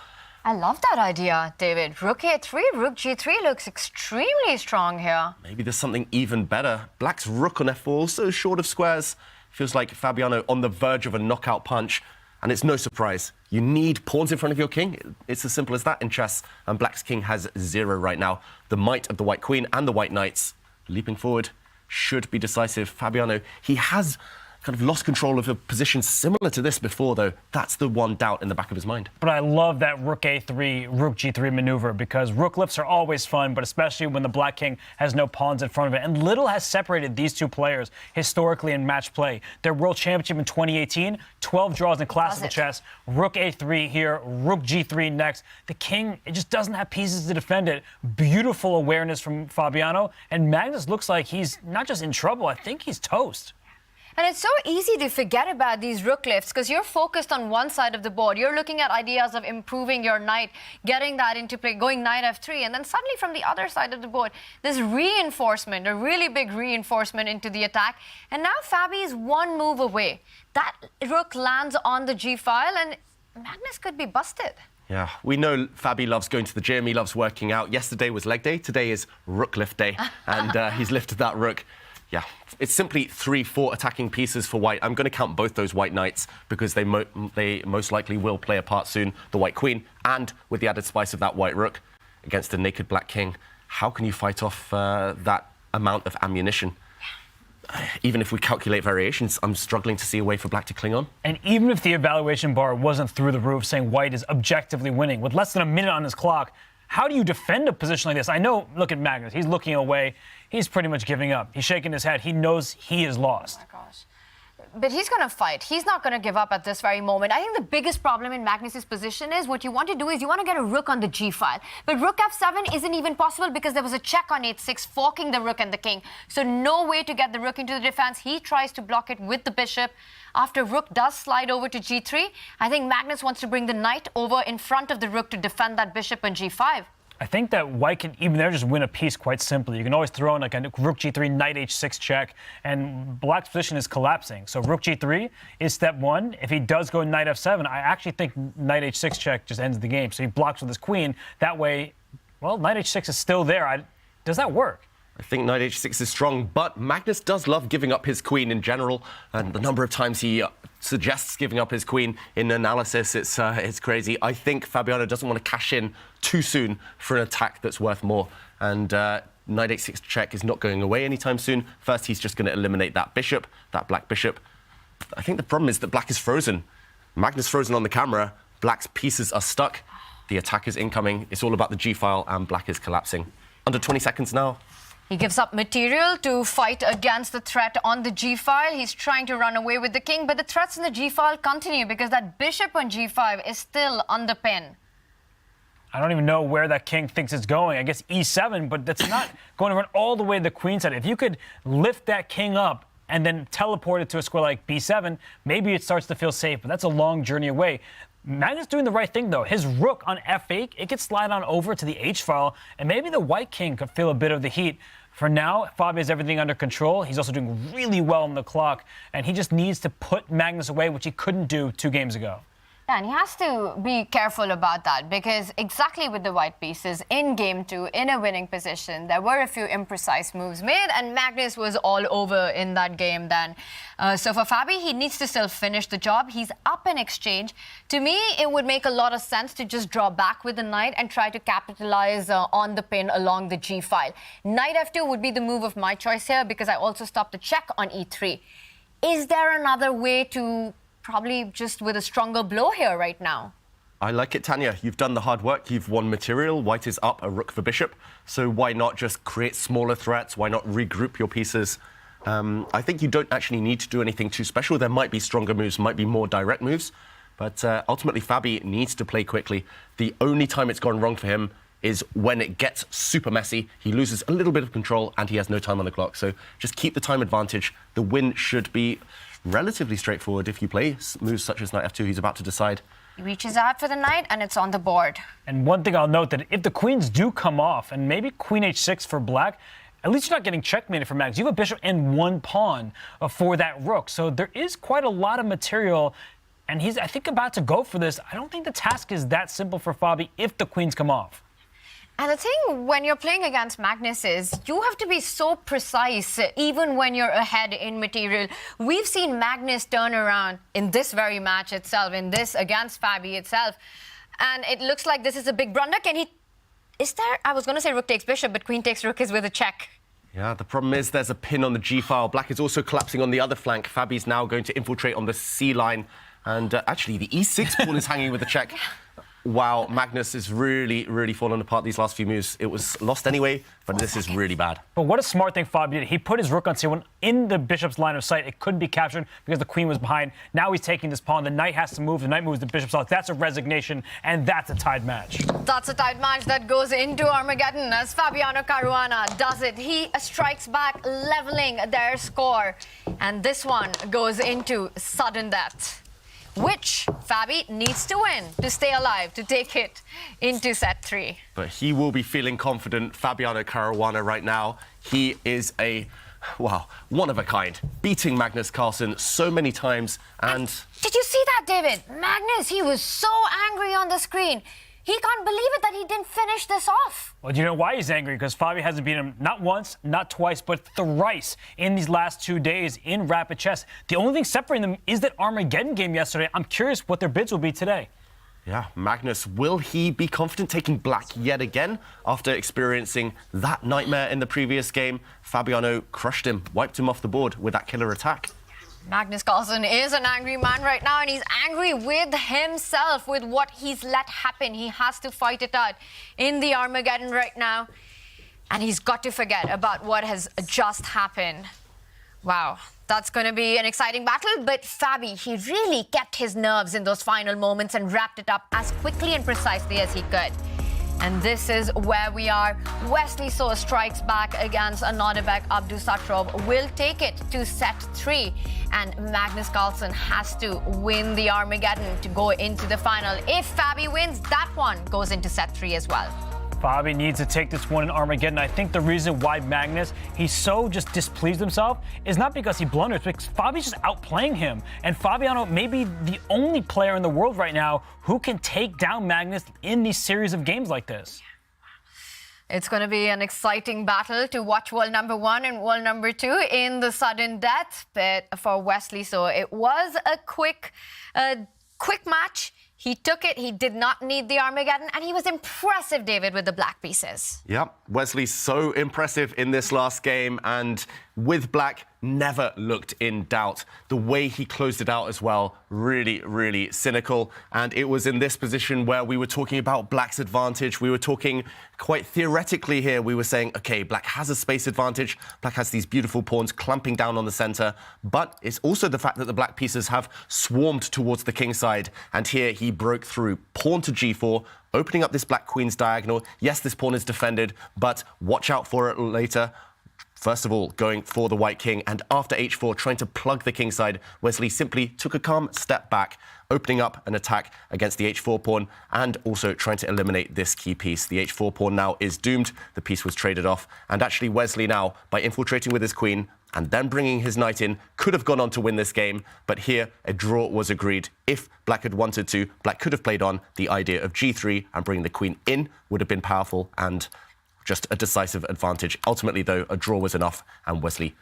I love that idea, David. Rook a3, rook g3 looks extremely strong here. Maybe there's something even better. Black's rook on f4, also short of squares. Feels like Fabiano on the verge of a knockout punch. And it's no surprise. You need pawns in front of your king. It's as simple as that in chess. And Black's king has 0 right now. The might of the white queen and the white knights leaping forward should be decisive. Fabiano, he has kind of lost control of a position similar to this before, though. That's the one doubt in the back of his mind. But I love that rook a3, rook g3 maneuver, because rook lifts are always fun, but especially when the black king has no pawns in front of it. And little has separated these two players historically in match play. Their world championship in 2018, 12 draws in classical chess. Rook a3 here, rook g3 next. The king, it just doesn't have pieces to defend it. Beautiful awareness from Fabiano. And Magnus looks like he's not just in trouble, I think he's toast. And it's so easy to forget about these rook lifts because you're focused on one side of the board. You're looking at ideas of improving your knight, getting that into play, going knight f3, and then suddenly from the other side of the board, this reinforcement, a really big reinforcement into the attack. And now Fabi is one move away. That rook lands on the g-file, and Magnus could be busted. Yeah, we know Fabi loves going to the gym. He loves working out. Yesterday was leg day. Today is rook lift day, and he's lifted that rook. Yeah, it's simply 3-4 attacking pieces for white. I'm going to count both those white knights because they most likely will play a part soon. The white queen, and with the added spice of that white rook against a naked black king. How can you fight off that amount of ammunition? Even if we calculate variations, I'm struggling to see a way for black to cling on. And even if the evaluation bar wasn't through the roof saying white is objectively winning, with less than a minute on his clock, how do you defend a position like this? I know, look at Magnus. He's looking away. He's pretty much giving up. He's shaking his head. He knows he is lost. Oh my gosh. But he's going to fight. He's not going to give up at this very moment. I think the biggest problem in Magnus's position is what you want to do is you want to get a rook on the g file. But rook f7 isn't even possible because there was a check on h6 forking the rook and the king. So no way to get the rook into the defense. He tries to block it with the bishop. After rook does slide over to g3, I think Magnus wants to bring the knight over in front of the rook to defend that bishop on g5. I think that white can even there just win a piece quite simply. You can always throw in like a rook g3, knight h6 check, and black's position is collapsing. So rook g3 is step one. If he does go knight f7, I actually think knight h6 check just ends the game. So he blocks with his queen. That way, well, knight h6 is still there. Does that work? I think knight h6 is strong, but Magnus does love giving up his queen in general, and the number of times he suggests giving up his queen in analysis, it's crazy. I think Fabiano doesn't want to cash in too soon for an attack that's worth more, and knight h6 check is not going away anytime soon. First, he's just going to eliminate that bishop, that black bishop. I think the problem is that black is frozen. Magnus frozen on the camera, black's pieces are stuck, the attack is incoming, it's all about the g-file, and black is collapsing. Under 20 seconds now. He gives up material to fight against the threat on the g-file. He's trying to run away with the king, but the threats on the g-file continue because that bishop on g5 is still on the pin. I don't even know where that king thinks it's going. I guess e7, but that's not going to run all the way to the queen side. If you could lift that king up and then teleport it to a square like b7, maybe it starts to feel safe, but that's a long journey away. Magnus doing the right thing, though. His rook on f8, it could slide on over to the h-file, and maybe the white king could feel a bit of the heat. For now, Fabi has everything under control. He's also doing really well on the clock, and he just needs to put Magnus away, which he couldn't do 2 games ago. Yeah, and he has to be careful about that because exactly with the white pieces in game 2, in a winning position, there were a few imprecise moves made, and Magnus was all over in that game then. So for Fabi, he needs to still finish the job. He's up in exchange. To me, it would make a lot of sense to just draw back with the knight and try to capitalize on the pin along the g-file. Knight f2 would be the move of my choice here because I also stopped the check on e3. Is there another way to probably just with a stronger blow here right now? I like it, Tanya. You've done the hard work. You've won material. White is up, a rook for bishop. So why not just create smaller threats? Why not regroup your pieces? I think you don't actually need to do anything too special. There might be stronger moves, might be more direct moves. But ultimately, Fabi needs to play quickly. The only time it's gone wrong for him is when it gets super messy. He loses a little bit of control and he has no time on the clock. So just keep the time advantage. The win should be relatively straightforward if you play moves such as knight f2. He's about to decide. He reaches out for the knight and it's on the board. And one thing I'll note that if the queens do come off and maybe queen h6 for black, at least you're not getting checkmated for Magnus. You have a bishop and 1 pawn for that rook. So there is quite a lot of material. And he's, I think, about to go for this. I don't think the task is that simple for Fabi if the queens come off. And the thing when you're playing against Magnus is you have to be so precise even when you're ahead in material. We've seen Magnus turn around in this very match itself, in this against Fabi itself. And it looks like this is a big blunder. Can he... Is there... I was going to say rook takes bishop, but queen takes rook is with a check. Yeah, the problem is there's a pin on the g-file. Black is also collapsing on the other flank. Fabi's now going to infiltrate on the c line. And actually, the e6 pawn is hanging with a check. Wow, Magnus is really falling apart these last few moves. It was lost anyway, but this is really bad. But what a smart thing Fabi did. He put his rook on c1 in the bishop's line of sight. It couldn't be captured because the queen was behind. Now he's taking this pawn. The knight has to move. The knight moves the bishop's off. That's a resignation, and that's a tied match. That's a tied match that goes into Armageddon as Fabiano Caruana does it. He strikes back, leveling their score. And this one goes into sudden death, which Fabi needs to win to stay alive, to take it into set 3. But he will be feeling confident. Fabiano Caruana right now, he is one of a kind, beating Magnus Carlsen so many times. And did you see that, David? Magnus, he was so angry on the screen. he can't believe it that he didn't finish this off. Well, do you know why he's angry? Because Fabi hasn't beaten him not once, not twice, but thrice in these last 2 days in rapid chess. The only thing separating them is that Armageddon game yesterday. I'm curious what their bids will be today. Yeah, Magnus, will he be confident taking black yet again after experiencing that nightmare in the previous game? Fabiano crushed him, wiped him off the board with that killer attack. Magnus Carlsen is an angry man right now, and he's angry with himself, with what he's let happen. He has to fight it out in the Armageddon right now, and he's got to forget about what has just happened. Wow, that's going to be an exciting battle, but Fabi, he really kept his nerves in those final moments and wrapped it up as quickly and precisely as he could. And this is where we are. Wesley So strikes back against Nodirbek Abdusattorov, will take it to set 3. And Magnus Carlsen has to win the Armageddon to go into the final. If Fabi wins, that one goes into set 3 as well. Fabi needs to take this one in Armageddon. I think the reason why Magnus, he's so just displeased himself is not because he blunders, because Fabi's just outplaying him. And Fabiano may be the only player in the world right now who can take down Magnus in these series of games like this. It's going to be an exciting battle to watch world number 1 and world number 2 in the sudden death. But for Wesley, so it was a quick match. He took it, he did not need the Armageddon, and he was impressive, David, with the black pieces. Yep, Wesley's so impressive in this last game, and with black, never looked in doubt. The way he closed it out as well, really, really cynical. And it was in this position where we were talking about black's advantage. We were talking quite theoretically here. We were saying, okay, black has a space advantage. Black has these beautiful pawns clamping down on the center. But it's also the fact that the black pieces have swarmed towards the king side. And here he broke through pawn to g4, opening up this black queen's diagonal. Yes, this pawn is defended, but watch out for it later. First of all, going for the white king, and after h4, trying to plug the king side, Wesley simply took a calm step back, opening up an attack against the h4 pawn, and also trying to eliminate this key piece. The h4 pawn now is doomed. The piece was traded off, and actually Wesley now, by infiltrating with his queen and then bringing his knight in, could have gone on to win this game, but here a draw was agreed. If black had wanted to, black could have played on. The idea of g3 and bringing the queen in would have been powerful and just a decisive advantage. Ultimately, though, a draw was enough, and Wesley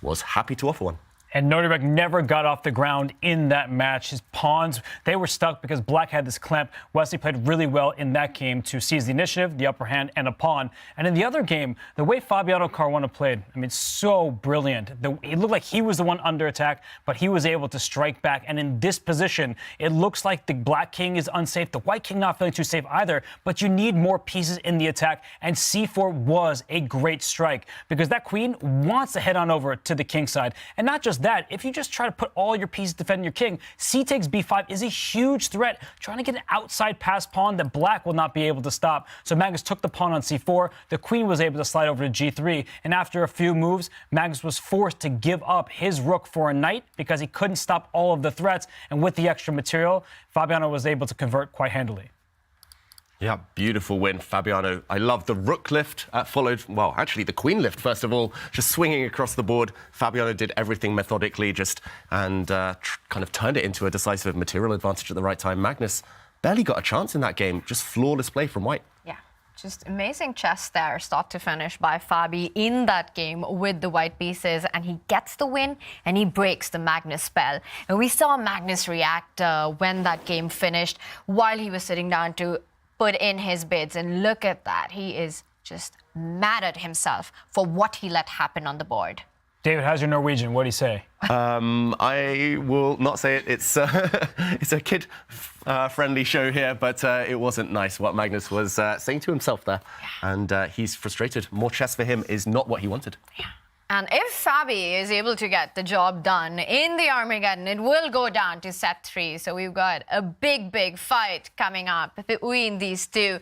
was happy to offer one. And Nodirbek never got off the ground in that match. His pawns, they were stuck because black had this clamp. Wesley played really well in that game to seize the initiative, the upper hand, and a pawn. And in the other game, the way Fabiano Caruana played, I mean, so brilliant. It looked like he was the one under attack, but he was able to strike back. And in this position, it looks like the black king is unsafe. The white king not feeling too safe either, but you need more pieces in the attack. And c4 was a great strike because that queen wants to head on over to the king side. And not just that, if you just try to put all your pieces defending your king, c takes b5 is a huge threat. Trying to get an outside pass pawn that black will not be able to stop. So Magnus took the pawn on c4. The queen was able to slide over to g3. And after a few moves, Magnus was forced to give up his rook for a knight because he couldn't stop all of the threats. And with the extra material, Fabiano was able to convert quite handily. Yeah, beautiful win, Fabiano. I love the rook lift, followed, well, actually the queen lift, first of all, just swinging across the board. Fabiano did everything methodically, and kind of turned it into a decisive material advantage at the right time. Magnus barely got a chance in that game, just flawless play from white. Yeah, just amazing chess there, start to finish by Fabi in that game with the white pieces, and he gets the win and he breaks the Magnus spell. And we saw Magnus react when that game finished, while he was sitting down to put in his bids, and look at that. He is just mad at himself for what he let happen on the board. David, how's your Norwegian? What do you say? I will not say it. It's a kid-friendly show here, but it wasn't nice what Magnus was saying to himself there. Yeah. And he's frustrated. More chess for him is not what he wanted. Yeah. And if Fabi is able to get the job done in the Armageddon, it will go down to set 3. So we've got a big, big fight coming up between these two.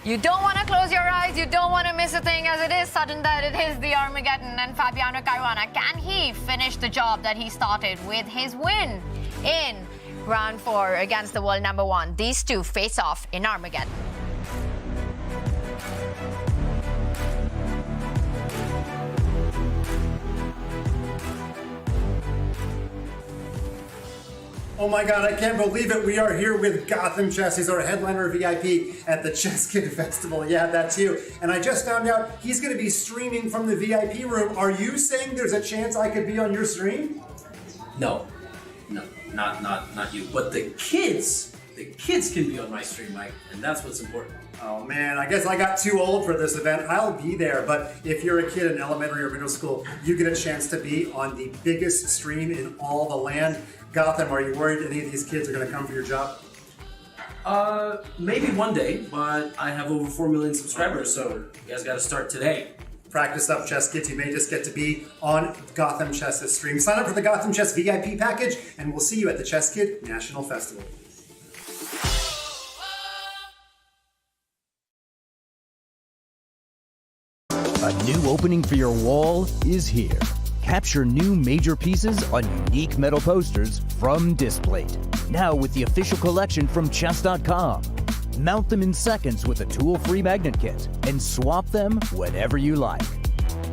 You don't want to close your eyes. You don't want to miss a thing, as it is sudden that it is the Armageddon. And Fabiano Caruana, can he finish the job that he started with his win in round 4 against the world number 1? These two face off in Armageddon. Oh my God, I can't believe it. We are here with GothamChess. He's our headliner VIP at the Chess Kid Festival. Yeah, that's you. And I just found out he's going to be streaming from the VIP room. Are you saying there's a chance I could be on your stream? No, not you. But the kids can be on my stream, Mike, and that's what's important. Oh man, I guess I got too old for this event. I'll be there, but if you're a kid in elementary or middle school, you get a chance to be on the biggest stream in all the land. Gotham, are you worried any of these kids are going to come for your job? Maybe one day, but I have over 4 million subscribers, so you guys got to start today. Practice up, chess kids. You may just get to be on Gotham Chess's stream. Sign up for the Gotham Chess VIP package, and we'll see you at the Chess Kid National Festival. A new opening for your wall is here. Capture new major pieces on unique metal posters from Displate. Now with the official collection from Chess.com. Mount them in seconds with a tool-free magnet kit and swap them whenever you like.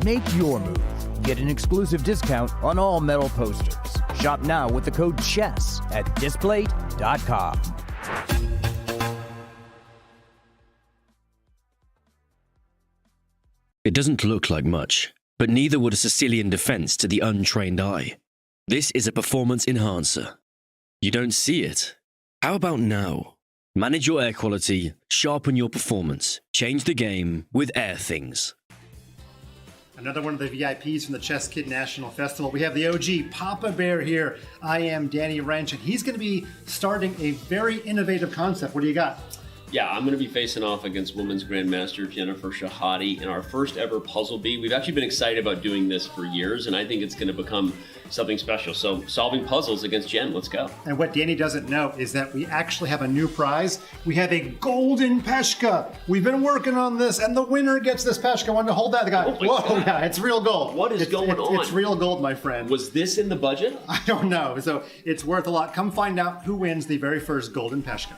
Make your move. Get an exclusive discount on all metal posters. Shop now with the code CHESS at Displate.com. It doesn't look like much, but neither would a Sicilian defense to the untrained eye. This is a performance enhancer. You don't see it? How about now? Manage your air quality, sharpen your performance, change the game with Air Things. Another one of the VIPs from the Chess Kid National Festival. We have the OG Papa Bear here. I am Danny Wrench, and he's going to be starting a very innovative concept. What do you got? Yeah, I'm going to be facing off against women's grandmaster Jennifer Shahade in our first ever Puzzle Bee. We've actually been excited about doing this for years, and I think it's going to become something special. So solving puzzles against Jen, let's go. And what Danny doesn't know is that we actually have a new prize. We have a golden Peshka. We've been working on this, and the winner gets this Peshka. I wanted to hold that. The guy, whoa, yeah, it's real gold. What is going on? It's real gold, my friend. Was this in the budget? I don't know. So it's worth a lot. Come find out who wins the very first golden Peshka.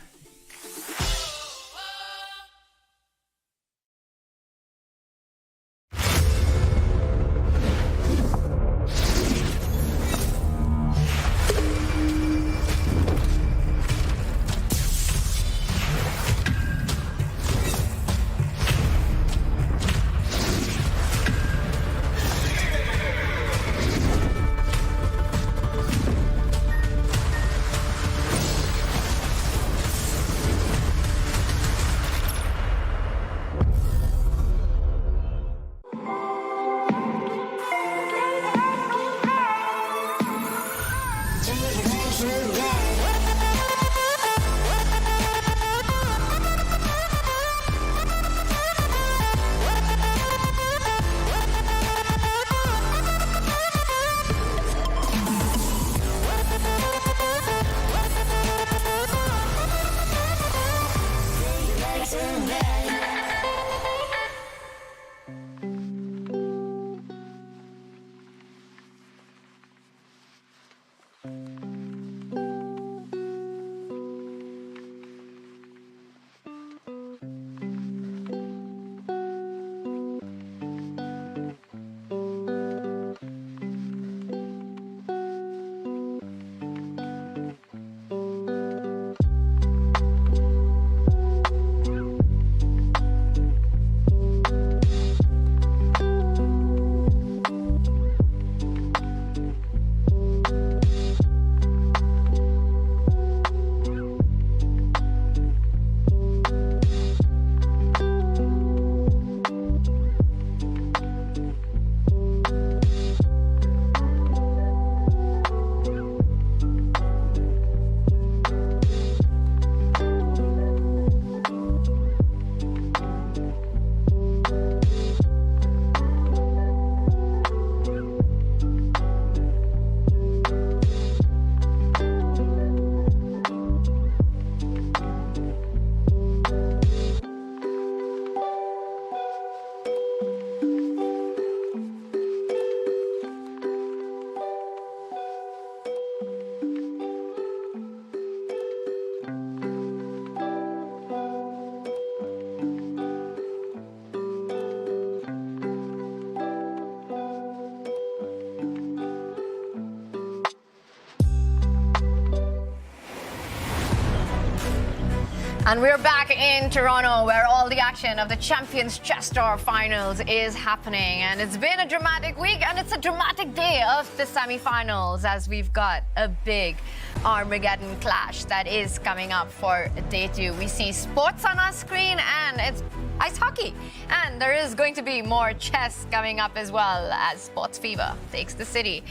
And we're back in Toronto, where all the action of the Champions Chess Tour Finals is happening. And it's been a dramatic week, and it's a dramatic day of the semi-finals, as we've got a big Armageddon clash that is coming up for day 2. We see sports on our screen, and it's ice hockey. And there is going to be more chess coming up as well, as sports fever takes the city.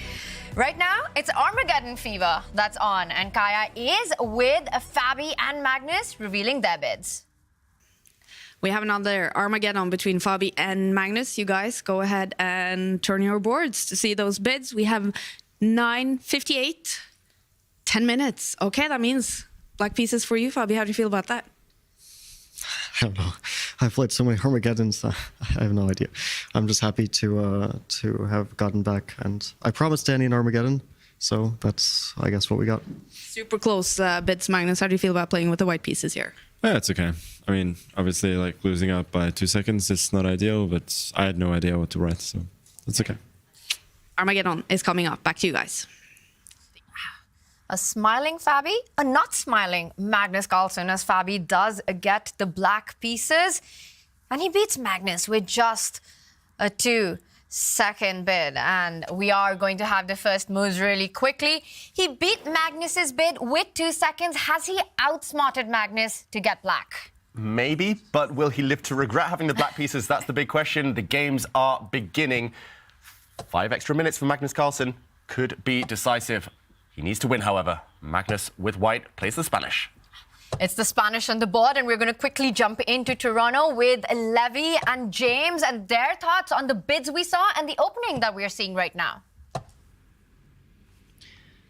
Right now, it's Armageddon fever that's on, and Kaya is with Fabi and Magnus revealing their bids. We have another Armageddon between Fabi and Magnus. You guys go ahead and turn your boards to see those bids. We have 9:58, 10 minutes. Okay, that means black pieces for you, Fabi. How do you feel about that? I don't know. I've played so many Armageddons. I have no idea. I'm just happy to have gotten back, and I promised Danny an Armageddon, so that's, I guess, what we got. Super close bids, Magnus. How do you feel about playing with the white pieces here? Yeah, it's okay. I mean, obviously, like losing out by 2 seconds, it's not ideal, but I had no idea what to write, so it's okay. Armageddon is coming up. Back to you guys. A smiling Fabi, a not smiling Magnus Carlsen, as Fabi does get the black pieces. And he beats Magnus with just a 2-second bid. And we are going to have the first moves really quickly. He beat Magnus's bid with 2 seconds. Has he outsmarted Magnus to get black? Maybe, but will he live to regret having the black pieces? That's the big question. The games are beginning. 5 extra minutes for Magnus Carlsen could be decisive. He needs to win, however. Magnus with white plays the Spanish. It's the Spanish on the board, and we're going to quickly jump into Toronto with Levy and James and their thoughts on the bids we saw and the opening that we're seeing right now.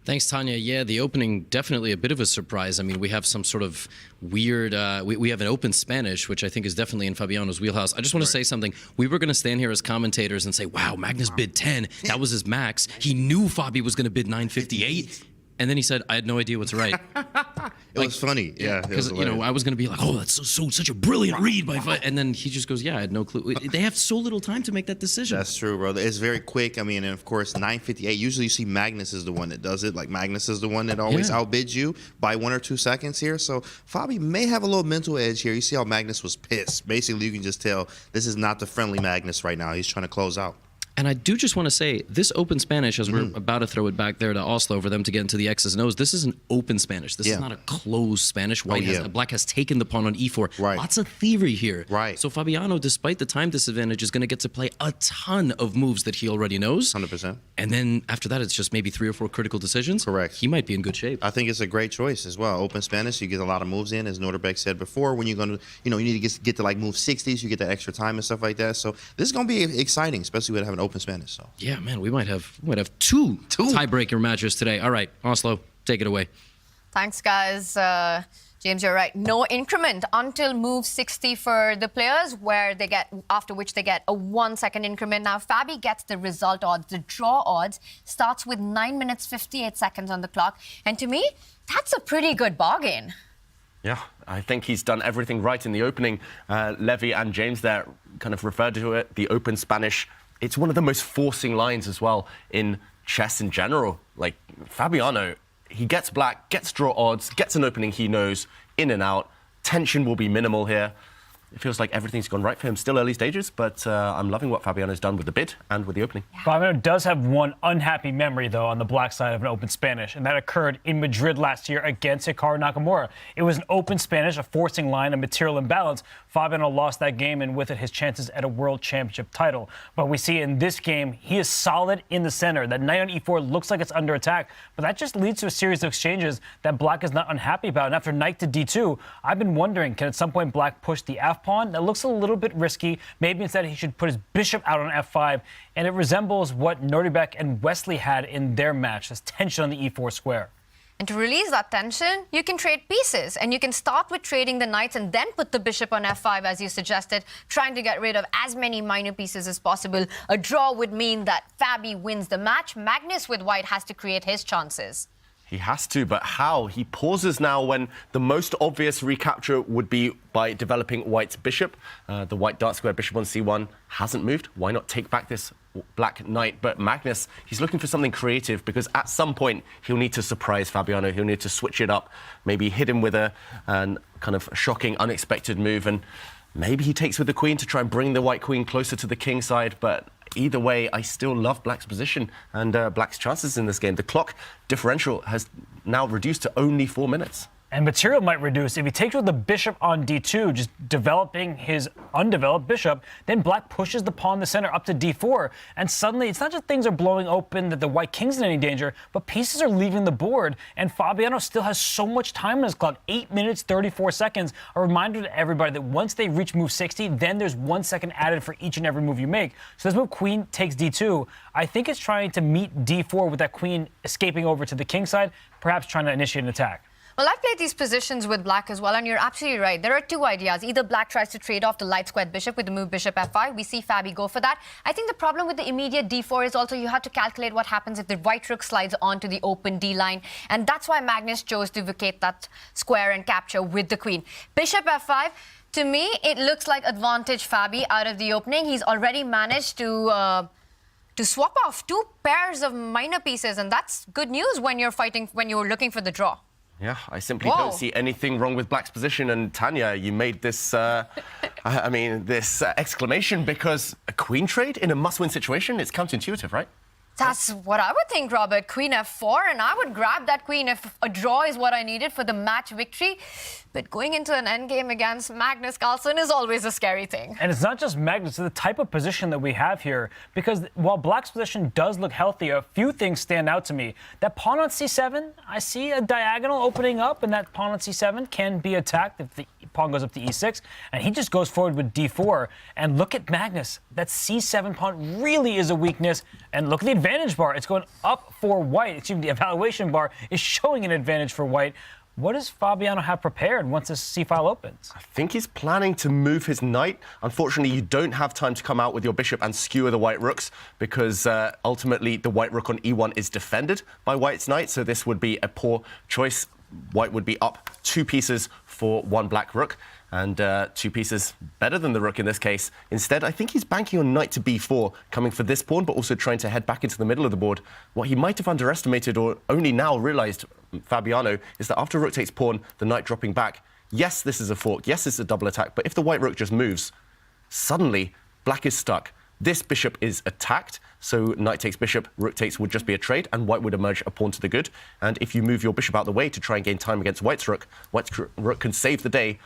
Thanks, Tanya. Yeah, the opening, definitely a bit of a surprise. I mean, we have some sort of weird, we have an open Spanish, which I think is definitely in Fabiano's wheelhouse. I just want to say something. We were going to stand here as commentators and say, wow, Magnus bid 10. That was his max. He knew Fabi was going to bid 9:58. And then he said, I had no idea what to write. It was funny. Yeah. Because, you know, I was going to be like, oh, that's such a brilliant read by Fabi. And then he just goes, yeah, I had no clue. They have so little time to make that decision. That's true, bro. It's very quick. I mean, and of course, 9:58. Usually you see Magnus is the one that does it. Like, Magnus is the one that always outbids you by 1 or 2 seconds here. So Fabi may have a little mental edge here. You see how Magnus was pissed. Basically, you can just tell this is not the friendly Magnus right now. He's trying to close out. And I do just want to say, this open Spanish, as we're about to throw it back there to Oslo for them to get into the X's and O's, this is an open Spanish. This is not a closed Spanish. Black has taken the pawn on e4. Right. Lots of theory here. Right. So Fabiano, despite the time disadvantage, is going to get to play a ton of moves that he already knows. 100%. And then after that, it's just maybe 3 or 4 critical decisions. Correct. He might be in good shape. I think it's a great choice as well. Open Spanish, you get a lot of moves in, as Nodirbek said before. When you're going to, you know, you need to get to like move 60s, you get that extra time and stuff like that. So this is going to be exciting, especially with having open Spanish. So. Yeah, man, we might have 2 tiebreaker matches today. All right, Oslo, take it away. Thanks, guys. James, you're right. No increment until move 60 for the players, after which they get a 1 second increment. Now, Fabi gets the result odds. The draw odds starts with 9 minutes, 58 seconds on the clock. And to me, that's a pretty good bargain. Yeah, I think he's done everything right in the opening. Levy and James there kind of referred to it, the open Spanish. It's one of the most forcing lines as well in chess in general. Like, Fabiano, he gets black, gets draw odds, gets an opening he knows, in and out. Tension will be minimal here. It feels like everything's gone right for him. Still early stages, but I'm loving what Fabiano's done with the bid and with the opening. Fabiano does have one unhappy memory, though, on the black side of an open Spanish, and that occurred in Madrid last year against Hikaru Nakamura. It was an open Spanish, a forcing line, a material imbalance. Fabiano lost that game, and with it, his chances at a world championship title. But we see in this game, he is solid in the center. That knight on e4 looks like it's under attack, but that just leads to a series of exchanges that black is not unhappy about. And after knight to d2, I've been wondering, can at some point black push the f pawn? That looks a little bit risky. Maybe instead he should put his bishop out on f5, and it resembles what Nodirbek and Wesley had in their match, this tension on the e4 square. And to release that tension, you can trade pieces, and you can start with trading the knights and then put the bishop on f5, as you suggested, trying to get rid of as many minor pieces as possible. A draw would mean that Fabi wins the match. Magnus with white has to create his chances. He has to, but how? He pauses now when the most obvious recapture would be by developing white's bishop. The white dark square bishop on c1 hasn't moved. Why not take back this black knight, but Magnus, he's looking for something creative because at some point he'll need to surprise Fabiano. He'll need to switch it up, maybe hit him with a kind of shocking, unexpected move, and maybe he takes with the queen to try and bring the white queen closer to the king side. But either way, I still love black's position and black's chances in this game. The clock differential has now reduced to only 4 minutes. And material might reduce. If he takes with the bishop on d2, just developing his undeveloped bishop, then black pushes the pawn in the center up to d4. And suddenly, it's not just things are blowing open that the white king's in any danger, but pieces are leaving the board. And Fabiano still has so much time on his clock, 8 minutes, 34 seconds. A reminder to everybody that once they reach move 60, then there's 1 second added for each and every move you make. So this move, queen takes d2, I think it's trying to meet d4 with that queen escaping over to the king side, perhaps trying to initiate an attack. Well, I've played these positions with black as well, and you're absolutely right. There are two ideas. Either black tries to trade off the light squared bishop with the move bishop f5. We see Fabi go for that. I think the problem with the immediate d4 is also you have to calculate what happens if the white rook slides onto the open d line, and that's why Magnus chose to vacate that square and capture with the queen. Bishop f5, to me, it looks like advantage Fabi out of the opening. He's already managed to swap off 2 pairs of minor pieces, and that's good news when you're looking for the draw. Yeah, I simply don't see anything wrong with black's position. And Tanya, you made this, this exclamation because a queen trade in a must-win situation, it's counterintuitive, right? That's what I would think, Robert. Queen f4, and I would grab that queen if a draw is what I needed for the match victory. But going into an endgame against Magnus Carlsen is always a scary thing. And it's not just Magnus, it's the type of position that we have here. Because while black's position does look healthy, a few things stand out to me. That pawn on c7, I see a diagonal opening up, and that pawn on c7 can be attacked if the pawn goes up to e6. And he just goes forward with d4. And look at Magnus. That c7 pawn really is a weakness. And look at the advantage bar. It's going up for white. Excuse me, the evaluation bar is showing an advantage for white. What does Fabiano have prepared once this c-file opens? I think he's planning to move his knight. Unfortunately, you don't have time to come out with your bishop and skewer the white rooks because ultimately the white rook on e1 is defended by white's knight, so this would be a poor choice. White would be up 2 pieces for 1 black rook, and 2 pieces better than the rook in this case. Instead, I think he's banking on knight to b4, coming for this pawn, but also trying to head back into the middle of the board. What he might have underestimated or only now realized, Fabiano, is that after rook takes pawn, the knight dropping back, yes, this is a fork, yes, it's a double attack, but if the white rook just moves, suddenly black is stuck. This bishop is attacked, so knight takes bishop, rook takes would just be a trade, and white would emerge a pawn to the good. And if you move your bishop out of the way to try and gain time against white's rook can save the day,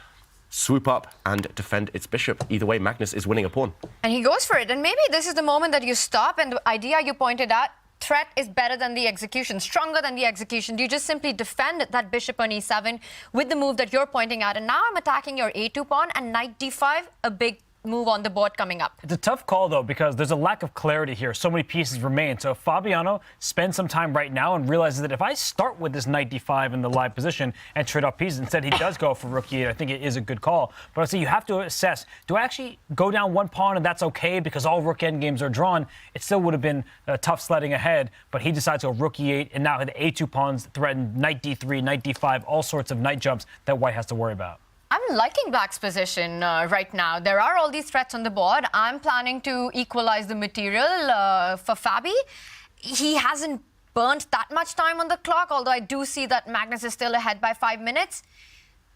swoop up and defend its bishop. Either way, Magnus is winning a pawn. And he goes for it. And maybe this is the moment that you stop, and the idea you pointed out, threat is better than the execution, stronger than the execution. You just simply defend that bishop on e7 with the move that you're pointing out. And now I'm attacking your a2 pawn and knight d5, a big move on the board coming up. It's a tough call, though, because there's a lack of clarity here. So many pieces remain. So if Fabiano spends some time right now and realizes that if I start with this knight d5 in the live position and trade off pieces, instead he does go for rook e8, I think it is a good call. But I say you have to assess, do I actually go down 1 pawn and that's okay because all rook endgames are drawn? It still would have been tough sledding ahead, but he decides to go rook e8, and now the a2 pawns threaten knight d3, knight d5, all sorts of knight jumps that white has to worry about. I'm liking black's position right now. There are all these threats on the board. I'm planning to equalize the material for Fabi. He hasn't burnt that much time on the clock, although I do see that Magnus is still ahead by 5 minutes.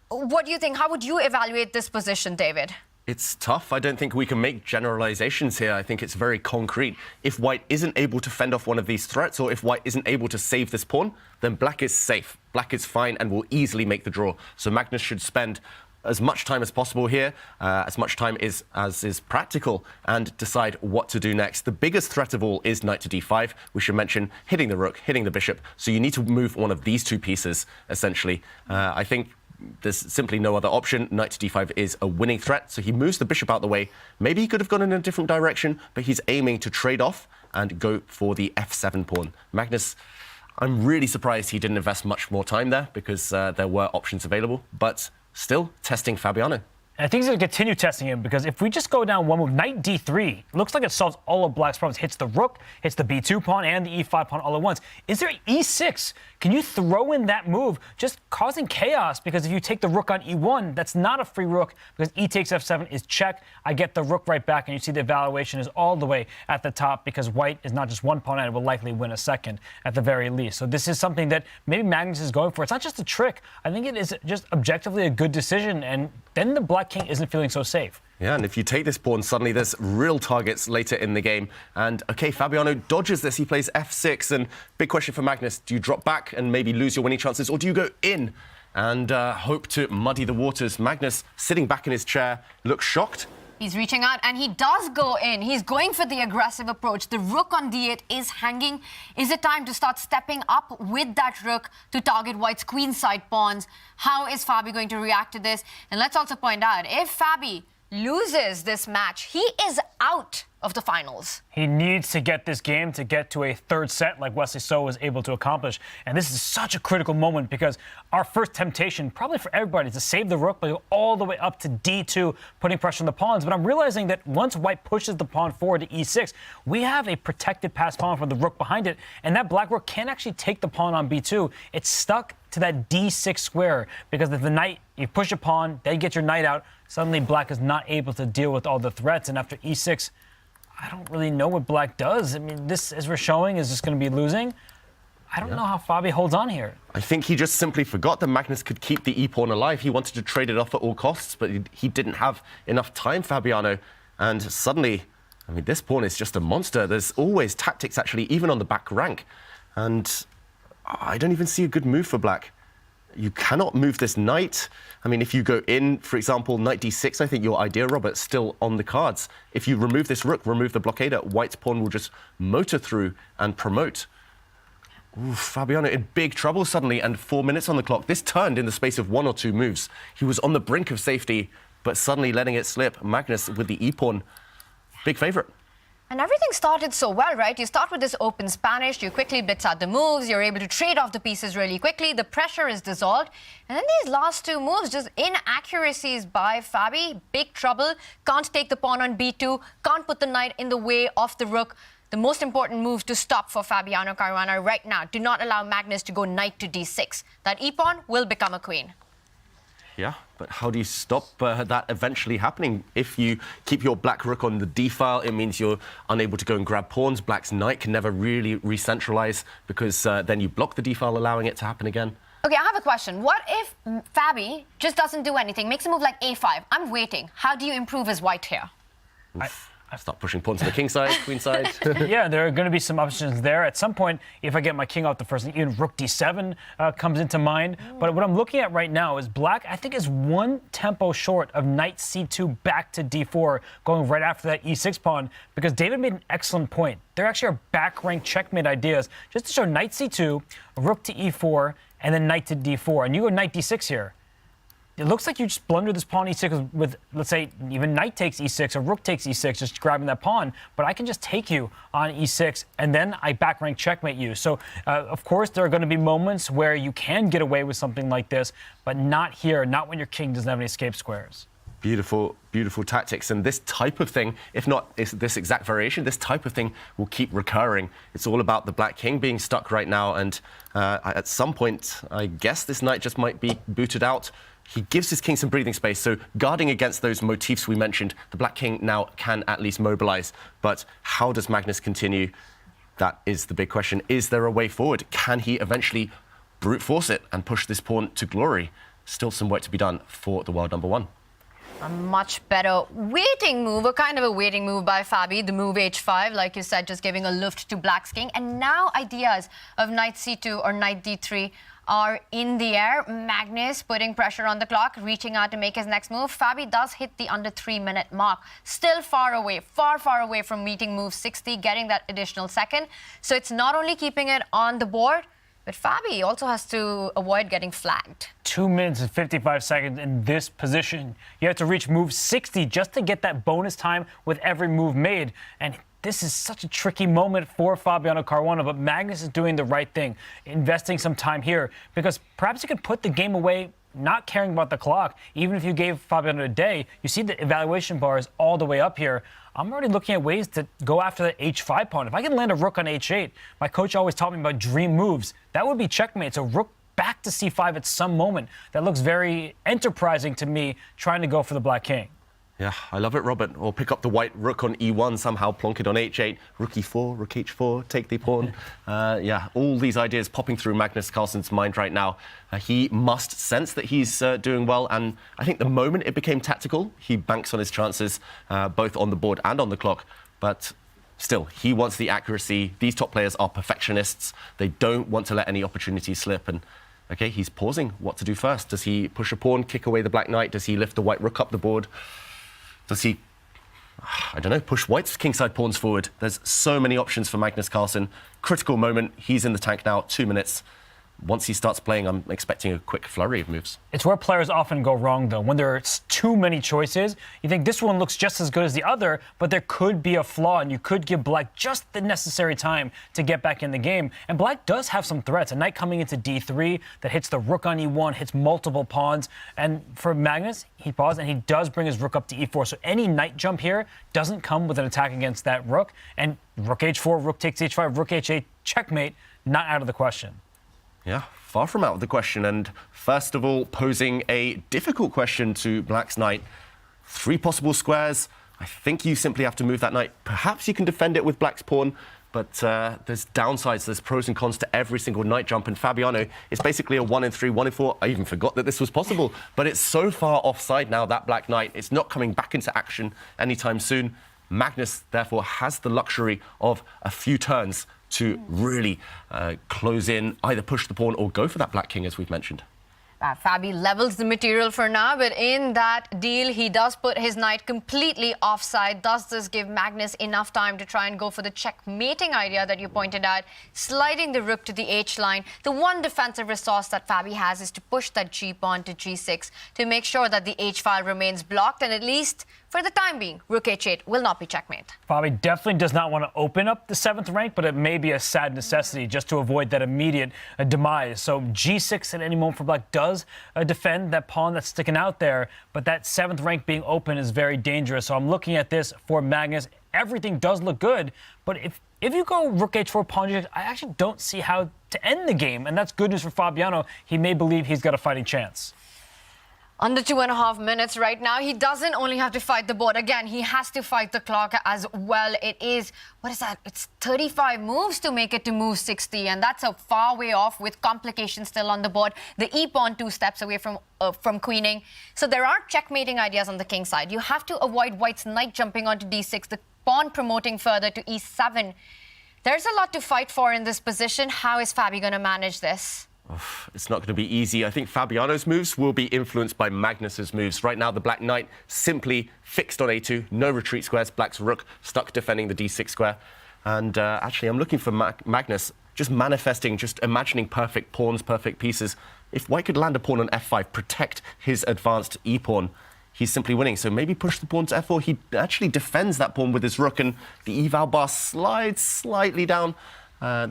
What do you think? How would you evaluate this position, David? It's tough. I don't think we can make generalizations here. I think it's very concrete. If white isn't able to fend off one of these threats, or if white isn't able to save this pawn, then black is safe. Black is fine and will easily make the draw. So Magnus should spend as much time as possible here, as much time as is practical, and decide what to do next. The biggest threat of all is knight to d5. We should mention hitting the rook, hitting the bishop. So you need to move one of these 2 pieces, essentially. I think there's simply no other option. Knight to d5 is a winning threat, so he moves the bishop out the way. Maybe he could have gone in a different direction, but he's aiming to trade off and go for the f7 pawn. Magnus, I'm really surprised he didn't invest much more time there because there were options available, but still testing Fabiano. And I think he's going to continue testing him because if we just go down one move, knight d3, looks like it solves all of black's problems. Hits the rook, hits the b2 pawn, and the e5 pawn all at once. Is there e6? Can you throw in that move, just causing chaos? Because if you take the rook on e1, that's not a free rook because e takes f7 is check. I get the rook right back, and you see the evaluation is all the way at the top because white is not just one pawn and it will likely win a second at the very least. So this is something that maybe Magnus is going for. It's not just a trick. I think it is just objectively a good decision, and then the black king isn't feeling so safe. Yeah, and if you take this pawn, suddenly there's real targets later in the game. And, OK, Fabiano dodges this. He plays f6. And big question for Magnus, do you drop back and maybe lose your winning chances, or do you go in and hope to muddy the waters? Magnus, sitting back in his chair, looks shocked. He's reaching out, and he does go in. He's going for the aggressive approach. The rook on d8 is hanging. Is it time to start stepping up with that rook to target white's queenside pawns? How is Fabi going to react to this? And let's also point out, if Fabi loses this match, he is out of the finals. He needs to get this game to get to a third set like Wesley So was able to accomplish. And this is such a critical moment because our first temptation, probably for everybody, is to save the rook, but go all the way up to d2, putting pressure on the pawns. But I'm realizing that once white pushes the pawn forward to e6, we have a protected passed pawn from the rook behind it, and that black rook can't actually take the pawn on b2. It's stuck to that d6 square because if the knight, you push a pawn, then you get your knight out, suddenly black is not able to deal with all the threats, and after e6, I don't really know what black does. I mean, this, as we're showing, is just going to be losing. I don't know how Fabi holds on here. I think he just simply forgot that Magnus could keep the e-pawn alive. He wanted to trade it off at all costs, but he didn't have enough time, Fabiano. And suddenly, I mean, this pawn is just a monster. There's always tactics, actually, even on the back rank. And I don't even see a good move for black. You cannot move this knight. I mean, if you go in, for example, knight d6, I think your idea, Robert, is still on the cards. If you remove this rook, remove the blockader, white's pawn will just motor through and promote. Ooh, Fabiano in big trouble suddenly, and 4 minutes on the clock. This turned in the space of 1 or 2 moves. He was on the brink of safety, but suddenly letting it slip. Magnus with the e-pawn, big favourite. And everything started so well, right? You start with this open Spanish, you quickly blitz out the moves, you're able to trade off the pieces really quickly, the pressure is dissolved. And then these last 2 moves, just inaccuracies by Fabi, big trouble, can't take the pawn on b2, can't put the knight in the way of the rook. The most important move to stop for Fabiano Caruana right now, do not allow Magnus to go knight to d6. That e-pawn will become a queen. Yeah, but how do you stop that eventually happening? If you keep your black rook on the d-file, it means you're unable to go and grab pawns. Black's knight can never really re-centralize because then you block the d-file, allowing it to happen again. Okay, I have a question. What if Fabi just doesn't do anything, makes a move like a5? I'm waiting. How do you improve his white here? I start pushing pawns to the king side, queen side. Yeah, there are going to be some options there. At some point, if I get my king out the first, even rook d7 comes into mind. But what I'm looking at right now is black, I think, is 1 tempo short of knight c2 back to d4, going right after that e6 pawn, because David made an excellent point. There actually are back rank checkmate ideas, just to show knight c2, rook to e4, and then knight to d4. And you go knight d6 here. It looks like you just blunder this pawn e6 with, let's say, even knight takes e6 or rook takes e6, just grabbing that pawn. But I can just take you on e6, and then I back rank checkmate you. So, of course, there are going to be moments where you can get away with something like this, but not here, not when your king doesn't have any escape squares. Beautiful, beautiful tactics. And this type of thing, if not this exact variation, this type of thing will keep recurring. It's all about the black king being stuck right now. And at some point, I guess this knight just might be booted out. He gives his king some breathing space, so guarding against those motifs we mentioned, the black king now can at least mobilize. But how does Magnus continue? That is the big question. Is there a way forward? Can he eventually brute force it and push this pawn to glory? Still some work to be done for the world number 1. A much better waiting move, a kind of a waiting move by Fabi, the move h5, like you said, just giving a lift to black's king. And now ideas of knight c2 or knight d3 are in the air. Magnus putting pressure on the clock, reaching out to make his next move. Fabi does hit the under 3-minute mark. Still far away, far away from meeting move 60, getting that additional second. So it's not only keeping it on the board, but Fabi also has to avoid getting flagged. 2 minutes and 55 seconds in this position. You have to reach move 60 just to get that bonus time with every move made. And this is such a tricky moment for Fabiano Caruana, but Magnus is doing the right thing, investing some time here, because perhaps he could put the game away not caring about the clock. Even if you gave Fabiano a day, you see the evaluation bar is all the way up here. I'm already looking at ways to go after the h5 pawn. If I can land a rook on h8, my coach always taught me about dream moves. That would be checkmate. So rook back to c5 at some moment. That looks very enterprising to me, trying to go for the black king. Yeah, I love it, Robert. Or pick up the white rook on e1, somehow plonk it on h8, rook e4, rook h4, take the pawn. Yeah, all these ideas popping through Magnus Carlsen's mind right now. He must sense that he's doing well, and I think the moment it became tactical, he banks on his chances, both on the board and on the clock. But still, he wants the accuracy. These top players are perfectionists. They don't want to let any opportunity slip. And okay, he's pausing what to do first. Does he push a pawn, kick away the black knight? Does he lift the white rook up the board? Does he, I don't know, push white's kingside pawns forward? There's so many options for Magnus Carlsen. Critical moment. He's in the tank now, 2 minutes. Once he starts playing, I'm expecting a quick flurry of moves. It's where players often go wrong, though. When there's too many choices, you think this one looks just as good as the other, but there could be a flaw, and you could give black just the necessary time to get back in the game. And black does have some threats. A knight coming into d3 that hits the rook on e1, hits multiple pawns. And for Magnus, he paused, and he does bring his rook up to e4. So any knight jump here doesn't come with an attack against that rook. And rook h4, rook takes h5, rook h8, checkmate, not out of the question. Yeah, far from out of the question. And first of all, posing a difficult question to black's knight. 3 possible squares. I think you simply have to move that knight. Perhaps you can defend it with black's pawn, but there's downsides, there's pros and cons to every single knight jump. And Fabiano is basically a 1 in 3, 1 in 4. I even forgot that this was possible. But it's so far offside now, that black knight. It's not coming back into action anytime soon. Magnus, therefore, has the luxury of a few turns to really close in, either push the pawn or go for that black king, as we've mentioned. Fabi levels the material for now, but in that deal, he does put his knight completely offside. Does this give Magnus enough time to try and go for the checkmating idea that you pointed out, sliding the rook to the h-line? The one defensive resource that Fabi has is to push that g-pawn to g6 to make sure that the h-file remains blocked, and at least for the time being, rook h8 will not be checkmate. Fabi definitely does not want to open up the 7th rank, but it may be a sad necessity just to avoid that immediate demise. So g6 at any moment for black does defend that pawn that's sticking out there, but that 7th rank being open is very dangerous. So I'm looking at this for Magnus. Everything does look good, but if you go rook h4, pawn g6, I actually don't see how to end the game, and that's good news for Fabiano. He may believe he's got a fighting chance. Under 2.5 minutes right now. He doesn't only have to fight the board. Again, he has to fight the clock as well. It is, what is that? It's 35 moves to make it to move 60, and that's a far way off with complications still on the board. The e-pawn 2 steps away from queening. So there are checkmating ideas on the king side. You have to avoid white's knight jumping onto d6, the pawn promoting further to e7. There's a lot to fight for in this position. How is Fabi going to manage this? It's not going to be easy. I think Fabiano's moves will be influenced by Magnus's moves. Right now, the black knight simply fixed on a2, no retreat squares. Black's rook stuck defending the d6 square. And actually, I'm looking for Magnus just manifesting, just imagining perfect pawns, perfect pieces. If white could land a pawn on f5, protect his advanced e-pawn, he's simply winning. So maybe push the pawn to f4. He actually defends that pawn with his rook, and the eval bar slides slightly down.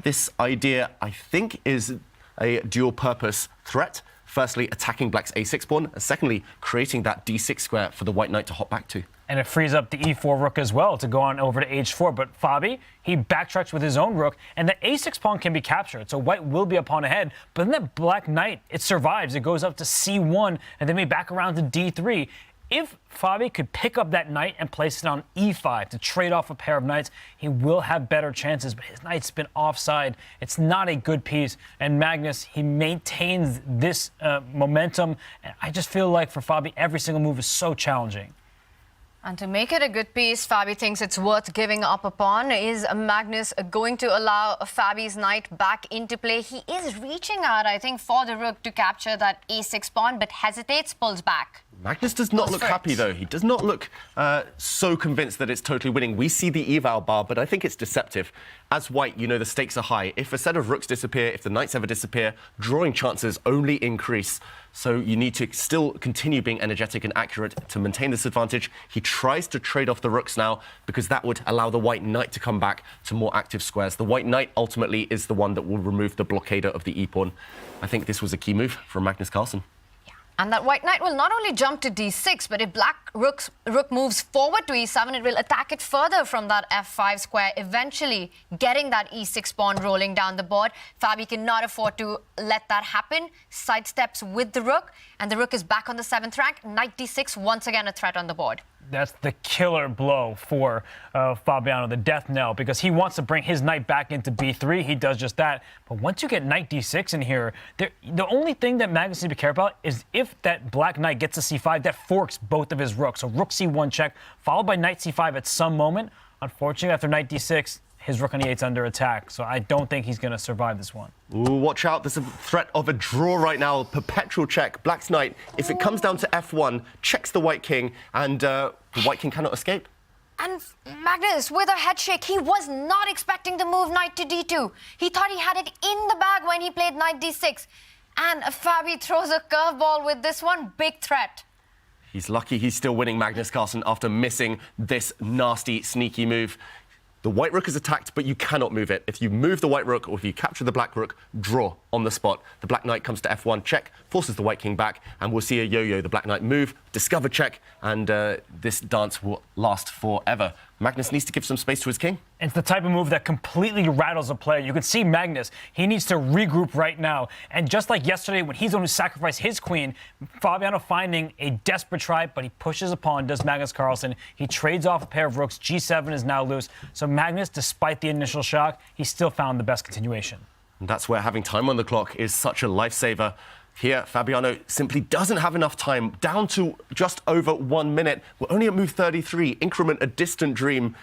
This idea, I think, is a dual-purpose threat. Firstly, attacking black's a6 pawn, and secondly, creating that d6 square for the white knight to hop back to. And it frees up the e4 rook as well to go on over to h4. But Fabi, he backtracks with his own rook, and the a6 pawn can be captured. So white will be a pawn ahead. But then that black knight, it survives. It goes up to c1, and then maybe back around to d3. If Fabi could pick up that knight and place it on e5 to trade off a pair of knights, he will have better chances, but his knight's been offside. It's not a good piece, and Magnus, he maintains this momentum, and I just feel like for Fabi, every single move is so challenging. And to make it a good piece, Fabi thinks it's worth giving up a pawn. Is Magnus going to allow Fabi's knight back into play? He is reaching out, I think, for the rook to capture that a6 pawn, but hesitates, pulls back. Magnus does not look happy, though. He does not look so convinced that it's totally winning. We see the eval bar, but I think it's deceptive. as white, you know the stakes are high. If a set of rooks disappear, if the knights ever disappear, drawing chances only increase. So you need to still continue being energetic and accurate to maintain this advantage. He tries to trade off the rooks now because that would allow the white knight to come back to more active squares. The white knight ultimately is the one that will remove the blockader of the e-pawn. I think this was a key move from Magnus Carlsen. And that white knight will not only jump to d6, but if black rook moves forward to e7, it will attack it further from that f5 square, eventually getting that e6 pawn rolling down the board. Fabi cannot afford to let that happen. Sidesteps with the rook, and the rook is back on the 7th rank. Knight d6, once again a threat on the board. That's the killer blow for Fabiano, the death knell, because he wants to bring his knight back into b3. He does just that. But once you get knight d6 in here, the only thing that Magnus needs to be careful about is if that black knight gets to c5, that forks both of his rooks. So rook c1 check, followed by knight c5 at some moment. Unfortunately, after knight d6, his rook on e8 is under attack. So I don't think he's going to survive this one. Ooh, watch out. There's a threat of a draw right now. Perpetual check. Black's knight, if it comes down to f1, checks the white king, and the white king cannot escape. And Magnus, with a head shake, he was not expecting the move knight to d2. He thought he had it in the bag when he played knight d6. And Fabi throws a curveball with this one. Big threat. He's lucky he's still winning, Magnus Carlsen, after missing this nasty, sneaky move. The white rook is attacked, but you cannot move it. If you move the white rook or if you capture the black rook, draw on the spot. The black knight comes to f1, check, forces the white king back, and we'll see a yo-yo. The black knight move, discover check, and this dance will last forever. Magnus needs to give some space to his king. It's the type of move that completely rattles a player. You can see Magnus. He needs to regroup right now. And just like yesterday when he's the one who sacrificed his queen, Fabiano finding a desperate try, but he pushes a pawn, does Magnus Carlsen. He trades off a pair of rooks. G7 is now loose. So Magnus, despite the initial shock, he still found the best continuation. And that's where having time on the clock is such a lifesaver. Here, Fabiano simply doesn't have enough time, down to just over 1 minute. We're only at move 33, increment a distant dream.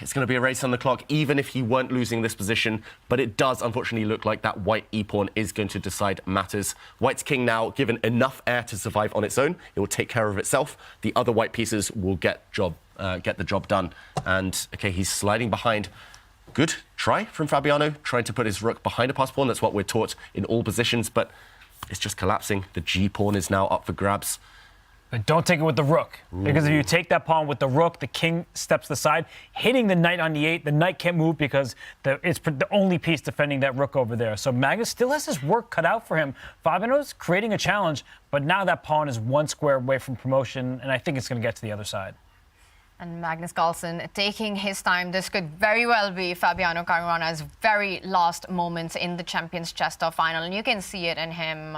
It's going to be a race on the clock, even if he weren't losing this position. But it does, unfortunately, look like that white e-pawn is going to decide matters. White's king now given enough air to survive on its own. It will take care of itself. The other white pieces will get the job done. And, OK, he's sliding behind. Good try from Fabiano, trying to put his rook behind a pass pawn. That's what we're taught in all positions. But it's just collapsing. The g-pawn is now up for grabs. But don't take it with the rook, because if you take that pawn with the rook, the king steps to the side, hitting the knight on the 8. The knight can't move because it's the only piece defending that rook over there. So Magnus still has his work cut out for him. Fabiano's creating a challenge, but now that pawn is 1 square away from promotion, and I think it's going to get to the other side. And Magnus Carlsen taking his time. This could very well be Fabiano Caruana's very last moments in the Champions Chess.com final. And you can see it in him.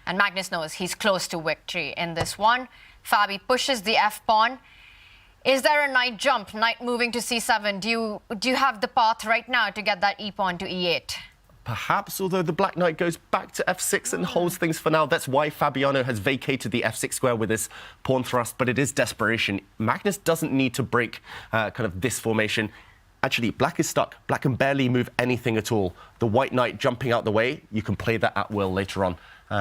And Magnus knows he's close to victory in this one. Fabi pushes the f-pawn. Is there a knight jump? Knight moving to c7. Do you have the path right now to get that e-pawn to e8? Perhaps, although the black knight goes back to f6 and holds things for now. That's why Fabiano has vacated the f6 square with his pawn thrust, but it is desperation. Magnus doesn't need to break kind of this formation. Actually, black is stuck. Black can barely move anything at all. The white knight jumping out the way, you can play that at will later on.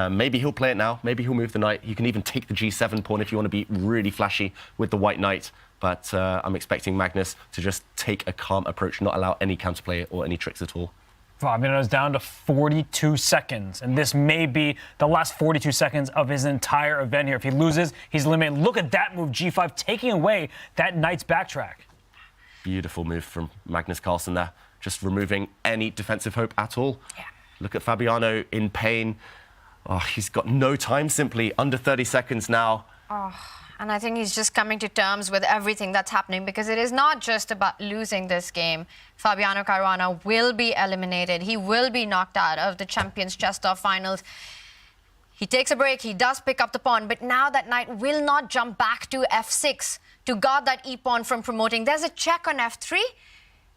Maybe he'll play it now. Maybe he'll move the knight. You can even take the g7 pawn if you want to be really flashy with the white knight. But I'm expecting Magnus to just take a calm approach, not allow any counterplay or any tricks at all. Fabiano's down to 42 seconds, and this may be the last 42 seconds of his entire event here. If he loses, he's eliminated. Look at that move, g5, taking away that knight's backtrack. Beautiful move from Magnus Carlsen there, just removing any defensive hope at all. Yeah. Look at Fabiano in pain. Oh, he's got no time, simply under 30 seconds now. Oh, and I think he's just coming to terms with everything that's happening, because it is not just about losing this game. Fabiano Caruana will be eliminated. He will be knocked out of the Champions Chess.com finals. He takes a break. He does pick up the pawn, but now that knight will not jump back to f6 to guard that e-pawn from promoting. There's a check on f3,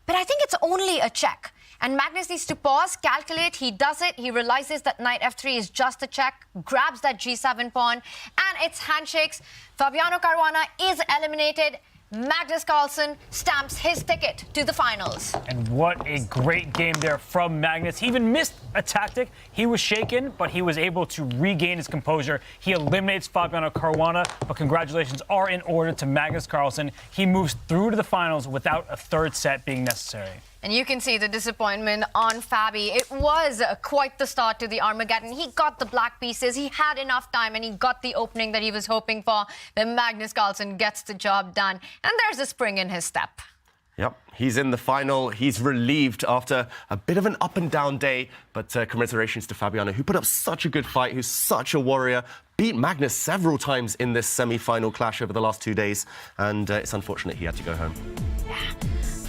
but I think it's only a check. And Magnus needs to pause, calculate. He does it. He realizes that knight f3 is just a check, grabs that g7 pawn, and it's handshakes. Fabiano Caruana is eliminated. Magnus Carlsen stamps his ticket to the finals. And what a great game there from Magnus. He even missed a tactic. He was shaken, but he was able to regain his composure. He eliminates Fabiano Caruana, but congratulations are in order to Magnus Carlsen. He moves through to the finals without a third set being necessary. And you can see the disappointment on Fabi. It was quite the start to the Armageddon. He got the black pieces, he had enough time, and he got the opening that he was hoping for. Then Magnus Carlsen gets the job done. And there's a spring in his step. Yep, he's in the final. He's relieved after a bit of an up and down day, but commiserations to Fabiano, who put up such a good fight, who's such a warrior, beat Magnus several times in this semi-final clash over the last 2 days, and it's unfortunate he had to go home.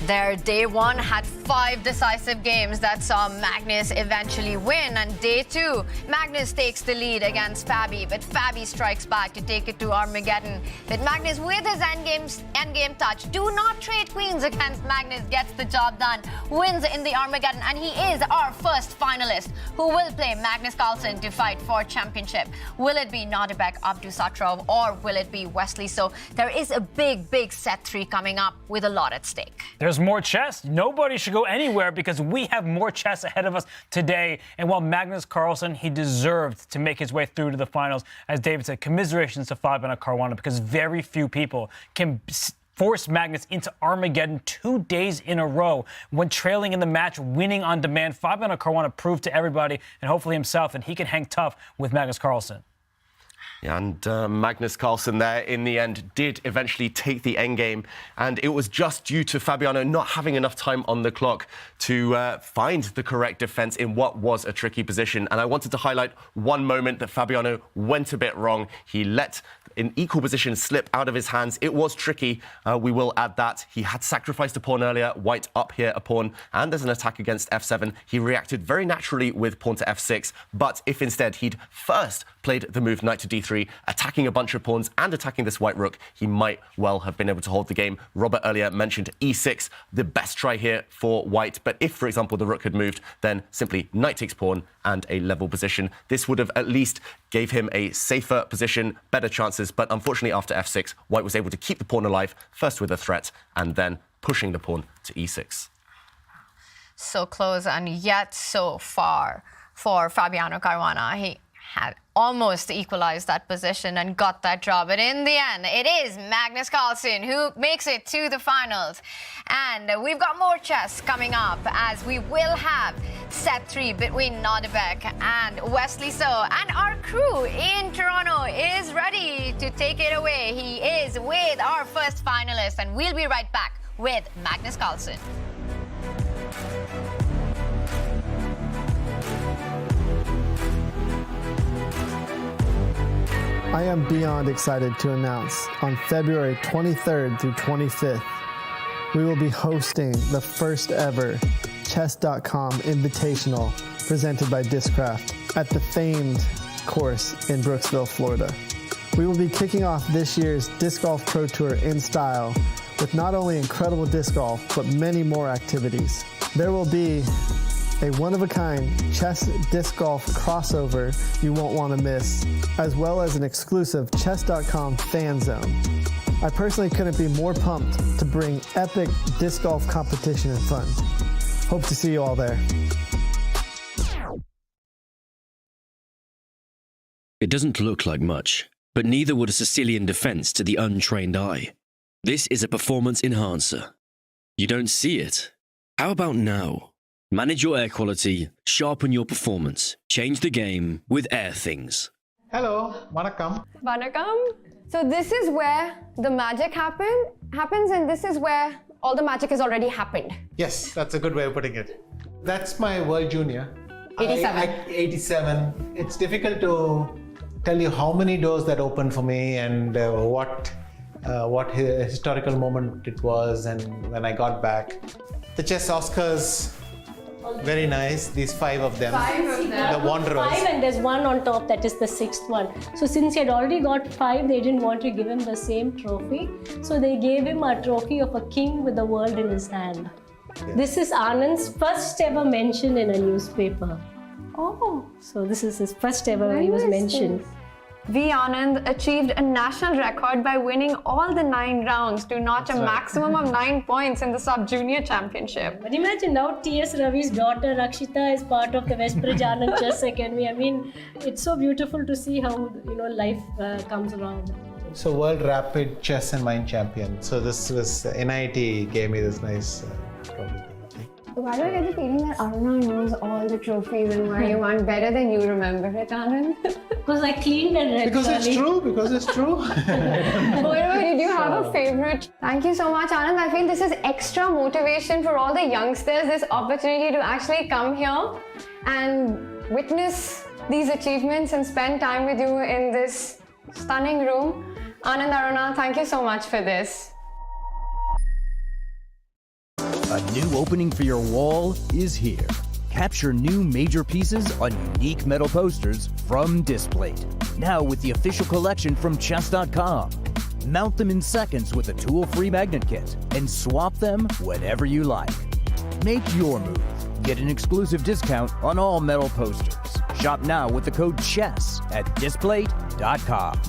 Their day one had 5 decisive games that saw Magnus eventually win. And day 2, Magnus takes the lead against Fabi, but Fabi strikes back to take it to Armageddon. But Magnus, with his endgame touch, do not trade queens against Magnus, gets the job done, wins in the Armageddon, and he is our first finalist who will play Magnus Carlsen to fight for championship. Will it be Nodirbek Abdusattorov or will it be Wesley? So there is a big set 3 coming up with a lot at stake. There's more chess. Nobody should go anywhere because we have more chess ahead of us today. And while Magnus Carlsen, he deserved to make his way through to the finals, as David said, commiserations to Fabiano Caruana, because very few people can force Magnus into Armageddon 2 days in a row when trailing in the match, winning on demand. Fabiano Caruana proved to everybody and hopefully himself that he can hang tough with Magnus Carlsen. Yeah, and Magnus Carlsen there in the end did eventually take the endgame, and it was just due to Fabiano not having enough time on the clock to find the correct defense in what was a tricky position. And I wanted to highlight one moment that Fabiano went a bit wrong. He let an equal position slip out of his hands. It was tricky, we will add that. He had sacrificed a pawn earlier, white up here a pawn, and there's an attack against f7. He reacted very naturally with pawn to f6, but if instead he'd first played the move knight to d3, attacking a bunch of pawns and attacking this white rook, he might well have been able to hold the game. Robert earlier mentioned e6, the best try here for white, but if, for example, the rook had moved, then simply knight takes pawn and a level position. This would have at least gave him a safer position, better chances, but unfortunately after f6, white was able to keep the pawn alive, first with a threat, and then pushing the pawn to e6. So close and yet so far for Fabiano Caruana. He had almost equalized that position and got that draw. But in the end, it is Magnus Carlsen who makes it to the finals. And we've got more chess coming up, as we will have set 3 between Nodirbek and Wesley. So, and our crew in Toronto is ready to take it away. He is with our first finalist, and we'll be right back with Magnus Carlsen. I am beyond excited to announce on February 23rd through 25th, we will be hosting the first ever Chess.com Invitational presented by Discraft at the famed course in Brooksville, Florida. We will be kicking off this year's Disc Golf Pro Tour in style with not only incredible disc golf, but many more activities. There will be a one-of-a-kind chess disc golf crossover you won't want to miss, as well as an exclusive Chess.com fan zone. I personally couldn't be more pumped to bring epic disc golf competition and fun. Hope to see you all there. It doesn't look like much, but neither would a Sicilian defense to the untrained eye. This is a performance enhancer. You don't see it. How about now? Manage your air quality, sharpen your performance, change the game with Air Things. Hello, vanakkam. Vanakkam. So this is where the magic happens, and this is where all the magic has already happened. Yes, that's a good way of putting it. That's my World Junior. 87. 87. It's difficult to tell you how many doors that opened for me and what historical moment it was, and when I got back. The Chess Oscars, very nice. These 5 of them. 5 of them. The Wanderers. 5, and there's one on top that is the 6th one. So since he had already got 5, they didn't want to give him the same trophy. So they gave him a trophy of a king with the world in his hand. Yeah. This is Anand's first ever mention in a newspaper. Oh. So this is his first ever he was mentioned. V. Anand achieved a national record by winning all the 9 rounds to notch a maximum of 9 points in the sub-junior championship. But imagine now T.S. Ravi's daughter Rakshita is part of the Westbridge Anand Chess Academy. I mean, it's so beautiful to see how life comes around. So World Rapid Chess and Mind Champion. So this was NIT gave me this nice trophy. Why do I get the feeling that Aruna knows all the trophies and where you won better than you remember it, Anand? Because I cleaned and read. Because it's true. Because it's true. Did you have a favorite? Thank you so much, Anand. I feel this is extra motivation for all the youngsters, this opportunity to actually come here and witness these achievements and spend time with you in this stunning room. Anand, Aruna, thank you so much for this. A new opening for your wall is here. Capture new major pieces on unique metal posters from Displate. Now with the official collection from Chess.com. Mount them in seconds with a tool-free magnet kit and swap them whenever you like. Make your move. Get an exclusive discount on all metal posters. Shop now with the code CHESS at Displate.com.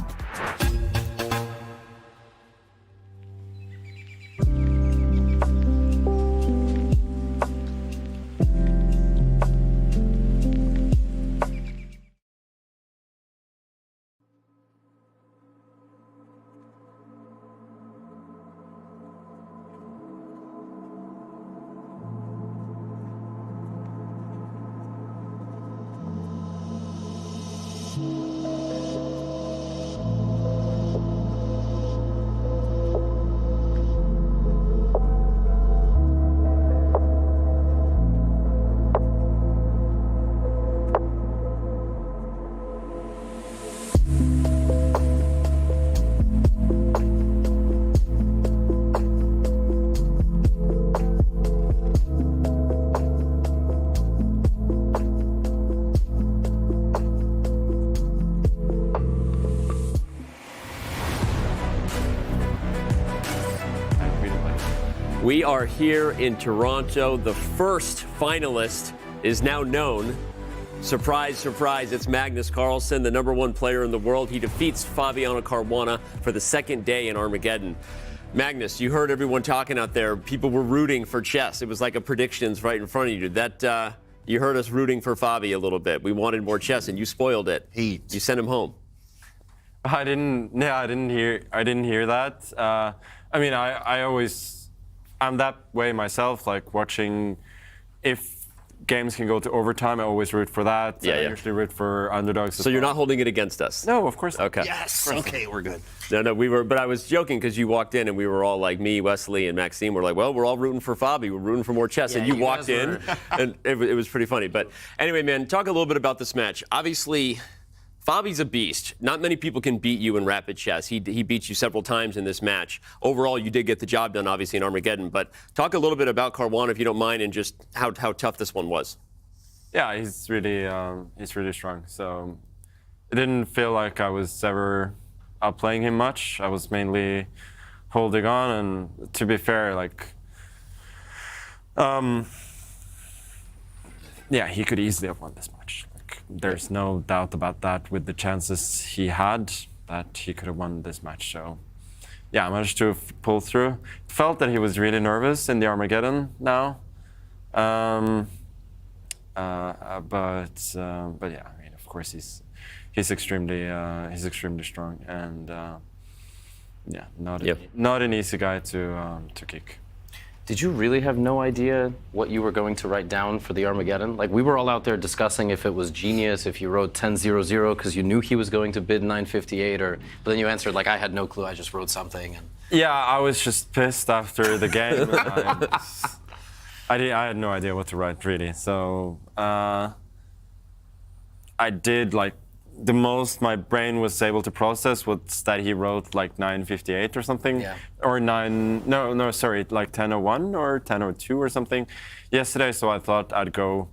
We are here in Toronto. The first finalist is now known. Surprise, surprise, it's Magnus Carlsen, the #1 player in the world. He defeats Fabiano Caruana for the second day in Armageddon. Magnus, you heard everyone talking out there. People were rooting for chess. It was like a predictions right in front of you. That you heard us rooting for Fabi a little bit. We wanted more chess, and you spoiled it. You sent him home. I didn't hear that. I mean, I'm that way myself, like watching, if games can go to overtime, I always root for that. Yeah, I usually root for underdogs. So you're not holding it against us? No, of course not. Okay. Yes. Okay, we're good. No, we were, but I was joking because you walked in and we were all like, me, Wesley, and Maxime were like, well, we're all rooting for Fabi. We're rooting for more chess. Yeah, and you you walked guys in and it was pretty funny. But anyway, man, talk a little bit about this match. Obviously, Fabi's a beast. Not many people can beat you in rapid chess. He beat you several times in this match. Overall, you did get the job done, obviously, in Armageddon. But talk a little bit about Caruana, if you don't mind, and just how tough this one was. Yeah, he's really strong. So it didn't feel like I was ever outplaying him much. I was mainly holding on, and to be fair, like, yeah, he could easily have won this match. There's no doubt about that with the chances he had, that he could have won this match. So, yeah, I managed to pull through. It felt that he was really nervous in the Armageddon now. But yeah, I mean, of course, he's extremely strong, and yeah, not an easy guy to kick. Did you really have no idea what you were going to write down for the Armageddon? Like, we were all out there discussing if it was genius, if you wrote 10-0-0 because you knew he was going to bid 958, but then you answered like, I had no clue, I just wrote something. And yeah, I was just pissed after the game. I had no idea what to write, really. So I did, like, the most my brain was able to process was that he wrote like 958 or something, yeah. Or like 1001 or 1002 or something yesterday. So I thought I'd go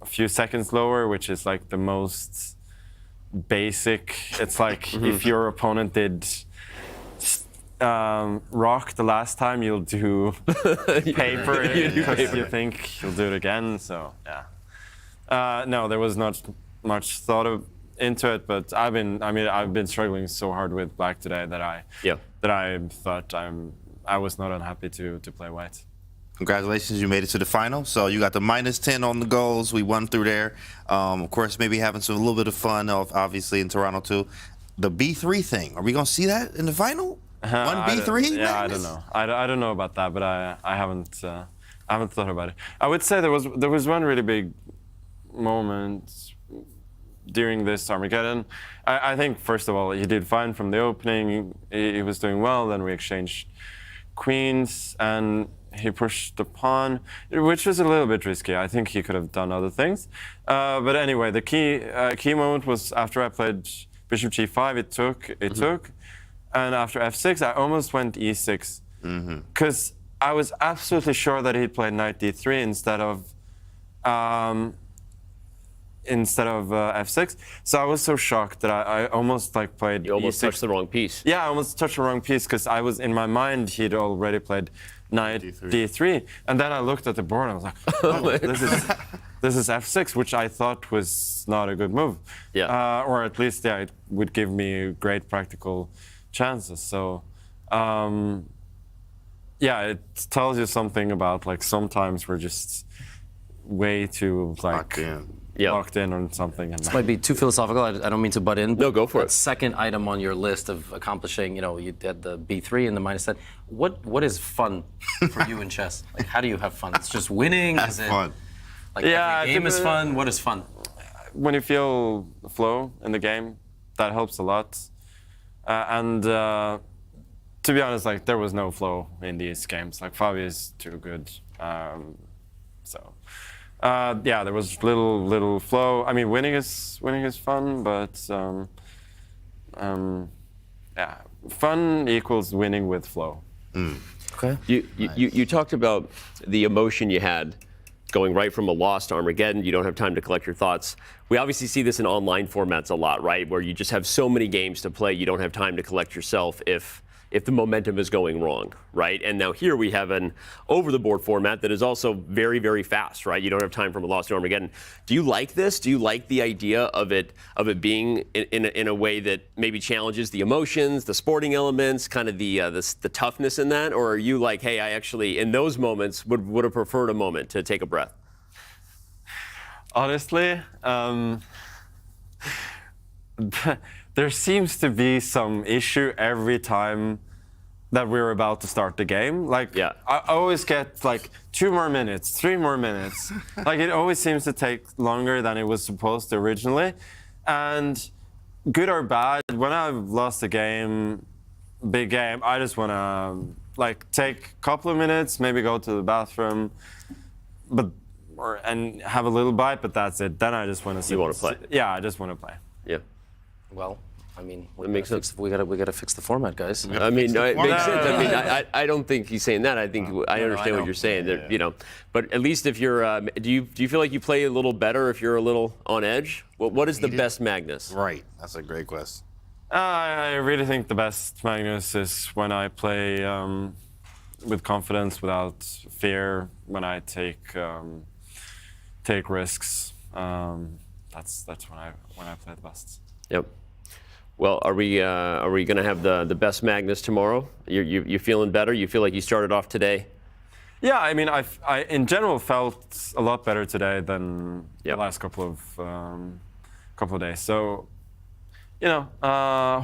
a few seconds lower, which is like the most basic. It's like if your opponent did rock the last time, you'll do paper because you think he'll do it again. So yeah, no, there was not much thought into it, but I've been struggling so hard with black today that I thought I was not unhappy to play white. Congratulations, you made it to the final. So you got the -10 on the goals. We won through there. Of course, maybe having a little bit of fun, obviously in Toronto too. The B3 thing. Are we gonna see that in the final? One B3? Yeah, I don't know. I don't know about that, but I I haven't thought about it. I would say there was one really big moment during this Armageddon. I think, first of all, he did fine from the opening. He was doing well. Then we exchanged queens, and he pushed the pawn, which was a little bit risky. I think he could have done other things. But anyway, the key moment was after I played bishop g5. It took. And after f6, I almost went e6. Because I was absolutely sure that he'd play knight d3 instead of f6. So I was so shocked that I almost like played. You almost e6. touched the wrong piece. Yeah, I almost touched the wrong piece because I was in my mind he'd already played knight d3. And then I looked at the board and I was like, oh, this is f6, which I thought was not a good move. Yeah. Or at least, yeah, it would give me great practical chances. So. Yeah, it tells you something about like sometimes we're just way too like locked in on something. And This might be too philosophical. I don't mean to butt in. No, go for it. Second item on your list of accomplishing, you had the b3 and the -10. What is fun for you in chess? Like, how do you have fun? It's just winning. Is it fun. Like every game is fun. What is fun? When you feel the flow in the game, that helps a lot. To be honest, like there was no flow in these games. Like Fabi is too good, yeah, there was little flow. I mean, winning is fun, but yeah, fun equals winning with flow. Okay. You talked about the emotion you had going right from a loss to Armageddon. You don't have time to collect your thoughts. We obviously see this in online formats a lot, right? Where you just have so many games to play, you don't have time to collect yourself if the momentum is going wrong, right? And now here we have an over-the-board format that is also very, very fast, right? You don't have time from a loss to Armageddon. Do you like this? Do you like the idea of it being in a way that maybe challenges the emotions, the sporting elements, kind of the toughness in that? Or are you like, hey, I actually, in those moments, would have preferred a moment to take a breath? Honestly, there seems to be some issue every time that we're about to start the game. Like, I always get like 2 more minutes, 3 more minutes. Like, it always seems to take longer than it was supposed to originally. And good or bad, when I've lost a game, big game, I just want to like take a couple of minutes, maybe go to the bathroom, and have a little bite, but that's it. Then I just want to see. You want to play? Yeah, I just want to play. Yeah. Well, I mean, we gotta fix the format, guys. I mean, it makes sense. I mean, I don't think he's saying that. I think I understand what you're saying. That, you know, but at least if you're, do you feel like you play a little better if you're a little on edge? What is the best Magnus? Right. That's a great question. I really think the best Magnus is when I play with confidence, without fear. When I take risks. That's when I play the best. Yep. Well, are we going to have the best Magnus tomorrow? You feeling better? You feel like you started off today? Yeah, I mean, I in general felt a lot better today than the last couple of days. So, you know,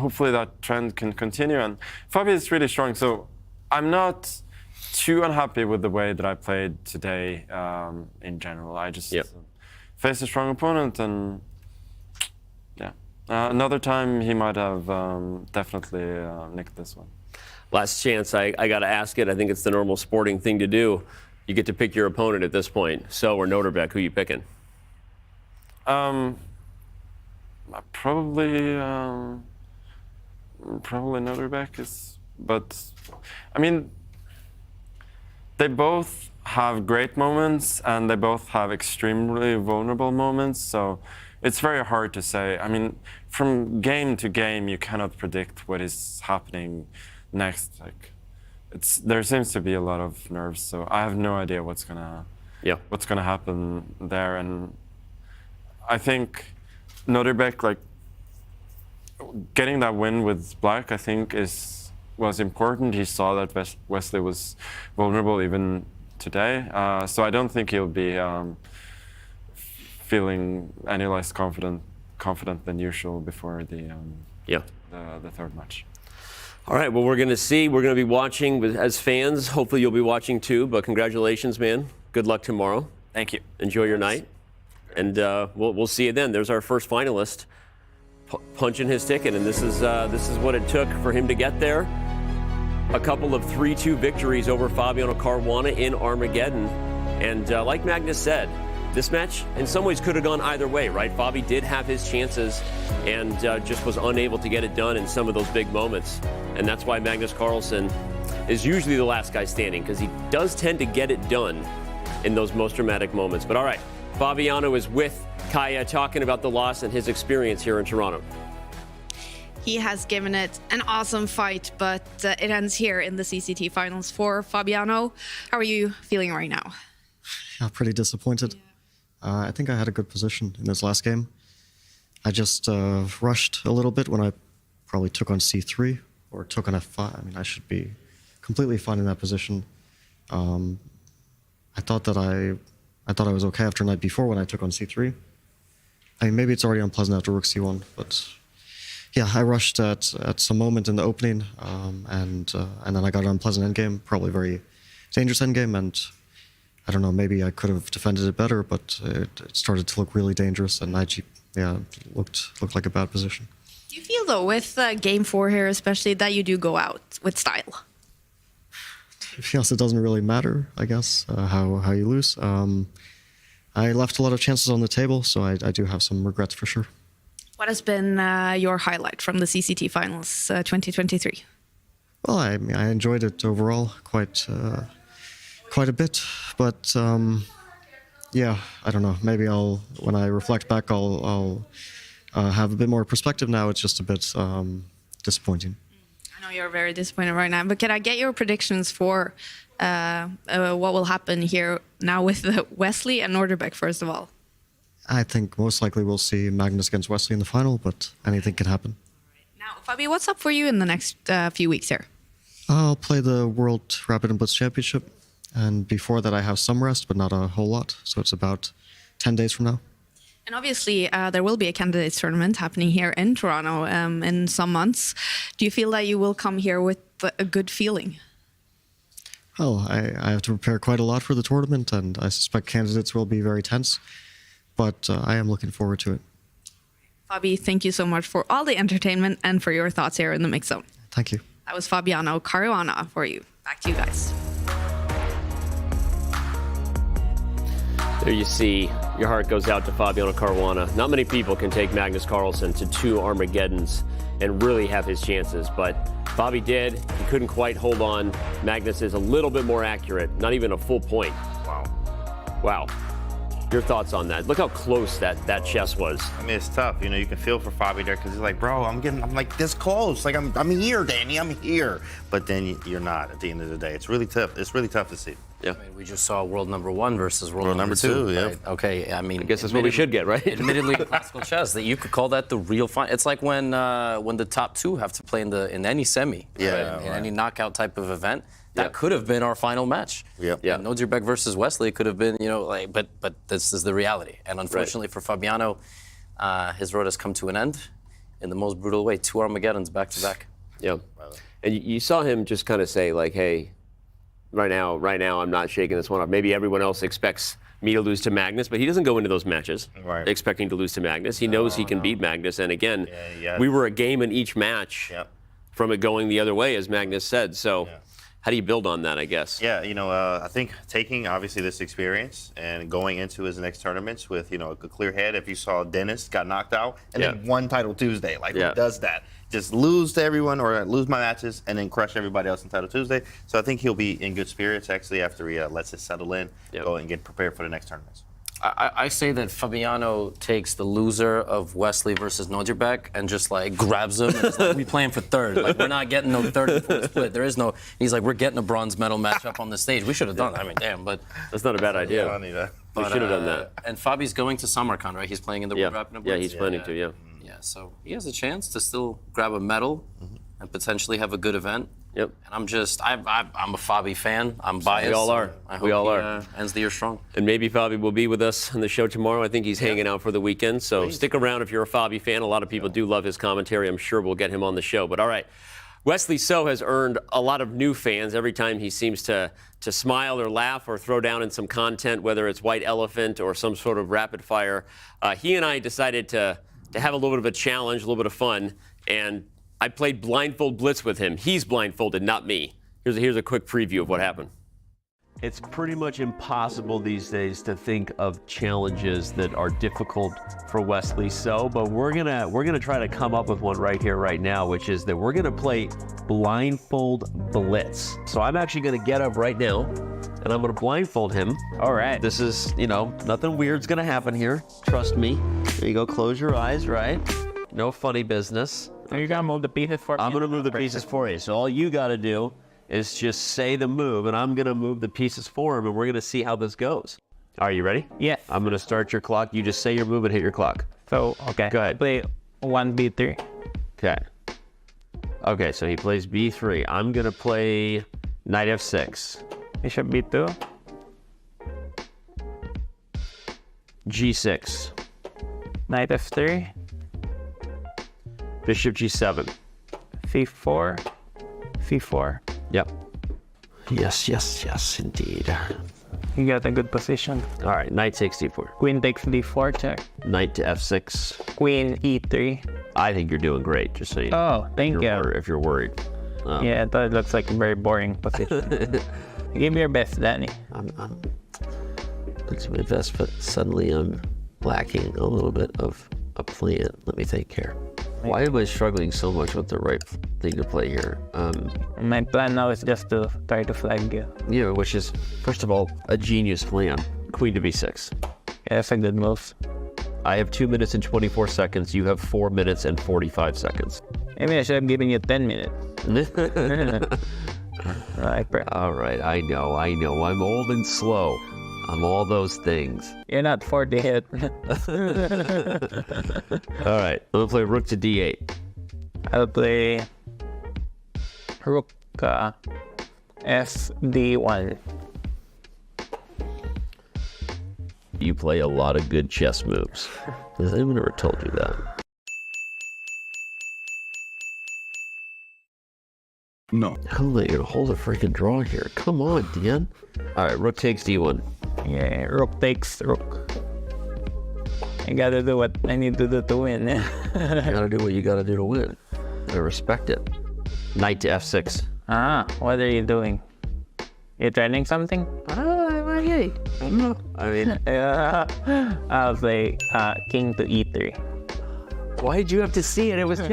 hopefully that trend can continue. And Fabi is really strong, so I'm not too unhappy with the way that I played today in general. I just faced a strong opponent, and yeah. Another time he might have definitely nicked this one. Last chance, I got to ask it. I think it's the normal sporting thing to do. You get to pick your opponent at this point. So, or Nodirbek, who are you picking? Probably Nodirbek is, but I mean, they both have great moments and they both have extremely vulnerable moments. So it's very hard to say. I mean, from game to game, you cannot predict what is happening next. Like, there seems to be a lot of nerves. So I have no idea what's gonna happen there. And I think Nodirbek, like, getting that win with Black, I think was important. He saw that Wesley was vulnerable even today. So I don't think he'll be feeling any less confident than usual before the third match. All right, well, we're going to see. We're going to be watching as fans. Hopefully you'll be watching too, but congratulations, man. Good luck tomorrow. Thank you. Enjoy your night. And we'll see you then. There's our first finalist punching his ticket, and this is what it took for him to get there. A couple of 3-2 victories over Fabiano Caruana in Armageddon. And like Magnus said, this match in some ways could have gone either way, right? Fabi did have his chances and just was unable to get it done in some of those big moments. And that's why Magnus Carlsen is usually the last guy standing, because he does tend to get it done in those most dramatic moments. But all right, Fabiano is with Kaya talking about the loss and his experience here in Toronto. He has given it an awesome fight, but it ends here in the CCT Finals for Fabiano. How are you feeling right now? Yeah, pretty disappointed. I think I had a good position in this last game. I just rushed a little bit when I probably took on c3 or took on f5. I mean, I should be completely fine in that position. I thought I was okay after night before when I took on c3. I mean, maybe it's already unpleasant after rook c1, but yeah, I rushed at some moment in the opening, and then I got an unpleasant endgame, probably a very dangerous endgame, and I don't know, maybe I could have defended it better, but it started to look really dangerous, and IG, yeah, looked like a bad position. Do you feel, though, with game 4 here especially, that you do go out with style? To be honest, it doesn't really matter, I guess, how you lose. I left a lot of chances on the table, so I do have some regrets for sure. What has been your highlight from the CCT Finals 2023? Well, I mean, I enjoyed it overall quite a bit, but yeah, I don't know. Maybe when I reflect back, I'll have a bit more perspective now. It's just a bit disappointing. I know you're very disappointed right now, but can I get your predictions for what will happen here now with Wesley and Nodirbek, first of all? I think most likely we'll see Magnus against Wesley in the final, but anything can happen. Now, Fabi, what's up for you in the next few weeks here? I'll play the World Rapid and Blitz Championship, and before that I have some rest, but not a whole lot, so it's about 10 days from now. And obviously, there will be a candidates tournament happening here in Toronto in some months. Do you feel that you will come here with a good feeling? Well, I have to prepare quite a lot for the tournament, and I suspect candidates will be very tense, but I am looking forward to it. Fabi, thank you so much for all the entertainment and for your thoughts here in the Mix Zone. Thank you. That was Fabiano Caruana for you. Back to you guys. There you see, your heart goes out to Fabiano Caruana. Not many people can take Magnus Carlsen to 2 Armageddons and really have his chances, but Fabi did. He couldn't quite hold on. Magnus is a little bit more accurate, not even a full point. Wow. Your thoughts on that? Look how close that chess was. I mean, it's tough. You know, you can feel for Fabi there because he's like, bro, I'm like this close. Like I'm here, Danny. I'm here. But then you're not at the end of the day. It's really tough. It's really tough to see. Yeah. I mean, we just saw world number 1 versus world number 2. Yeah. Right? Okay. I mean, I guess that's what we should get, right? Admittedly, in classical chess, that you could call that the real final. It's like when the top 2 have to play in any semi, yeah, in any knockout type of event. That could have been our final match. Yeah. Nodirbek versus Wesley could have been, but this is the reality. And unfortunately for Fabiano, his road has come to an end in the most brutal way. 2 Armageddons back to back. Yeah. And you saw him just kind of say, like, hey, right now, I'm not shaking this one off. Maybe everyone else expects me to lose to Magnus, but he doesn't go into those matches expecting to lose to Magnus. He knows he can beat Magnus. And again, we were a game in each match from it going the other way, as Magnus said. So. How do you build on that, I guess? Yeah, I think taking, obviously, this experience and going into his next tournaments with, a clear head. If you saw Dennis got knocked out and then won Title Tuesday, who does that? Just lose to everyone or lose my matches and then crush everybody else in Title Tuesday. So I think he'll be in good spirits, actually, after he lets it settle in, go and get prepared for the next tournaments. I say that Fabiano takes the loser of Wesley versus Nodirbek and just grabs him and is like, we playing for third. We're not getting no third and fourth split. There is no. He's like, we're getting a bronze medal match up on the stage. We should have done that. I mean, damn, but that's not a bad idea. We should have done that. And Fabi's going to Samarkand, right? He's playing in the World Rapid and Blitz. Yeah, he's planning to. Yeah. Yeah, so he has a chance to still grab a medal and potentially have a good event. Yep. And I'm a Fabi fan. I'm biased. We all are. We all are. Ends the year strong. And maybe Fabi will be with us on the show tomorrow. I think he's hanging out for the weekend. So stick around if you're a Fabi fan. A lot of people do love his commentary. I'm sure we'll get him on the show. But all right, Wesley So has earned a lot of new fans every time he seems to smile or laugh or throw down in some content, whether it's White Elephant or some sort of rapid fire. He and I decided to have a little bit of a challenge, a little bit of fun, and I played blindfold blitz with him. He's blindfolded, not me. Here's a quick preview of what happened. It's pretty much impossible these days to think of challenges that are difficult for Wesley So, but we're gonna try to come up with one right here, right now, which is that we're gonna play blindfold blitz. So I'm actually gonna get up right now, and I'm gonna blindfold him. All right. This is, nothing weird's gonna happen here. Trust me. There you go. Close your eyes. Right. No funny business. You're gonna move the pieces for me. I'm gonna move the pieces for you. So all you gotta do is just say the move, and I'm gonna move the pieces for him, and we're gonna see how this goes. Are you ready? Yeah. I'm gonna start your clock. You just say your move and hit your clock. So, okay. Go ahead. Play 1b3. Okay. Okay, so he plays b3. I'm gonna play knight f6. Bishop b2. g6. Knight f3. Bishop g7. c4. c4. Yep. Yes, indeed. You got a good position. All right, knight takes d4. Queen takes d4, check. Knight to f6. Queen e3. I think you're doing great, just so you know. Oh, thank you. If you're worried. Yeah, I thought it looks like a very boring position. Give me your best, Danny. I'm looks my best, but suddenly I'm lacking a little bit of a plan. Let me take care. Why am I struggling so much with the right thing to play here? My plan now is just to try to flag you. Yeah, which is, first of all, a genius plan. Queen to b6. Yeah, that's a good move. I have 2 minutes and 24 seconds. You have 4 minutes and 45 seconds. Maybe I should have given you 10 minutes. All right, I know. I'm old and slow. I'm all those things. You're not 40 yet. All right, I'm gonna play rook to d8. I'll play rook fd1. You play a lot of good chess moves. Has anyone ever told you that? No. Hold it, you're gonna hold a freaking draw here. Come on, Dan. All right, rook takes d1. Yeah, rook takes rook. I gotta do what I need to do to win. You gotta do what you gotta do to win. I respect it. Knight to f6. What are you doing? You training something? I don't know. I mean, I'll play king to e3. Why did you have to see it? It was just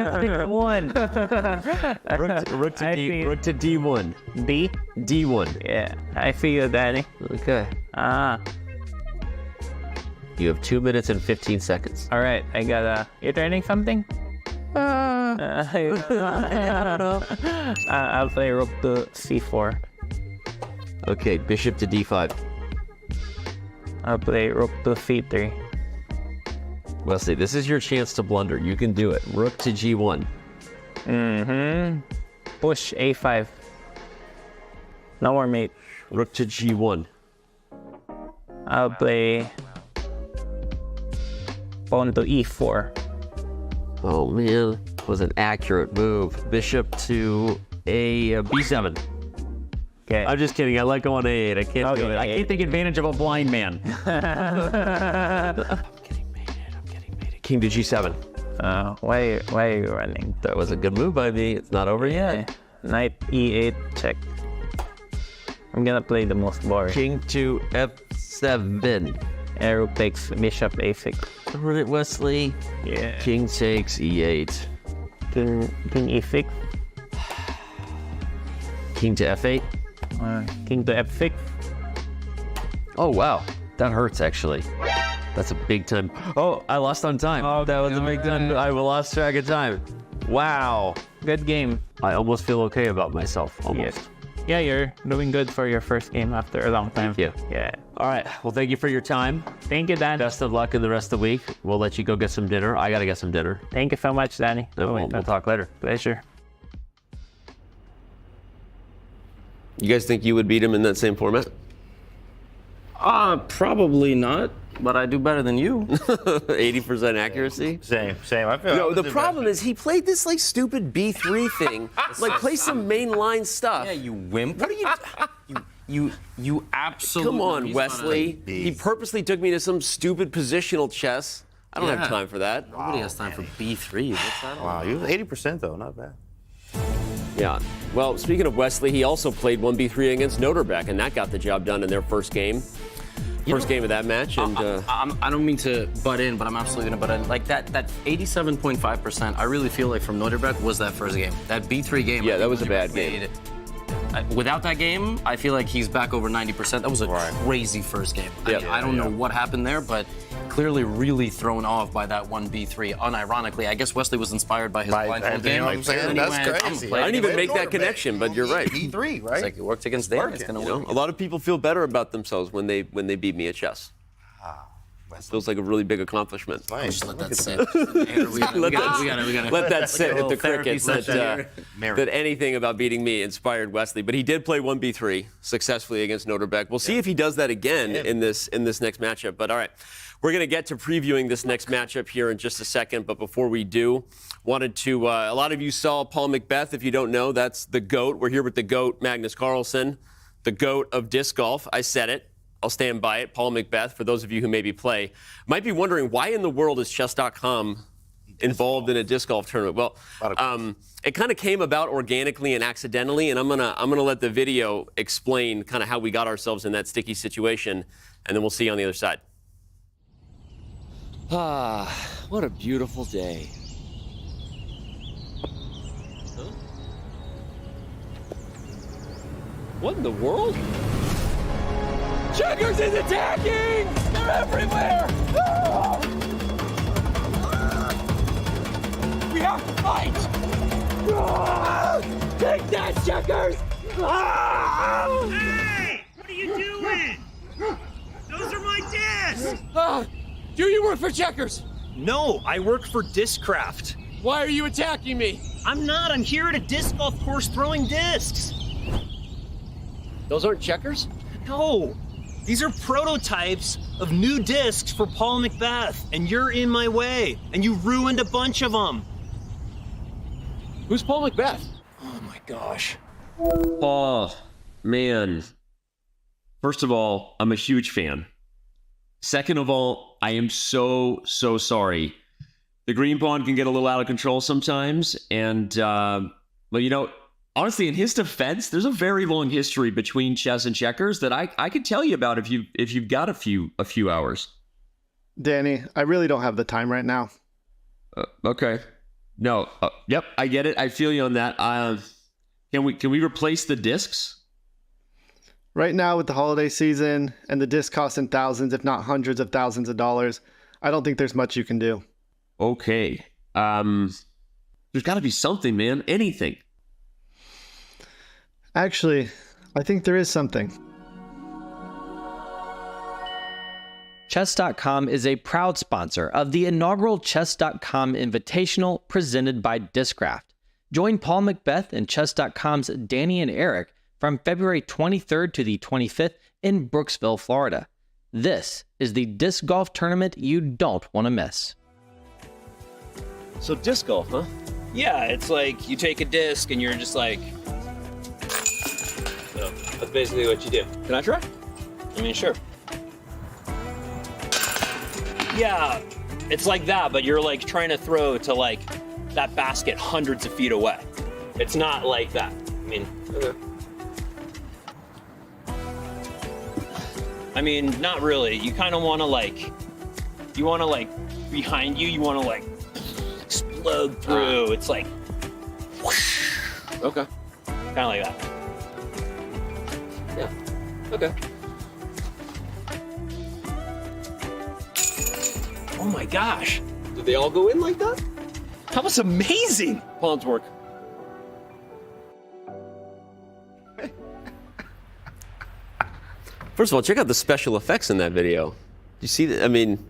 one. rook to d1. D? D1. Yeah, I see you, Danny. Okay. You have 2 minutes and 15 seconds. All right, I gotta. You training something? I don't know. I'll play rook to c4. Okay, bishop to d5. I'll play rook to c3. Wesley, this is your chance to blunder. You can do it. Rook to g1. Push a5. No more mate. Rook to g1. I'll play pawn to e4. Oh man, was an accurate move. Bishop to b7. Okay. I'm just kidding. I let go on a8. I can't do it. I can't take advantage of a blind man. King to g7. Why are you running? That was a good move by me. It's not over yet. Knight e8 check. I'm gonna play the most boring. King to f7. Rook takes bishop a6. Run it, Wesley. Yeah. King takes e8. King e6. King to f8. King to f6. Oh wow, that hurts actually. That's a big time. Oh, I lost on time. Oh, that was a big time. I lost track of time. Wow. Good game. I almost feel okay about myself. Almost. Yes. Yeah, you're doing good for your first game after a long time. Thank you. Yeah. All right. Well, thank you for your time. Thank you, Dan. Best of luck in the rest of the week. We'll let you go get some dinner. I got to get some dinner. Thank you so much, Danny. We'll talk later. Pleasure. You guys think you would beat him in that same format? Probably not. but I do better than you. 80% accuracy? Same. I feel No, the problem is he played this like stupid B3 thing. Like play some mainline stuff. Yeah, you wimp. What are you absolutely. Come on, Wesley. He purposely took me to some stupid positional chess. I don't have time for that. Nobody has time for B3. What's that? Wow, you 80% though, not bad. Yeah. Well, speaking of Wesley, he also played 1B3 against Nodirbek, and that got the job done in their first game. First game of that match, and I don't mean to butt in, but I'm absolutely gonna butt in. Like that 87.5%, I really feel like from Nodirbek was that first game. That B3 game. Yeah, that was a bad game. Without that game, I feel like he's back over 90%. That was a crazy first game. Yep. I don't know what happened there, but clearly really thrown off by that 1B3. Unironically, I guess Wesley was inspired by his blindfold game. You know what I'm saying? That's crazy. I didn't even make that connection, but you're right. B3, right? It's like it worked against Dan. It's gonna win. A lot of people feel better about themselves when they beat me at chess. Feels like a really big accomplishment. Just let that sit. Let that sit with the crickets. That Anything about beating me inspired Wesley, but he did play 1B3 successfully against Nodirbek. We'll see if he does that again in this next matchup. But all right, we're going to get to previewing this next matchup here in just a second. But before we do, wanted to. A lot of you saw Paul McBeth. If you don't know, that's the GOAT. We're here with the GOAT, Magnus Carlsen, the GOAT of disc golf. I said it. I'll stand by it. Paul McBeth, for those of you who maybe play, might be wondering why in the world is Chess.com involved in a disc golf tournament. Well, it kind of came about organically and accidentally, and I'm gonna let the video explain kind of how we got ourselves in that sticky situation, and then we'll see you on the other side. Ah, what a beautiful day. Huh? What in the world? Checkers is attacking! They're everywhere! Ah! We have to fight! Ah! Take that, Checkers! Ah! Hey! What are you doing? Those are my discs! Do you work for Checkers? No, I work for Discraft. Why are you attacking me? I'm not. I'm here at a disc golf course throwing discs. Those aren't Checkers? No. These are prototypes of new discs for Paul McBeth, and you're in my way, and you ruined a bunch of them. Who's Paul McBeth? Oh my gosh. Oh, man. First of all, I'm a huge fan. Second of all, I am so sorry. The green pawn can get a little out of control sometimes, and, well, you know, honestly, in his defense, there's a very long history between chess and checkers that I could tell you about if you've got a few hours. Danny, I really don't have the time right now. Okay. No. Yep, I get it. I feel you on that. Can we replace the discs? Right now, with the holiday season and the disc costing thousands, if not hundreds of thousands of dollars, I don't think there's much you can do. Okay. There's got to be something, man. Anything. Actually, I think there is something. Chess.com is a proud sponsor of the inaugural Chess.com Invitational presented by Discraft. Join Paul McBeth and Chess.com's Danny and Eric from February 23rd to the 25th in Brooksville, Florida. This is the disc golf tournament you don't want to miss. So disc golf, huh? Yeah, it's like you take a disc and you're just like... So that's basically what you do. Can I try? I mean, sure. Yeah, it's like that, but you're like trying to throw to like that basket hundreds of feet away. It's not like that. I mean, okay. I mean, not really. You kind of want to like, behind you, you want to like explode through. It's like, whoosh. Okay. Kind of like that. Yeah. Okay. Oh my gosh. Did they all go in like that? That was amazing. Pawns work. First of all, check out the special effects in that video. You see that? I mean,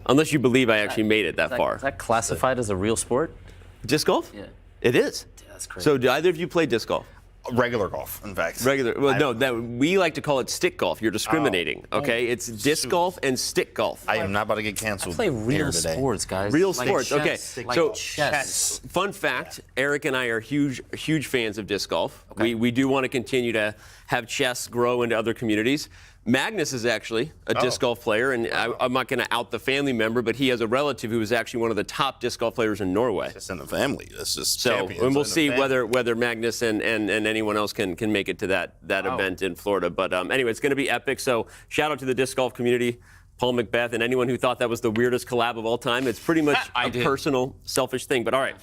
unless you believe I actually made it that far. Is that classified as a real sport? Disc golf? Yeah. It is. Yeah, that's crazy. So do either of you play disc golf? Regular golf, in fact. Regular. Well, no, that we like to call it stick golf. You're discriminating. Okay, it's disc golf and stick golf. I am not about to get canceled. I play real here today. sports, guys. Real Like sports. chess. Okay, Like so chess. fun fact: Eric and I are huge fans of disc golf. We do want to continue to have chess grow into other communities. Magnus is actually a disc golf player, and I'm not going to out the family member, but he has a relative who is actually one of the top disc golf players in Norway. It's in the family. This is so, champions and we'll in the see family. whether Magnus and anyone else can make it to that event in Florida. But anyway, it's going to be epic. So shout out to the disc golf community, Paul McBeth, and anyone who thought that was the weirdest collab of all time. It's pretty much a personal, selfish thing. But all right.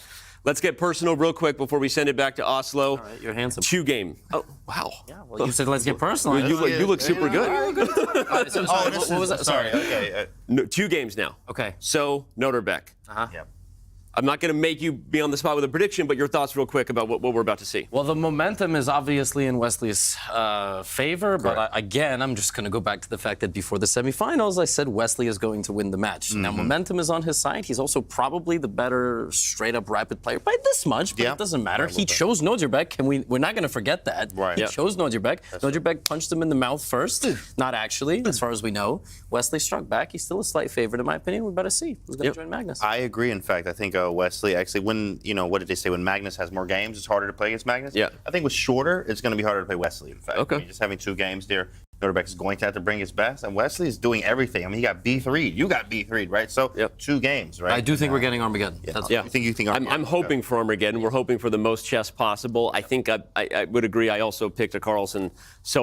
Let's get personal real quick before we send it back to Oslo. All right, you're handsome. 2 game. Oh, wow. Yeah, well, you said let's get personal. You look super good. What was that? Sorry. Okay. No, 2 games now. Okay. So, Nodirbek. Yep. I'm not going to make you be on the spot with a prediction, but your thoughts real quick about what we're about to see. Well, the momentum is obviously in Wesley's favor, but again, I'm just going to go back to the fact that before the semifinals, I said Wesley is going to win the match. Now, momentum is on his side. He's also probably the better straight-up rapid player by this much, but it doesn't matter. He chose Nodirbek, and we're not going to forget that. Right. He chose Nodirbek. Nodirbek punched him in the mouth first. Not actually, as far as we know. Wesley struck back. He's still a slight favorite, in my opinion. We better see who's going to join Magnus. I agree. In fact, I think Wesley actually, when what did they say? When Magnus has more games, it's harder to play against Magnus. Yeah. I think with shorter, it's going to be harder to play Wesley. In fact, Okay. I mean, just having 2 games there, Nodirbek is going to have to bring his best, and Wesley is doing everything. I mean, he got B3'd. You got B3'd, right? So 2 games, right? I do think we're getting Armageddon. You think Armageddon? I'm hoping for Armageddon. We're hoping for the most chess possible. I think I would agree. I also picked a Carlsen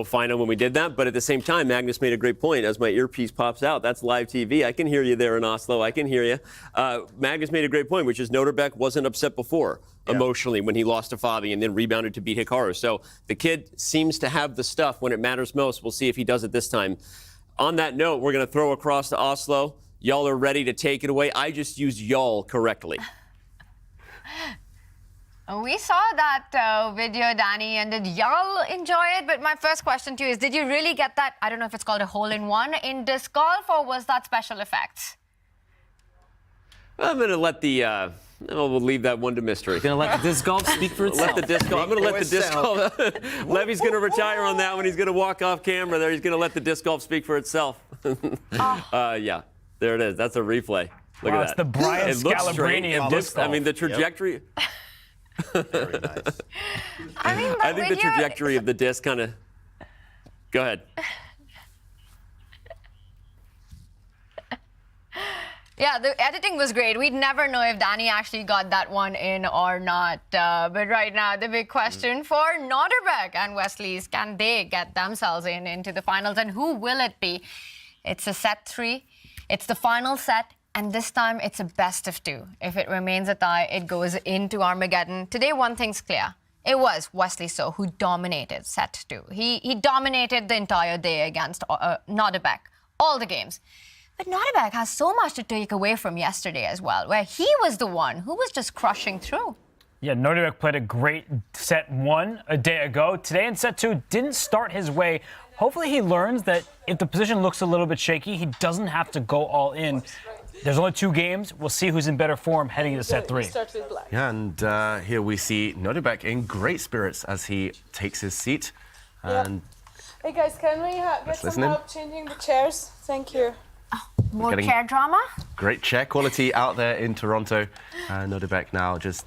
final when we did that. But at the same time, Magnus made a great point. As my earpiece pops out, that's live TV. I can hear you there in Oslo. I can hear you. Magnus made a great point, which is Nodirbek wasn't upset before emotionally when he lost to Fabi and then rebounded to beat Hikaru. So the kid seems to have the stuff when it matters most. We'll see if he does it this time. On that note, we're going to throw across to Oslo. Y'all are ready to take it away. I just used y'all correctly. We saw that video, Danny, and did y'all enjoy it? But my first question to you is, did you really get that, I don't know if it's called a hole-in-one in disc golf, or was that special effects? I'm going to let the... we'll leave that one to mystery. You're going to let the disc golf speak for itself. I'm going to let the disc golf... Levy's going to retire on that one. He's going to walk off camera there. He's going to let the disc golf speak for itself. Yeah, there it is. That's a replay. Look at that. It's the Brian Scalabrine of disc golf. I mean, the trajectory... Very nice. I think the trajectory of the disc kind of... Go ahead. Yeah, the editing was great. We'd never know if Danny actually got that one in or not. But right now, the big question for Nodirbek and Wesley is, can they get themselves into the finals? And who will it be? It's a set 3. It's the final set. And this time, it's a best of 2. If it remains a tie, it goes into Armageddon. Today, one thing's clear. It was Wesley So who dominated set 2. He dominated the entire day against Nodirbek, all the games. But Nodirbek has so much to take away from yesterday as well, where he was the one who was just crushing through. Yeah, Nodirbek played a great set 1 a day ago. Today in set 2, didn't start his way. Hopefully he learns that if the position looks a little bit shaky, he doesn't have to go all in. There's only 2 games. We'll see who's in better form heading into set 3. Yeah, and here we see Nodirbek in great spirits as he takes his seat. And Hey guys, can we get some help changing the chairs? Thank you. More chair drama? Great chair quality out there in Toronto. And Nodirbek now just,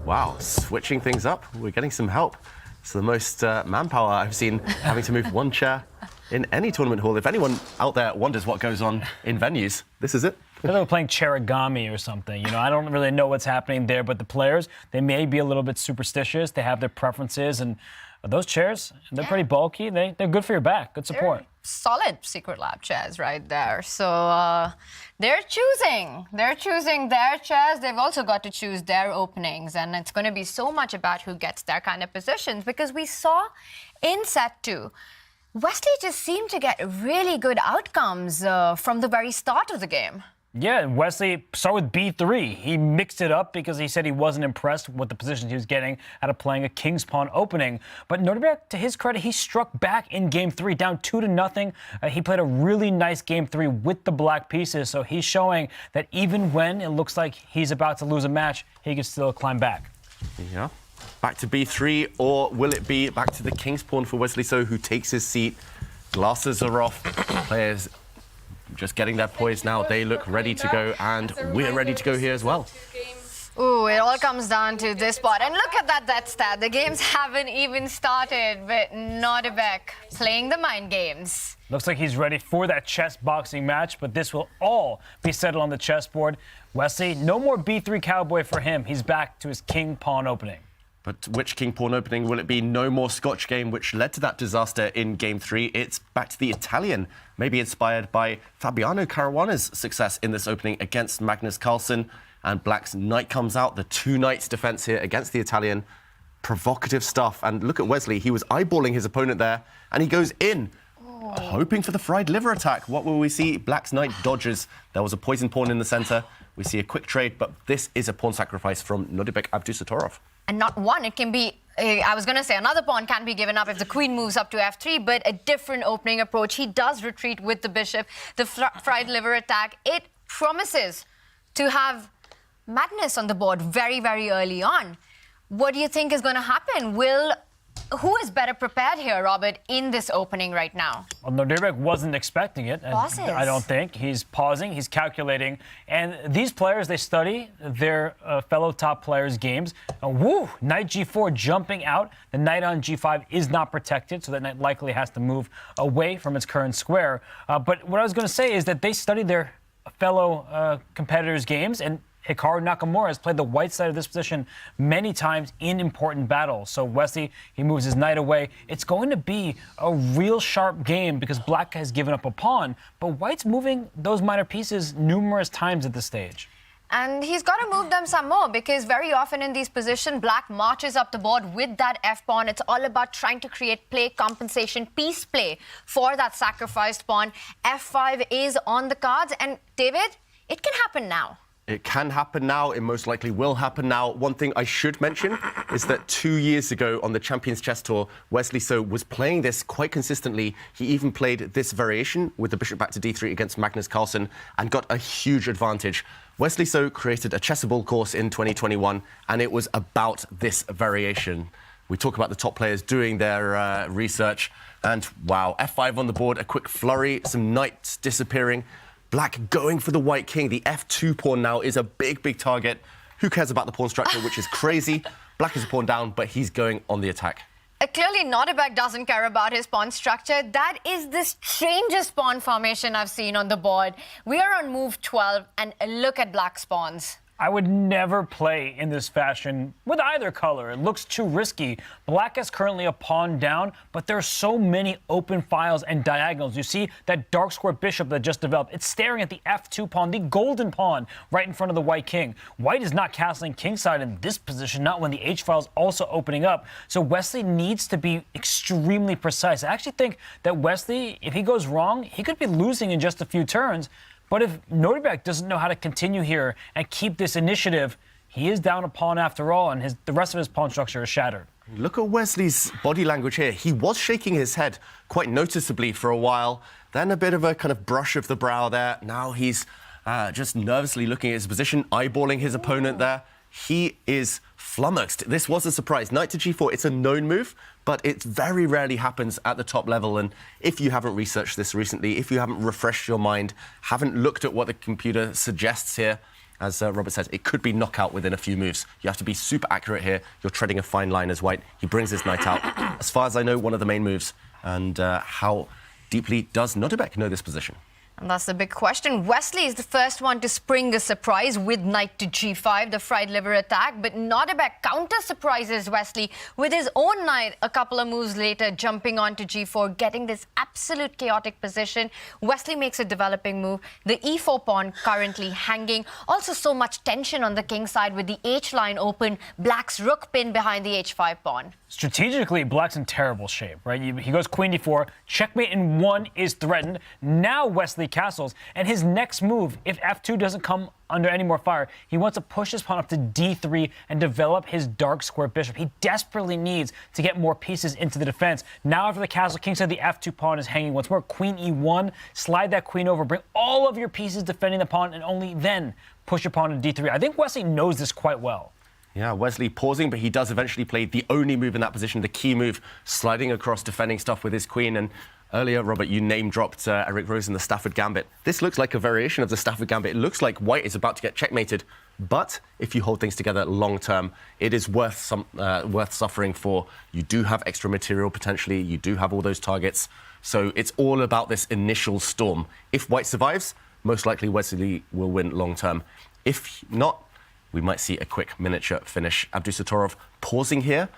wow, switching things up. We're getting some help. It's the most manpower I've seen having to move 1 chair in any tournament hall. If anyone out there wonders what goes on in venues, this is it. They were playing Cherigami or something. You know, I don't really know what's happening there, but the players, they may be a little bit superstitious. They have their preferences, and those chairs, they're pretty bulky. They're good for your back. Good support. They're solid Secret Lab chairs right there. So they're choosing their chairs. They've also got to choose their openings, and it's going to be so much about who gets their kind of positions, because we saw in set 2, Wesley just seemed to get really good outcomes from the very start of the game. Yeah, Wesley started with B3. He mixed it up because he said he wasn't impressed with the positions he was getting out of playing a King's Pawn opening. But Nodirbek, to his credit, he struck back in Game 3, down 2-0. He played a really nice Game 3 with the black pieces, so he's showing that even when it looks like he's about to lose a match, he can still climb back. Yeah, Back to b3, or will it be back to the king's pawn for Wesley So, who takes his seat? Glasses are off. Players just getting their poise now. They look ready to go, and we're ready to go here as well. Ooh, it all comes down to this spot. And look at that stat. The games haven't even started, but Nodirbek playing the mind games. Looks like he's ready for that chess boxing match, but this will all be settled on the chessboard. Wesley, no more b3 cowboy for him. He's back to his king pawn opening. But which king pawn opening will it be? No more Scotch game, which led to that disaster in game 3. It's back to the Italian, maybe inspired by Fabiano Caruana's success in this opening against Magnus Carlsen. And Black's knight comes out, the 2 knights defense here against the Italian. Provocative stuff. And look at Wesley, he was eyeballing his opponent there, and he goes in, hoping for the fried liver attack. What will we see? Black's knight dodges. There was a poison pawn in the center. We see a quick trade, but this is a pawn sacrifice from Nodirbek Abdusattorov. And not one, it can be, I was going to say another pawn can be given up if the queen moves up to f3, but a different opening approach. He does retreat with the bishop. The fried liver attack, it promises to have Magnus on the board very, very early on. What do you think is going to happen? Who is better prepared here, Robert, in this opening right now? Well, Nodirbek wasn't expecting it. I don't think. He's pausing, he's calculating. And these players, they study their fellow top players' games. And woo, knight g4 jumping out. The knight on g5 is not protected, so that knight likely has to move away from its current square. But what I was going to say is that they studied their fellow competitors' games, and Hikaru Nakamura has played the white side of this position many times in important battles. So Wesley, he moves his knight away. It's going to be a real sharp game because Black has given up a pawn, but White's moving those minor pieces numerous times at this stage. And he's got to move them some more because very often in these positions, Black marches up the board with that f-pawn. It's all about trying to create play, compensation, piece play for that sacrificed pawn. f5 is on the cards. And David, it can happen now. It can happen now. It most likely will happen now. One thing I should mention is that 2 years ago on the Champions Chess Tour, Wesley So was playing this quite consistently. He even played this variation with the bishop back to d3 against Magnus Carlsen and got a huge advantage. Wesley So created a chessable course in 2021, and it was about this variation. We talk about the top players doing their research, and wow, f5 on the board, a quick flurry, some knights disappearing. Black going for the white king. The f2 pawn now is a big, big target. Who cares about the pawn structure, which is crazy? Black is a pawn down, but he's going on the attack. Clearly, Nodirbek doesn't care about his pawn structure. That is the strangest pawn formation I've seen on the board. We are on move 12, and look at Black's pawns. I would never play in this fashion with either color. It looks too risky. Black is currently a pawn down, but there are so many open files and diagonals. You see that dark square bishop that just developed. It's staring at the f2 pawn, the golden pawn, right in front of the white king. White is not castling kingside in this position, not when the h file is also opening up. So Wesley needs to be extremely precise. I actually think that Wesley, if he goes wrong, he could be losing in just a few turns. But if Nodirbek doesn't know how to continue here and keep this initiative, he is down a pawn after all, and the rest of his pawn structure is shattered. Look at Wesley's body language here. He was shaking his head quite noticeably for a while, then a bit of a kind of brush of the brow there. Now he's just nervously looking at his position, eyeballing his opponent there. He is flummoxed. This was a surprise. Knight to g4, it's a known move, but it very rarely happens at the top level. And if you haven't researched this recently, if you haven't refreshed your mind, haven't looked at what the computer suggests here, as Robert says, it could be knockout within a few moves. You have to be super accurate here. You're treading a fine line as White. He brings his knight out. As far as I know, one of the main moves. And how deeply does Nodirbek know this position? And that's the big question. Wesley is the first one to spring a surprise with knight to g5, the fried liver attack. But Nodirbek counter-surprises Wesley with his own knight a couple of moves later, jumping onto g4, getting this absolute chaotic position. Wesley makes a developing move. The e4 pawn currently hanging. Also so much tension on the king side with the h-line open. Black's rook pinned behind the h5 pawn. Strategically, Black's in terrible shape, right? He goes queen d4, checkmate in 1 is threatened. Now Wesley castles, and his next move, if f2 doesn't come under any more fire, he wants to push his pawn up to d3 and develop his dark square bishop. He desperately needs to get more pieces into the defense. Now after the castle, kingside, the f2 pawn is hanging once more. Queen e1, slide that queen over, bring all of your pieces defending the pawn, and only then push your pawn to d3. I think Wesley knows this quite well. Yeah, Wesley pausing, but he does eventually play the only move in that position, the key move, sliding across, defending stuff with his queen. And earlier, Robert, you name-dropped Eric Rose in the Stafford Gambit. This looks like a variation of the Stafford Gambit. It looks like white is about to get checkmated, but if you hold things together long-term, it is worth suffering for. You do have extra material, potentially. You do have all those targets. So it's all about this initial storm. If white survives, most likely Wesley will win long-term. If not, we might see a quick miniature finish. Abdusattorov pausing here.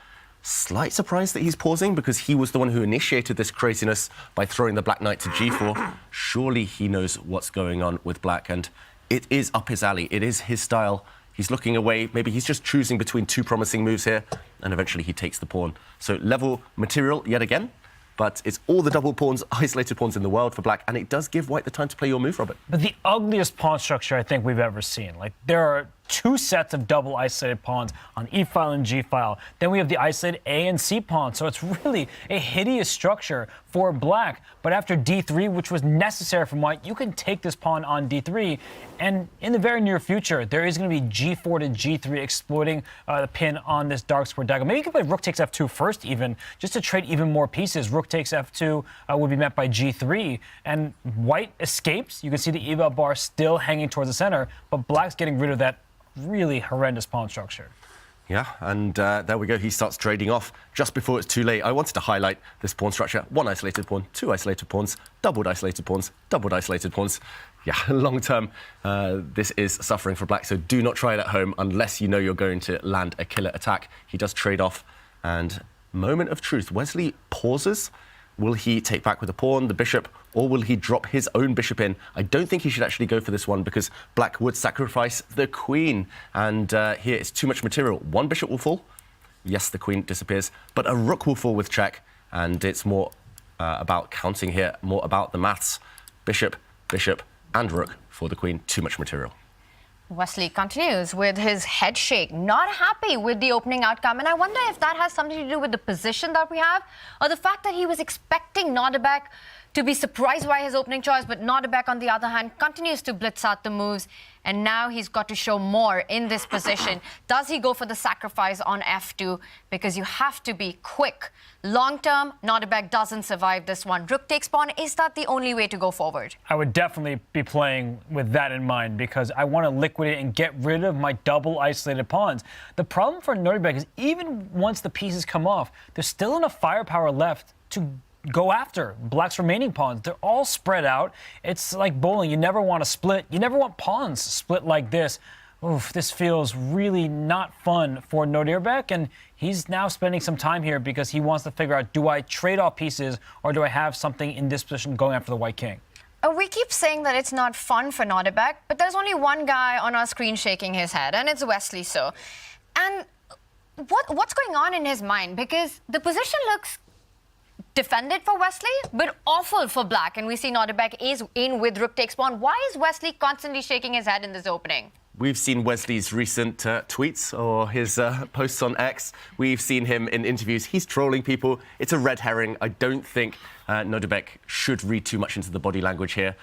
Slight surprise that he's pausing because he was the one who initiated this craziness by throwing the black knight to g4. Surely he knows what's going on with black, and it is up his alley. It is his style. He's looking away. Maybe he's just choosing between two promising moves here, and eventually he takes the pawn. So level material yet again, but it's all the double pawns, isolated pawns in the world for black, and it does give white the time to play your move, Robert. But the ugliest pawn structure I think we've ever seen. Like, there are two sets of double isolated pawns on E file and G file. Then we have the isolated A and C pawns. So it's really a hideous structure for black. But after D3, which was necessary from white, you can take this pawn on D3. And in the very near future, there is going to be G4 to G3 exploiting the pin on this dark square diagonal. Maybe you can play Rook takes F2 first even, just to trade even more pieces. Rook takes F2 would be met by G3. And white escapes. You can see the eval bar still hanging towards the center, but black's getting rid of that really horrendous pawn structure. Yeah, and there we go. He starts trading off just before it's too late. I wanted to highlight this pawn structure. One isolated pawn, two isolated pawns, doubled isolated pawns, doubled isolated pawns. Yeah, long term, this is suffering for black, so do not try it at home unless you know you're going to land a killer attack. He does trade off, and moment of truth. Wesley pauses. Will he take back with the pawn, the bishop, or will he drop his own bishop in? I don't think he should actually go for this one because black would sacrifice the queen. And here it's too much material. One bishop will fall. Yes, the queen disappears. But a rook will fall with check. And it's more about counting here, more about the maths. Bishop, bishop, and rook for the queen. Too much material. Wesley continues with his head shake, not happy with the opening outcome. And I wonder if that has something to do with the position that we have, or the fact that he was expecting Nodirbek to be surprised by his opening choice, but Nodirbek, on the other hand, continues to blitz out the moves. And now he's got to show more in this position. Does he go for the sacrifice on F2? Because you have to be quick. Long term, Nodirbek doesn't survive this one. Rook takes pawn. Is that the only way to go forward? I would definitely be playing with that in mind because I want to liquidate and get rid of my double isolated pawns. The problem for Nodirbek is even once the pieces come off, there's still enough firepower left to go after black's remaining pawns. They're all spread out. It's like bowling. You never want to split. You never want pawns split like this. Oof, this feels really not fun for Nodirbek, and he's now spending some time here because he wants to figure out, do I trade off pieces or do I have something in this position going after the white king? We keep saying that it's not fun for Nodirbek, but there's only one guy on our screen shaking his head, and it's Wesley So. And what's going on in his mind? Because the position looks defended for Wesley, but awful for black. And we see Nodirbek is in with rook takes pawn. Why is Wesley constantly shaking his head in this opening? We've seen Wesley's recent tweets or his posts on X. We've seen him in interviews. He's trolling people. It's a red herring. I don't think Nodirbek should read too much into the body language here.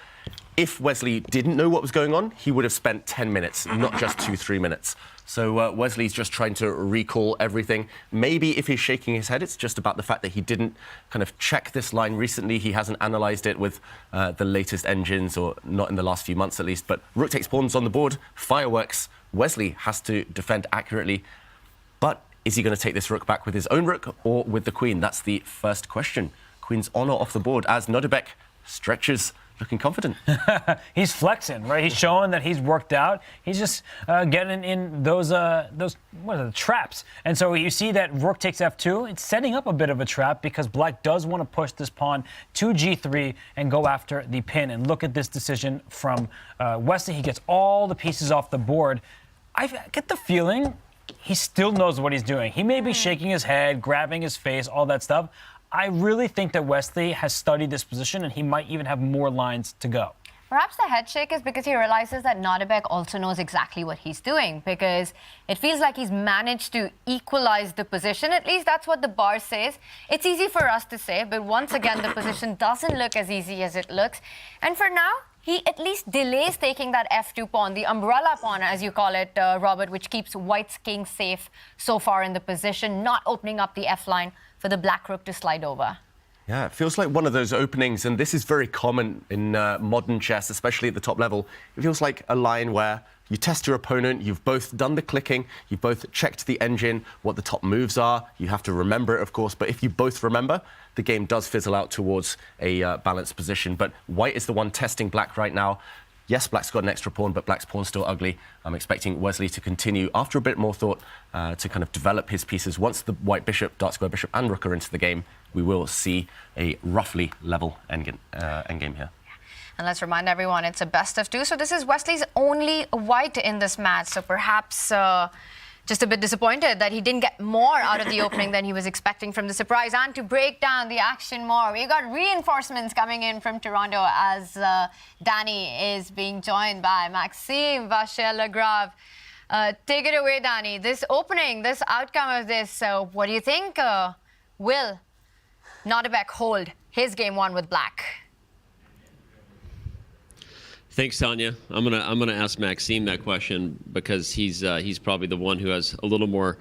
If Wesley didn't know what was going on, he would have spent 10 minutes, not just 2-3 minutes. So Wesley's just trying to recall everything. Maybe if he's shaking his head, it's just about the fact that he didn't kind of check this line recently. He hasn't analysed it with the latest engines, or not in the last few months at least. But rook takes pawns on the board, fireworks. Wesley has to defend accurately. But is he going to take this rook back with his own rook or with the queen? That's the first question. Queen's honor off the board as Nodirbek stretches, looking confident. He's flexing, right? He's showing that he's worked out. He's just getting in those what are the traps. And so you see that rook takes F2. It's setting up a bit of a trap because black does want to push this pawn to G3 and go after the pin. And look at this decision from Wesley. He gets all the pieces off the board. I get the feeling he still knows what he's doing. He may be shaking his head, grabbing his face, all that stuff. I really think that Wesley has studied this position, and he might even have more lines to go. Perhaps the head shake is because he realizes that Nodirbek also knows exactly what he's doing, because it feels like he's managed to equalize the position. At least that's what the bar says. It's easy for us to say, but once again, the position doesn't look as easy as it looks. And for now, he at least delays taking that f2 pawn, the umbrella pawn, as you call it, Robert, which keeps white's king safe so far in the position, not opening up the f-line for the black rook to slide over. Yeah, it feels like one of those openings, and this is very common in modern chess, especially at the top level. It feels like a line where you test your opponent, you've both done the clicking, you've both checked the engine, what the top moves are. You have to remember it, of course, but if you both remember, the game does fizzle out towards a balanced position. But white is the one testing black right now. Yes, black's got an extra pawn, but black's pawn's still ugly. I'm expecting Wesley to continue, after a bit more thought, to kind of develop his pieces. Once the white bishop, dark square bishop, and rook are into the game, we will see a roughly level endgame here. And let's remind everyone, it's a best of 2. So this is Wesley's only white in this match. So perhaps just a bit disappointed that he didn't get more out of the opening than he was expecting from the surprise. And to break down the action more, we got reinforcements coming in from Toronto as Danny is being joined by Maxime, Vachier-Lagrave. Take it away, Danny. This opening, this outcome of this, what do you think? Will Nodirbek hold his game 1 with black? Thanks, Tanya. I'm gonna ask Maxime that question because he's probably the one who has a little more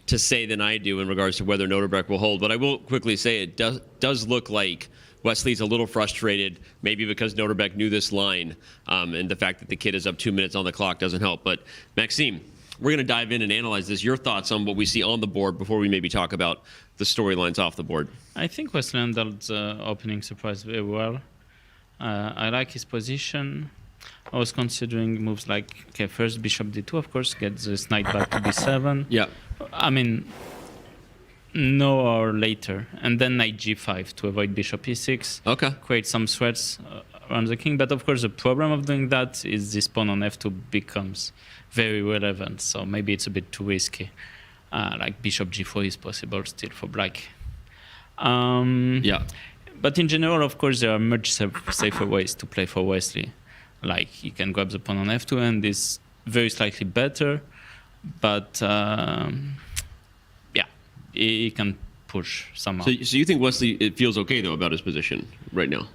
to say than I do in regards to whether Nodirbek will hold. But I will quickly say it does look like Wesley's a little frustrated, maybe because Nodirbek knew this line, and the fact that the kid is up 2 minutes on the clock doesn't help. But Maxime, we're gonna dive in and analyze this. Your thoughts on what we see on the board before we maybe talk about the storylines off the board. I think Wesley handled the opening surprise very well. I like his position. I was considering moves like, okay, first bishop d2, of course, get this knight back to b7. Yeah. I mean, no or later. And then knight g5 to avoid bishop e6. Okay. Create some threats around the king. But of course, the problem of doing that is this pawn on f2 becomes very relevant. So maybe it's a bit too risky. Like bishop g4 is possible still for black. Yeah. But in general, of course, there are much safer ways to play for Wesley. Like, you can grab the pawn on f2 and is very slightly better, but yeah, he can push somehow. So you think Wesley, it feels okay, though, about his position right now?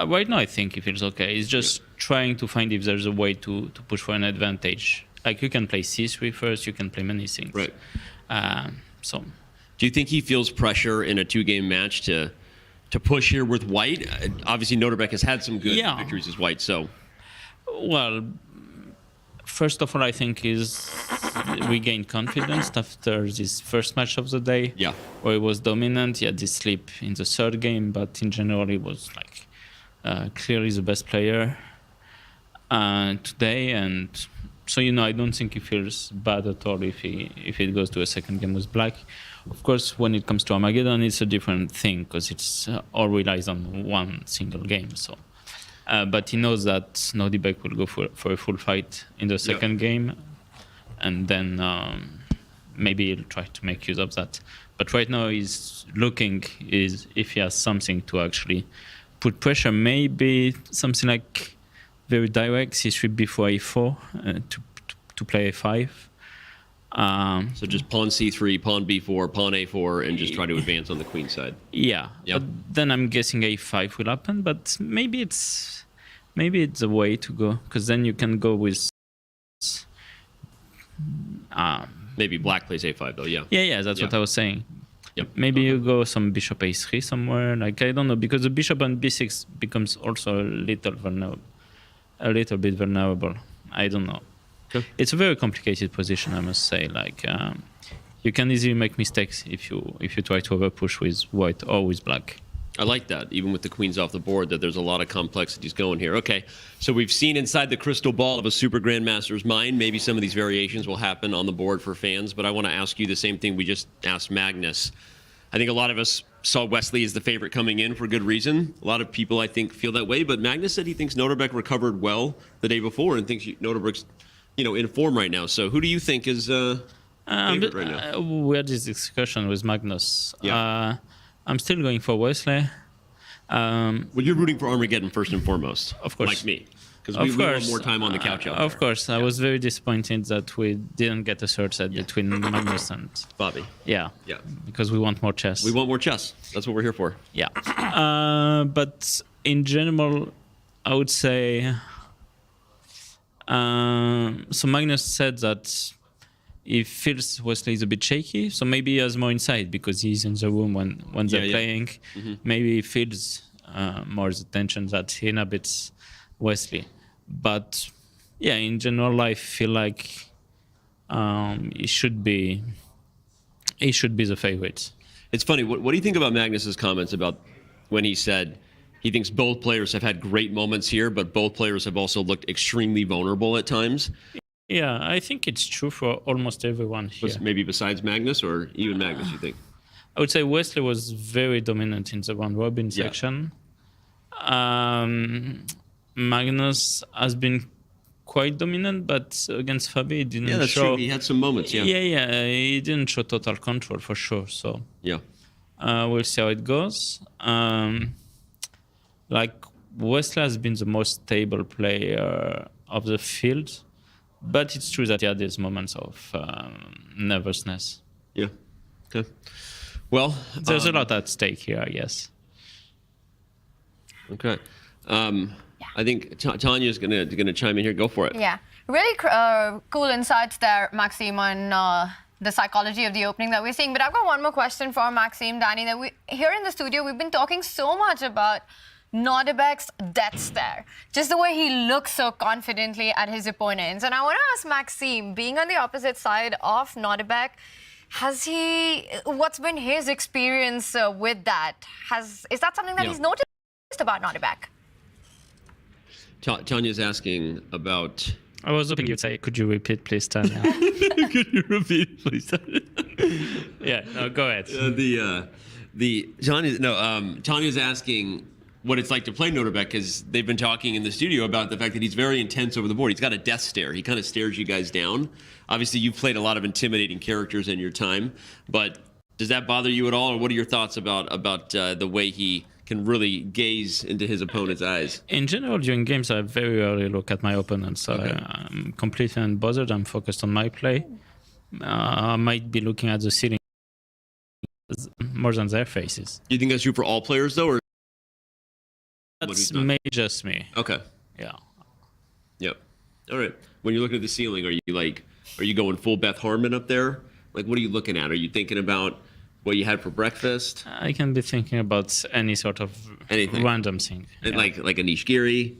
Right now, I think he feels okay. He's just trying to find if there's a way to push for an advantage. Like, you can play c3 first, you can play many things. Right. So, do you think he feels pressure in a 2-game match to push here with white? Obviously, Nodirbek has had some good victories as white, so... Well, first of all, I think is regained confidence after this first match of the day. Yeah. Where he was dominant. He had this slip in the 3rd game, but in general, he was like clearly the best player today. And so, I don't think he feels bad at all if it goes to a 2nd game with black. Of course, when it comes to Armageddon, it's a different thing because it's all relies on one single game. So. But he knows that Nodirbek will go for a full fight in the 2nd game, and then maybe he'll try to make use of that. But right now he's looking if he has something to actually put pressure, maybe something like very direct, c3 before a4 to play a5. So just pawn c3, pawn b4, pawn a4, and just try to advance on the queen side. Yeah. Yep. But then I'm guessing a5 will happen, but maybe it's a way to go, because then you can go with... maybe black plays a5, though, yeah. Yeah, that's what I was saying. Yep. Maybe you go some bishop a3 somewhere, like, I don't know, because the bishop on b6 becomes also a little bit vulnerable. I don't know. Okay. It's a very complicated position, I must say. Like, you can easily make mistakes if you try to overpush with white or with black. I like that, even with the queens off the board, that there's a lot of complexities going here. Okay, so we've seen inside the crystal ball of a super grandmaster's mind. Maybe some of these variations will happen on the board for fans, but I want to ask you the same thing we just asked Magnus. I think a lot of us saw Wesley as the favorite coming in for good reason. A lot of people, I think, feel that way, but Magnus said he thinks Nodirbek recovered well the day before and thinks Nodirbek's, in form right now. So who do you think is favorite right now? We had this discussion with Magnus. Yeah. I'm still going for Wesley. Well, you're rooting for Armageddon first and foremost, of course, like me, because we want more time on the couch out there. Of course, I was very disappointed that we didn't get a third set between Magnus and Bobby. Yeah, because we want more chess. We want more chess. That's what we're here for. Yeah, but in general, I would say So Magnus said that he feels Wesley is a bit shaky, so maybe he has more insight because he's in the room when they're playing. Maybe he feels more the tension that he inhabits Wesley. But yeah, in general, I feel like he should be the favorite. It's funny. What do you think about Magnus's comments about when he said he thinks both players have had great moments here, but both players have also looked extremely vulnerable at times? Yeah, I think it's true for almost everyone here. Maybe besides Magnus, or even Magnus, you think? I would say Wesley was very dominant in the round-robin section. Magnus has been quite dominant, but against Fabi, he didn't show... Yeah, that's true. He had some moments, Yeah, he didn't show total control, for sure, so... Yeah. We'll see how it goes. Wesley has been the most stable player of the field, but it's true that he had these moments of nervousness. Yeah. Okay. Well, there's a lot at stake here, I guess. Okay. I think Tanya's gonna chime in here. Go for it. Yeah, really cool insights there, Maxime, on the psychology of the opening that we're seeing. But I've got one more question for Maxime, Danny. That here in the studio, we've been talking so much about Nodirbek's death stare, just the way he looks so confidently at his opponents. And I want to ask Maxime, being on the opposite side of Nodirbek, what's been his experience with that? Is that something that he's noticed about Nodirbek? Tanya's asking about... I was hoping you'd say, could you repeat, please, Tanya? Could you repeat, please, Tanya? Yeah, no, go ahead. Tanya's asking what it's like to play Nodirbek, because they've been talking in the studio about the fact that he's very intense over the board. He's got a death stare. He kind of stares you guys down. Obviously, you've played a lot of intimidating characters in your time, but does that bother you at all, or what are your thoughts about the way he can really gaze into his opponent's eyes? In general, during games, I very rarely look at my opponents. I'm completely unbothered. I'm focused on my play. I might be looking at the ceiling more than their faces. Do you think that's true for all players, though, or? That's just me. Okay. Yeah. Yep. All right. When you're looking at the ceiling, are you going full Beth Harmon up there? Like, what are you looking at? Are you thinking about what you had for breakfast? I can be thinking about any sort of random thing. Yeah. Like a nishigiri?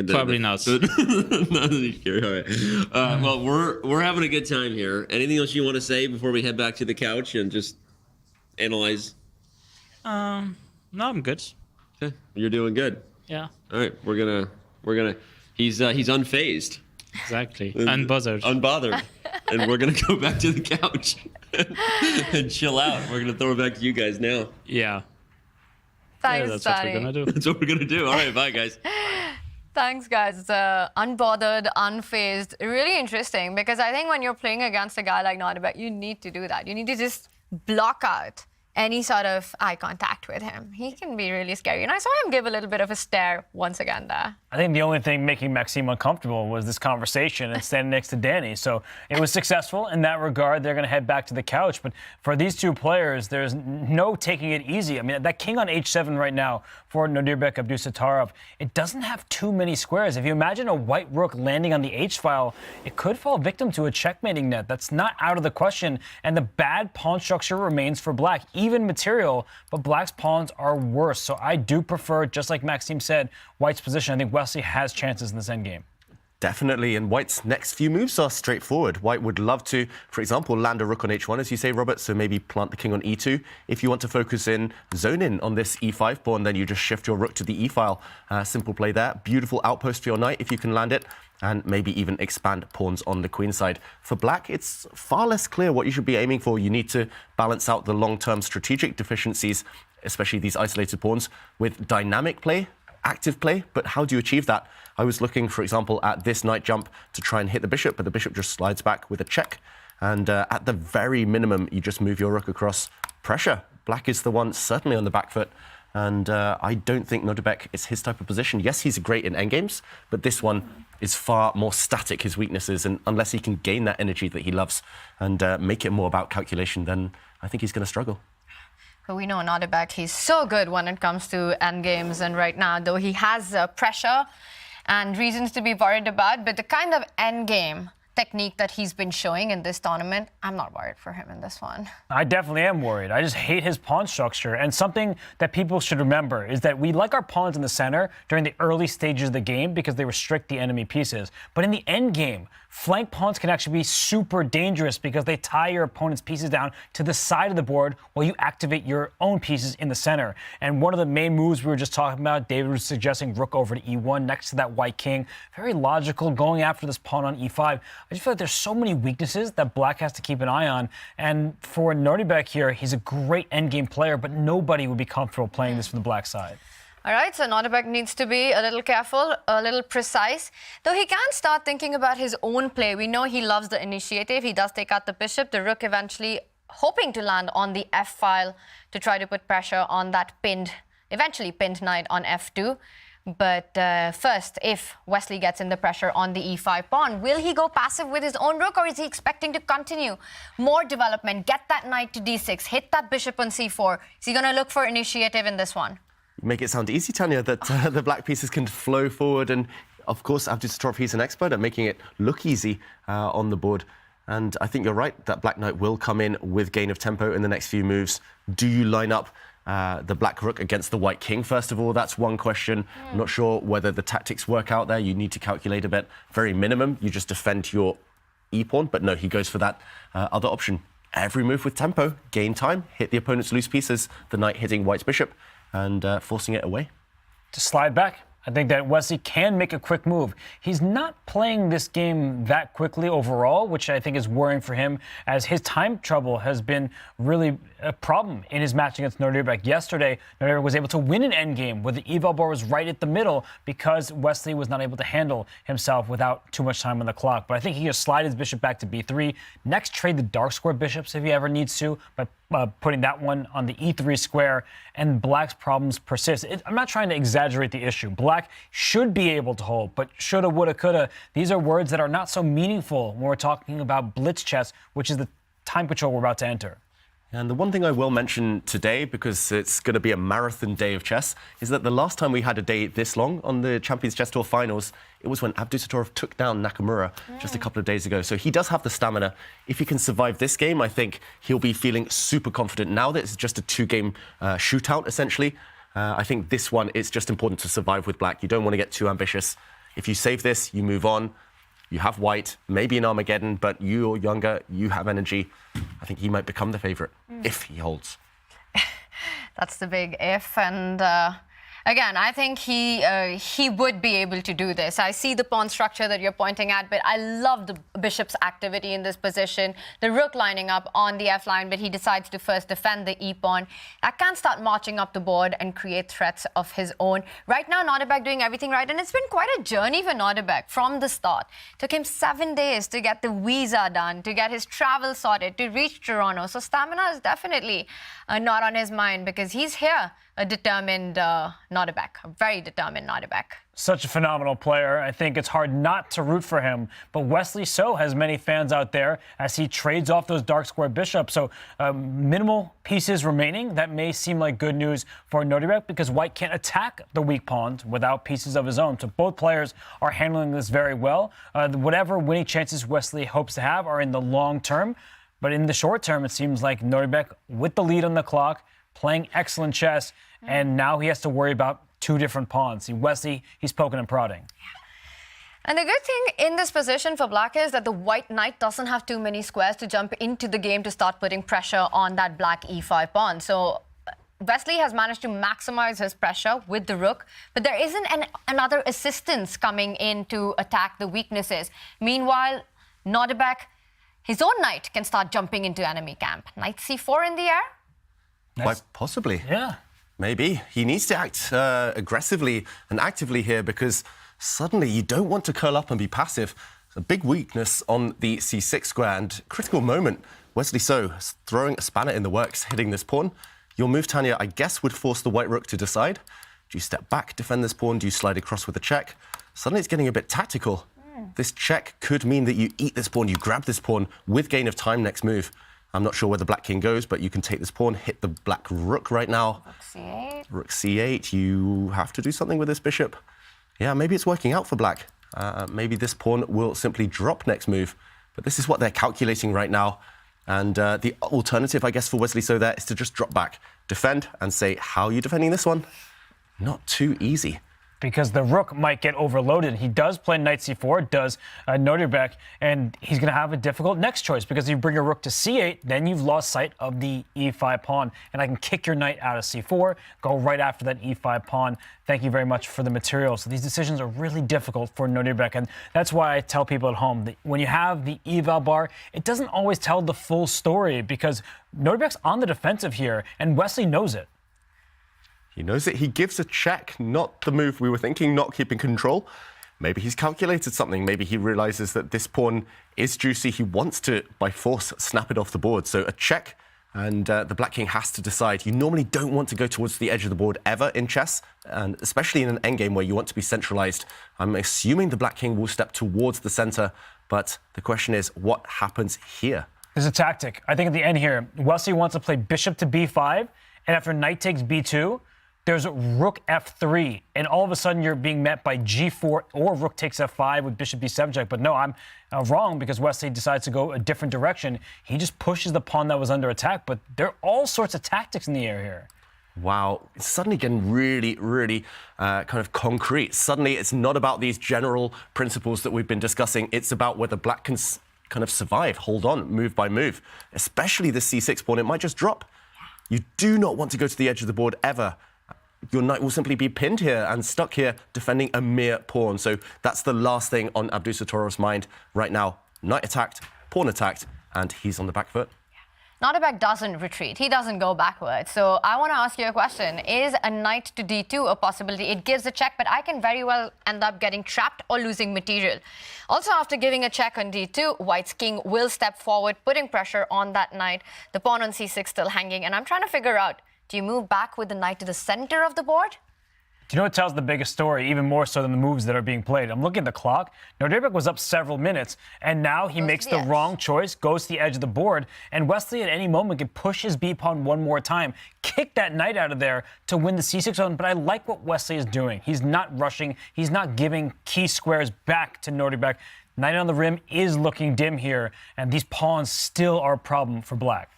Probably not. Not a nishigiri. All right. Well, we're having a good time here. Anything else you want to say before we head back to the couch and just analyze? No, I'm good. Okay. You're doing good. Yeah. All right. We're gonna. He's unfazed. Exactly. Unbothered. And we're gonna go back to the couch and chill out. We're gonna throw it back to you guys now. Yeah. Thanks, that's Danny. what we're gonna do. That's what we're gonna do. All right. Bye, guys. Thanks, guys. Unbothered, unfazed. Really interesting, because I think when you're playing against a guy like Nodirbek, you need to do that. You need to just block out any sort of eye contact with him. He can be really scary. And I saw him give a little bit of a stare once again there. I think the only thing making Maxime uncomfortable was this conversation and standing next to Danny. So it was successful in that regard. They're going to head back to the couch. But for these two players, there's no taking it easy. I mean, that king on h7 right now for Nodirbek Abdusattorov, it doesn't have too many squares. If you imagine a white rook landing on the h-file, it could fall victim to a checkmating net. That's not out of the question. And the bad pawn structure remains for black. Even material, but black's pawns are worse. So I do prefer, just like Maxime said, white's position. I think Wesley has chances in this endgame. Definitely, and white's next few moves are straightforward. White would love to, for example, land a rook on h1, as you say, Robert, so maybe plant the king on e2. If you want to focus in, zone in on this e5 pawn, then you just shift your rook to the e-file. Simple play there. Beautiful outpost for your knight if you can land it, and maybe even expand pawns on the queen side. For black, it's far less clear what you should be aiming for. You need to balance out the long-term strategic deficiencies, especially these isolated pawns, with dynamic play, active play. But how do you achieve that? I was looking, for example, at this knight jump to try and hit the bishop, but the bishop just slides back with a check. And at the very minimum, you just move your rook across. Pressure. Black is the one certainly on the back foot. And I don't think Nodirbek is his type of position. Yes, he's great in endgames, but this one is far more static, his weaknesses. And unless he can gain that energy that he loves and make it more about calculation, then I think he's going to struggle. But we know Nodirbek, he's so good when it comes to endgames. And right now, though he has pressure and reasons to be worried about. But the kind of endgame technique that he's been showing in this tournament, I'm not worried for him in this one. I definitely am worried. I just hate his pawn structure. And something that people should remember is that we like our pawns in the center during the early stages of the game because they restrict the enemy pieces. But in the end game, flank pawns can actually be super dangerous because they tie your opponent's pieces down to the side of the board while you activate your own pieces in the center. And one of the main moves we were just talking about, David was suggesting rook over to e1 next to that white king. Very logical, going after this pawn on e5. I just feel like there's so many weaknesses that black has to keep an eye on. And for Nodirbek here, he's a great endgame player, but nobody would be comfortable playing this from the black side. All right, so Nodirbek needs to be a little careful, a little precise. Though he can start thinking about his own play. We know he loves the initiative. He does take out the bishop, the rook eventually hoping to land on the f file to try to put pressure on that eventually pinned knight on f2. But first, if Wesley gets in the pressure on the e5 pawn, will he go passive with his own rook, or is he expecting to continue more development, get that knight to d6, hit that bishop on c4? Is he going to look for initiative in this one? You make it sound easy, Tanya, that the black pieces can flow forward. And, of course, Abdusattorov, he's an expert at making it look easy on the board. And I think you're right, that black knight will come in with gain of tempo in the next few moves. Do you line up the black rook against the white king, first of all? That's one question. I'm not sure whether the tactics work out there. You need to calculate a bit. Very minimum, you just defend your e-pawn. But no, he goes for that other option. Every move with tempo, gain time, hit the opponent's loose pieces, the knight hitting white's bishop, and forcing it away. To slide back. I think that Wesley can make a quick move. He's not playing this game that quickly overall, which I think is worrying for him, as his time trouble has been really a problem in his match against Nodirbek. Yesterday, Nodirbek was able to win an endgame where the eval bar was right at the middle because Wesley was not able to handle himself without too much time on the clock. But I think he can slide his bishop back to b3. Next, trade the dark square bishops if he ever needs to, but putting that one on the e3 square, and black's problems persist. I'm not trying to exaggerate the issue. Black should be able to hold, but shoulda, woulda, coulda. These are words that are not so meaningful when we're talking about blitz chess, which is the time control we're about to enter. And the one thing I will mention today, because it's going to be a marathon day of chess, is that the last time we had a day this long on the Champions Chess Tour finals, it was when Abdusattorov took down Nakamura just a couple of days ago. So he does have the stamina. If he can survive this game, I think he'll be feeling super confident. Now that it's just a two-game shootout, essentially, I think this one, it's just important to survive with black. You don't want to get too ambitious. If you save this, you move on. You have white, maybe an Armageddon, but you're younger, you have energy. I think he might become the favorite if he holds. That's the big if. And again, I think he would be able to do this. I see the pawn structure that you're pointing at, but I love the bishop's activity in this position. The rook lining up on the f line, but he decides to first defend the e-pawn. That can start marching up the board and create threats of his own. Right now, Nodirbek doing everything right, and it's been quite a journey for Nodirbek from the start. Took him 7 days to get the visa done, to get his travel sorted, to reach Toronto. So stamina is definitely not on his mind, because he's here, a determined Nodirbek, a very determined Nodirbek. Such a phenomenal player. I think it's hard not to root for him. But Wesley So has many fans out there as he trades off those dark square bishops. So minimal pieces remaining. That may seem like good news for Nodirbek, because white can't attack the weak pawns without pieces of his own. So both players are handling this very well. Whatever winning chances Wesley hopes to have are in the long term. But in the short term, it seems like Nodirbek, with the lead on the clock, playing excellent chess, and now he has to worry about two different pawns. See, Wesley, he's poking and prodding. Yeah. And the good thing in this position for black is that the white knight doesn't have too many squares to jump into the game to start putting pressure on that black e5 pawn. So Wesley has managed to maximize his pressure with the rook, but there isn't another assistance coming in to attack the weaknesses. Meanwhile, Nodirbek, his own knight can start jumping into enemy camp. Knight c4 in the air? Quite possibly. Yeah. Maybe. He needs to act aggressively and actively here, because suddenly you don't want to curl up and be passive. It's a big weakness on the c6 square, and critical moment. Wesley So throwing a spanner in the works, hitting this pawn. Your move, Tanya, I guess would force the white rook to decide. Do you step back, defend this pawn? Do you slide across with a check? Suddenly it's getting a bit tactical. This check could mean that you eat this pawn, you grab this pawn with gain of time next move. I'm not sure where the black king goes, but you can take this pawn, hit the black rook right now. Rook c8. Rook c8. You have to do something with this bishop. Yeah, maybe it's working out for black. Maybe this pawn will simply drop next move. But this is what they're calculating right now. And the alternative, I guess, for Wesley So there is to just drop back, defend, and say, how are you defending this one? Not too easy. Because the rook might get overloaded. He does play knight c4, does Nodirbek, and he's going to have a difficult next choice because if you bring your rook to c8, then you've lost sight of the e5 pawn, and I can kick your knight out of c4, go right after that e5 pawn. Thank you very much for the material. So these decisions are really difficult for Nodirbek, and that's why I tell people at home that when you have the eval bar, it doesn't always tell the full story because Nodirbek's on the defensive here, and Wesley knows it. He knows it. He gives a check, not the move we were thinking, not keeping control. Maybe he's calculated something. Maybe he realizes that this pawn is juicy. He wants to, by force, snap it off the board. So a check, and the black king has to decide. You normally don't want to go towards the edge of the board ever in chess, and especially in an endgame where you want to be centralized. I'm assuming the black king will step towards the center, but the question is, what happens here? There's a tactic. I think at the end here, Wesley wants to play bishop to b5, and after knight takes b2, there's rook f3, and all of a sudden you're being met by g4 or rook takes f5 with bishop b7 check. But no, I'm wrong because Wesley decides to go a different direction. He just pushes the pawn that was under attack, but there are all sorts of tactics in the air here. Wow, it's suddenly getting really, really kind of concrete. Suddenly it's not about these general principles that we've been discussing. It's about whether black can kind of survive, hold on, move by move. Especially the c6 pawn, it might just drop. You do not want to go to the edge of the board ever. Your knight will simply be pinned here and stuck here defending a mere pawn. So that's the last thing on Abdusattorov's mind right now. Knight attacked, pawn attacked, and he's on the back foot. Nodirbek doesn't retreat. He doesn't go backwards. So I want to ask you a question. Is a knight to d2 a possibility? It gives a check, but I can very well end up getting trapped or losing material. Also, after giving a check on d2, White's king will step forward, putting pressure on that knight. The pawn on c6 still hanging. And I'm trying to figure out, do you move back with the knight to the center of the board? Do you know what tells the biggest story, even more so than the moves that are being played? I'm looking at the clock. Nodirbek was up several minutes, and now he makes the wrong choice, goes to the edge of the board, and Wesley at any moment can push his b-pawn one more time, kick that knight out of there to win the c6 zone. But I like what Wesley is doing. He's not rushing. He's not giving key squares back to Nodirbek. Knight on the rim is looking dim here, and these pawns still are a problem for black.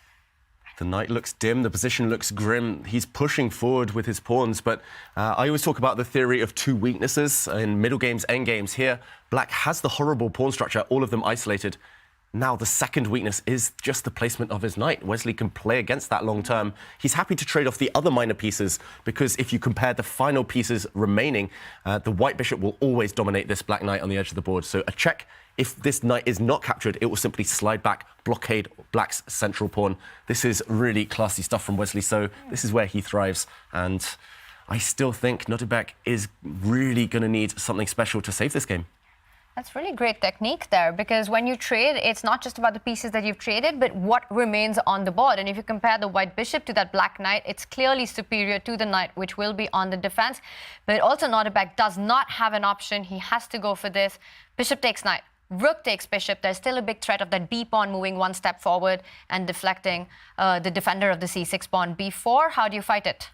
The knight looks dim, the position looks grim. He's pushing forward with his pawns, but I always talk about the theory of two weaknesses in middle games, end games. Here, black has the horrible pawn structure, all of them isolated. Now the second weakness is just the placement of his knight. Wesley can play against that long term. He's happy to trade off the other minor pieces because if you compare the final pieces remaining, the white bishop will always dominate this black knight on the edge of the board. So a check. If this knight is not captured, it will simply slide back, blockade black's central pawn. This is really classy stuff from Wesley, so this is where he thrives. And I still think Nodirbek is really going to need something special to save this game. That's really great technique there, because when you trade, it's not just about the pieces that you've traded, but what remains on the board. And if you compare the white bishop to that black knight, it's clearly superior to the knight, which will be on the defense. But also Nodirbek does not have an option. He has to go for this. Bishop takes knight. Rook takes bishop. There's still a big threat of that b-pawn moving one step forward and deflecting the defender of the c6 pawn. b4, how do you fight it?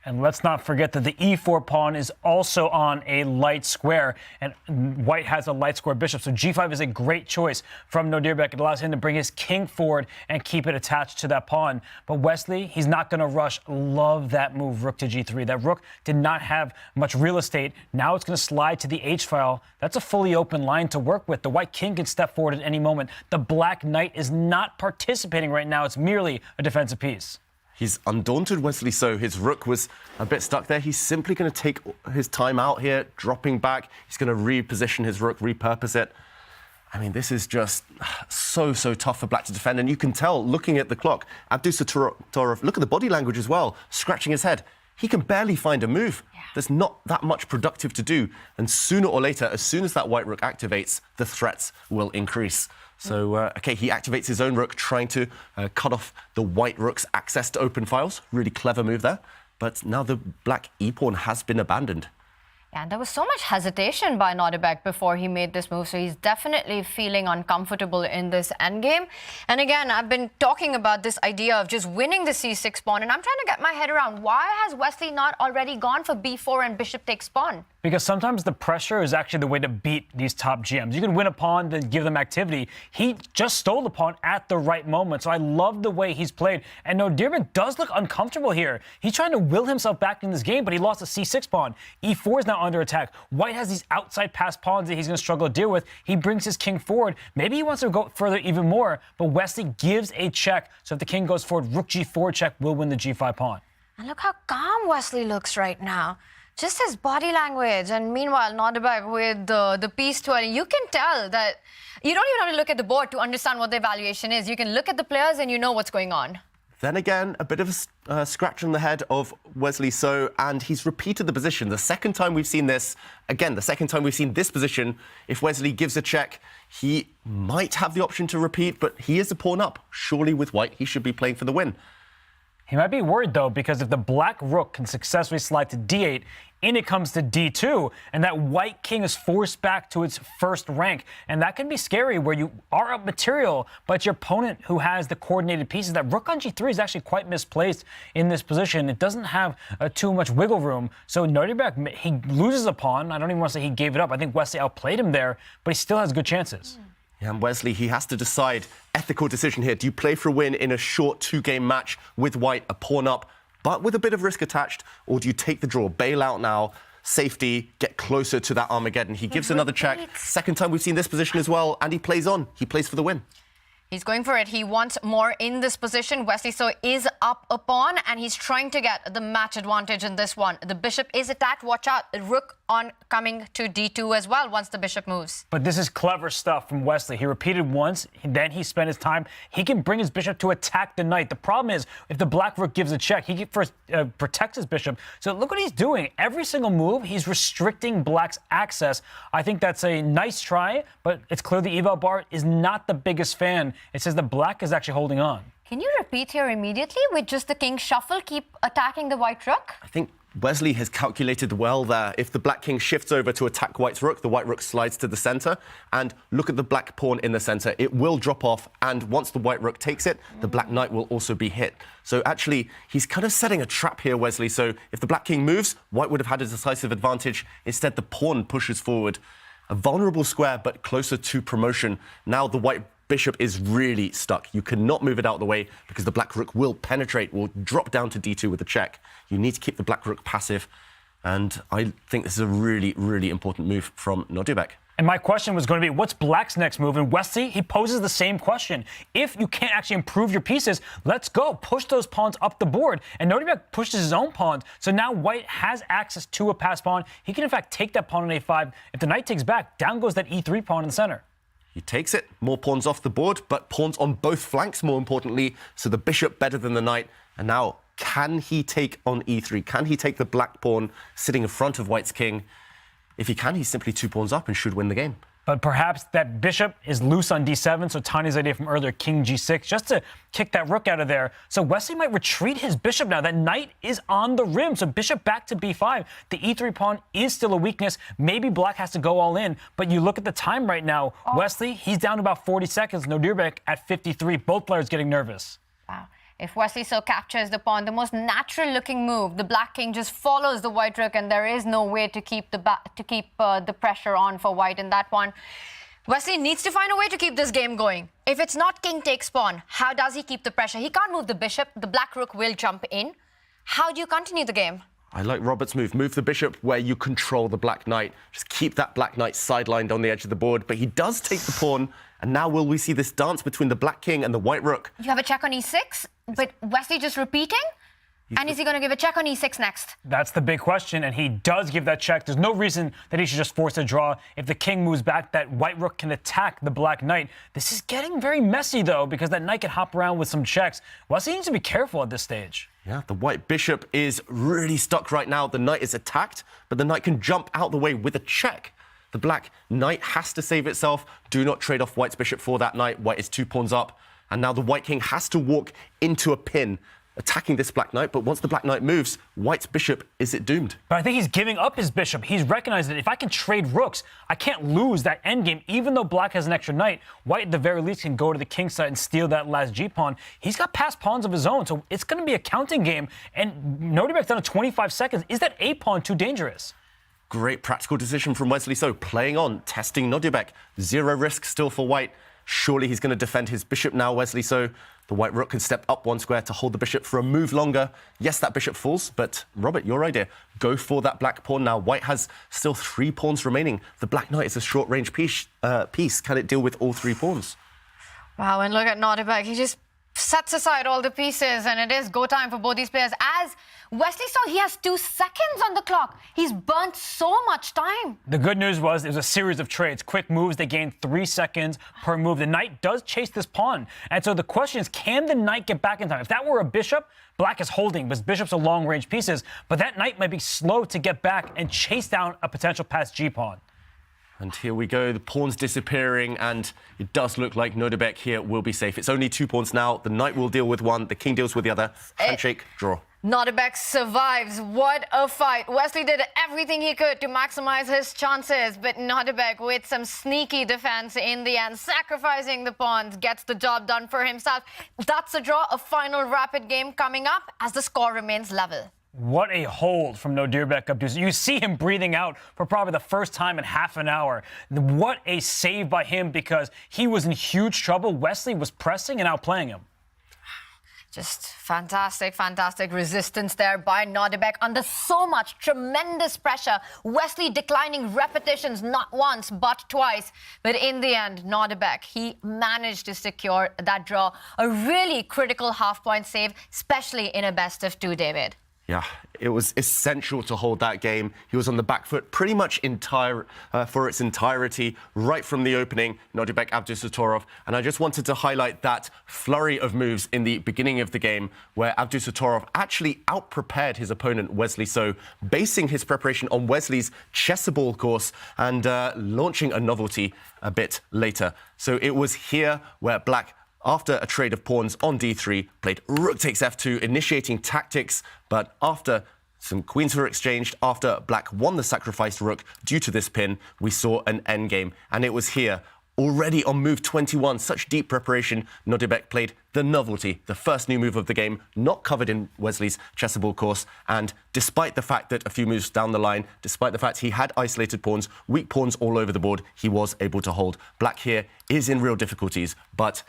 And let's not forget that the e4 pawn is also on a light square, and white has a light square bishop. So g5 is a great choice from Nodirbek. It allows him to bring his king forward and keep it attached to that pawn. But Wesley, he's not going to rush. Love that move, rook to g3. That rook did not have much real estate. Now it's going to slide to the h-file. That's a fully open line to work with. The white king can step forward at any moment. The black knight is not participating right now. It's merely a defensive piece. He's undaunted, Wesley So. His rook was a bit stuck there. He's simply going to take his time out here, dropping back. He's going to reposition his rook, repurpose it. I mean, this is just so tough for black to defend. And you can tell, looking at the clock, Abdusattorov, look at the body language as well, scratching his head. He can barely find a move. Yeah. There's not that much productive to do. And sooner or later, as soon as that white rook activates, the threats will increase. So, OK, he activates his own rook, trying to cut off the white rook's access to open files. Really clever move there. But now the black e-pawn has been abandoned. Yeah, and there was so much hesitation by Nodirbek before he made this move, so he's definitely feeling uncomfortable in this endgame. And again, I've been talking about this idea of just winning the c6 pawn, and I'm trying to get my head around why has Wesley not already gone for b4 and bishop takes pawn? because sometimes the pressure is actually the way to beat these top GMs. You can win a pawn, then give them activity. He just stole the pawn at the right moment, so I love the way he's played. And Nodirbek does look uncomfortable here. He's trying to will himself back in this game, but he lost a c6 pawn. e4 is now under attack. White has these outside pass pawns that he's going to struggle to deal with. He brings his king forward. Maybe he wants to go further even more, but Wesley gives a check. So if the king goes forward, rook g4 check will win the g5 pawn. And look how calm Wesley looks right now. Just his body language. And meanwhile, Nodirbek with the piece twirling. You can tell that you don't even have to look at the board to understand what the evaluation is. You can look at the players and you know what's going on. Then again, a bit of a scratch on the head of Wesley So, and he's repeated the position. The second time we've seen this, again, the second time we've seen this position, if Wesley gives a check, he might have the option to repeat, but he is a pawn up. Surely with white, he should be playing for the win. He might be worried, though, because if the black rook can successfully slide to d8, in it comes to d2, and that white king is forced back to its first rank. And that can be scary, where you are up material, but it's your opponent who has the coordinated pieces. That rook on g3 is actually quite misplaced in this position. It doesn't have too much wiggle room. So Nodirbek, he loses a pawn. I don't even want to say he gave it up. I think Wesley outplayed him there, but he still has good chances. Yeah, and Wesley, he has to decide ethical decision here. Do you play for a win in a short two-game match with white, a pawn up, but with a bit of risk attached, or do you take the draw, bail out now, safety, get closer to that Armageddon? He gives another check. Second time we've seen this position as well, and he plays on. He plays for the win. He's going for it. He wants more in this position. Wesley So is up a pawn, and he's trying to get the match advantage in this one. The bishop is attacked. Watch out. Rook on coming to d2 as well once the bishop moves. But this is clever stuff from Wesley. He repeated once, then he spent his time. He can bring his bishop to attack the knight. The problem is, if the black rook gives a check, he first protects his bishop. So look what he's doing. Every single move, he's restricting black's access. I think that's a nice try, but it's clear the eval bar is not the biggest fan. It says the black is actually holding on. Can you repeat here immediately with just the king shuffle, keep attacking the white rook? I think Wesley has calculated well there. If the black king shifts over to attack white's rook, the white rook slides to the center. And look at the black pawn in the center. It will drop off. And once the white rook takes it, the black knight will also be hit. So actually, he's kind of setting a trap here, Wesley. So if the black king moves, white would have had a decisive advantage. Instead, the pawn pushes forward. A vulnerable square, but closer to promotion. Now the white bishop is really stuck. You cannot move it out of the way because the black rook will penetrate, will drop down to d2 with a check. You need to keep the black rook passive. And I think this is a really, really important move from Nodirbek. And my question was going to be, what's black's next move? And Wesley, he poses the same question. If you can't actually improve your pieces, let's go. Push those pawns up the board. And Nodirbek pushes his own pawns. So now white has access to a pass pawn. He can, in fact, take that pawn on a5. If the knight takes back, down goes that e3 pawn in the center. He takes it, more pawns off the board, but pawns on both flanks, more importantly. So the bishop better than the knight. And now, can he take on e3? Can he take the black pawn sitting in front of white's king? If he can, he's simply 2 pawns up and should win the game. But perhaps that bishop is loose on d7, so Tania's idea from earlier, king g6, just to kick that rook out of there. So Wesley might retreat his bishop now. That knight is on the rim, so bishop back to b5. The e3 pawn is still a weakness. Maybe black has to go all in, but you look at the time right now. Wesley, he's down to about 40 seconds. Nodirbek at 53. Both players getting nervous. Wow. If Wesley So captures the pawn, the most natural-looking move, the black king just follows the white rook, and there is no way to keep the pressure on for white in that one. Wesley needs to find a way to keep this game going. If it's not king takes pawn, how does he keep the pressure? He can't move the bishop. The black rook will jump in. How do you continue the game? I like Robert's move. Move the bishop where you control the black knight. Just keep that black knight sidelined on the edge of the board. But he does take the pawn. And now will we see this dance between the black king and the white rook? You have a check on e6, but Wesley just repeating? And is he going to give a check on e6 next? That's the big question, and he does give that check. There's no reason that he should just force a draw. If the king moves back, that white rook can attack the black knight. This is getting very messy, though, because that knight can hop around with some checks. Wesley needs to be careful at this stage. Yeah, the white bishop is really stuck right now. The knight is attacked, but the knight can jump out the way with a check. The black knight has to save itself. Do not trade off white's bishop for that knight. White is 2 pawns up. And now the white king has to walk into a pin, attacking this black knight. But once the black knight moves, white's bishop, is it doomed? But I think he's giving up his bishop. He's recognized that if I can trade rooks, I can't lose that endgame. Even though black has an extra knight, white at the very least can go to the king side and steal that last g-pawn. He's got passed pawns of his own, so it's going to be a counting game. And Nodirbek's down to 25 seconds. Is that a pawn too dangerous? Great practical decision from Wesley So, playing on, testing Nodirbek. Zero risk still for white. Surely he's going to defend his bishop now, Wesley So. The white rook can step up one square to hold the bishop for a move longer. Yes, that bishop falls, but Robert, your idea. Go for that black pawn now. White has still 3 pawns remaining. The black knight is a short-range piece. Can it deal with all 3 pawns? Wow, and look at Nodirbek. He just sets aside all the pieces, and it is go time for both these players. As Wesley saw, he has 2 seconds on the clock. He's burnt so much time. The good news was it was a series of trades, quick moves. They gained 3 seconds per move. The knight does chase this pawn. And so the question is, can the knight get back in time? If that were a bishop, black is holding, because bishops are long-range pieces. But that knight might be slow to get back and chase down a potential passed g-pawn. And here we go, the pawns disappearing, and it does look like Nodirbek here will be safe. It's only 2 pawns now. The knight will deal with one, the king deals with the other. Handshake, draw. Nodirbek survives. What a fight. Wesley did everything he could to maximize his chances, but Nodirbek, with some sneaky defense in the end, sacrificing the pawns, gets the job done for himself. That's a draw, a final rapid game coming up as the score remains level. What a hold from Nodirbek Abdusattorov. You see him breathing out for probably the first time in half an hour. What a save by him, because he was in huge trouble. Wesley was pressing and outplaying him. Just fantastic, fantastic resistance there by Nodirbek under so much tremendous pressure. Wesley declining repetitions not once but twice. But in the end, Nodirbek, he managed to secure that draw. A really critical half-point save, especially in a best of 2, David. Yeah, it was essential to hold that game. He was on the back foot pretty much for its entirety, right from the opening, Nodirbek Abdusattorov. And I just wanted to highlight that flurry of moves in the beginning of the game, where Abdusattorov actually out-prepared his opponent, Wesley So, basing his preparation on Wesley's chessable course and launching a novelty a bit later. So it was here where black, after a trade of pawns on d3, played rook takes f2, initiating tactics, but after some queens were exchanged, after black won the sacrificed rook due to this pin, we saw an endgame. And it was here, already on move 21, such deep preparation, Nodirbek played the novelty, the first new move of the game, not covered in Wesley's chessable course. And despite the fact that a few moves down the line, despite the fact he had isolated pawns, weak pawns all over the board, he was able to hold. Black here is in real difficulties, but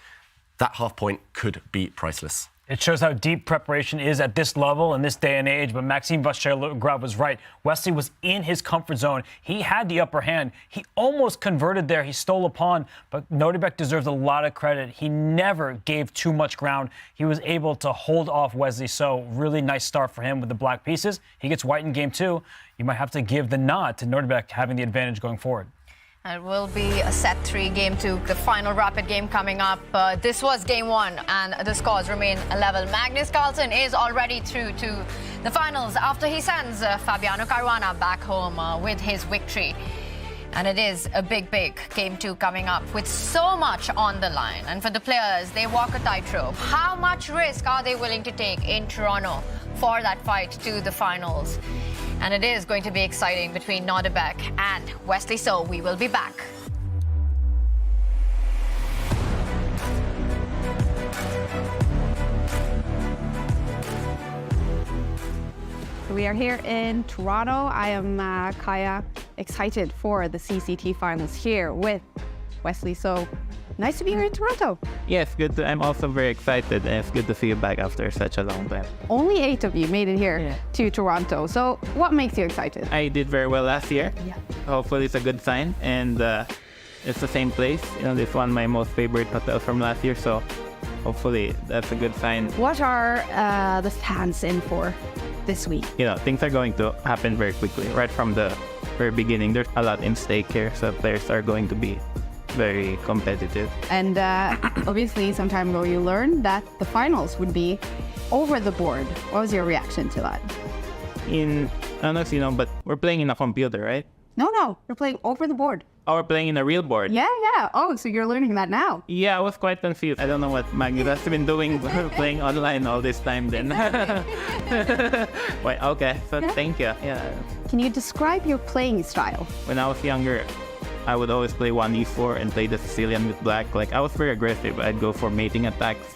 that half point could be priceless. It shows how deep preparation is at this level in this day and age, but Maxime Vachier-Lagrave was right. Wesley was in his comfort zone. He had the upper hand. He almost converted there. He stole a pawn, but Nodirbek deserves a lot of credit. He never gave too much ground. He was able to hold off Wesley So. Really nice start for him with the black pieces. He gets white in game 2. You might have to give the nod to Nodirbek having the advantage going forward. It will be a set 3, game 2, the final rapid game coming up. This was game 1, and the scores remain level. Magnus Carlsen is already through to the finals after he sends Fabiano Caruana back home with his victory. And it is a big, big game 2 coming up with so much on the line. And for the players, they walk a tightrope. How much risk are they willing to take in Toronto for that fight to the finals? And it is going to be exciting between Nodirbek and Wesley So. We will be back. We are here in Toronto. I am Kaya, excited for the CCT Finals here with Wesley So. Nice to be here in Toronto. Yes, good. I'm also very excited, and it's good to see you back after such a long time. Only 8 of you made it here to Toronto. So what makes you excited? I did very well last year. Yeah. Hopefully it's a good sign, and it's the same place. You know, this one my most favorite hotel from last year, so hopefully that's a good sign. What are the fans in for this week? You know, things are going to happen very quickly. Right from the very beginning, there's a lot in stake here, so players are going to be very competitive. And obviously, some time ago, you learned that the finals would be over the board. What was your reaction to that? I don't know if you know, but we're playing in a computer, right? No, we're playing over the board. Oh, we're playing in a real board. Yeah. Oh, so you're learning that now. Yeah, I was quite confused. I don't know what Magnus has been doing playing online all this time then. Wait, okay, so thank you. Yeah. Can you describe your playing style? When I was younger, I would always play 1e4 and play the Sicilian with black. Like, I was very aggressive. I'd go for mating attacks,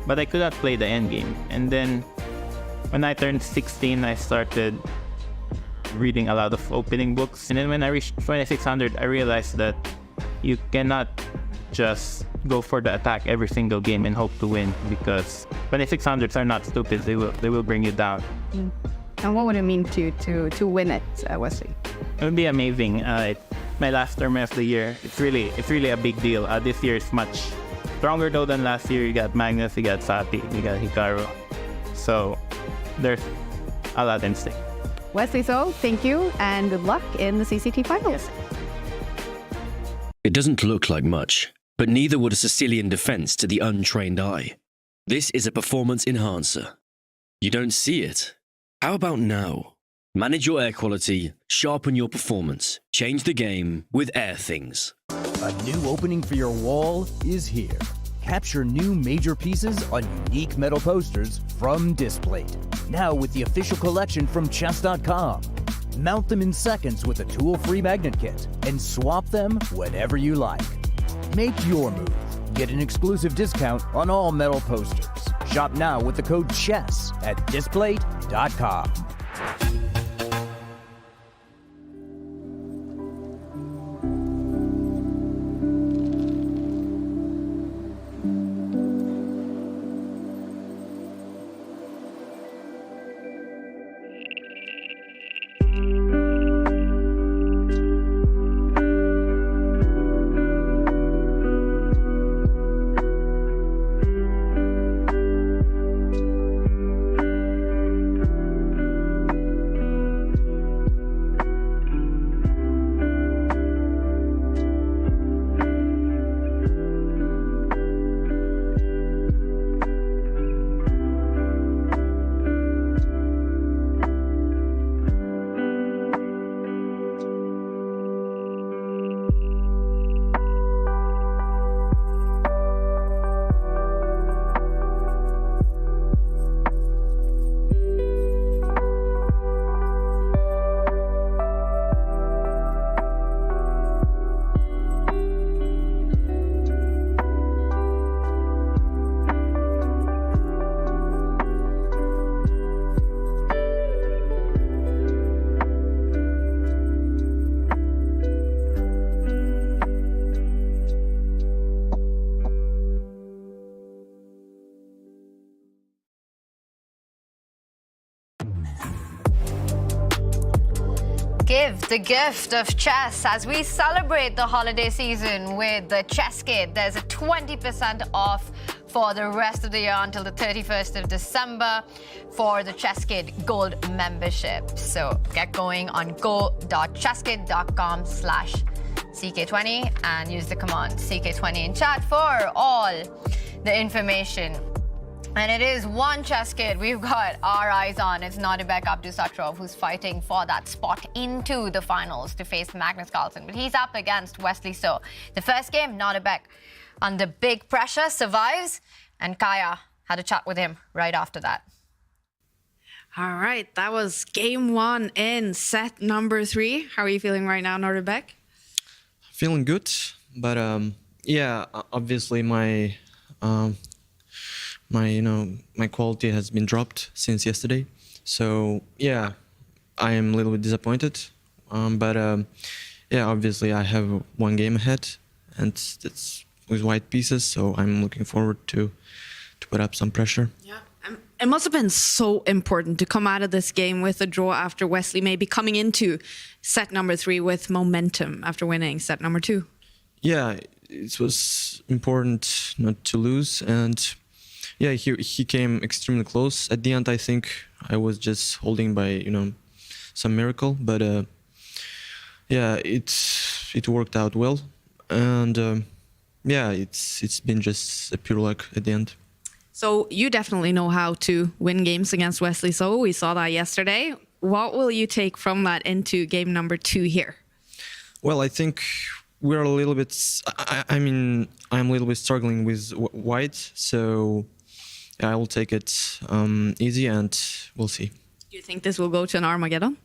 but I could not play the endgame. And then when I turned 16, I started reading a lot of opening books. And then when I reached 2600, I realized that you cannot just go for the attack every single game and hope to win, because 2600s are not stupid. They will bring you down. And what would it mean to win it, Wesley? It would be amazing. My last tournament of the year, it's really a big deal. This year is much stronger though than last year. You got Magnus, you got Sati, you got Hikaru. So there's a lot in stake. Wesley, so thank you and good luck in the CCT Finals. It doesn't look like much, but neither would a Sicilian defense to the untrained eye. This is a performance enhancer. You don't see it. How about now? Manage your air quality, sharpen your performance, change the game with Air Things. A new opening for your wall is here. Capture new major pieces on unique metal posters from Displate. Now with the official collection from Chess.com. Mount them in seconds with a tool-free magnet kit and swap them whenever you like. Make your move. Get an exclusive discount on all metal posters. Shop now with the code CHESS at Displate.com. Give the gift of chess as we celebrate the holiday season with the Chess Kit. There's a 20% off for the rest of the year until the 31st of December for the Chess Kit Gold membership. So get going on go.chesskit.com/CK20 and use the command CK20 in chat for all the information. And it is one chess kid we've got our eyes on. It's Nodirbek Abdusattorov, who's fighting for that spot into the finals to face Magnus Carlsen. But he's up against Wesley So. The first game, Nodirbek, under big pressure, survives. And Kaya had a chat with him right after that. All right, that was game one in set number 3. How are you feeling right now, Nodirbek? Feeling good, but yeah, obviously my quality has been dropped since yesterday. So yeah, I am a little bit disappointed. But yeah, obviously I have one game ahead, and it's with white pieces. So I'm looking forward to put up some pressure. Yeah. It must have been so important to come out of this game with a draw after Wesley maybe coming into set number 3 with momentum after winning set number 2. Yeah, it was important not to lose, and yeah, he came extremely close. At the end, I think I was just holding by some miracle, but yeah, it worked out well, and yeah, it's been just a pure luck at the end. So you definitely know how to win games against Wesley So. We saw that yesterday. What will you take from that into game number 2 here? Well, I think we're a little bit. I mean, I'm a little bit struggling with white, so I will take it easy, and we'll see. Do you think this will go to an Armageddon?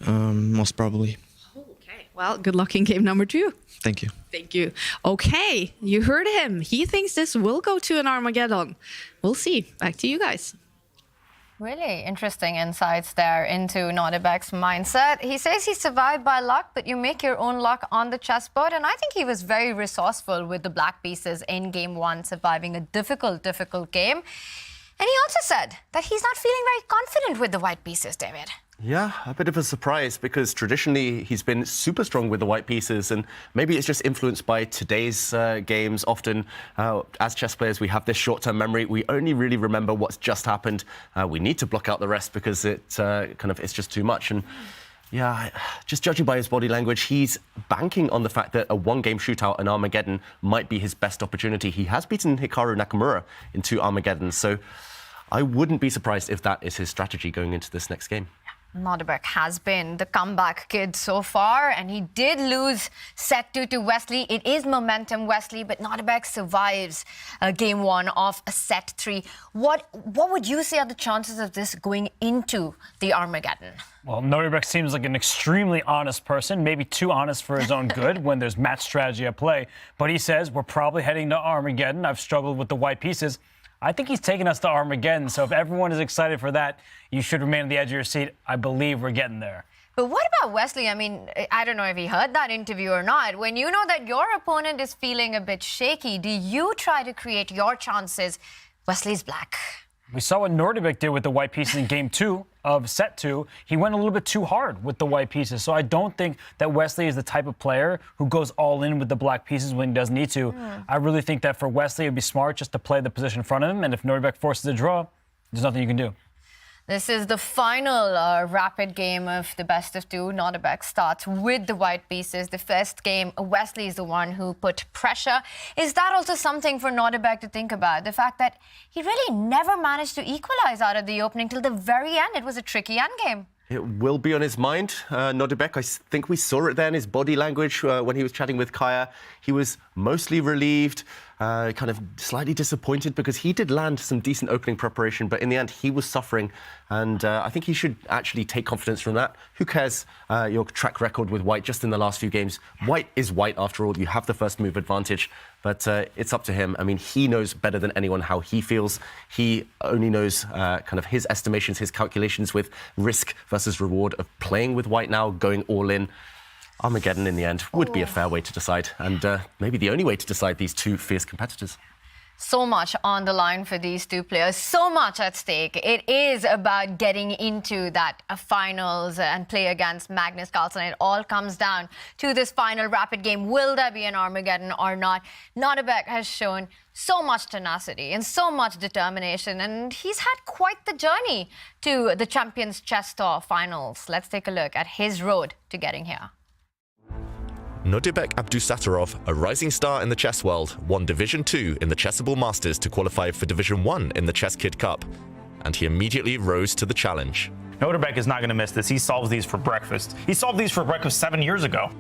Most probably. Okay. Well, good luck in game number 2. Thank you. Thank you. Okay, you heard him. He thinks this will go to an Armageddon. We'll see. Back to you guys. Really interesting insights there into Nodirbek's mindset. He says he survived by luck, but you make your own luck on the chessboard. And I think he was very resourceful with the black pieces in game one, surviving a difficult game. And he also said that he's not feeling very confident with the white pieces, David. Yeah, a bit of a surprise because traditionally he's been super strong with the white pieces, and maybe it's just influenced by today's games. Often, as chess players, we have this short-term memory. We only really remember what's just happened. We need to block out the rest because it's just too much. And yeah, just judging by his body language, he's banking on the fact that a one-game shootout in Armageddon might be his best opportunity. He has beaten Hikaru Nakamura in 2 Armageddons, so I wouldn't be surprised if that is his strategy going into this next game. Nodirbek has been the comeback kid so far, and he did lose set 2 to Wesley. It is momentum Wesley, but Nodirbek survives game 1 of a set 3. What would you say are the chances of this going into the Armageddon? Well, Nodirbek seems like an extremely honest person, maybe too honest for his own good when there's match strategy at play. But he says, we're probably heading to Armageddon. I've struggled with the white pieces. I think he's taking us to Armageddon, so if everyone is excited for that, you should remain on the edge of your seat. I believe we're getting there. But what about Wesley? I mean, I don't know if he heard that interview or not. When you know that your opponent is feeling a bit shaky, do you try to create your chances? Wesley's black. We saw what Nodirbek did with the white pieces in game 2 of set 2. He went a little bit too hard with the white pieces. So I don't think that Wesley is the type of player who goes all in with the black pieces when he doesn't need to. I really think that for Wesley, it would be smart just to play the position in front of him. And if Nodirbek forces a draw, there's nothing you can do. This is the final rapid game of the best of 2. Nodirbek starts with the white pieces. The first game, Wesley is the one who put pressure. Is that also something for Nodirbek to think about? The fact that he really never managed to equalize out of the opening till the very end. It was a tricky endgame. It will be on his mind. Nodirbek, I think we saw it there in his body language when he was chatting with Kaya. He was mostly relieved, kind of slightly disappointed because he did land some decent opening preparation, but in the end he was suffering. And I think he should actually take confidence from that. Who cares your track record with white just in the last few games? White is white after all. You have the first move advantage, but it's up to him. I mean, he knows better than anyone how he feels. He only knows kind of his estimations, his calculations with risk versus reward of playing with white now, going all in. Armageddon in the end would be a fair way to decide, and maybe the only way to decide these two fierce competitors. So much on the line for these two players, so much at stake. It is about getting into that finals and play against Magnus Carlsen. It all comes down to this final rapid game. Will there be an Armageddon or not? Nodirbek has shown so much tenacity and so much determination, and he's had quite the journey to the Champions Chess Tour finals. Let's take a look at his road to getting here. Nodirbek Abdusattorov, a rising star in the chess world, won Division 2 in the Chessable Masters to qualify for Division 1 in the Chess Kid Cup, and he immediately rose to the challenge. Nodirbek is not going to miss this. He solves these for breakfast. He solved these for breakfast 7 years ago.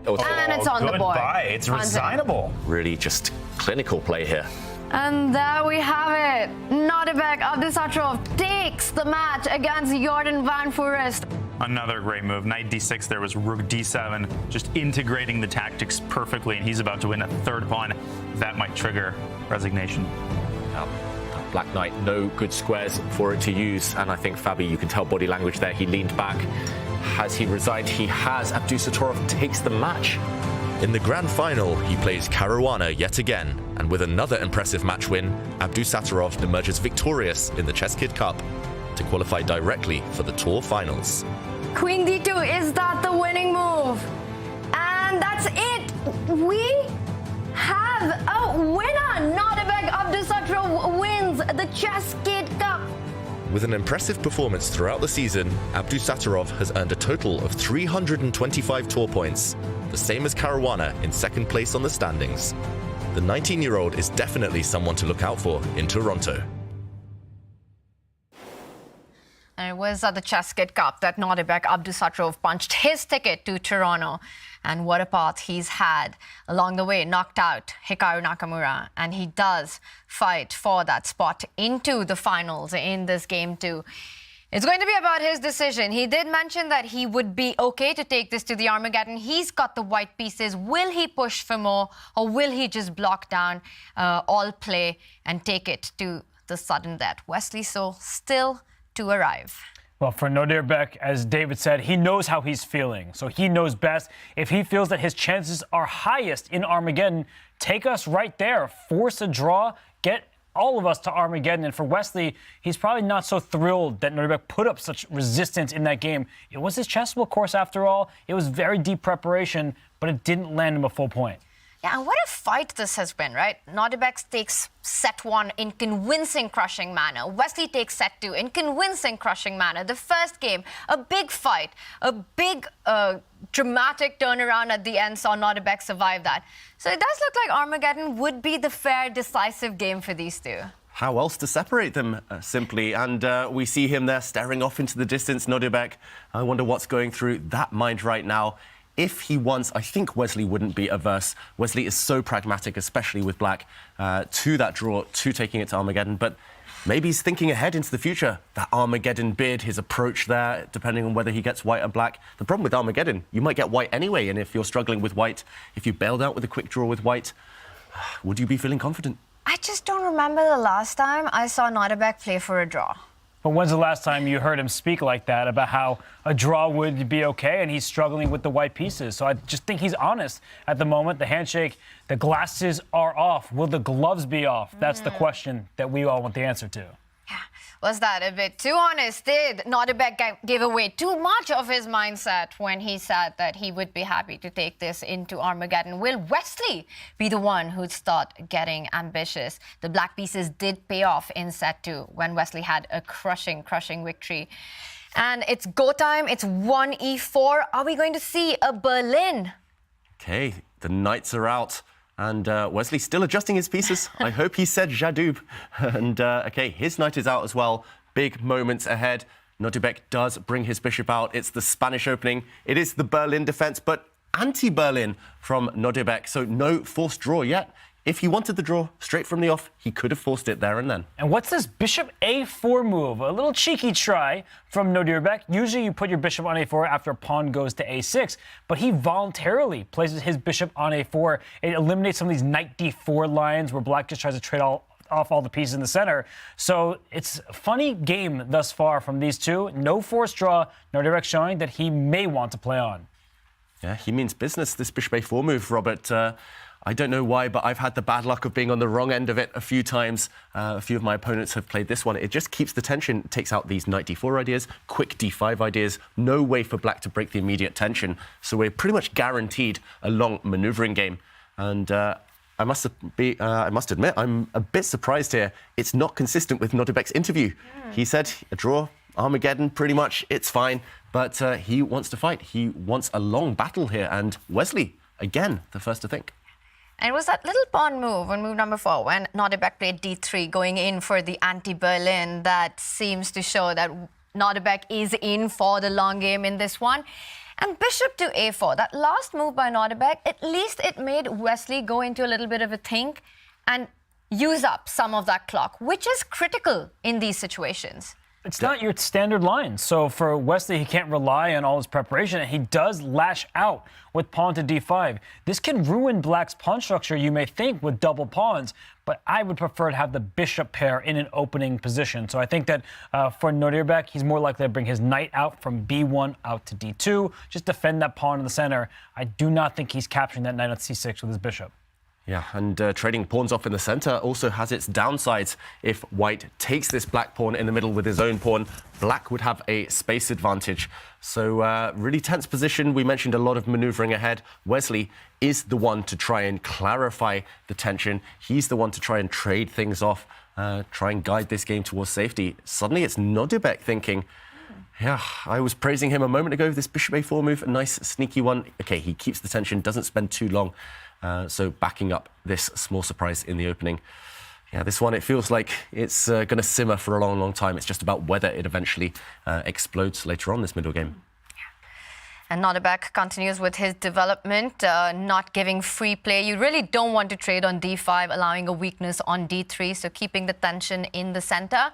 And it's on the board. Goodbye. It's resignable. Really just clinical play here. And there we have it. Nodirbek Abdusattorov takes the match against Jordan van Foreest. Another great move. Knight d6, there was rook d7, just integrating the tactics perfectly, and he's about to win a third pawn. That might trigger resignation. Black Knight, no good squares for it to use, and I think Fabi, you can tell body language there, he leaned back. Has he resigned? He has. Abdusattorov takes the match. In the grand final, he plays Caruana yet again, and with another impressive match win, Abdusattorov emerges victorious in the Chess Kid Cup to qualify directly for the tour finals. Queen d2, is that the winning move? And that's it. We have a winner. Nodirbek Abdusattorov wins the Chess Kid Cup. With an impressive performance throughout the season, Abdusattorov has earned a total of 325 tour points, the same as Caruana in second place on the standings. The 19-year-old is definitely someone to look out for in Toronto. And it was at the Chess Kid Cup that Nodirbek Abdusattorov punched his ticket to Toronto. And what a path he's had along the way, knocked out Hikaru Nakamura. And he does fight for that spot into the finals in this game too. It's going to be about his decision. He did mention that he would be okay to take this to the Armageddon. He's got the white pieces. Will he push for more, or will he just block down all play and take it to the sudden death? Wesley So still to arrive. Well, for Nodirbek, as David said, he knows how he's feeling. So he knows best. If he feels that his chances are highest in Armageddon, take us right there. Force a draw. Get all of us to Armageddon. And for Wesley, he's probably not so thrilled that Nodirbek put up such resistance in that game. It was his chessable course after all. It was very deep preparation, but it didn't land him a full point. Yeah, and what a fight this has been, right? Nodirbek takes set 1 in convincing, crushing manner. Wesley takes set 2 in convincing, crushing manner. The first game, a big fight, a big dramatic turnaround at the end saw Nodirbek survive that. So it does look like Armageddon would be the fair, decisive game for these two. How else to separate them, simply? And we see him there staring off into the distance, Nodirbek. I wonder what's going through that mind right now. If he wants, I think Wesley wouldn't be averse. Wesley is so pragmatic, especially with black, to that draw, to taking it to Armageddon. But maybe he's thinking ahead into the future. That Armageddon bid, his approach there, depending on whether he gets white or black. The problem with Armageddon, you might get white anyway. And if you're struggling with white, if you bailed out with a quick draw with white, would you be feeling confident? I just don't remember the last time I saw Nodirbek play for a draw. But when's the last time you heard him speak like that about how a draw would be okay and he's struggling with the white pieces? So I just think he's honest at the moment. The handshake, the glasses are off. Will the gloves be off? That's the question that we all want the answer to. Was that a bit too honest? Did Nodirbek give away too much of his mindset when he said that he would be happy to take this into Armageddon? Will Wesley be the one who'd start getting ambitious? The black pieces did pay off in set 2 when Wesley had a crushing victory. And it's go time. It's 1e4. Are we going to see a Berlin? Okay, the knights are out. And Wesley still adjusting his pieces. I hope he said Jadub. And okay, his knight is out as well. Big moments ahead. Nodirbek does bring his bishop out. It's the Spanish opening. It is the Berlin defense, but anti-Berlin from Nodirbek. So no forced draw yet. If he wanted the draw straight from the off, he could have forced it there and then. And what's this bishop a4 move? A little cheeky try from Nodirbek. Usually you put your bishop on a4 after a pawn goes to a6, but he voluntarily places his bishop on a4. It eliminates some of these knight d4 lines where black just tries to trade off all the pieces in the center. So it's a funny game thus far from these two. No forced draw. Nodirbek showing that he may want to play on. Yeah, he means business, this bishop a4 move, Robert. I don't know why, but I've had the bad luck of being on the wrong end of it a few times. A few of my opponents have played this one. It just keeps the tension, takes out these knight d4 ideas, quick d5 ideas. No way for black to break the immediate tension. So we're pretty much guaranteed a long maneuvering game. And I must admit, I'm a bit surprised here. It's not consistent with Nodirbek's interview. He said a draw, Armageddon, pretty much, it's fine. But he wants to fight. He wants a long battle here. And Wesley, again, the first to think. And it was that little pawn move on move number 4 when Nodirbek played d3 going in for the anti-Berlin that seems to show that Nodirbek is in for the long game in this one. And bishop to a4, that last move by Nodirbek, at least it made Wesley go into a little bit of a think and use up some of that clock, which is critical in these situations. It's not your standard line. So for Wesley, he can't rely on all his preparation, and he does lash out with pawn to d5. This can ruin black's pawn structure, you may think, with double pawns, but I would prefer to have the bishop pair in an opening position. So I think that for Nodirbek, he's more likely to bring his knight out from b1 out to d2, just defend that pawn in the center. I do not think he's capturing that knight on c6 with his bishop. Yeah, and trading pawns off in the center also has its downsides. If white takes this black pawn in the middle with his own pawn, black would have a space advantage. So really tense position. We mentioned a lot of maneuvering ahead. Wesley is the one to try and clarify the tension. He's the one to try and trade things off, try and guide this game towards safety. Suddenly it's Nodirbek thinking, yeah, I was praising him a moment ago, this bishop a4 move, a nice sneaky one. Okay, he keeps the tension, doesn't spend too long. So backing up this small surprise in the opening. Yeah, this one, it feels like it's going to simmer for a long, long time. It's just about whether it eventually explodes later on this middle game. And Nodirbek continues with his development, not giving free play. You really don't want to trade on d5, allowing a weakness on d3, so keeping the tension in the center.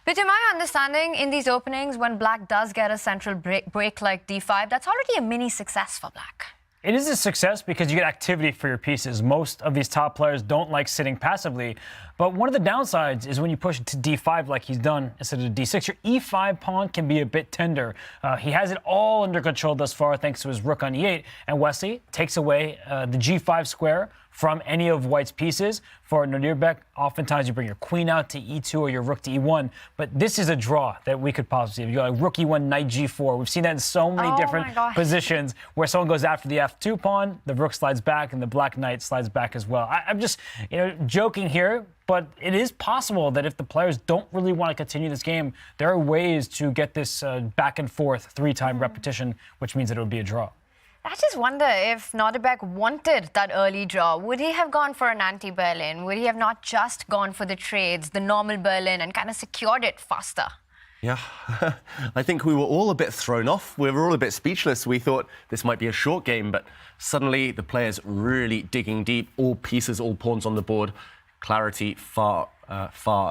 But to my understanding, in these openings, when black does get a central break like d5, that's already a mini success for black. It is a success because you get activity for your pieces. Most of these top players don't like sitting passively, But one of the downsides is when you push it to d5 like he's done instead of d6, your e5 pawn can be a bit tender. He has it all under control thus far thanks to his rook on e8, and Wesley takes away the g5 square from any of White's pieces. For Nodirbek, oftentimes you bring your queen out to e2 or your rook to e1, but this is a draw that we could possibly see. You go like rook e1, knight g4. We've seen that in so many different positions where someone goes after the f2 pawn, the rook slides back, and the black knight slides back as well. I'm just, joking here, but it is possible that if the players don't really want to continue this game, there are ways to get this back and forth three-time repetition, which means that it would be a draw. I just wonder if Nodirbek wanted that early draw. Would he have gone for an anti-Berlin? Would he have not just gone for the trades, the normal Berlin, and kind of secured it faster? Yeah, I think we were all a bit thrown off. We were all a bit speechless. We thought this might be a short game, but suddenly the players really digging deep, all pieces, all pawns on the board. Clarity far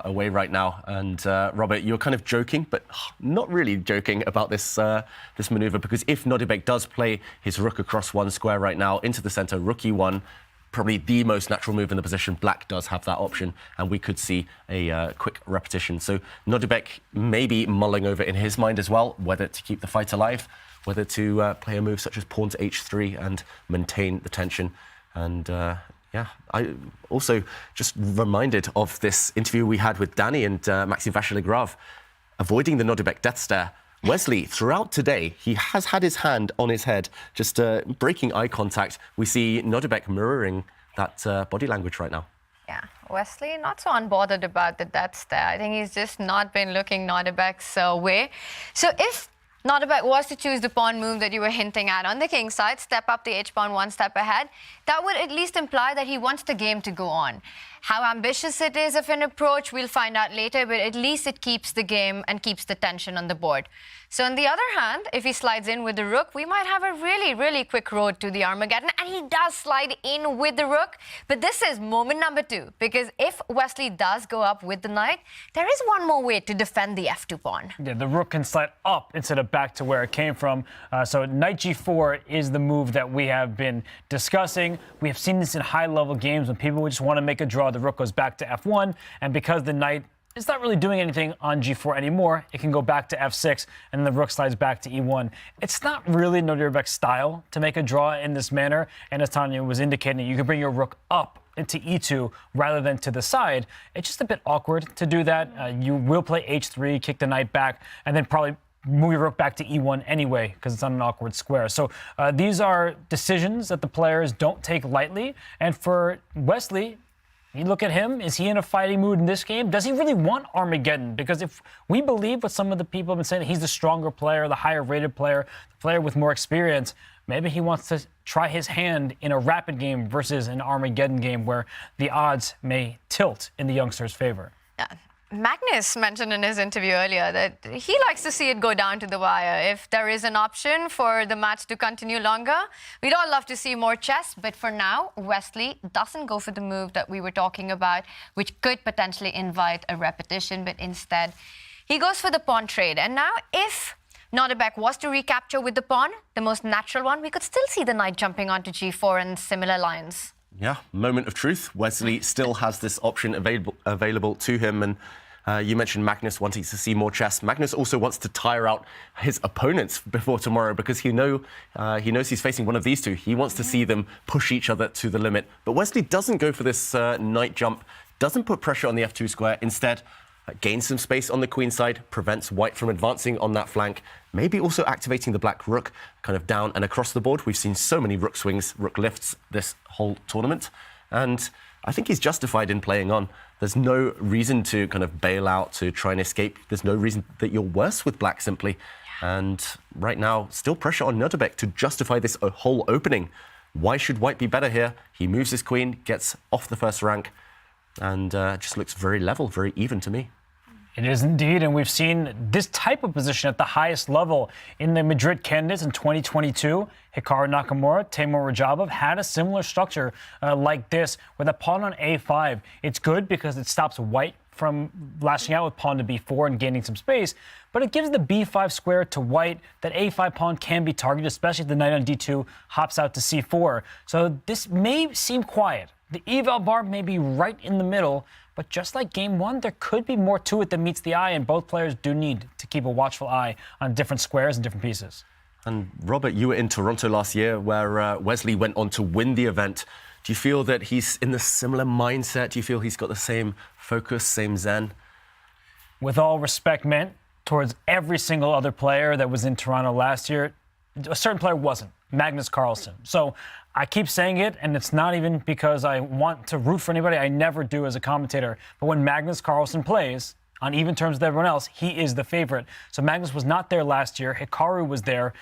away right now. And Robert, you're kind of joking, but not really joking about this this maneuver, because if Nodirbek does play his rook across one square right now into the center, rook e1, probably the most natural move in the position. Black does have that option, and we could see a quick repetition. So Nodirbek may be mulling over in his mind as well, whether to keep the fight alive, whether to play a move such as pawn to h3 and maintain the tension. And yeah, I also just reminded of this interview we had with Danny and Maxime Vachier-Lagrave, avoiding the Nodirbek death stare. Wesley, throughout today, he has had his hand on his head, just breaking eye contact. We see Nodirbek mirroring that body language right now. Yeah, Wesley not so unbothered about the death stare. I think he's just not been looking Nodirbek's way. So if Nodirbek was to choose the pawn move that you were hinting at on the king side, step up the h-pawn one step ahead, that would at least imply that he wants the game to go on. How ambitious it is of an approach, we'll find out later, but at least it keeps the game and keeps the tension on the board. So on the other hand, if he slides in with the rook, we might have a really, really quick road to the Armageddon, and he does slide in with the rook. But this is moment number 2, because if Wesley does go up with the knight, there is one more way to defend the f2 pawn. Yeah, the rook can slide up instead of back to where it came from. So knight g4 is the move that we have been discussing. We have seen this in high-level games when people just want to make a draw. The rook goes back to f1, and because the knight is not really doing anything on g4 anymore, it can go back to f6, and then the rook slides back to e1. It's not really Nodirbek's style to make a draw in this manner, and as Tania was indicating, you can bring your rook up into e2 rather than to the side. It's just a bit awkward to do that. You will play h3, kick the knight back, and then probably move your rook back to e1 anyway, because it's on an awkward square. So these are decisions that the players don't take lightly, and for Wesley, you look at him, is he in a fighting mood in this game? Does he really want Armageddon? Because if we believe what some of the people have been saying, he's the stronger player, the higher rated player, the player with more experience, maybe he wants to try his hand in a rapid game versus an Armageddon game where the odds may tilt in the youngster's favor. Yeah. Magnus mentioned in his interview earlier that he likes to see it go down to the wire. If there is an option for the match to continue longer, we'd all love to see more chess. But for now, Wesley doesn't go for the move that we were talking about, which could potentially invite a repetition. But instead, he goes for the pawn trade. And now, if Nodirbek was to recapture with the pawn, the most natural one, we could still see the knight jumping onto g4 and similar lines. Yeah, moment of truth. Wesley still has this option available to him, and you mentioned Magnus wanting to see more chess. Magnus also wants to tire out his opponents before tomorrow because he knows he's facing one of these two. He wants to see them push each other to the limit. But Wesley doesn't go for this knight jump, doesn't put pressure on the f2 square. Instead, gains some space on the queen side, prevents white from advancing on that flank, maybe also activating the black rook kind of down and across the board. We've seen so many rook swings, rook lifts this whole tournament. And I think he's justified in playing on. There's no reason to kind of bail out, to try and escape. There's no reason that you're worse with black, simply. And right now, still pressure on Nodirbek to justify this whole opening. Why should white be better here? He moves his queen, gets off the first rank, and just looks very level, very even to me. It is indeed, and we've seen this type of position at the highest level in the Madrid candidates in 2022. Hikaru Nakamura, Teimour Radjabov had a similar structure like this with a pawn on a5. It's good because it stops white from lashing out with pawn to b4 and gaining some space, but it gives the b5 square to white. That a5 pawn can be targeted, especially if the knight on d2 hops out to c4. So this may seem quiet, The eval bar may be right in the middle, but just like game one, there could be more to it than meets the eye, and both players do need to keep a watchful eye on different squares and different pieces. And Robert, you were in Toronto last year where Wesley went on to win the event. Do you feel that he's in the similar mindset? Do you feel he's got the same focus, same zen? With all respect meant towards every single other player that was in Toronto last year, a certain player wasn't, Magnus Carlsen. So I keep saying it, and it's not even because I want to root for anybody. I never do as a commentator. But when Magnus Carlsen plays, on even terms with everyone else, he is the favorite. So Magnus was not there last year. Hikaru was there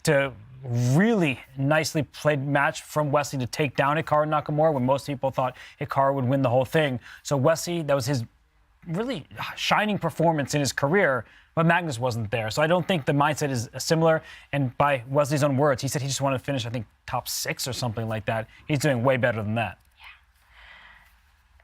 to really nicely played match from Wesley to take down Hikaru Nakamura when most people thought Hikaru would win the whole thing. So Wesley, that was his really shining performance in his career, but Magnus wasn't there. So I don't think the mindset is similar. And by Wesley's own words, he said he just wanted to finish, I think, top 6 or something like that. He's doing way better than that.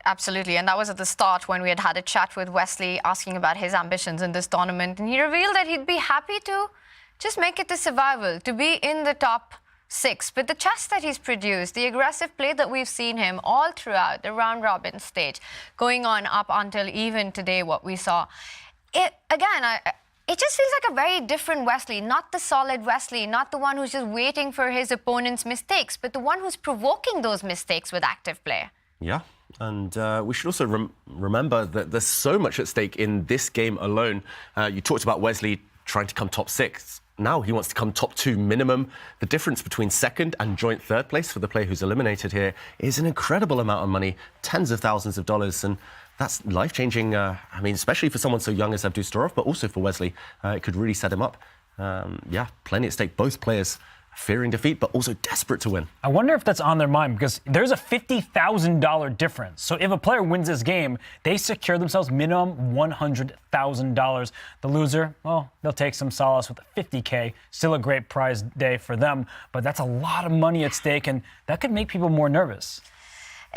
Absolutely, and that was at the start when we had a chat with Wesley asking about his ambitions in this tournament, and he revealed that he'd be happy to just make it to survival, to be in the top 6. But the chess that he's produced, the aggressive play that we've seen him all throughout the round-robin stage, going on up until even today what we saw, it just feels like a very different Wesley, not the solid Wesley, not the one who's just waiting for his opponent's mistakes, but the one who's provoking those mistakes with active play. Yeah. And we should also remember that there's so much at stake in this game alone. You talked about Wesley trying to come top 6. Now he wants to come top 2 minimum. The difference between second and joint third place for the player who's eliminated here is an incredible amount of money, tens of thousands of dollars. And that's life-changing, especially for someone so young as Abdusattorov, but also for Wesley. It could really set him up. Plenty at stake. Both players fearing defeat, but also desperate to win. I wonder if that's on their mind, because there's a $50,000 difference. So if a player wins this game, they secure themselves minimum $100,000. The loser, well, they'll take some solace with $50K. Still a great prize day for them, but that's a lot of money at stake, and that could make people more nervous.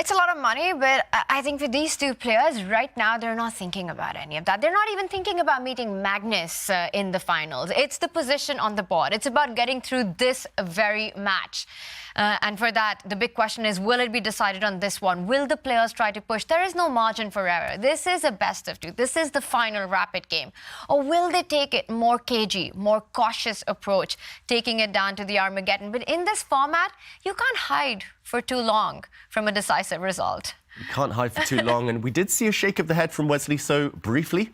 It's a lot of money, but I think for these two players, right now, they're not thinking about any of that. They're not even thinking about meeting Magnus in the finals. It's the position on the board. It's about getting through this very match. And for that, the big question is, will it be decided on this one? Will the players try to push? There is no margin for error. This is a best of 2. This is the final rapid game. Or will they take it more cagey, more cautious approach, taking it down to the Armageddon? But in this format, you can't hide for too long from a decisive result. You can't hide for too long, and we did see a shake of the head from Wesley so briefly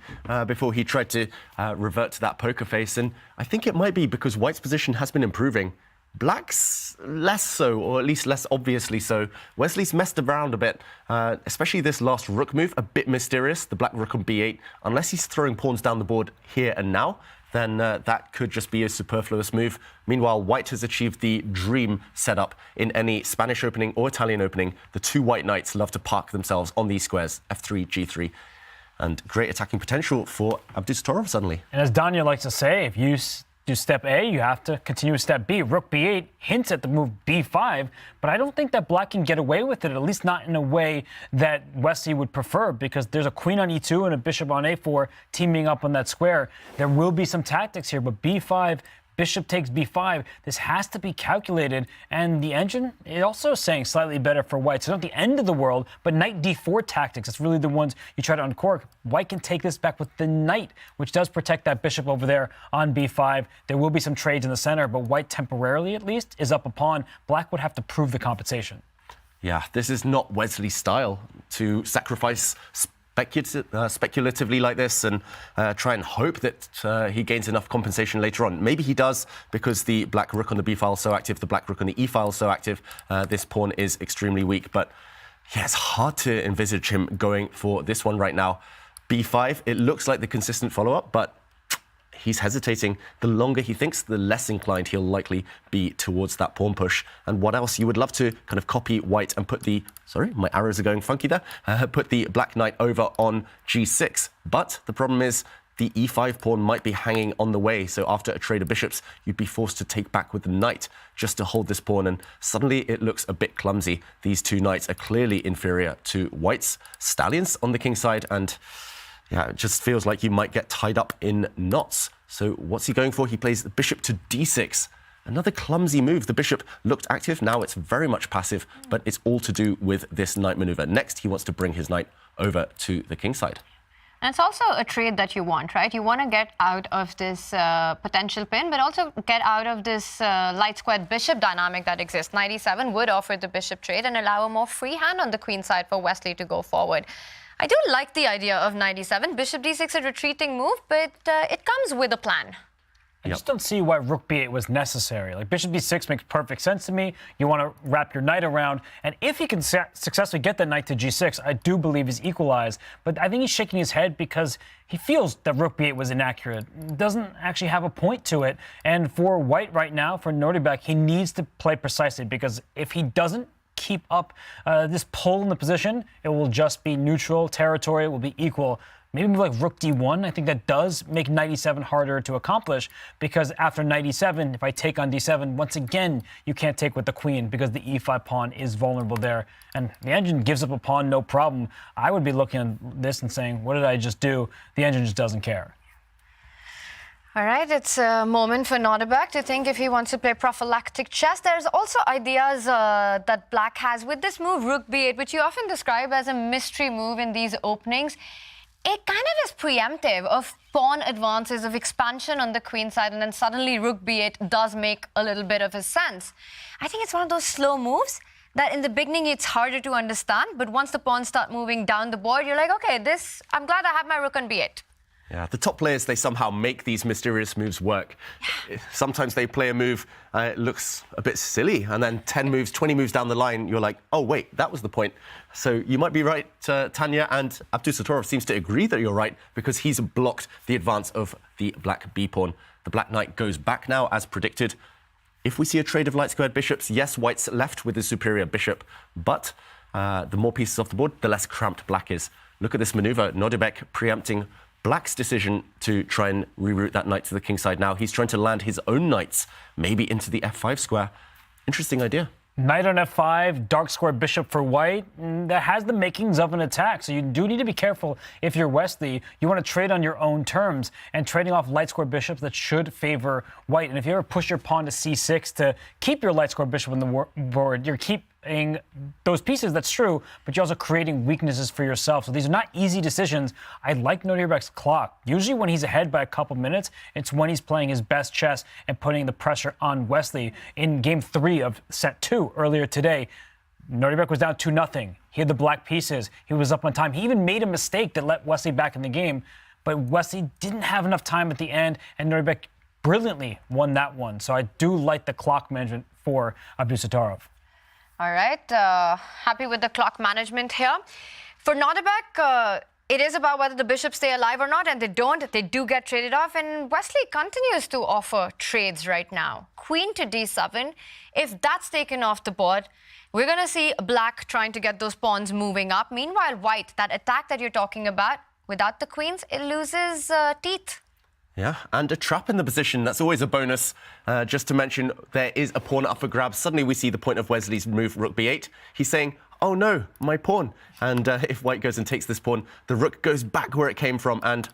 before he tried to revert to that poker face, and I think it might be because White's position has been improving. Black's less so, or at least less obviously so. Wesley's messed around a bit, especially this last rook move, a bit mysterious, the black rook on b8. Unless he's throwing pawns down the board here and now, then that could just be a superfluous move. Meanwhile, White has achieved the dream setup in any Spanish opening or Italian opening. The 2 white knights love to park themselves on these squares, f3, g3. And great attacking potential for Abdusattorov suddenly. And as Tania likes to say, if you do step A, you have to continue with step B. Rook b8 hints at the move b5, but I don't think that Black can get away with it, at least not in a way that Wesley would prefer, because there's a queen on e2 and a bishop on a4 teaming up on that square. There will be some tactics here, but b5, bishop takes b5. This has to be calculated, and the engine is also saying slightly better for White. So not the end of the world, but knight d4 tactics. It's really the ones you try to uncork. White can take this back with the knight, which does protect that bishop over there on b5. There will be some trades in the center, but White temporarily, at least, is up a pawn. Black would have to prove the compensation. Yeah, this is not Wesley's style to sacrifice speculatively like this and try and hope that he gains enough compensation later on. Maybe he does, because the black rook on the b file is so active, the black rook on the e file is so active. This pawn is extremely weak, but yeah, it's hard to envisage him going for this one right now. b5, it looks like the consistent follow-up, but he's hesitating. The longer he thinks, the less inclined he'll likely be towards that pawn push. And what else? You would love to kind of copy White and put the... Sorry, my arrows are going funky there. Put the black knight over on g6. But the problem is the e5 pawn might be hanging on the way. So after a trade of bishops, you'd be forced to take back with the knight just to hold this pawn. And suddenly it looks a bit clumsy. These 2 knights are clearly inferior to White's stallions on the king side. And yeah, it just feels like you might get tied up in knots. So what's he going for? He plays the bishop to d6. Another clumsy move. The bishop looked active. Now it's very much passive, but it's all to do with this knight maneuver. Next, he wants to bring his knight over to the king side. And it's also a trade that you want, right? You want to get out of this potential pin, but also get out of this light squared bishop dynamic that exists. Knight e7 would offer the bishop trade and allow a more free hand on the queen side for Wesley to go forward. I do like the idea of knight e7. Bishop d6 a retreating move, but it comes with a plan. I just don't see why rook b8 was necessary. Like, bishop b6 makes perfect sense to me. You want to wrap your knight around. And if he can successfully get that knight to g6, I do believe he's equalized. But I think he's shaking his head because he feels that rook b8 was inaccurate. Doesn't actually have a point to it. And for white right now, for Nodirbek, he needs to play precisely, because if he doesn't keep up this pull in the position, it will just be neutral territory. It will be equal. Maybe move like rook d1. I think that does make knight e7 harder to accomplish, because after knight e7, if I take on d7, once again, you can't take with the queen because the e5 pawn is vulnerable there. And the engine gives up a pawn, no problem. I would be looking at this and saying, what did I just do? The engine just doesn't care. All right, it's a moment for Nodirbek to think if he wants to play prophylactic chess. There's also ideas that black has with this move, rook b8, which you often describe as a mystery move in these openings. It kind of is preemptive of pawn advances, of expansion on the queen side, and then suddenly rook b8 does make a little bit of a sense. I think it's one of those slow moves that in the beginning it's harder to understand, but once the pawns start moving down the board, you're like, okay, I'm glad I have my rook on b8. Yeah, the top players, they somehow make these mysterious moves work. Yeah. Sometimes they play a move, it looks a bit silly, and then 10 moves, 20 moves down the line, you're like, oh, wait, that was the point. So you might be right, Tanya, and Abdusattorov seems to agree that you're right, because he's blocked the advance of the black b-pawn. The black knight goes back now, as predicted. If we see a trade of light-squared bishops, yes, white's left with the superior bishop, but the more pieces off the board, the less cramped black is. Look at this maneuver, Nodirbek preempting black's decision to try and reroute that knight to the king side now. He's trying to land his own knights, maybe into the f5 square. Interesting idea. Knight on f5, dark square bishop for white. That has the makings of an attack, so you do need to be careful if you're Wesley. You want to trade on your own terms, and trading off light square bishops that should favor white. And if you ever push your pawn to c6 to keep your light square bishop on the board, you're keeping those pieces, that's true, but you're also creating weaknesses for yourself. So these are not easy decisions. I like Nodirbek's clock. Usually when he's ahead by a couple minutes, it's when he's playing his best chess and putting the pressure on Wesley. In game 3 of set 2 earlier today, Nodirbek was down 2-0. He had the black pieces. He was up on time. He even made a mistake that let Wesley back in the game, but Wesley didn't have enough time at the end, and Nodirbek brilliantly won that one. So I do like the clock management for Abdusattorov. All right, happy with the clock management here. For Nodirbek, it is about whether the bishops stay alive or not, and they don't. They do get traded off, and Wesley continues to offer trades right now. Queen to d7. If that's taken off the board, we're going to see black trying to get those pawns moving up. Meanwhile, white, that attack that you're talking about, without the queens, it loses teeth. Yeah, and a trap in the position. That's always a bonus. Just to mention, there is a pawn up for grabs. Suddenly we see the point of Wesley's move, rook b8. He's saying, oh no, my pawn. And if white goes and takes this pawn, the rook goes back where it came from. And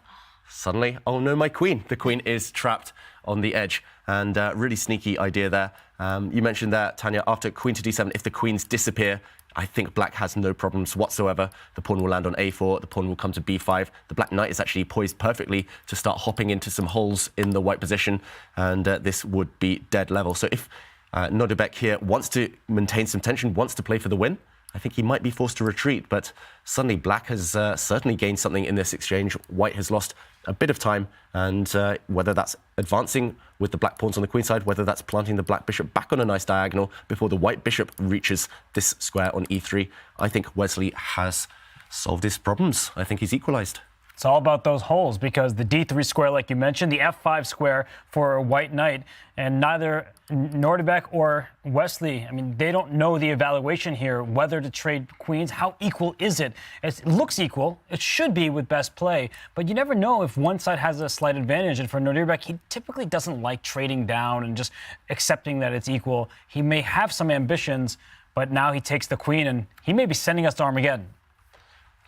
suddenly, oh no, my queen. The queen is trapped on the edge. And really sneaky idea there. You mentioned that, Tanya, after queen to d7, if the queens disappear, I think black has no problems whatsoever. The pawn will land on a4, the pawn will come to b5. The black knight is actually poised perfectly to start hopping into some holes in the white position, and this would be dead level. So if Nodirbek here wants to maintain some tension, wants to play for the win, I think he might be forced to retreat, but suddenly black has certainly gained something in this exchange. White has lost a bit of time, and whether that's advancing with the black pawns on the queen side, whether that's planting the black bishop back on a nice diagonal before the white bishop reaches this square on e3, I think Wesley has solved his problems. I think he's equalized. It's all about those holes, because the d3 square, like you mentioned, the f5 square for a white knight, and neither Nodirbek or Wesley, I mean, they don't know the evaluation here, whether to trade queens. How equal is it? It looks equal. It should be with best play, but you never know if one side has a slight advantage. And for Nodirbek, he typically doesn't like trading down and just accepting that it's equal. He may have some ambitions, but now he takes the queen, and he may be sending us to Armageddon.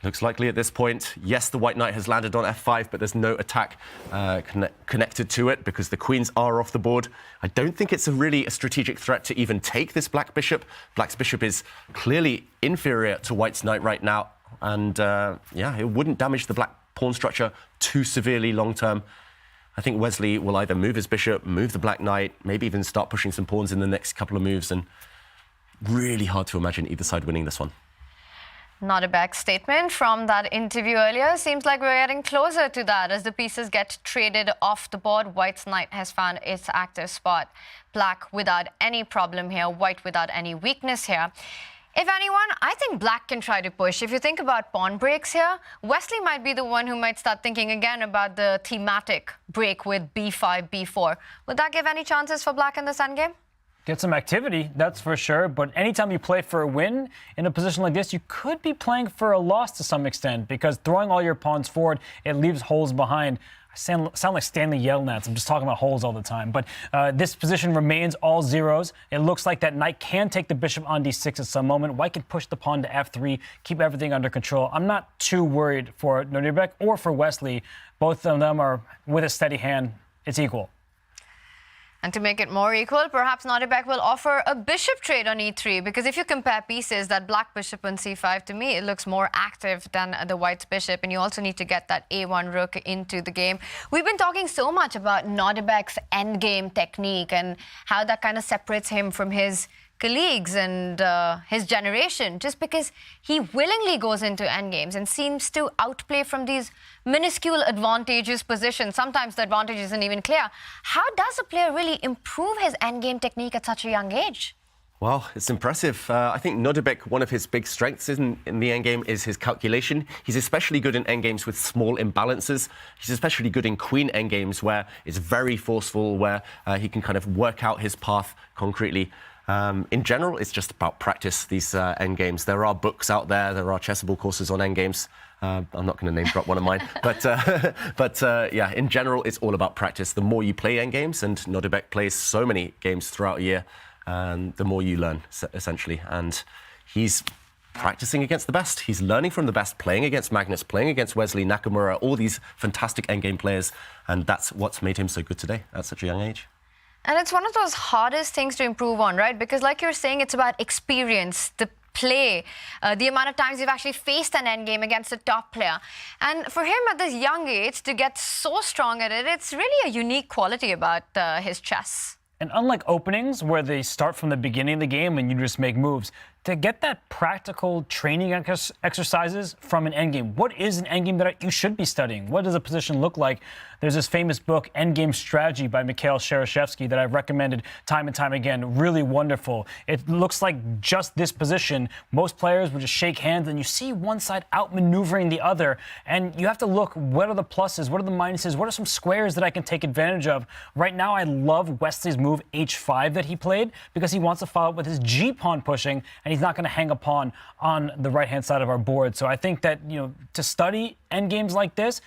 Looks likely at this point. Yes, the white knight has landed on f5, but there's no attack connected to it because the queens are off the board. I don't think it's really a strategic threat to even take this black bishop. Black's bishop is clearly inferior to white's knight right now. And yeah, it wouldn't damage the black pawn structure too severely long term. I think Wesley will either move his bishop, move the black knight, maybe even start pushing some pawns in the next couple of moves. And really hard to imagine either side winning this one. Nodirbek's statement from that interview earlier seems like we're getting closer to that as the pieces get traded off the board. White's knight has found its active spot. Black without any problem here, white without any weakness here. If anyone, I think black can try to push. If you think about pawn breaks here, Wesley might be the one who might start thinking again about the thematic break with b5, b4. Would that give any chances for black in this endgame? Get some activity, that's for sure. But anytime you play for a win in a position like this, you could be playing for a loss to some extent because throwing all your pawns forward, it leaves holes behind. I sound like Stanley Yelnats. I'm just talking about holes all the time. But this position remains all zeros. It looks like that knight can take the bishop on d6 at some moment. White can push the pawn to f3, keep everything under control. I'm not too worried for Nodirbek or for Wesley. Both of them are with a steady hand. It's equal. And to make it more equal, perhaps Nodirbek will offer a bishop trade on e3, because if you compare pieces, that black bishop on c5, to me, it looks more active than the white's bishop, and you also need to get that a1 rook into the game. We've been talking so much about Nodirbek's endgame technique and how that kind of separates him from his colleagues and his generation, just because he willingly goes into endgames and seems to outplay from these minuscule advantageous positions. Sometimes the advantage isn't even clear. How does a player really improve his endgame technique at such a young age? Well, it's impressive. I think Nodirbek, one of his big strengths in the endgame is his calculation. He's especially good in endgames with small imbalances. He's especially good in queen endgames where it's very forceful, where he can kind of work out his path concretely. In general, it's just about practice, these endgames. There are books out there. There are chessable courses on endgames. I'm not going to name drop one of mine. But yeah, in general, it's all about practice. The more you play endgames, and Nodirbek plays so many games throughout a year, the more you learn, essentially. And he's practicing against the best. He's learning from the best, playing against Magnus, playing against Wesley, Nakamura, all these fantastic endgame players. And that's what's made him so good today at such a young age. And it's one of those hardest things to improve on, right? Because like you're saying, it's about experience, the play, the amount of times you've actually faced an endgame against a top player. And for him at this young age to get so strong at it, it's really a unique quality about his chess. And unlike openings, where they start from the beginning of the game and you just make moves, to get that practical training exercises from an endgame. What is an endgame that you should be studying? What does a position look like? There's this famous book, Endgame Strategy by Mikhail Shereshevsky, that I've recommended time and time again. Really wonderful. It looks like just this position. Most players would just shake hands and you see one side outmaneuvering the other. And you have to look, what are the pluses? What are the minuses? What are some squares that I can take advantage of? Right now, I love Wesley's move h5 that he played because he wants to follow up with his g-pawn pushing, and he's not going to hang a pawn on the right-hand side of our board. So I think that, to study endgames like this,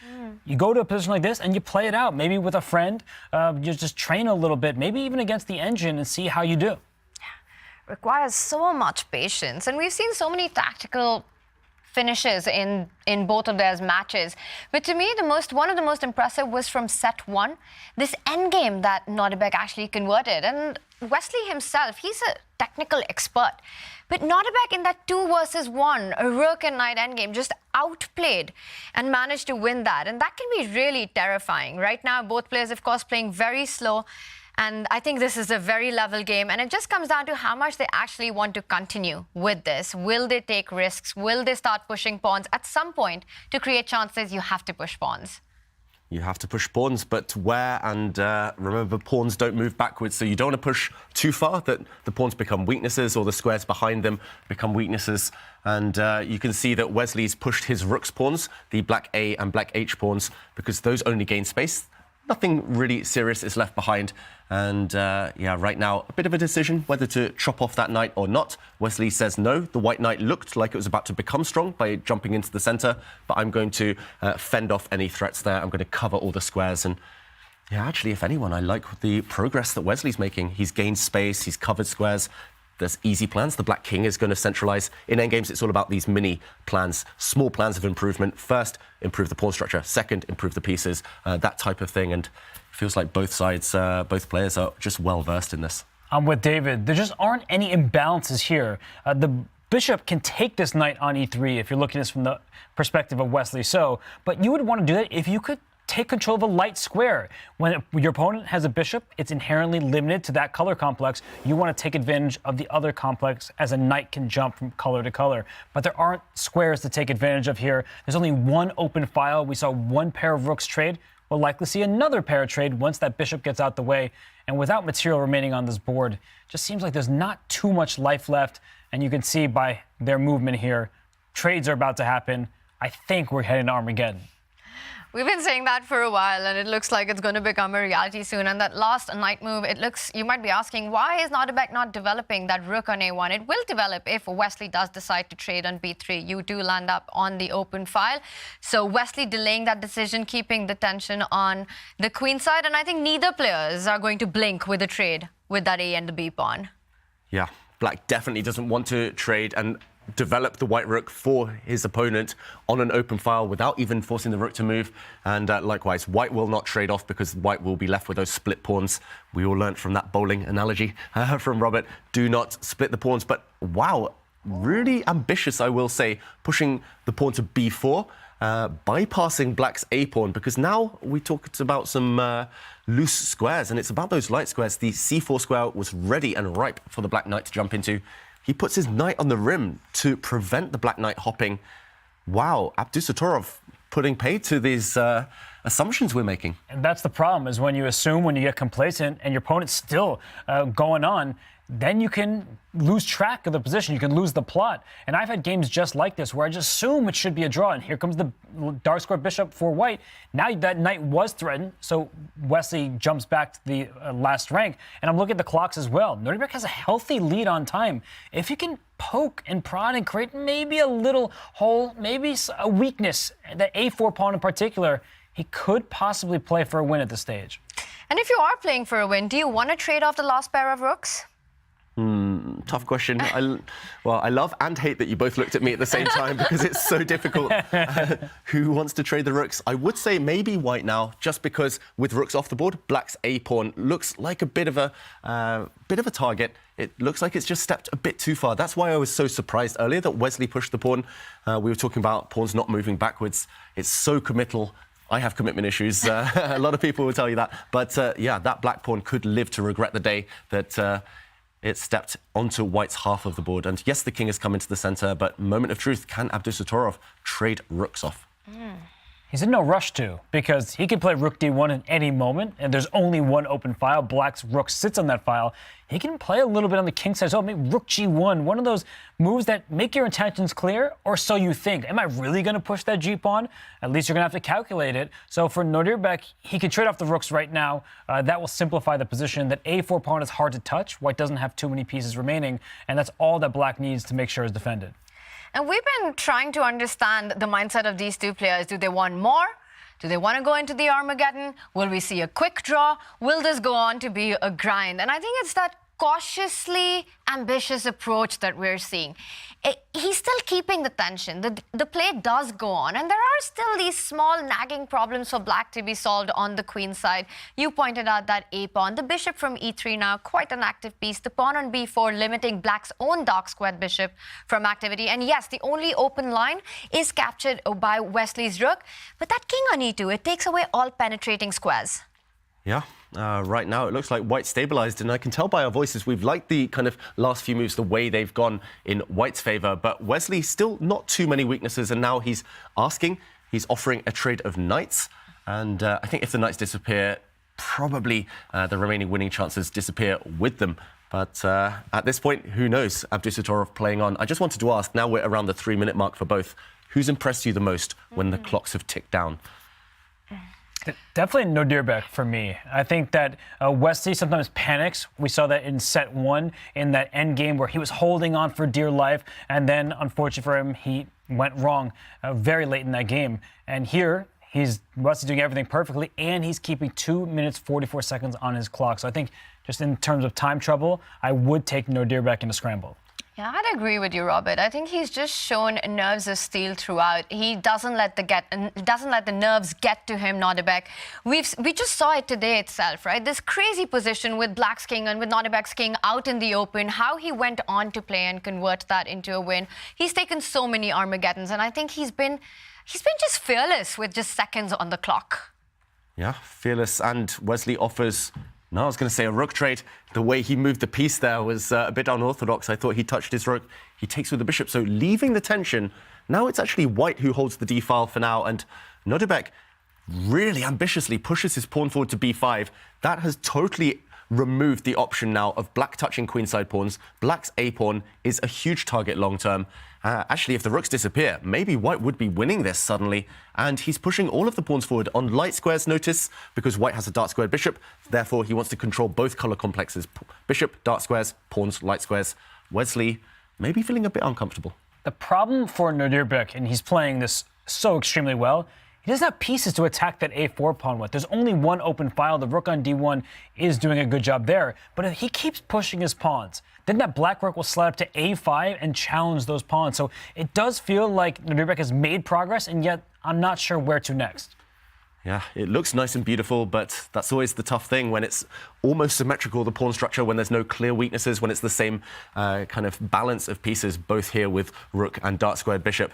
you go to a position like this and you play it out, maybe with a friend. You just train a little bit, maybe even against the engine, and see how you do. Requires so much patience. And we've seen so many tactical finishes in both of their matches. But to me, one of the most impressive was from set 1, this endgame that Nodirbek actually converted. And Wesley himself, he's a technical expert. But Nodirbek in that 2 versus 1, a rook and knight endgame, just outplayed and managed to win that. And that can be really terrifying. Right now, both players, of course, playing very slow. And I think this is a very level game. And it just comes down to how much they actually want to continue with this. Will they take risks? Will they start pushing pawns? At some point, to create chances, you have to push pawns. You have to push pawns, but where? And remember, pawns don't move backwards, so you don't want to push too far that the pawns become weaknesses or the squares behind them become weaknesses. And you can see that Wesley's pushed his rook's pawns, the black A and black H pawns, because those only gain space. Nothing really serious is left behind. And yeah, right now, a bit of a decision whether to chop off that knight or not. Wesley says no. The white knight looked like it was about to become strong by jumping into the center, but I'm going to fend off any threats there. I'm going to cover all the squares. And yeah, actually, if anyone, I like the progress that Wesley's making. He's gained space, he's covered squares. there's easy plans. The black king is going to centralize. In endgames, it's all about these mini plans, small plans of improvement. First, improve the pawn structure. Second, improve the pieces, that type of thing. And it feels like both sides, both players are just well versed in this. I'm with David. There just aren't any imbalances here. The bishop can take this knight on e3 if you're looking at this from the perspective of Wesley So, but you would want to do that if you could take control of a light square. When your opponent has a bishop, it's inherently limited to that color complex. You want to take advantage of the other complex as a knight can jump from color to color. But there aren't squares to take advantage of here. There's only one open file. We saw one pair of rooks trade. We'll likely see another pair trade once that bishop gets out the way. And without material remaining on this board, it just seems like there's not too much life left. And you can see by their movement here, trades are about to happen. I think we're heading to Armageddon. We've been saying that for a while, and it looks like it's going to become a reality soon. And that last knight move, it looks, you might be asking, why is Nodirbek not developing that rook on a1? It will develop if Wesley does decide to trade on b3. You do land up on the open file. So Wesley delaying that decision, keeping the tension on the queen side. And I think neither players are going to blink with a trade with that a and the b pawn. Yeah, black definitely doesn't want to trade and develop the white rook for his opponent on an open file without even forcing the rook to move. And likewise, white will not trade off because white will be left with those split pawns. We all learned from that bowling analogy from Robert. Do not split the pawns. But wow, really ambitious, I will say, pushing the pawn to b4, bypassing black's a pawn, because now we talked about some loose squares, and it's about those light squares. The c4 square was ready and ripe for the black knight to jump into. He puts his knight on the rim to prevent the black knight hopping. Wow, Abdusattorov putting paid to these assumptions we're making. And that's the problem, is when you assume, when you get complacent and your opponent's still going on, then you can lose track of the position. You can lose the plot. And I've had games just like this where I just assume it should be a draw. And here comes the dark square bishop for white. Now that knight was threatened, so Wesley jumps back to the last rank. And I'm looking at the clocks as well. Nodirbek has a healthy lead on time. If you can poke and prod and create maybe a little hole, maybe a weakness, that a4 pawn in particular, he could possibly play for a win at this stage. And if you are playing for a win, do you want to trade off the last pair of rooks? Tough question. I love and hate that you both looked at me at the same time because it's so difficult. Who wants to trade the rooks? I would say maybe white now, just because with rooks off the board, black's a pawn looks like a bit of a target. It looks like it's just stepped a bit too far. That's why I was so surprised earlier that Wesley pushed the pawn. We were talking about pawns not moving backwards. It's so committal. I have commitment issues. A lot of people will tell you that. But yeah, that black pawn could live to regret the day that it stepped onto white's half of the board. And yes, the king has come into the center, but moment of truth, can Abdusattorov trade rooks off? He's in no rush to, because he can play rook d1 at any moment, and there's only one open file. Black's rook sits on that file. He can play a little bit on the king side as well, maybe rook g1, one of those moves that make your intentions clear, or so you think. Am I really going to push that g-pawn? At least you're going to have to calculate it. So for Nodirbek, he can trade off the rooks right now. That will simplify the position. That a4 pawn is hard to touch. White doesn't have too many pieces remaining, and that's all that black needs to make sure is defended. And we've been trying to understand the mindset of these two players. Do they want more? Do they want to go into the Armageddon? Will we see a quick draw? Will this go on to be a grind? And I think it's that cautiously ambitious approach that we're seeing. He's still keeping the tension. The play does go on, and there are still these small nagging problems for black to be solved on the queen side. You pointed out that a pawn, the bishop from e3 now, quite an active piece. The pawn on b4 limiting black's own dark squared bishop from activity. And yes, the only open line is captured by Wesley's rook, but that king on e2, it takes away all penetrating squares. Yeah, right now it looks like white stabilized, and I can tell by our voices we've liked the kind of last few moves, the way they've gone in white's favor. But Wesley still not too many weaknesses, and now he's offering a trade of knights. And I think if the knights disappear, probably the remaining winning chances disappear with them. But at this point, who knows? Abdusattorov playing on. I just wanted to ask, now we're around the 3-minute mark for both, who's impressed you the most when the clocks have ticked down? Definitely Nodirbek for me. I think that Wesley sometimes panics. We saw that in set 1 in that end game where he was holding on for dear life, and then, unfortunately for him, he went wrong very late in that game. And here, Wesley's doing everything perfectly, and he's keeping 2 minutes 44 seconds on his clock. So I think just in terms of time trouble, I would take Nodirbek in a scramble. Yeah, I'd agree with you, Robert. I think he's just shown nerves of steel throughout. He doesn't let the nerves get to him, Nodirbek. We just saw it today itself, right? This crazy position with Black's king and with Nodirbek's king out in the open, how he went on to play and convert that into a win. He's taken so many Armageddons, and I think he's been just fearless with just seconds on the clock. Yeah, fearless, and Wesley offers, no, I was going to say a rook trade. The way he moved the piece there was a bit unorthodox. I thought he touched his rook. He takes with the bishop, so leaving the tension. Now it's actually white who holds the d-file for now, and Nodirbek really ambitiously pushes his pawn forward to b5. That has totally removed the option now of black touching queenside pawns. Black's a-pawn is a huge target long-term. Actually, if the rooks disappear, maybe white would be winning this suddenly. And he's pushing all of the pawns forward on light squares, notice, because white has a dark squared bishop. Therefore, he wants to control both color complexes. Bishop, dark squares, pawns, light squares. Wesley maybe feeling a bit uncomfortable. The problem for Nodirbek, and he's playing this so extremely well, he doesn't have pieces to attack that a4 pawn with. There's only one open file. The rook on d1 is doing a good job there. But if he keeps pushing his pawns, then that black rook will slide up to a5 and challenge those pawns. So it does feel like Nodirbek has made progress, and yet I'm not sure where to next. Yeah, it looks nice and beautiful, but that's always the tough thing when it's almost symmetrical, the pawn structure, when there's no clear weaknesses, when it's the same kind of balance of pieces, both here with rook and dark squared bishop.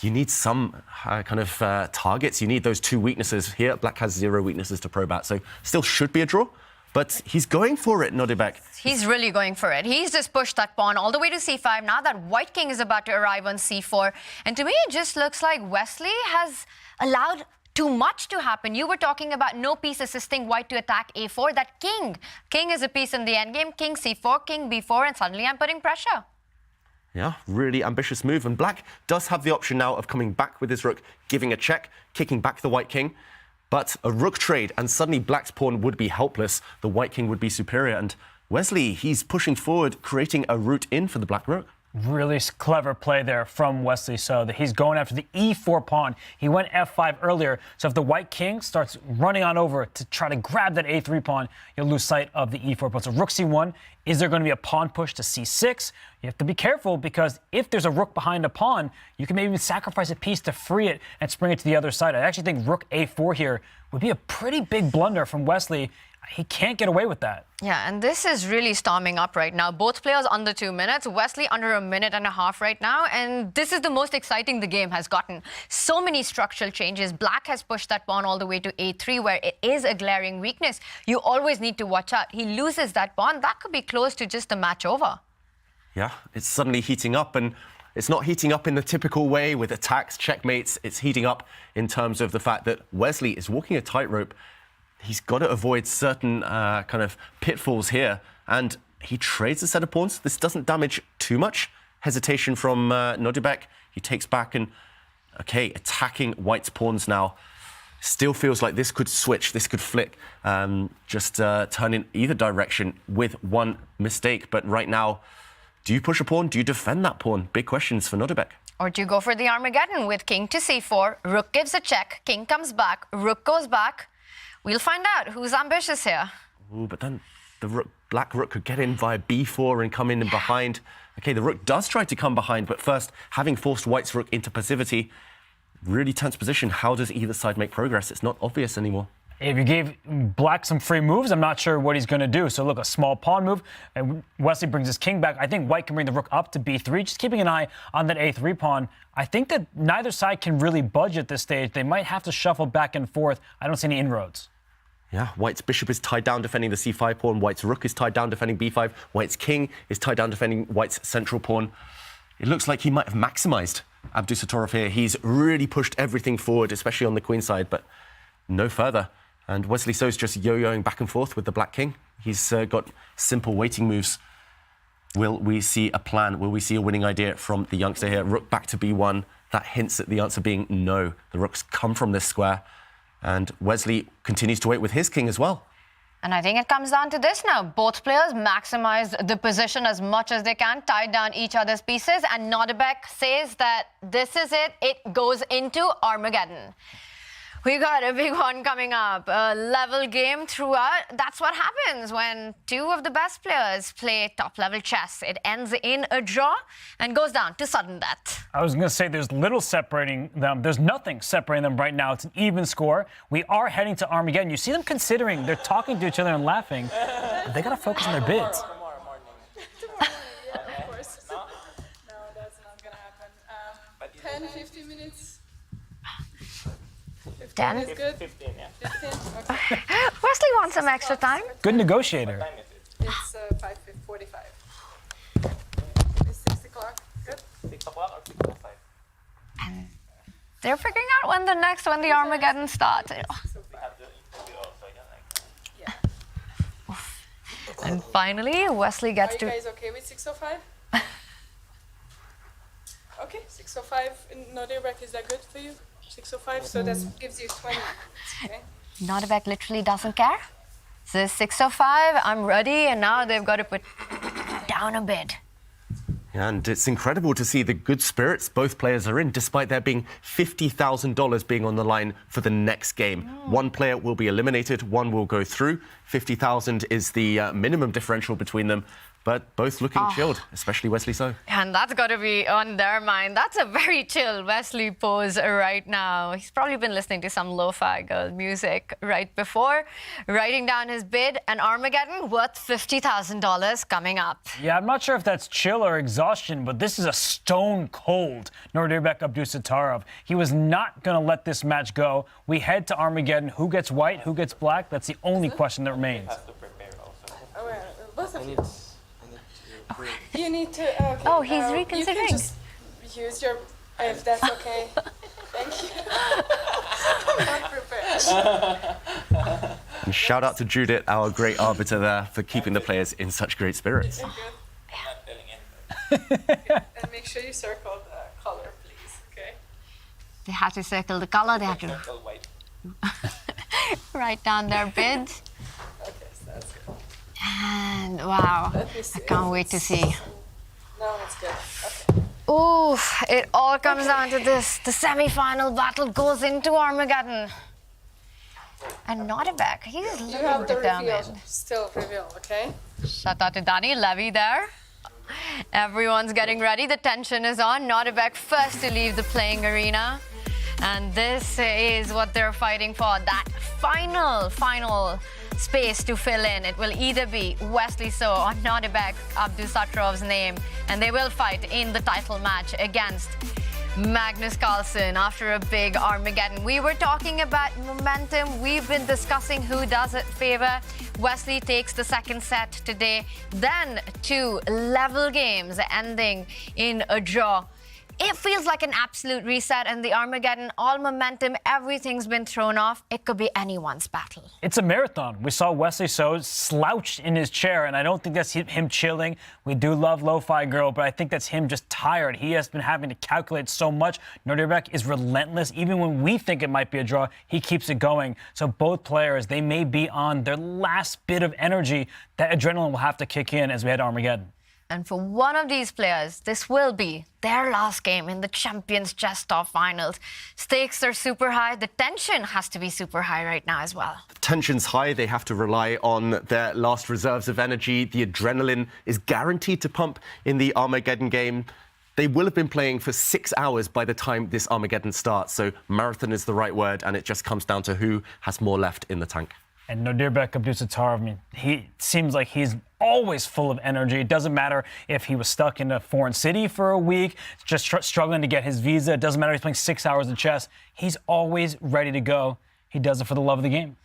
You need some kind of targets. You need those two weaknesses. Here, black has 0 weaknesses to probe at, so still should be a draw. But he's going for it, Nodirbek. He's really going for it. He's just pushed that pawn all the way to c5. Now that white king is about to arrive on c4. And to me, it just looks like Wesley has allowed too much to happen. You were talking about no piece assisting white to attack a4. That king. King is a piece in the endgame. King c4, king b4, and suddenly I'm putting pressure. Yeah, really ambitious move. And black does have the option now of coming back with his rook, giving a check, kicking back the white king. But a rook trade, and suddenly black's pawn would be helpless. The white king would be superior. And Wesley, he's pushing forward, creating a route in for the black rook. Really clever play there from Wesley. So that he's going after the e4 pawn. He went f5 earlier. So if the white king starts running on over to try to grab that a3 pawn, you'll lose sight of the e4 pawn. So rook c1, is there going to be a pawn push to c6? You have to be careful, because if there's a rook behind a pawn, you can maybe even sacrifice a piece to free it and spring it to the other side. I actually think rook a4 here would be a pretty big blunder from Wesley. He can't get away with that. Yeah, and this is really storming up right now. Both players under 2 minutes. Wesley under 1.5 minutes right now. And this is the most exciting the game has gotten. So many structural changes. Black has pushed that pawn all the way to a3, where it is a glaring weakness. You always need to watch out. He loses that pawn. That could be close to just a match over. Yeah, it's suddenly heating up, and it's not heating up in the typical way with attacks, checkmates. It's heating up in terms of the fact that Wesley is walking a tightrope. He's got to avoid certain kind of pitfalls here, and he trades a set of pawns. This doesn't damage too much. Hesitation from Nodirbek. He takes back and, okay, attacking white's pawns now. Still feels like this could switch, this could flick, just turn in either direction with one mistake. But right now, do you push a pawn? Do you defend that pawn? Big questions for Nodirbek. Or do you go for the Armageddon with king to c4, rook gives a check, king comes back, rook goes back. We'll find out who's ambitious here. Ooh, but then the black rook could get in via b4 and come in and behind. Okay, the rook does try to come behind, but first, having forced white's rook into passivity, really tense position. How does either side make progress? It's not obvious anymore. If you gave black some free moves, I'm not sure what he's going to do. So look, a small pawn move, and Wesley brings his king back. I think white can bring the rook up to b3, just keeping an eye on that a3 pawn. I think that neither side can really budge at this stage. They might have to shuffle back and forth. I don't see any inroads. Yeah, white's bishop is tied down defending the c5 pawn. White's rook is tied down defending b5. White's king is tied down defending white's central pawn. It looks like he might have maximized Abdusattorov here. He's really pushed everything forward, especially on the queen side, but no further. And Wesley So's just yo-yoing back and forth with the black king. He's got simple waiting moves. Will we see a plan? Will we see a winning idea from the youngster here? Rook back to b1. That hints at the answer being no. The rooks come from this square. And Wesley continues to wait with his king as well. And I think it comes down to this now. Both players maximize the position as much as they can, tie down each other's pieces, and Nodirbek says that this is it. It goes into Armageddon. We got a big one coming up. A level game throughout. That's what happens when two of the best players play top-level chess. It ends in a draw and goes down to sudden death. I was going to say there's little separating them. There's nothing separating them right now. It's an even score. We are heading to Armageddon. You see them considering. They're talking to each other and laughing. They got to focus on their bids. Yeah, of course. No, that's not going to happen. 10, 15 minutes. 10? Is good. 15, yeah. 15? Okay. Wesley wants some extra time. Good negotiator. It's 5:45. It's 6 o'clock. Good. 6 o'clock or 6:05? And they're figuring out when the Armageddon starts. And finally, Wesley gets to... Are you guys okay with 6:05? Okay, 6:05 in Nodirbek, is that good for you? 6:05, so that gives you 20 minutes, okay? Nodirbek literally doesn't care. So 6:05, I'm ready, and now they've got to put down a bid. And it's incredible to see the good spirits both players are in, despite there being $50,000 being on the line for the next game. One player will be eliminated, one will go through. 50,000 is the minimum differential between them, but both looking chilled, especially Wesley So. And that's got to be on their mind. That's a very chill Wesley pose right now. He's probably been listening to some lo-fi girl music right before, writing down his bid, and Armageddon worth $50,000 coming up. Yeah, I'm not sure if that's chill or exhaustion, but this is a stone-cold Nodirbek Abdusattorov. He was not going to let this match go. We head to Armageddon. Who gets white, who gets black? That's the only question that remains. Oh, yeah, both of you. You need to. Okay, oh, he's reconsidering. You can just use your. If that's okay. Thank you. I'm not prepared. And shout out to Judith, our great arbiter there, for keeping the players in such great spirits. And make sure you circle the color, please. Okay. They have to circle the color. They have to write down their bid. Okay, so that's good. And wow, I can't wait to see. No, that's good. Okay. Ooh, it all comes down to this. The semi-final battle goes into Armageddon. And Nodirbek, he's You looking have the determined. reveal. Still reveal, okay? Shout out to Danny Levy there. Everyone's getting ready. The tension is on. Nodirbek first to leave the playing arena. And this is what they're fighting for. That final space to fill in. It will either be Wesley So or Nodirbek Abdusattorov's name. And they will fight in the title match against Magnus Carlsen after a big Armageddon. We were talking about momentum. We've been discussing who does it favor. Wesley takes the second set today. Then 2 level games ending in a draw. It feels like an absolute reset, and the Armageddon, all momentum, everything's been thrown off. It could be anyone's battle. It's a marathon. We saw Wesley So slouched in his chair, and I don't think that's him chilling. We do love Lo-Fi Girl, but I think that's him just tired. He has been having to calculate so much. Nodirbek is relentless. Even when we think it might be a draw, he keeps it going. So both players, they may be on their last bit of energy. That adrenaline will have to kick in as we head to Armageddon. And for one of these players, this will be their last game in the Champions Chess.com Finals. Stakes are super high. The tension has to be super high right now as well. The tension's high. They have to rely on their last reserves of energy. The adrenaline is guaranteed to pump in the Armageddon game. They will have been playing for 6 hours by the time this Armageddon starts. So marathon is the right word, and it just comes down to who has more left in the tank. And Nodirbek Abdusattorov, I mean, he seems like he's always full of energy. It doesn't matter if he was stuck in a foreign city for a week, just struggling to get his visa. It doesn't matter if he's playing 6 hours of chess. He's always ready to go. He does it for the love of the game.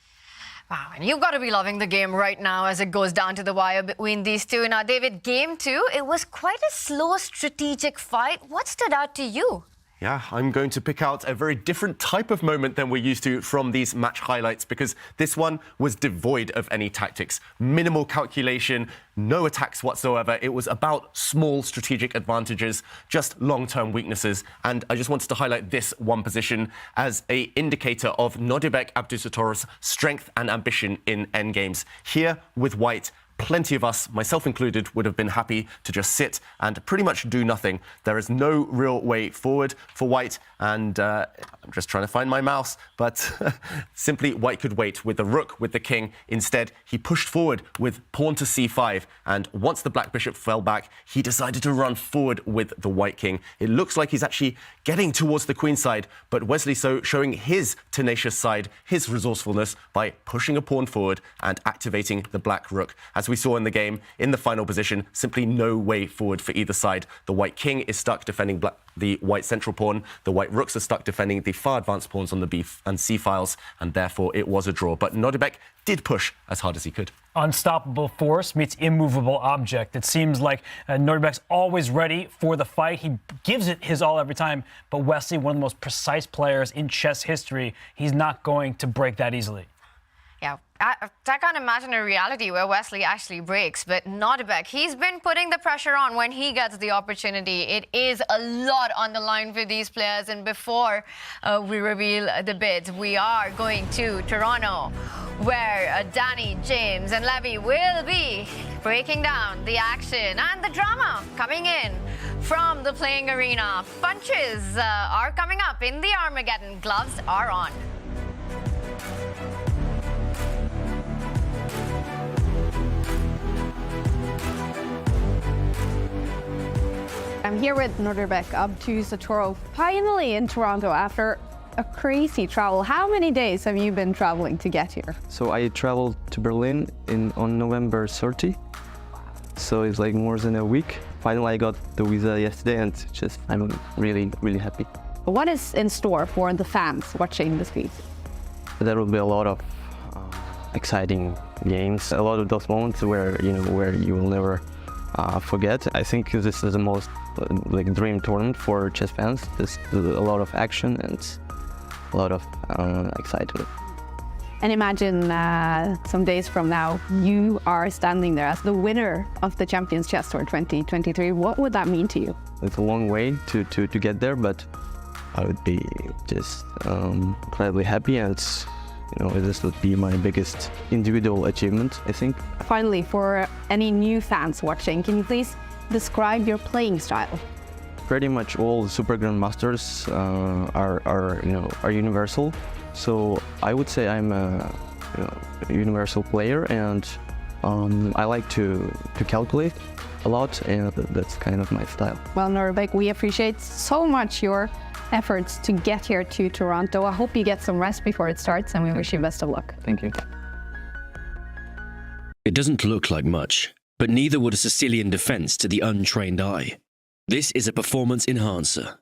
Wow, and you've got to be loving the game right now as it goes down to the wire between these two. Now, David, game 2, it was quite a slow strategic fight. What stood out to you? Yeah, I'm going to pick out a very different type of moment than we're used to from these match highlights, because this one was devoid of any tactics. Minimal calculation, no attacks whatsoever. It was about small strategic advantages, just long-term weaknesses. And I just wanted to highlight this one position as an indicator of Nodirbek Abdusattorov's strength and ambition in endgames. Here with white, plenty of us, myself included, would have been happy to just sit and pretty much do nothing. There is no real way forward for white, and I'm just trying to find my mouse, but simply white could wait with the rook, with the king. Instead, he pushed forward with pawn to c5, and once the black bishop fell back, he decided to run forward with the white king. It looks like he's actually getting towards the queen side, but Wesley So showing his tenacious side, his resourcefulness, by pushing a pawn forward and activating the black rook. As we saw in the game, in the final position, simply no way forward for either side. The white king is stuck defending the white central pawn. The white rooks are stuck defending the far advanced pawns on the b and c files, and therefore it was a draw. But Nodirbek did push as hard as he could. Unstoppable force meets immovable object. It seems like Nodirbek's always ready for the fight. He gives it his all every time. But Wesley, one of the most precise players in chess history, he's not going to break that easily. Yeah, I can't imagine a reality where Wesley actually breaks, but Nodirbek, he's been putting the pressure on when he gets the opportunity. It is a lot on the line for these players, and before we reveal the bids, we are going to Toronto, where Danny, James and Levy will be breaking down the action and the drama coming in from the playing arena. Punches are coming up in the Armageddon. Gloves are on. I'm here with Nodirbek Abdusattorov, finally in Toronto after a crazy travel. How many days have you been traveling to get here? So I traveled to Berlin on November 30. So it's like more than a week. Finally, I got the visa yesterday, and just I'm really, really happy. What is in store for the fans watching this piece? There will be a lot of exciting games, a lot of those moments where you will never forget. I think this is the most dream tournament for chess fans. There's a lot of action and a lot of excitement. And imagine some days from now, you are standing there as the winner of the Champions Chess Tour 2023. What would that mean to you? It's a long way to get there, but I would be just incredibly happy, and this would be my biggest individual achievement, I think. Finally, for any new fans watching, can you please describe your playing style? Pretty much all the Super Grandmasters are universal. So I would say I'm a universal player, and I like to calculate a lot, and that's kind of my style. Well, Nodirbek, we appreciate so much your efforts to get here to Toronto. I hope you get some rest before it starts, and we wish you best of luck. Thank you. It doesn't look like much, but neither would a Sicilian defense to the untrained eye. This is a performance enhancer.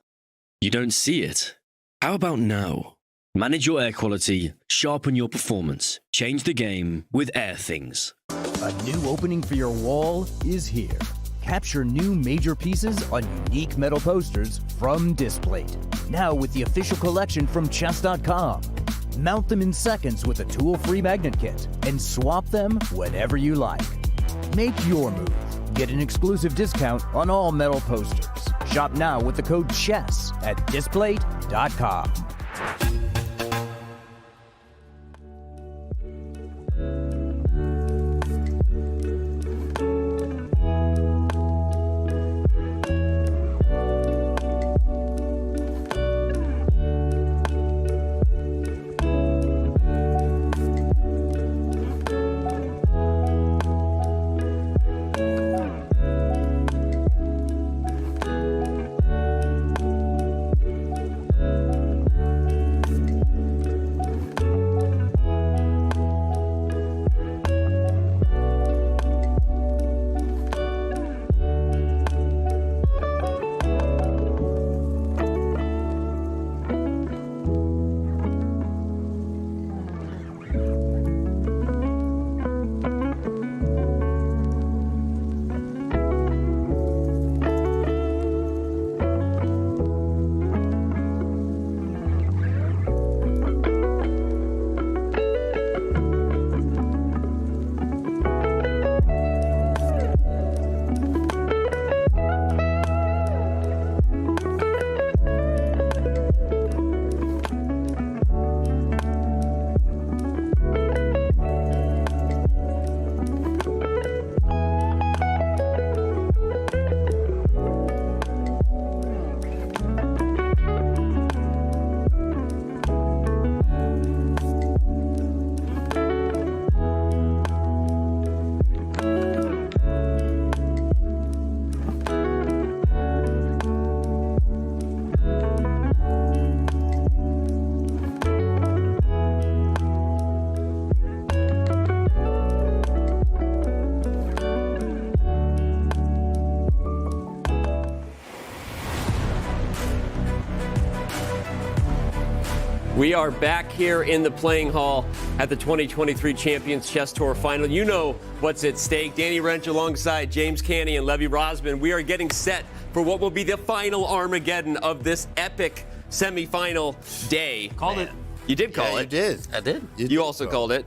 You don't see it? How about now? Manage your air quality, sharpen your performance, change the game with Air Things. A new opening for your wall is here. Capture new major pieces on unique metal posters from Displate. Now with the official collection from Chess.com. Mount them in seconds with a tool-free magnet kit and swap them whenever you like. Make your move. Get an exclusive discount on all metal posters. Shop now with the code CHESS at Displate.com. We are back here in the playing hall at the 2023 Champions Chess Tour Final. You know what's at stake. Danny Wrench alongside James Canny and Levy Rosman. We are getting set for what will be the final Armageddon of this epic semifinal day. Called it. You did call it. You did. I did. You also called it.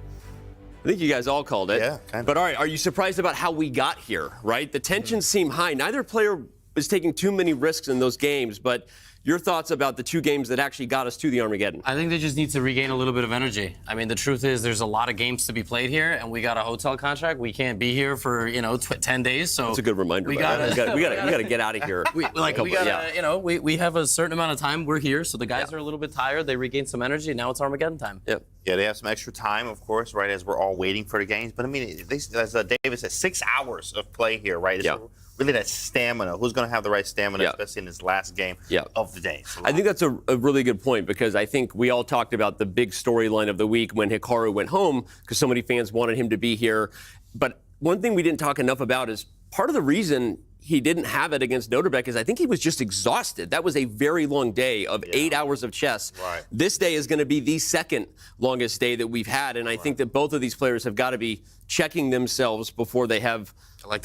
I think you guys all called it. Yeah, kind of. But all right, are you surprised about how we got here, right? The tensions seem high. Neither player is taking too many risks in those games, but your thoughts about the two games that actually got us to the Armageddon? I think they just need to regain a little bit of energy. I mean, the truth is there's a lot of games to be played here, and we got a hotel contract. We can't be here for, 10 days. So that's a good reminder. We gotta get out of here. We have a certain amount of time. We're here, so the guys are a little bit tired. They regained some energy. Now it's Armageddon time. Yep. Yeah, they have some extra time, of course, right, as we're all waiting for the games. But I mean, as David said, 6 hours of play here, right? It's really that stamina. Who's going to have the right stamina, especially in this last game of the day? I think that's a really good point, because I think we all talked about the big storyline of the week when Hikaru went home, because so many fans wanted him to be here. But one thing we didn't talk enough about is part of the reason he didn't have it against Nodirbek is I think he was just exhausted. That was a very long day of 8 hours of chess. Right. This day is going to be the second longest day that we've had, and I think that both of these players have got to be checking themselves before they have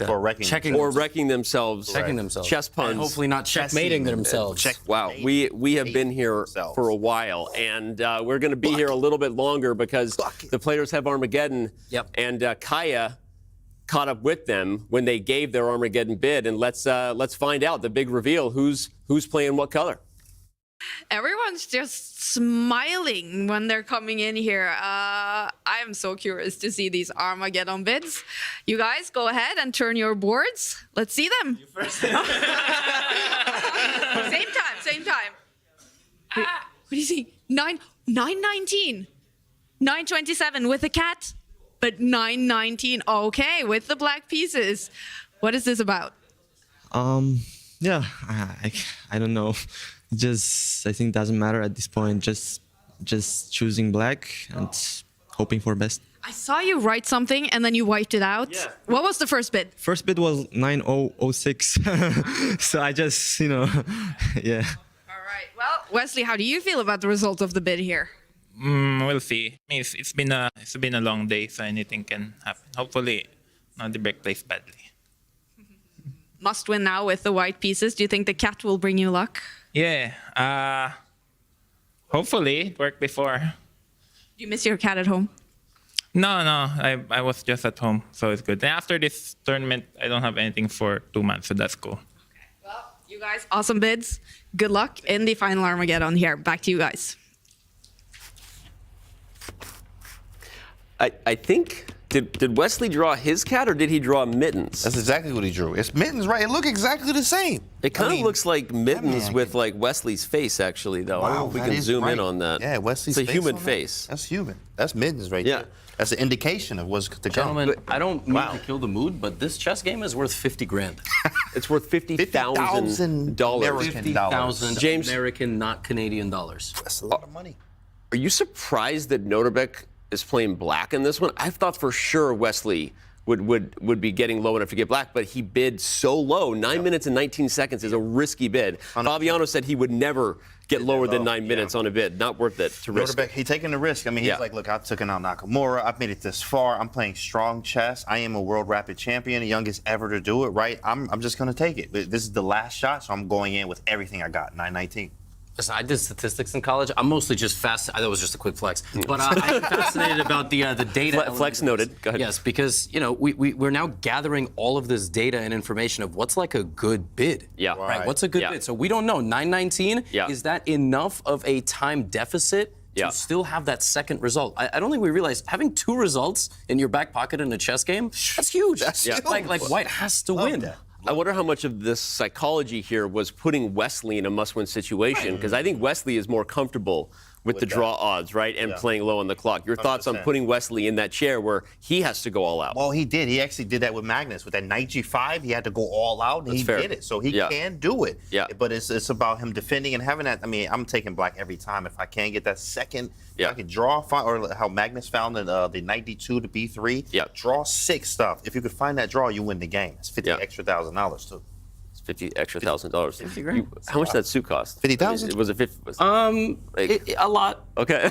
or wrecking themselves. Checking themselves. Chess puns. And hopefully not checkmating themselves. Wow, we have been here for a while, and we're going to be here a little bit longer because the players have Armageddon. Yep. And Kaya caught up with them when they gave their Armageddon bid, and let's find out the big reveal. Who's playing what color? Everyone's just smiling when they're coming in here. I am so curious to see these Armageddon bids. You guys go ahead and turn your boards. Let's see them. Same time. What do you see? 919, 927 with a cat, but 919. Okay, with the black pieces. What is this about? Yeah, I don't know. I think doesn't matter at this point. Just choosing black and hoping for best. I saw you write something and then you wiped it out. Yeah. What was the first bid? First bid was 9006. So I just, yeah. All right. Well, Wesley, how do you feel about the result of the bid here? We'll see. I mean, it's been a long day, so anything can happen. Hopefully, Nodirbek plays badly. Must win now with the white pieces. Do you think the cat will bring you luck? Yeah. Hopefully, it worked before. Do you miss your cat at home? No. I was just at home, so it's good. And after this tournament, I don't have anything for 2 months, so that's cool. Okay. Well, you guys, awesome bids. Good luck in the final Armageddon here. Back to you guys. I think, did Wesley draw his cat or did he draw Mittens? That's exactly what he drew. It's Mittens, right? It looked exactly the same. It kind of looks like Mittens with like Wesley's face, actually, though. I don't know if we can zoom in on that. Yeah, Wesley's It's a human on face. That's human. That's Mittens right there. That's an indication of what's to come. Gentlemen, I don't mean to kill the mood, but this chess game is worth 50 grand. It's worth $50,000. $50,000 James, American, not Canadian dollars. That's a lot of money. Are you surprised that Nodirbek is playing black in this one? I thought for sure Wesley would be getting low enough to get black, but he bid so low. 9 minutes and 19 seconds is a risky bid. Fabiano said he would never get lower than 9 minutes on a bid. Not worth it to risk. Nodirbek, he's taking the risk. I mean, he's like, look, I've taken out Nakamura. I've made it this far. I'm playing strong chess. I am a world rapid champion, the youngest ever to do it, right? I'm just going to take it. This is the last shot, so I'm going in with everything I got, 919. Listen, I did statistics in college. I'm mostly just that was just a quick flex. But I'm fascinated about the data. Flex noted. Go ahead. Yes, because we're now gathering all of this data and information of what's like a good bid. Yeah. Right. What's a good bid? So we don't know. 919. Yeah. Is that enough of a time deficit to still have that second result? I don't think we realize having 2 results in your back pocket in a chess game. That's huge. That's huge. Like White has to win. I wonder how much of this psychology here was putting Wesley in a must-win situation, because I think Wesley is more comfortable with the draw odds, right, and playing low on the clock. Your thoughts on putting Wesley in that chair where he has to go all out? Well, he did. He actually did that with Magnus. With that knight g5, he had to go all out, and he did it. So he can do it. Yeah. But it's about him defending and having that. I mean, I'm taking black every time. If I can get that second, if I can draw, or how Magnus found the knight d2 to b3, draw 6 stuff. If you could find that draw, you win the game. It's $50,000 extra too. $50 extra $1,000. 50 grand. How much did that suit cost? 50,000. Was it 50? A lot. Okay.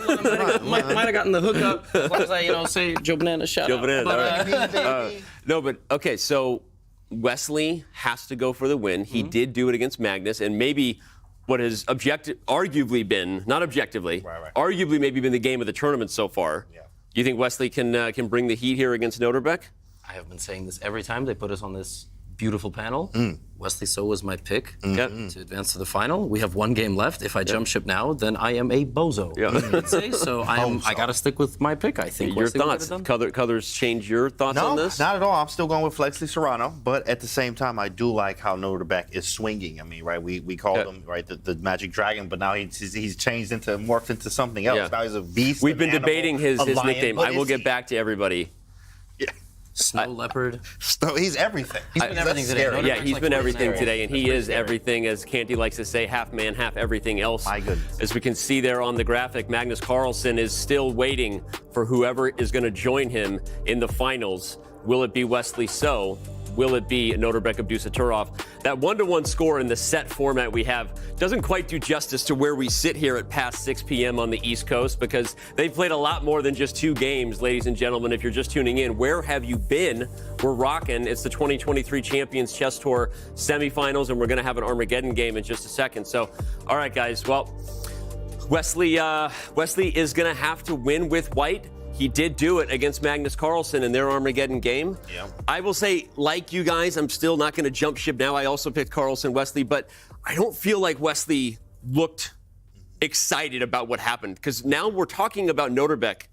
Might have gotten the hookup as long as I, say Joe Banana shout Joe out. Banana. But, All right. No, but okay. So Wesley has to go for the win. He did do it against Magnus, and maybe what has arguably been, not objectively, arguably maybe been the game of the tournament so far. Yeah. You think Wesley can bring the heat here against Nodirbek? I have been saying this every time they put us on this beautiful panel. Wesley So was my pick to advance to the final. We have one game left. If I jump ship now, then I am a bozo. I'd say. So I got to stick with my pick. I think. Your thoughts? Colors change your thoughts on this? Not at all. I'm still going with Wesley Serrano, but at the same time, I do like how Nodirbek is swinging. I mean, right? We called him the Magic Dragon, but now he's changed morphed into something else. Now he's a beast. We've been debating his nickname. I will get back to everybody. Snow leopard. He's everything. He's been everything today. Yeah, he's been everything today, and he is everything, as Canty likes to say, half man, half everything else. My goodness. As we can see there on the graphic, Magnus Carlsen is still waiting for whoever is going to join him in the finals. Will it be Wesley So? Will it be Nodirbek Abdusattorov? That 1-1 score in the set format we have doesn't quite do justice to where we sit here at past 6 p.m. on the East Coast, because they've played a lot more than just 2 games, ladies and gentlemen. If you're just tuning in, where have you been? We're rocking. It's the 2023 Champions Chess Tour semifinals, and we're going to have an Armageddon game in just a second. So, all right, guys. Well, Wesley is going to have to win with white. He did do it against Magnus Carlsen in their Armageddon game. Yeah. I will say, like you guys, I'm still not going to jump ship now. I also picked Carlsen, Wesley, but I don't feel like Wesley looked excited about what happened, because now we're talking about Nodirbek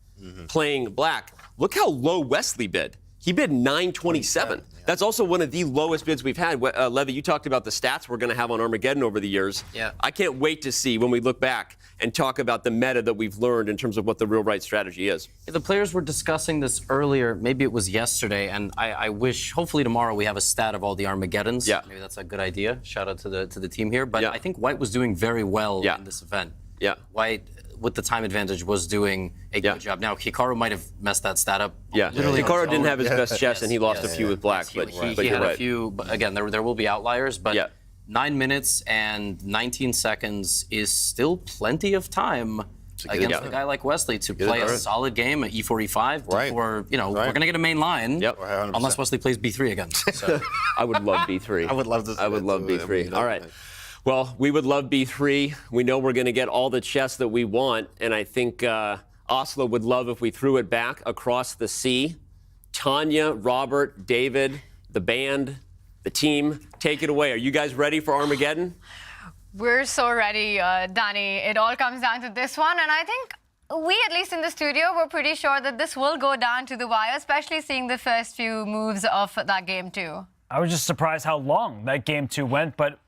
playing black. Look how low Wesley bid. He bid 927. That's also one of the lowest bids we've had. Levy, you talked about the stats we're going to have on Armageddon over the years. Yeah. I can't wait to see when we look back and talk about the meta that we've learned in terms of what the real right strategy is. The players were discussing this earlier. Maybe it was yesterday, and I wish, hopefully tomorrow, we have a stat of all the Armageddons. Yeah. Maybe that's a good idea. Shout out to the team here. But I think White was doing very well in this event. Yeah. White, with the time advantage, was doing a good job. Now, Hikaru might have messed that stat up. Yeah, Hikaru didn't have his best chess, and he lost a few with black. But he had a few. But again, there will be outliers. But 9 minutes and 19 seconds is still plenty of time against a guy like Wesley to play a solid game at E4, E5 before, we're going to get a main line, unless Wesley plays B3 again. So. I would love B3. I would love to. I would love B3. All right. Well, we would love B3. We know we're going to get all the chess that we want, and I think Oslo would love if we threw it back across the sea. Tanya, Robert, David, the band, the team, take it away. Are you guys ready for Armageddon? We're so ready, Danny. It all comes down to this one, and I think we, at least in the studio, were pretty sure that this will go down to the wire, especially seeing the first few moves of that game too. I was just surprised how long that game 2 went, but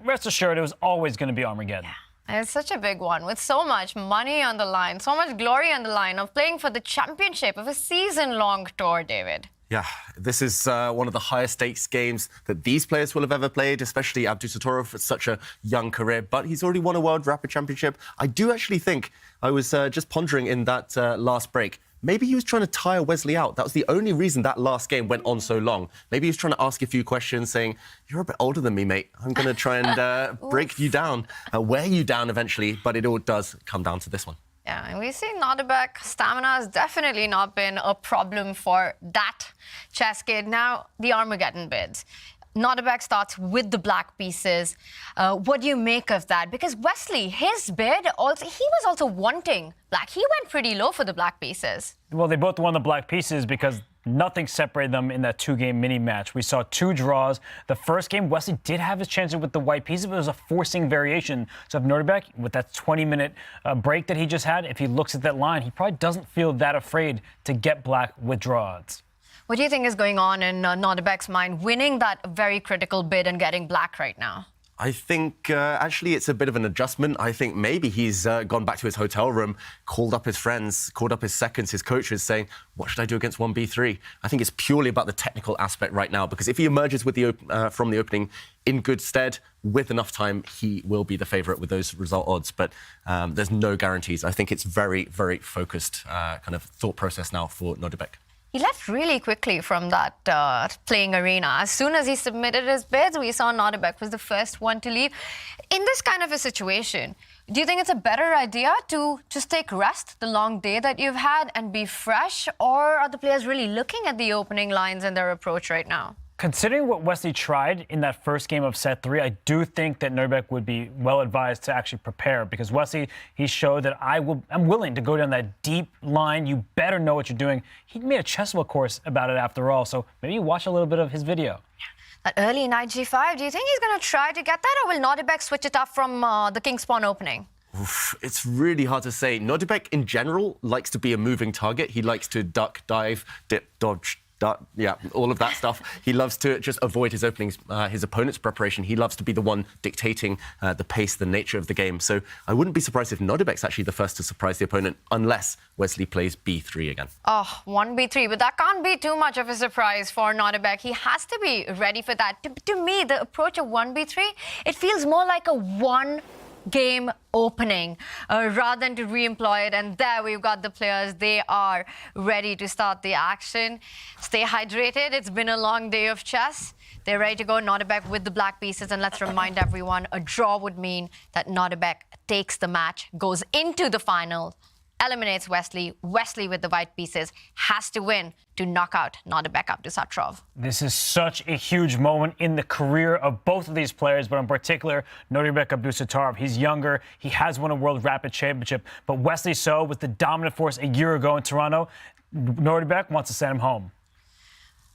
rest assured, it was always going to be Armageddon. Yeah. And it's such a big one with so much money on the line, so much glory on the line of playing for the championship of a season-long tour, David. Yeah, this is one of the highest stakes games that these players will have ever played, especially Abdusattorov at such a young career. But he's already won a World Rapid Championship. I do actually think, I was just pondering in that last break, maybe he was trying to tire Wesley out. That was the only reason that last game went on so long. Maybe he was trying to ask a few questions, saying, you're a bit older than me, mate. I'm going to try and break you down, wear you down eventually. But it all does come down to this one. Yeah, and we see Nodirbek stamina has definitely not been a problem for that chess kid. Now, the Armageddon bids. Nodirbek starts with the black pieces. What do you make of that? Because Wesley, his bid, also, he was also wanting black. He went pretty low for the black pieces. Well, they both won the black pieces because nothing separated them in that 2-game mini match. We saw 2 draws. The first game, Wesley did have his chances with the white pieces, but it was a forcing variation. So if Nodirbek, with that 20-minute break that he just had, if he looks at that line, he probably doesn't feel that afraid to get black with draw odds. What do you think is going on in Nodirbek's mind, winning that very critical bid and getting black right now? I think actually it's a bit of an adjustment. I think maybe he's gone back to his hotel room, called up his friends, called up his seconds, his coaches, saying, what should I do against 1b3? I think it's purely about the technical aspect right now, because if he emerges with from the opening in good stead, with enough time, he will be the favourite with those result odds. But there's no guarantees. I think it's very, very focused kind of thought process now for Nodirbek. he left really quickly from that playing arena. As soon as he submitted his bids, we saw Nodirbek was the first one to leave. In this kind of a situation, do you think it's a better idea to just take rest, the long day that you've had, and be fresh? Or are the players really looking at the opening lines and their approach right now? Considering what Wesley tried in that first game of set 3, I do think that Nodirbek would be well advised to actually prepare, because Wesley, he showed that I'm willing to go down that deep line. You better know what you're doing. He made a Chessable course about it after all, so maybe you watch a little bit of his video. That early knight g5, do you think he's going to try to get that, or will Nodirbek switch it up from the king's pawn opening? It's really hard to say. Nodirbek, in general, likes to be a moving target. He likes to duck, dive, dip, dodge, all of that stuff. He loves to just avoid his openings, his opponent's preparation. He loves to be the one dictating the pace, the nature of the game. So I wouldn't be surprised if Nodirbek's actually the first to surprise the opponent, unless Wesley plays b3 again. Oh, 1b3, but that can't be too much of a surprise for Nodirbek. He has to be ready for that. To me, the approach of 1b3, it feels more like a one-game opening rather than to re-employ it. And there we've got the players. They are ready to start the action. Stay hydrated. It's been a long day of chess. They're ready to go. Nodirbek with the black pieces. And let's remind everyone, a draw would mean that Nodirbek takes the match, goes into the final, eliminates Wesley. Wesley with the white pieces has to win to knock out Nodirbek Abdusattorov. This is such a huge moment in the career of both of these players, but in particular, Nodirbek Abdusattorov. He's younger. He has won a World Rapid Championship, but Wesley So was the dominant force a year ago in Toronto. Nodirbek wants to send him home.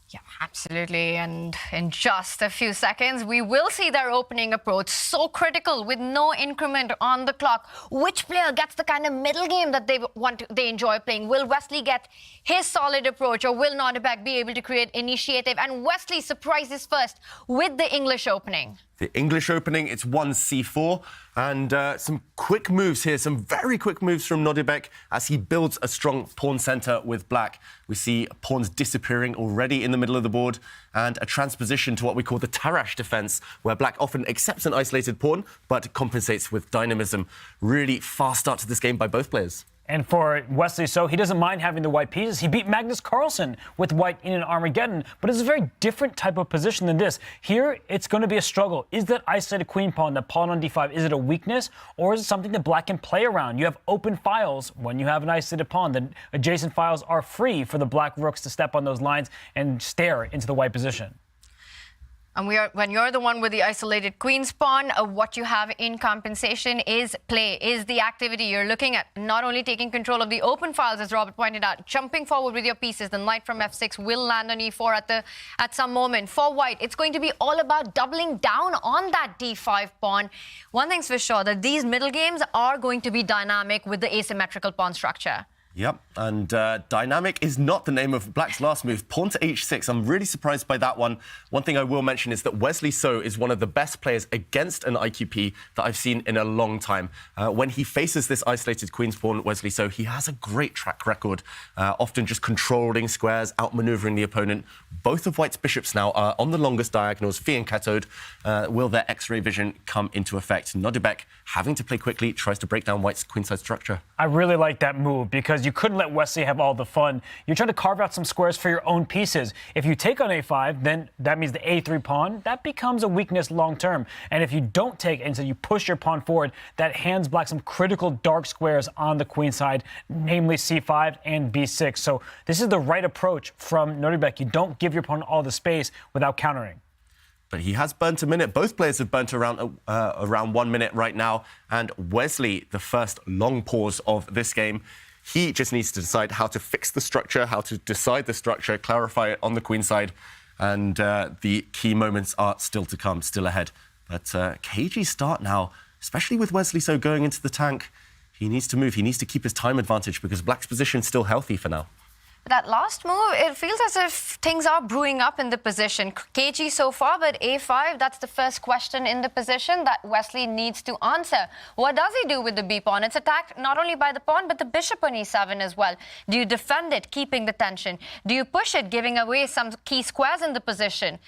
Yeah, absolutely. And in just a few seconds, we will see their opening approach. So critical with no increment on the clock. Which player gets the kind of middle game that they enjoy playing? Will Wesley get his solid approach, or will Nodirbek be able to create initiative? And Wesley surprises first with the English opening. The English opening, it's 1c4, and some quick moves here, some very quick moves from Nodirbek as he builds a strong pawn center with black. We see pawns disappearing already in the middle of the board, and a transposition to what we call the Tarrasch defense, where black often accepts an isolated pawn, but compensates with dynamism. Really fast start to this game by both players. And for Wesley So, he doesn't mind having the white pieces. He beat Magnus Carlsen with white in an Armageddon, but it's a very different type of position than this. Here, it's going to be a struggle. Is that isolated queen pawn, the pawn on d5, is it a weakness, or is it something that black can play around? You have open files when you have an isolated pawn. The adjacent files are free for the black rooks to step on those lines and stare into the white position. And when you're the one with the isolated queen's pawn, what you have in compensation is play, is the activity you're looking at. Not only taking control of the open files, as Robert pointed out, jumping forward with your pieces. The knight from f6 will land on e4 at some moment. For white, it's going to be all about doubling down on that d5 pawn. One thing's for sure, that these middle games are going to be dynamic with the asymmetrical pawn structure. Yep, and dynamic is not the name of black's last move. Pawn to h6, I'm really surprised by that one. One thing I will mention is that Wesley So is one of the best players against an IQP that I've seen in a long time. When he faces this isolated queen's pawn, Wesley So, he has a great track record, often just controlling squares, outmaneuvering the opponent. Both of white's bishops now are on the longest diagonals, phi and cathode. Will their X-ray vision come into effect? Nodirbek, having to play quickly, tries to break down white's queenside structure. I really like that move, because you couldn't let Wesley have all the fun. You're trying to carve out some squares for your own pieces. If you take on a5, then that means the a3 pawn, that becomes a weakness long term. And if you don't take it, and so you push your pawn forward, that hands black some critical dark squares on the queen side, namely c5 and b6. So this is the right approach from Nodirbek. You don't give your opponent all the space without countering. But he has burnt a minute. Both players have burnt around 1 minute right now. And Wesley, the first long pause of this game, he just needs to decide how to fix the structure, how to decide the structure, clarify it on the queen side. And the key moments are still to come, still ahead. But cagey start now, especially with Wesley So going into the tank. He needs to move. He needs to keep his time advantage, because black's position is still healthy for now. That last move, it feels as if things are brewing up in the position. Cagey so far, but a5, that's the first question in the position that Wesley needs to answer. What does he do with the b-pawn? It's attacked not only by the pawn, but the bishop on e7 as well. Do you defend it, keeping the tension? Do you push it, giving away some key squares in the position?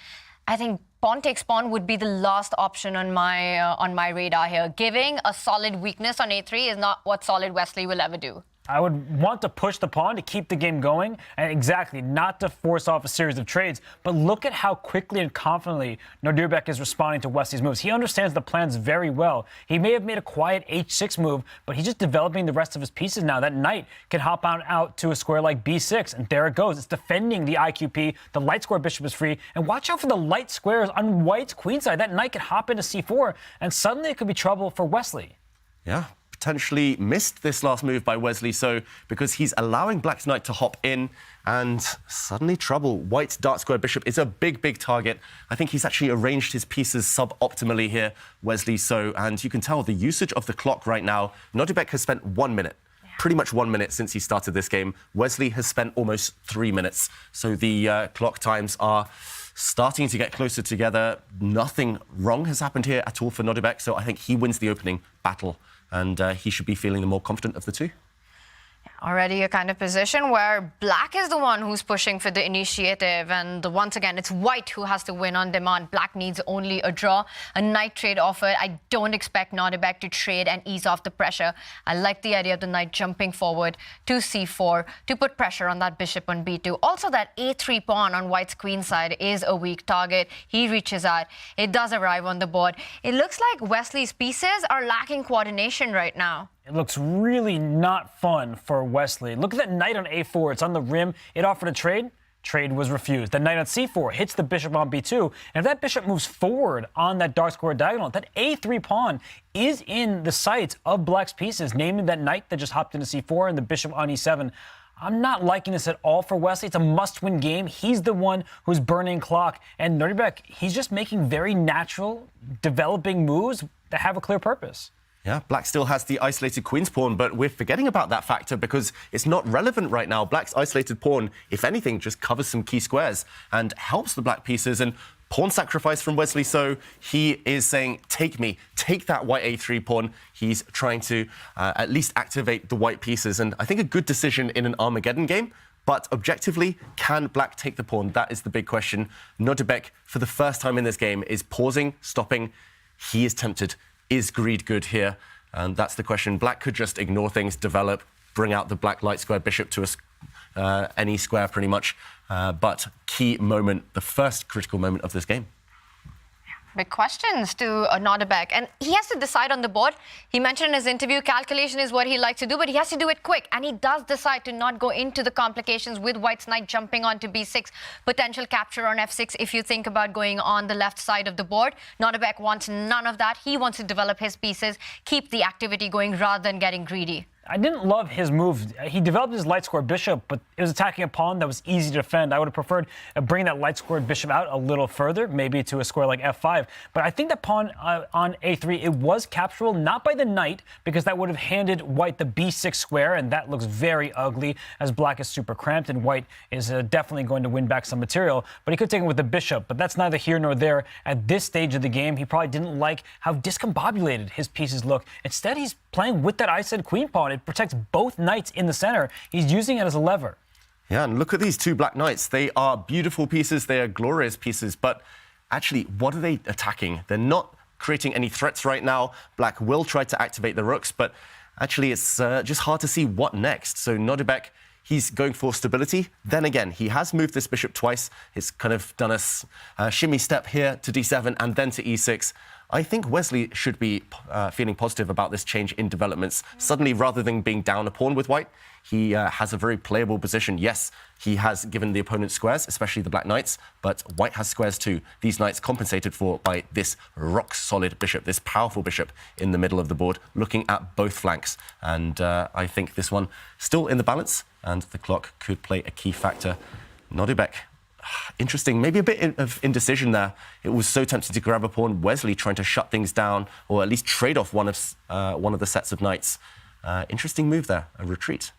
I think pawn takes pawn would be the last option on my radar here. Giving a solid weakness on a3 is not what solid Wesley will ever do. I would want to push the pawn to keep the game going, and exactly, not to force off a series of trades. But look at how quickly and confidently Nodirbek is responding to Wesley's moves. He understands the plans very well. He may have made a quiet h6 move, but he's just developing the rest of his pieces now. That knight can hop on out to a square like b6, and there it goes. It's defending the IQP. The light square bishop is free, and watch out for the light squares on White's queenside. That knight can hop into c4, and suddenly it could be trouble for Wesley. Yeah. Potentially missed this last move by Wesley, so because he's allowing Black's knight to hop in, and suddenly trouble. White's dark square bishop is a big target. I think he's actually arranged his pieces sub-optimally here, Wesley, so, and you can tell the usage of the clock right now. Nodirbek has spent 1 minute. Pretty much 1 minute since he started this game. Wesley has spent almost 3 minutes. So the clock times are starting to get closer together. Nothing wrong has happened here at all for Nodirbek, so I think he wins the opening battle. And he should be feeling the more confident of the two. Already a kind of position where Black is the one who's pushing for the initiative, and once again it's White who has to win on demand. Black needs only a draw, a knight trade offered. I don't expect Nodirbek to trade and ease off the pressure. I like the idea of the knight jumping forward to c4 to put pressure on that bishop on b2. Also, that a3 pawn on White's queen side is a weak target. He reaches out, it does arrive on the board. It looks like Wesley's pieces are lacking coordination right now. It looks really not fun for Wesley. Look at that knight on a4. It's on the rim. It offered a trade. Trade was refused. The knight on c4 hits the bishop on b2. And if that bishop moves forward on that dark square diagonal, that a3 pawn is in the sights of Black's pieces, namely that knight that just hopped into c4 and the bishop on e7. I'm not liking this at all for Wesley. It's a must-win game. He's the one who's burning clock. And Nodirbek, he's just making very natural, developing moves that have a clear purpose. Yeah, Black still has the isolated queen's pawn, but we're forgetting about that factor because it's not relevant right now. Black's isolated pawn, if anything, just covers some key squares and helps the Black pieces. And pawn sacrifice from Wesley, so he is saying, take me, take that white a3 pawn. He's trying to at least activate the white pieces. And I think a good decision in an Armageddon game. But objectively, can Black take the pawn? That is the big question. Nodirbek, for the first time in this game, is pausing, stopping. He is tempted. Is greed good here? And that's the question. Black could just ignore things, develop, bring out the Black light square bishop to any square pretty much. But key moment, the first critical moment of this game. Big questions to Nodirbek, and he has to decide on the board. He mentioned in his interview, calculation is what he likes to do, but he has to do it quick, and he does decide to not go into the complications with White's knight jumping onto b6, potential capture on f6 if you think about going on the left side of the board. Nodirbek wants none of that. He wants to develop his pieces, keep the activity going rather than getting greedy. I didn't love his move. He developed his light squared bishop, but it was attacking a pawn that was easy to defend. I would have preferred bringing that light squared bishop out a little further, maybe to a square like f5. But I think that pawn on a3, it was capturable, not by the knight, because that would have handed White the b6 square, and that looks very ugly as Black is super cramped, and White is definitely going to win back some material. But he could take it with the bishop, but that's neither here nor there. At this stage of the game, he probably didn't like how discombobulated his pieces look. Instead, he's playing with that isolated queen pawn. It protects both knights in the center. He's using it as a lever. Yeah, and look at these two Black knights. They are beautiful pieces. They are glorious pieces. But actually, what are they attacking? They're not creating any threats right now. Black will try to activate the rooks, but actually it's just hard to see what next. So Nodirbek, he's going for stability. Then again, he has moved this bishop twice. It's kind of done a shimmy step here to d7 and then to e6. I think Wesley should be feeling positive about this change in developments. Suddenly, rather than being down a pawn with White, he has a very playable position. Yes, he has given the opponent squares, especially the Black knights, but White has squares too. These knights compensated for by this rock-solid bishop, this powerful bishop in the middle of the board, looking at both flanks. And I think this one still in the balance, and the clock could play a key factor. Nodirbek. Interesting, maybe a bit of indecision there. It was so tempting to grab a pawn. Wesley trying to shut things down, or at least trade off one of the sets of knights. Interesting move there, a retreat.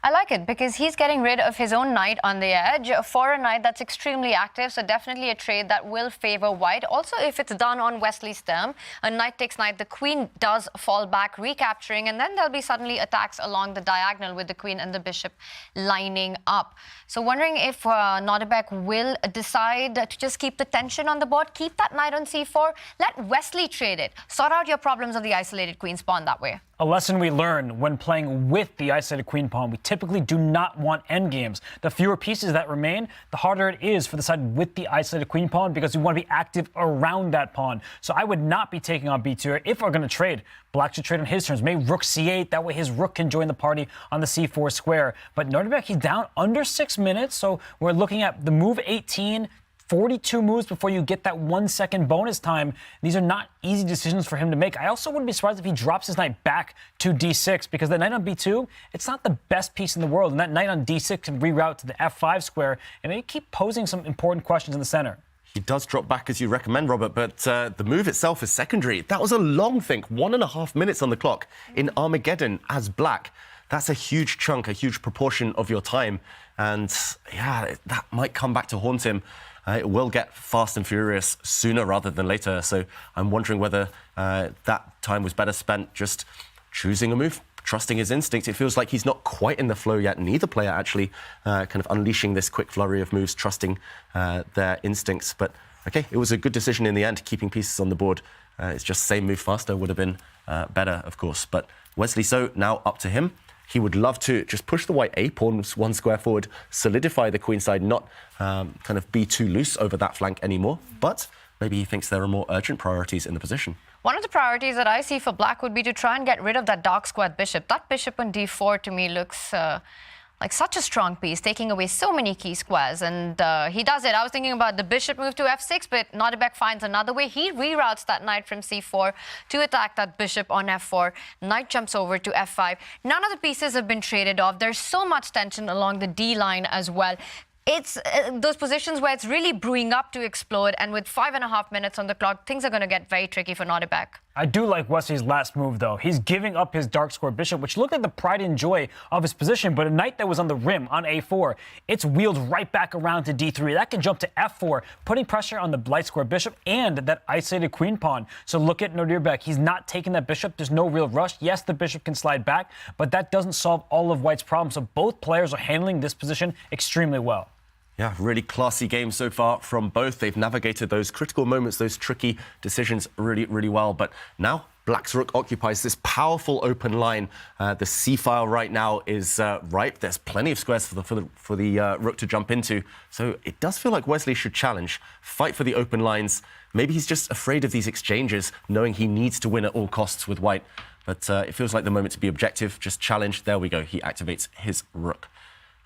I like it because he's getting rid of his own knight on the edge for a knight that's extremely active, so definitely a trade that will favor White. Also, if it's done on Wesley's term, a knight takes knight, the queen does fall back, recapturing, and then there'll be suddenly attacks along the diagonal with the queen and the bishop lining up. So wondering if Nodirbek will decide to just keep the tension on the board, keep that knight on c4, let Wesley trade it, sort out your problems of the isolated queen's pawn that way. A lesson we learned when playing with the isolated queen pawn, we typically do not want endgames. The fewer pieces that remain, the harder it is for the side with the isolated queen pawn because we want to be active around that pawn. So I would not be taking on b2 if we're going to trade. Black should trade on his terms. Maybe rook c8. That way his rook can join the party on the c4 square. But Nodirbek, he's down under 6 minutes. So we're looking at the move 18, 42 moves before you get that 1 second bonus time. These are not easy decisions for him to make. I also wouldn't be surprised if he drops his knight back to d6 because the knight on b2, it's not the best piece in the world. And that knight on d6 can reroute to the f5 square and maybe keep posing some important questions in the center. He does drop back as you recommend, Robert, but the move itself is secondary. That was a long think, 1.5 minutes on the clock in Armageddon as black. That's a huge chunk, a huge proportion of your time. And yeah, that might come back to haunt him. It will get fast and furious sooner rather than later. So I'm wondering whether that time was better spent just choosing a move, trusting his instinct. It feels like he's not quite in the flow yet. Neither player actually kind of unleashing this quick flurry of moves, trusting their instincts. But okay, it was a good decision in the end, keeping pieces on the board. It's just same move faster would have been better, of course. But Wesley So now up to him. He would love to just push the white A pawn 1 square forward, solidify the queenside, not kind of be too loose over that flank anymore. But maybe he thinks there are more urgent priorities in the position. One of the priorities that I see for black would be to try and get rid of that dark squared bishop. That bishop on d4 to me looks like such a strong piece, taking away so many key squares. And he does it. I was thinking about the bishop move to f6, but Nodirbek finds another way. He reroutes that knight from c4 to attack that bishop on f4. Knight jumps over to f5. None of the pieces have been traded off. There's so much tension along the d line as well. It's those positions where it's really brewing up to explode, and with 5.5 minutes on the clock, things are going to get very tricky for Nodirbek. I do like Wesley's last move, though. He's giving up his dark square bishop, which looked like the pride and joy of his position, but a knight that was on the rim on a4, it's wheeled right back around to d3. That can jump to f4, putting pressure on the light square bishop and that isolated queen pawn. So look at Nodirbek. He's not taking that bishop. There's no real rush. Yes, the bishop can slide back, but that doesn't solve all of white's problems. So both players are handling this position extremely well. Yeah, really classy game so far from both. They've navigated those critical moments, those tricky decisions really, really well. But now black's rook occupies this powerful open line. The c-file right now is ripe. There's plenty of squares for the rook to jump into. So it does feel like Wesley should challenge, fight for the open lines. Maybe he's just afraid of these exchanges, knowing he needs to win at all costs with white. But it feels like the moment to be objective, just challenge. There we go. He activates his rook.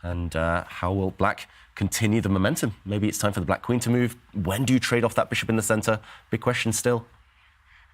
And how will black continue the momentum? Maybe it's time for the black queen to move. When do you trade off that bishop in the center? Big question still.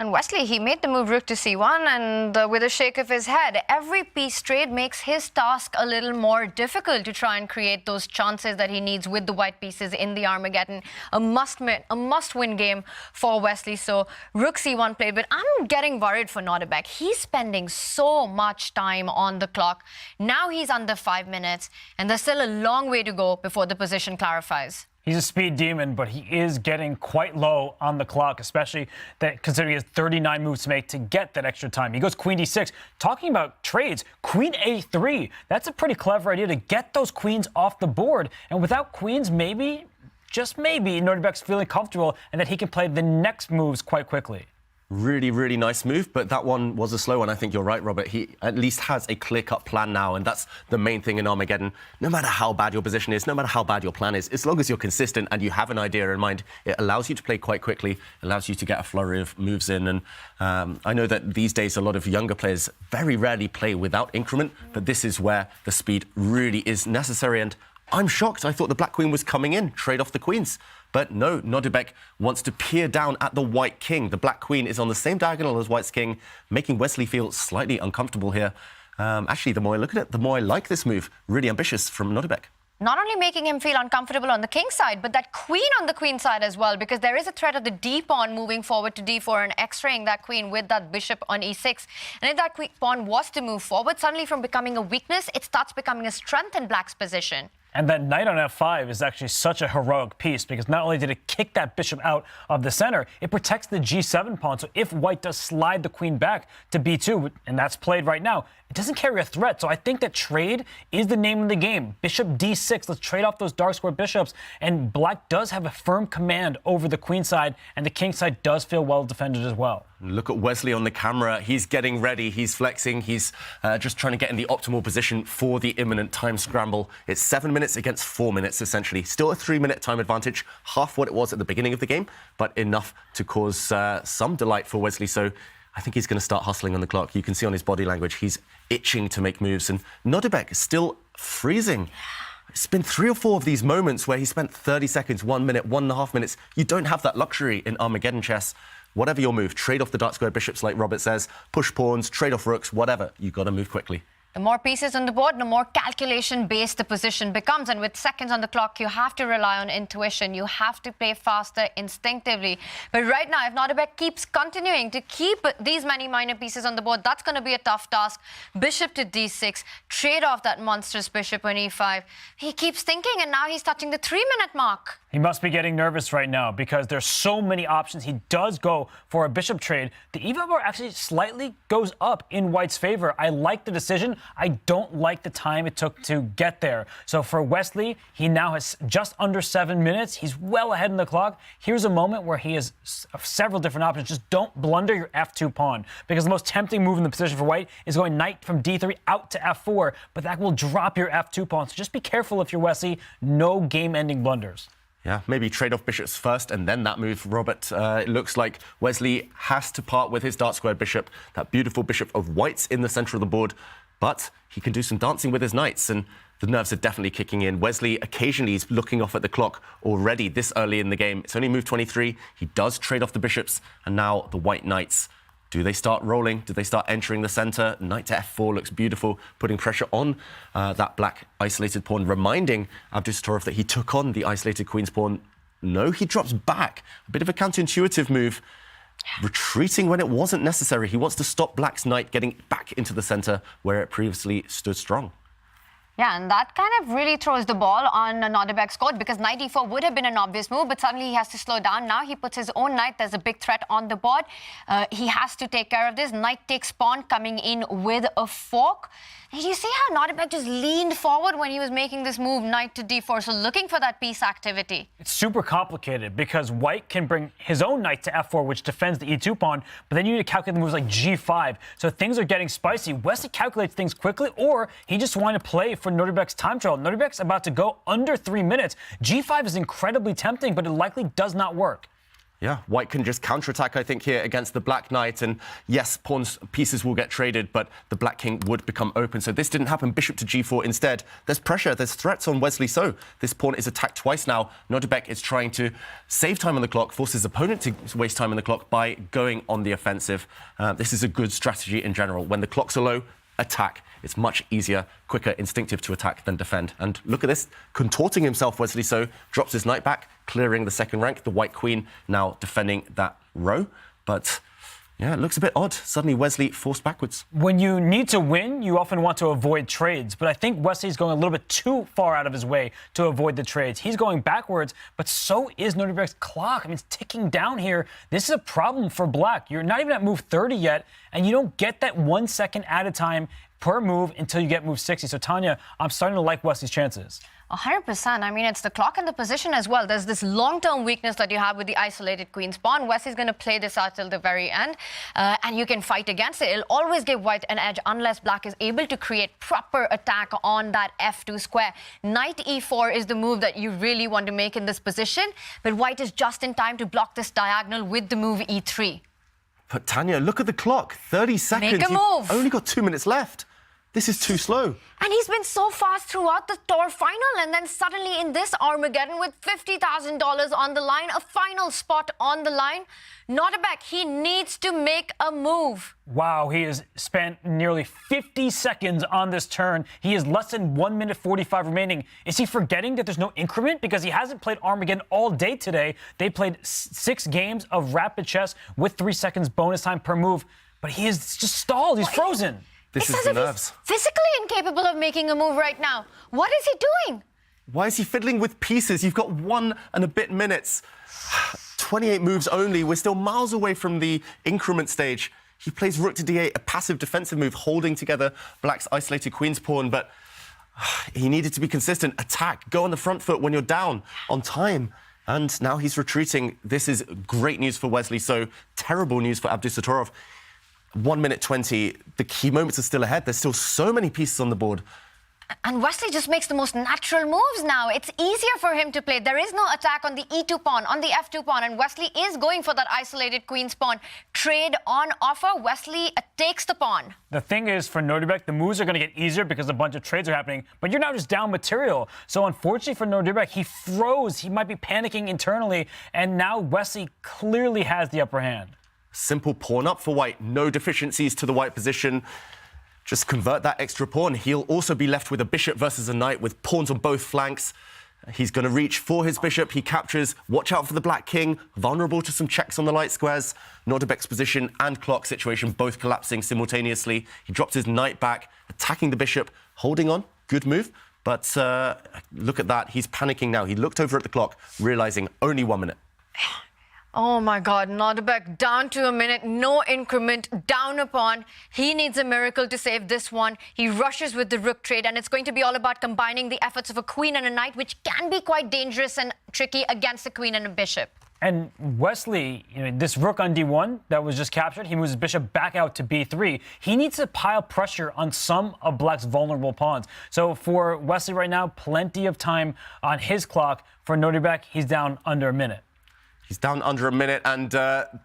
And Wesley, he made the move rook to c1, and with a shake of his head, every piece trade makes his task a little more difficult to try and create those chances that he needs with the white pieces in the Armageddon. A must-win game for Wesley. So rook c1 played, but I'm getting worried for Nodirbek. He's spending so much time on the clock. Now he's under 5 minutes, and there's still a long way to go before the position clarifies. He's a speed demon, but he is getting quite low on the clock, especially that considering he has 39 moves to make to get that extra time. He goes queen d6. Talking about trades, queen a3. That's a pretty clever idea to get those queens off the board. And without queens, maybe, just maybe, Nodirbek's feeling comfortable and that he can play the next moves quite quickly. Really, really nice move, but that one was a slow one. I think you're right, Robert. He at least has a clear-cut plan now, and that's the main thing in Armageddon. No matter how bad your position is, no matter how bad your plan is, as long as you're consistent and you have an idea in mind, it allows you to play quite quickly, allows you to get a flurry of moves in. And I know that these days a lot of younger players very rarely play without increment, but this is where the speed really is necessary. And I'm shocked. I thought the black queen was coming in, trade off the queens. But no, Nodirbek wants to peer down at the white king. The black queen is on the same diagonal as white's king, making Wesley feel slightly uncomfortable here. Actually, the more I look at it, the more I like this move. Really ambitious from Nodirbek. Not only making him feel uncomfortable on the king side, but that queen on the queen side as well, because there is a threat of the d-pawn moving forward to d4 and x-raying that queen with that bishop on e6. And if that pawn was to move forward, suddenly from becoming a weakness, it starts becoming a strength in black's position. And that knight on f5 is actually such a heroic piece because not only did it kick that bishop out of the center, it protects the g7 pawn. So if white does slide the queen back to b2, and that's played right now, it doesn't carry a threat. So I think that trade is the name of the game. Bishop d6, let's trade off those dark square bishops. And black does have a firm command over the queen side, and the king side does feel well defended as well. Look at Wesley on the camera. He's getting ready. He's flexing. He's just trying to get in the optimal position for the imminent time scramble. It's 7 minutes against 4 minutes, essentially. Still a 3-minute time advantage, half what it was at the beginning of the game, but enough to cause some delight for Wesley. So I think he's going to start hustling on the clock. You can see on his body language, he's itching to make moves. And Nodirbek is still freezing. It's been 3 or 4 of these moments where he spent 30 seconds, 1 minute, 1.5 minutes. You don't have that luxury in Armageddon chess. Whatever your move, trade off the dark square bishops like Robert says, push pawns, trade off rooks, whatever. You got to move quickly. The more pieces on the board, the more calculation-based the position becomes. And with seconds on the clock, you have to rely on intuition. You have to play faster instinctively. But right now, if Nodirbek keeps continuing to keep these many minor pieces on the board, that's going to be a tough task. Bishop to d6, trade off that monstrous bishop on e5. He keeps thinking, and now he's touching the 3-minute mark. He must be getting nervous right now because there's so many options. He does go for a bishop trade. The e5 bar actually slightly goes up in white's favor. I like the decision. I don't like the time it took to get there. So for Wesley, he now has just under 7 minutes. He's well ahead in the clock. Here's a moment where he has several different options. Just don't blunder your f2 pawn because the most tempting move in the position for white is going knight from d3 out to f4, but that will drop your f2 pawn. So just be careful if you're Wesley. No game-ending blunders. Yeah, maybe trade off bishops first and then that move, Robert. It looks like Wesley has to part with his dark square bishop, that beautiful bishop of white's in the center of the board, but he can do some dancing with his knights, and the nerves are definitely kicking in. Wesley occasionally is looking off at the clock already this early in the game. It's only move 23. He does trade off the bishops, and now the white knights. Do they start rolling? Do they start entering the center? Knight to f4 looks beautiful, putting pressure on that black isolated pawn, reminding Abdusattorov that he took on the isolated queen's pawn. No, he drops back. A bit of a counterintuitive move, retreating when it wasn't necessary. He wants to stop black's knight getting back into the center where it previously stood strong. Yeah, and that kind of really throws the ball on Nodirbek's court because knight e4 would have been an obvious move, but suddenly he has to slow down. Now he puts his own knight. There's a big threat on the board. He has to take care of this. Knight takes pawn, coming in with a fork. Did you see how Nodirbek just leaned forward when he was making this move, knight to d4, so looking for that piece activity? It's super complicated because white can bring his own knight to f4, which defends the e2 pawn, but then you need to calculate the moves like g5. So things are getting spicy. Wesley calculates things quickly, or he just wanted to play for Nodirbek's time trial. Nodirbek's about to go under 3 minutes. g5 is incredibly tempting, but it likely does not work. Yeah, white can just counterattack, I think, here against the black knight. And yes, pieces will get traded, but the black king would become open. So this didn't happen. Bishop to g4 instead. There's pressure. There's threats on Wesley. So this pawn is attacked twice now. Nodirbek is trying to save time on the clock, force his opponent to waste time on the clock by going on the offensive. This is a good strategy in general. When the clocks are low, attack. It's much easier, quicker, instinctive to attack than defend. And look at this, contorting himself, Wesley So drops his knight back, clearing the second rank. The white queen now defending that row. But yeah, it looks a bit odd. Suddenly Wesley forced backwards. When you need to win, you often want to avoid trades. But I think Wesley's going a little bit too far out of his way to avoid the trades. He's going backwards, but so is Nodirbek's clock. I mean, it's ticking down here. This is a problem for black. You're not even at move 30 yet, and you don't get that 1 second at a time per move until you get move 60. So, Tanya, I'm starting to like Wesley's chances. 100%. I mean, it's the clock and the position as well. There's this long-term weakness that you have with the isolated queen's pawn. Wesley's going to play this out till the very end, and you can fight against it. It'll always give white an edge unless black is able to create proper attack on that f2 square. Knight e4 is the move that you really want to make in this position, but white is just in time to block this diagonal with the move e3. But Tanya, look at the clock. 30 seconds. Make a move. You've only got 2 minutes left. This is too slow. And he's been so fast throughout the tour final, and then suddenly in this Armageddon with $50,000 on the line, a final spot on the line, Nodirbek, he needs to make a move. Wow, he has spent nearly 50 seconds on this turn. He has less than 1 minute 45 remaining. Is he forgetting that there's no increment? Because he hasn't played Armageddon all day today. They played 6 games of rapid chess with 3 seconds bonus time per move. But he is just stalled. He's frozen. This is the nerves. Physically incapable of making a move right now. What is he doing? Why is he fiddling with pieces? You've got 1 and a bit minutes. 28 moves only. We're still miles away from the increment stage. He plays rook to d8, a passive defensive move, holding together Black's isolated queen's pawn, but he needed to be consistent. Attack, go on the front foot when you're down on time. And now he's retreating. This is great news for Wesley, so terrible news for Abdusattorov. 1 minute 20. The key moments are still ahead. There's still so many pieces on the board. And Wesley just makes the most natural moves now. It's easier for him to play. There is no attack on the e2 pawn, on the f2 pawn, and Wesley is going for that isolated queen's pawn. Trade on offer. Wesley takes the pawn. The thing is, for Nodirbek, the moves are going to get easier because a bunch of trades are happening, but you're now just down material. So unfortunately for Nodirbek, he froze. He might be panicking internally, and now Wesley clearly has the upper hand. Simple pawn up for white. No deficiencies to the white position. Just convert that extra pawn. He'll also be left with a bishop versus a knight with pawns on both flanks. He's going to reach for his bishop. He captures. Watch out for the black king. Vulnerable to some checks on the light squares. Nodirbek's position and clock situation both collapsing simultaneously. He drops his knight back, attacking the bishop, holding on. Good move. But look at that. He's panicking now. He looked over at the clock, realizing only 1 minute. Oh my God, Nodirbek down to a minute, no increment, down a pawn. He needs a miracle to save this one. He rushes with the rook trade, and it's going to be all about combining the efforts of a queen and a knight, which can be quite dangerous and tricky against a queen and a bishop. And Wesley, this rook on d1 that was just captured, he moves his bishop back out to b3. He needs to pile pressure on some of Black's vulnerable pawns. So for Wesley right now, plenty of time on his clock. For Nodirbek, he's down under a minute. He's down under a minute, and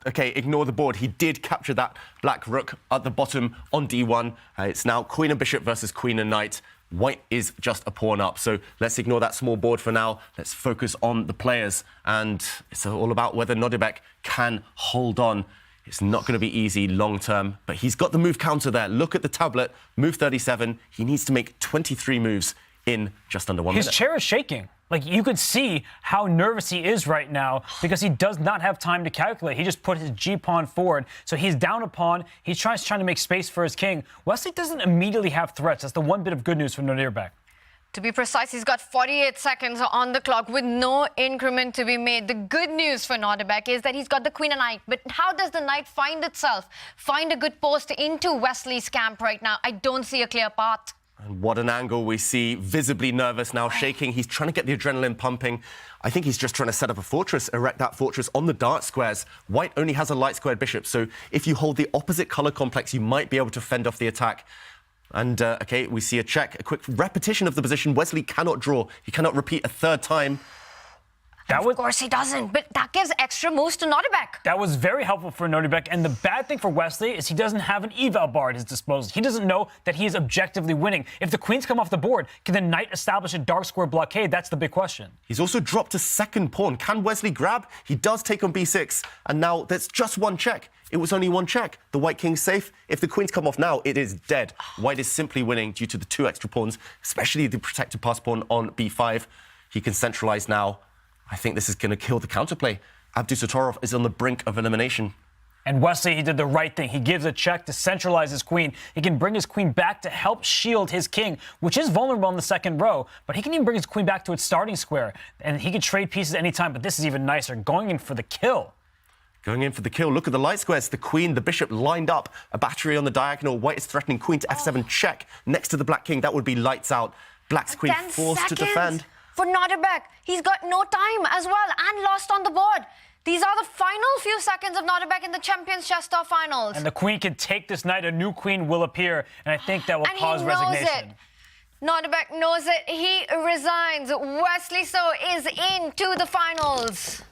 OK, ignore the board. He did capture that black rook at the bottom on d1. It's now queen and bishop versus queen and knight. White is just a pawn up, so let's ignore that small board for now. Let's focus on the players, and it's all about whether Nodirbek can hold on. It's not going to be easy long term, but he's got the move counter there. Look at the tablet, move 37. He needs to make 23 moves in just under 1 minute. His chair is shaking. Like, you could see how nervous he is right now because he does not have time to calculate. He just put his g-pawn forward, so he's down a pawn. He's trying to make space for his king. Wesley doesn't immediately have threats. That's the one bit of good news for Nodirbek. To be precise, he's got 48 seconds on the clock with no increment to be made. The good news for Nodirbek is that he's got the queen and knight. But how does the knight find itself? Find a good post into Wesley's camp right now? I don't see a clear path. And what an angle we see, visibly nervous now, shaking. He's trying to get the adrenaline pumping. I think he's just trying to set up a fortress, erect that fortress on the dart squares. White only has a light squared bishop, so if you hold the opposite color complex, you might be able to fend off the attack. And, OK, we see a check, a quick repetition of the position. Wesley cannot draw. He cannot repeat a third time. Of course he doesn't, but that gives extra moves to Nodirbek. That was very helpful for Nodirbek, and the bad thing for Wesley is he doesn't have an eval bar at his disposal. He doesn't know that he is objectively winning. If the queens come off the board, can the knight establish a dark square blockade? That's the big question. He's also dropped a second pawn. Can Wesley grab? He does take on b6, and now there's just one check. It was only one check. The white king's safe. If the queens come off now, it is dead. White is simply winning due to the 2 extra pawns, especially the protected pass pawn on b5. He can centralize now. I think this is going to kill the counterplay. Abdusattorov is on the brink of elimination. And Wesley, he did the right thing. He gives a check to centralize his queen. He can bring his queen back to help shield his king, which is vulnerable in the second row, but he can even bring his queen back to its starting square. And he can trade pieces anytime, but this is even nicer, going in for the kill. Going in for the kill. Look at the light squares. The queen, the bishop lined up. A battery on the diagonal. White is threatening queen to f7 check next to the black king. That would be lights out. Black's queen forced to defend. For Nodirbek, he's got no time as well and lost on the board. These are the final few seconds of Nodirbek in the Champions Chess.com Finals. And the queen can take this knight. A new queen will appear, and I think that will cause resignation. Nodirbek knows it. He resigns. Wesley So is into the finals.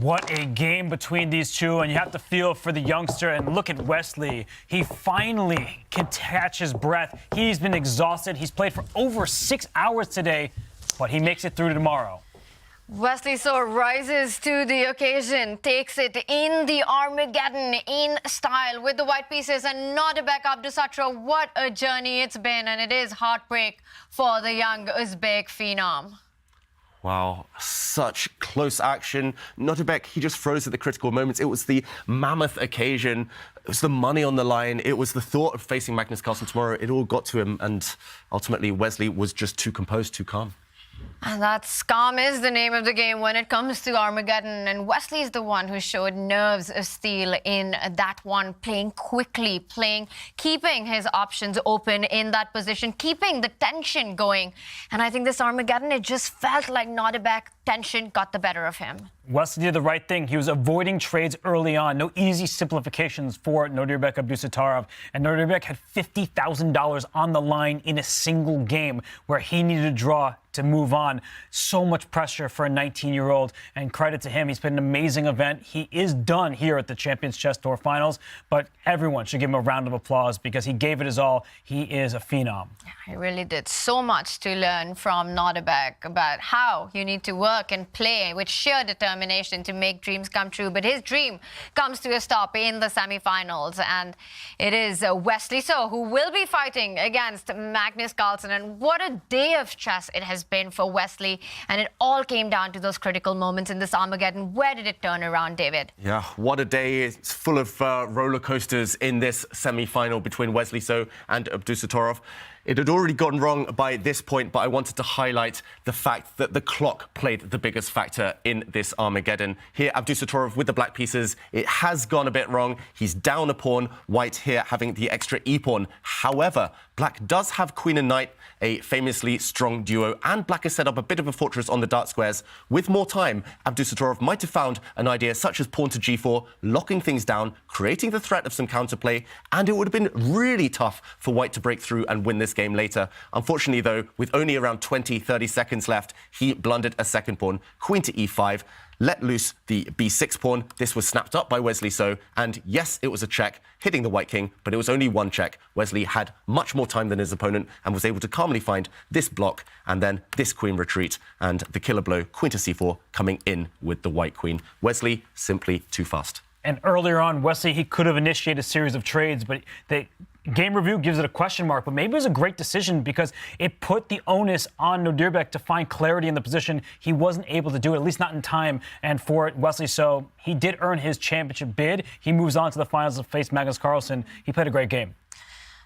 What a game between these two, and you have to feel for the youngster. And look at Wesley. He finally can catch his breath. He's been exhausted. He's played for over 6 hours today, but he makes it through to tomorrow. Wesley So rises to the occasion, takes it in the Armageddon in style with the white pieces, and Nodirbek Abdusattorov. What a journey it's been, and it is heartbreak for the young Uzbek phenom. Wow, such close action. Nodirbek, he just froze at the critical moments. It was the mammoth occasion. It was the money on the line. It was the thought of facing Magnus Carlsen tomorrow. It all got to him, and ultimately Wesley was just too composed, too calm. And that's calm is the name of the game when it comes to Armageddon. And Wesley is the one who showed nerves of steel in that one, playing quickly, keeping his options open in that position, keeping the tension going. And I think this Armageddon, it just felt like Nodirbek tension got the better of him. Wesley did the right thing. He was avoiding trades early on. No easy simplifications for Nodirbek Abdusattorov. And Nodirbek had $50,000 on the line in a single game where he needed to draw to move on. So much pressure for a 19-year-old, and credit to him. He's been an amazing event. He is done here at the Champions Chess Tour Finals, but everyone should give him a round of applause because he gave it his all. He is a phenom. Yeah, he really did so much to learn from Nodirbek about how you need to work and play with sheer determination to make dreams come true. But his dream comes to a stop in the semifinals, and it is Wesley So who will be fighting against Magnus Carlsen. And what a day of chess it has been for Wesley, and it all came down to those critical moments in this Armageddon. Where did it turn around, David? Yeah, what a day. It's full of roller coasters in this semi-final between Wesley So and Abdusattorov. It had already gone wrong by this point, but I wanted to highlight the fact that the clock played the biggest factor in this Armageddon. Here, Abdusattorov with the black pieces. It has gone a bit wrong. He's down a pawn. White here having the extra e-pawn. However, black does have queen and knight, a famously strong duo, and black has set up a bit of a fortress on the dark squares. With more time, Abdusattorov might have found an idea such as pawn to g4, locking things down, creating the threat of some counterplay, and it would have been really tough for white to break through and win this game later. Unfortunately, though, with only around 20-30 seconds left, he blundered a second pawn, queen to e5, let loose the b6 pawn. This was snapped up by Wesley So, and yes, it was a check, hitting the white king, but it was only one check. Wesley had much more time than his opponent and was able to calmly find this block and then this queen retreat, and the killer blow, queen to c4, coming in with the white queen. Wesley simply too fast. And earlier on, Wesley, he could have initiated a series of trades, but game review gives it a question mark. But maybe it was a great decision because it put the onus on Nodirbek to find clarity in the position. He wasn't able to do it, at least not in time. And for Wesley So, he did earn his championship bid. He moves on to the finals to face Magnus Carlsen. He played a great game.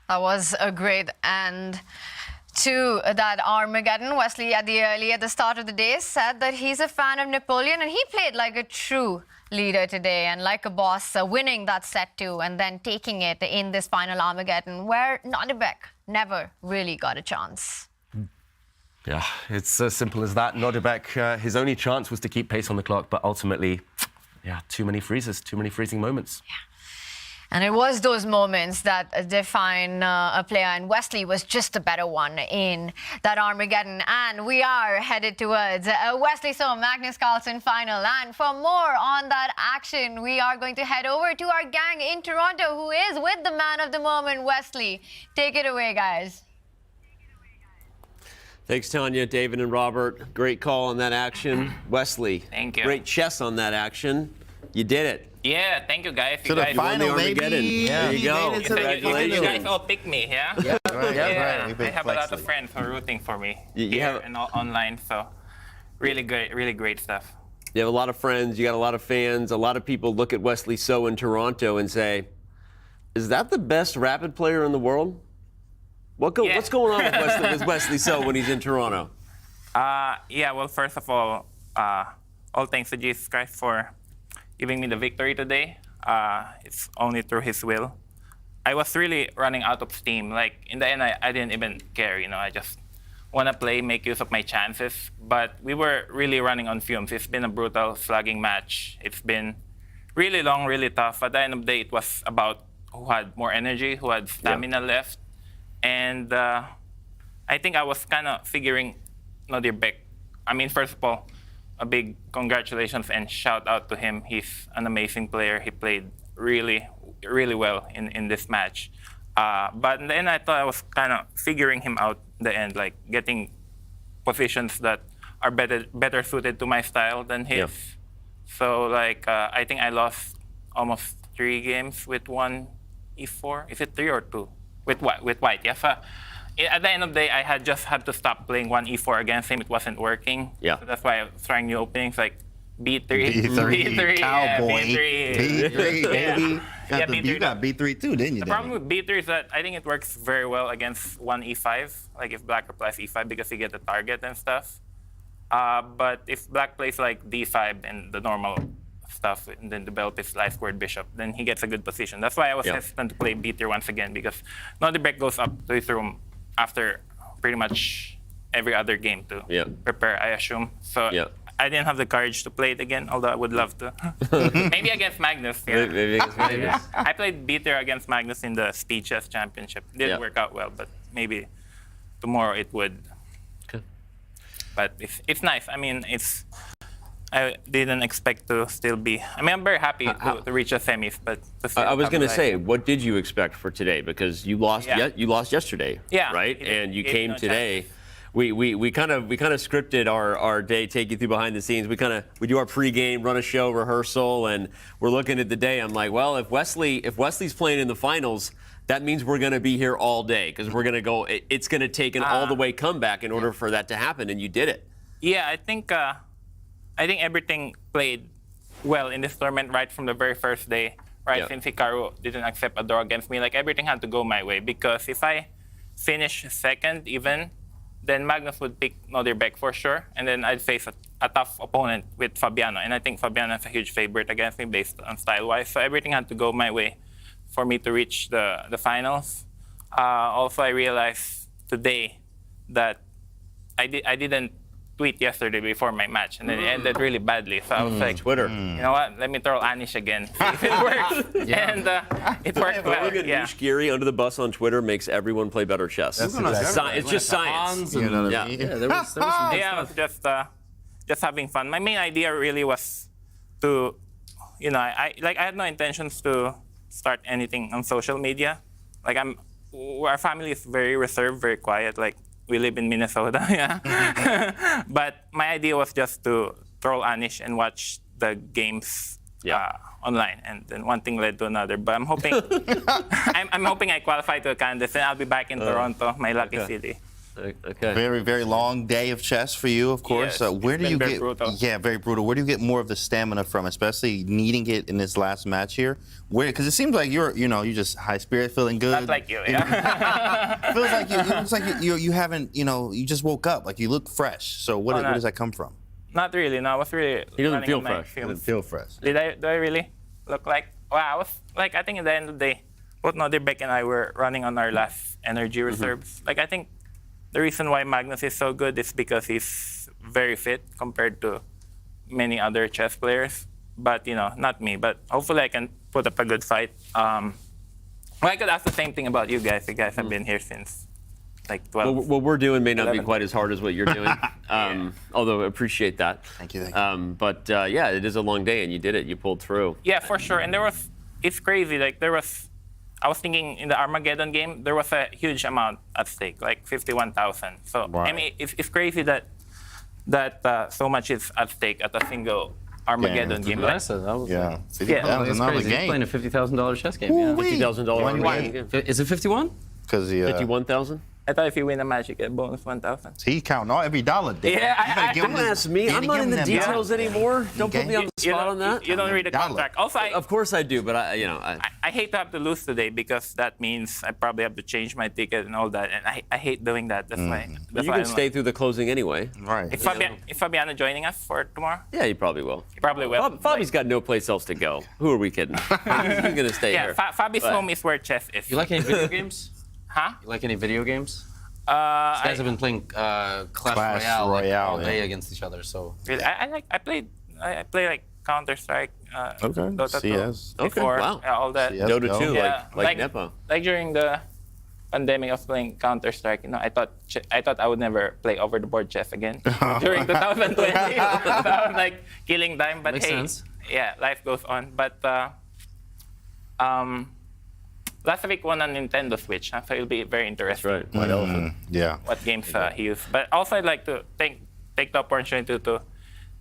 That was a great end to that Armageddon. Wesley, at the start of the day, said that he's a fan of Napoleon, and he played like a true leader today and like a boss, winning that set too, and then taking it in this final Armageddon where Nodirbek never really got a chance. Yeah, it's as simple as that. Nodirbek, his only chance was to keep pace on the clock, but ultimately, yeah, too many freezes, too many freezing moments. Yeah. And it was those moments that define a player, and Wesley was just a better one in that Armageddon. And we are headed towards a Wesley So Magnus Carlsen final. And for more on that action, we are going to head over to our gang in Toronto, who is with the man of the moment, Wesley. Take it away, guys. Thanks, Tanya, David, and Robert. Great call on that action. Wesley, thank you. Great chess on that action. You did it. Yeah, thank you guys. To the final, baby. Yeah. There you go. You guys all picked me, yeah? Yeah, right. I have a lot of friends who are rooting for me here and online, so really great stuff. You have a lot of friends, you got a lot of fans, a lot of people look at Wesley So in Toronto and say, is that the best rapid player in the world? What's going on with Wesley So when he's in Toronto? Yeah, well, first of all thanks to Jesus Christ for giving me the victory today. It's only through his will. I was really running out of steam. Like, in the end, I didn't even care, I just want to play, make use of my chances. But we were really running on fumes. It's been a brutal slugging match. It's been really long, really tough. At the end of the day, it was about who had more energy, who had stamina left. And I think I was kind of figuring Nodirbek. I mean, first of all, a big congratulations and shout out to him. He's an amazing player. He played really, really well in this match. But then I thought I was kind of figuring him out in the end, like getting positions that are better suited to my style than his. Yeah. So I think I lost almost 3 games with one e4. Is it 3 or 2? With white, yes. At the end of the day, I just had to stop playing one e4 against him. It wasn't working. Yeah. So that's why I was trying new openings like b3, B3, cowboy, B3, baby. Yeah, B3. You got B3 too, didn't you? The problem with B3 is that I think it works very well against one e5, like if black replies e5 because you get the target and stuff. But if black plays like d5 and the normal stuff, and then develop his live squared bishop, then he gets a good position. That's why I was hesitant to play b3 once again, because Nodirbek goes up to his room after pretty much every other game to prepare, I assume. So I didn't have the courage to play it again, although I would love to. Maybe against Magnus. Yeah. Maybe against Magnus. I played b3 against Magnus in the Speed Chess Championship. Didn't work out well, but maybe tomorrow it would. But it's nice. I mean, I didn't expect to still be. I mean, I'm very happy to reach the semis, but I was going to say, what did you expect for today? Because you lost. You lost yesterday. Yeah. Right. And you came today. We kind of scripted our day, take you through behind the scenes. We do our pregame, run a show, rehearsal, and we're looking at the day. I'm like, well, if Wesley's playing in the finals, that means we're going to be here all day, because we're going to go. It's going to take an all the way comeback in order for that to happen, and you did it. Yeah, I think everything played well in this tournament right from the very first day. Right, since Hikaru didn't accept a draw against me, like everything had to go my way, because if I finish second even, then Magnus would pick Nodirbek for sure, and then I'd face a tough opponent with Fabiano, and I think Fabiano is a huge favorite against me based on style-wise. So everything had to go my way for me to reach the finals. Also, I realized today that I didn't tweet yesterday before my match, and then it ended really badly. So I was like, Twitter. You know what? Let me throw Anish again, see if it works. And it worked well. Throwing Anish Giri under the bus on Twitter makes everyone play better chess. It's just science. You know what I mean? There was some I was just having fun. My main idea really was to, I had no intentions to start anything on social media. Like our family is very reserved, very quiet. Like, we live in Minnesota, But my idea was just to troll Anish and watch the games online, and then one thing led to another. But I'm hoping, I'm hoping I qualify to a Candace, and I'll be back in Toronto, my lucky city. Okay. Very, very long day of chess for you, of course. Yes, Where do you get? brutal. Yeah, very brutal. Where do you get more of the stamina from, especially needing it in this last match here? Where? Because it seems like you're just high spirit, feeling good. Not like you, yeah. Feels like you. It looks like you haven't. You just woke up. Like you look fresh. So where does that come from? Not really. No, I was really. He doesn't feel fresh. He doesn't feel fresh. Do I really look like? Well, I was like, I think at the end of the day, both Nodirbek and I were running on our last energy reserves. Like, I think the reason why Magnus is so good is because he's very fit compared to many other chess players. But, not me. But hopefully I can put up a good fight. Well, I could ask the same thing about you guys. You guys have been here since like 12. What we're doing may not be quite as hard as what you're doing. Although I appreciate that. Thank you. But yeah, it is a long day, and you did it. You pulled through. Yeah, for sure. And it's crazy. Like, I was thinking in the Armageddon game, there was a huge amount at stake, like 51,000. So, I mean, it's crazy that so much is at stake at a single Armageddon game. That was $50,000 game. He's playing a $50,000 chess game. Yeah. $50,000 game. Is it 51? Because 51,000. I thought if you win a match, you get bonus 1,000. He's counting every dollar. Yeah, don't ask me. I'm not in the details anymore. Don't put me on the spot on that. You don't read the contract. Also, of course I do, but I hate to have to lose today, because that means I probably have to change my ticket and all that, and I hate doing that. That's why. You can stay through the closing anyway. Right. Is Fabiano joining us for tomorrow? Yeah, he probably will. He probably will. Fabi's got no place else to go. Who are we kidding? He's going to stay here. Yeah, Fabi's home is where chess is. You like any video games? Huh? You like any video games? These guys have been playing Clash Royale all day against each other. So really, I play like Counter-Strike, Dota 2, CS. before, all that. CS, Dota 2, like Nepo. Like during the pandemic, I was playing Counter-Strike. I thought I would never play over-the-board chess again during 2020. So I'm like killing time, but Makes sense. Yeah, life goes on. But Lazavik won on Nintendo Switch, so it'll be very interesting. That's right. White Elephant. Yeah. What games he used. But also, I'd like to take the opportunity to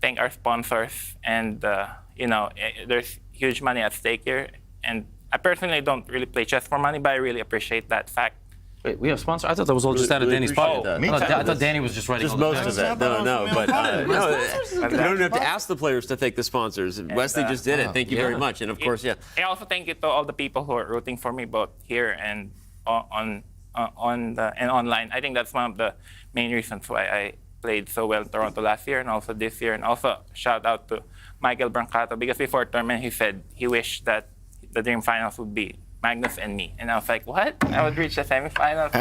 thank our sponsors. And, there's huge money at stake here. And I personally don't really play chess for money, but I really appreciate that fact. Wait, we have sponsors? I thought that was all just out of Danny's pocket. I thought Danny was just writing just all the most of it. No, but you don't have to ask the players to thank the sponsors. Wesley just did it. Thank you very much. And of course, I also thank you to all the people who are rooting for me, both here and on online. I think that's one of the main reasons why played so well in Toronto last year and also this year. And also shout out to Michael Brancato, because before tournament he said he wished that the dream finals would be Magnus and me. And I was like, what? I would reach the semifinals?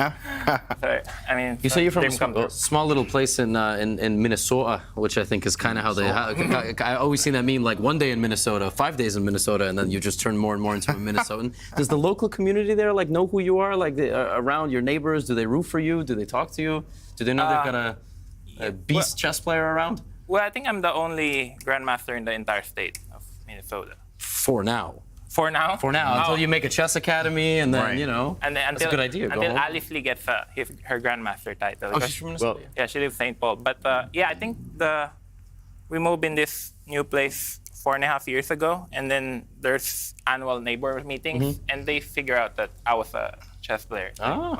So, I mean, You say you're from a small little place in Minnesota, which I think is kind of how they. I always seen that meme, like 1 day in Minnesota, 5 days in Minnesota, and then you just turn more and more into a Minnesotan. Does the local community there like know who you are? Like around your neighbors, do they root for you? Do they talk to you? Do they know they've got a beast chess player around? Well, I think I'm the only grandmaster in the entire state of Minnesota. For now. For now? For now, until you make a chess academy, and then, you know, and then that's a good idea. Go Until home. Alice Lee gets her grandmaster title. Oh, she's from Minnesota? Yeah, she lives in St. Paul. But yeah, I think we moved in this new place 4.5 years ago, and then there's annual neighbor meetings, and they figure out that I was a chess player. Oh.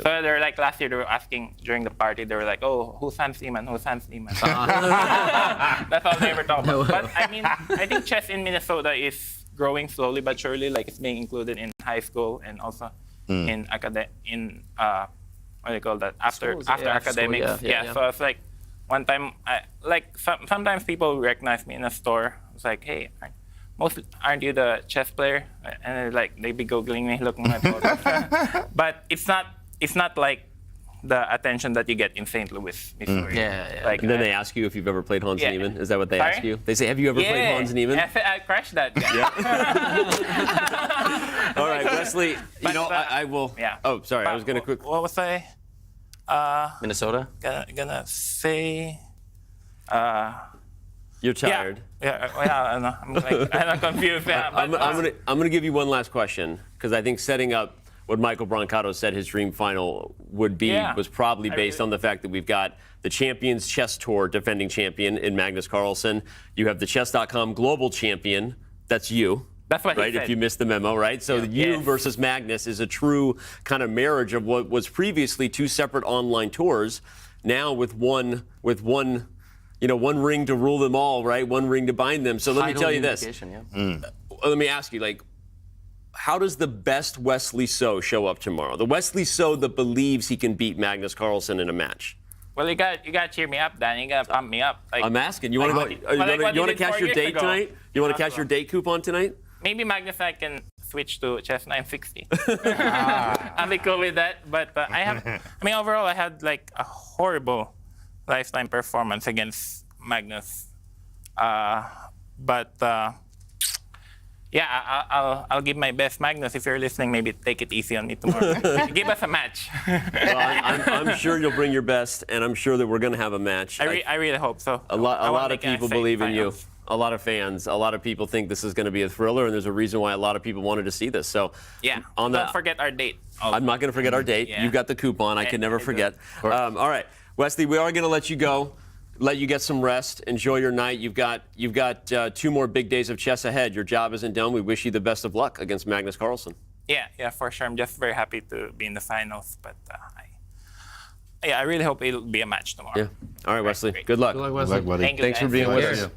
So they're like, last year they were asking during the party, they were like, oh, who's Hans Niemann? Who's Hans Niemann? That's all they ever talk about. But I mean, I think chess in Minnesota is growing slowly but surely. Like, it's being included in high school and also in what do you call that? After academics. School, yeah. So it's like, one time, sometimes people recognize me in a store. It's like, hey, aren't you the chess player? And they be googling me, looking at my photos. But it's not like the attention that you get in St. Louis, Missouri. Like, and then they ask you if you've ever played Hans Niemann. Is that what they Sorry? ask you? They say, have you ever played Hans Niemann? Yeah, I crashed that guy. All right, Wesley, I will. Yeah. Oh, sorry, I was going to quick. What was I? Minnesota? Gonna say. You're tired. Yeah, I know. I'm confused. Yeah, I'm gonna give you one last question, because I think setting up what Michael Brancato said his dream final would be was probably based on the fact that we've got the Champions Chess Tour defending champion in Magnus Carlsen. You have the Chess.com global champion. That's you. That's what right, he said. if you missed the memo, right? So you versus Magnus is a true kind of marriage of what was previously two separate online tours, now with one ring to rule them all, right? One ring to bind them. So let me tell you this. Let me ask you, how does the best Wesley So show up tomorrow? The Wesley So that believes he can beat Magnus Carlsen in a match. Well, you got to cheer me up, Dan. You got to pump me up. I'm asking. You want to cash your date tonight? You want to cash your date coupon tonight? Maybe Magnus I can switch to chess 960. I'll be cool with that. But overall, I had a horrible lifetime performance against Magnus. I'll give my best. Magnus, if you're listening, maybe take it easy on me tomorrow. Give us a match. Well, I'm sure you'll bring your best, and I'm sure that we're going to have a match. I really hope so. A lot of people believe in you. A lot of fans, a lot of people think this is going to be a thriller, and there's a reason why a lot of people wanted to see this. So, don't forget our date. I'm not going to forget our date. You've got the coupon. I can never forget. All right, Wesley, we are going to let you go. Let you get some rest. Enjoy your night. You've got 2 more big days of chess ahead. Your job isn't done. We wish you the best of luck against Magnus Carlsen. Yeah, for sure. I'm just very happy to be in the finals. But I really hope it'll be a match tomorrow. Yeah. All right, Wesley. Good luck. Good luck, Wesley. Good luck, buddy. Thank you, Thanks for being with us.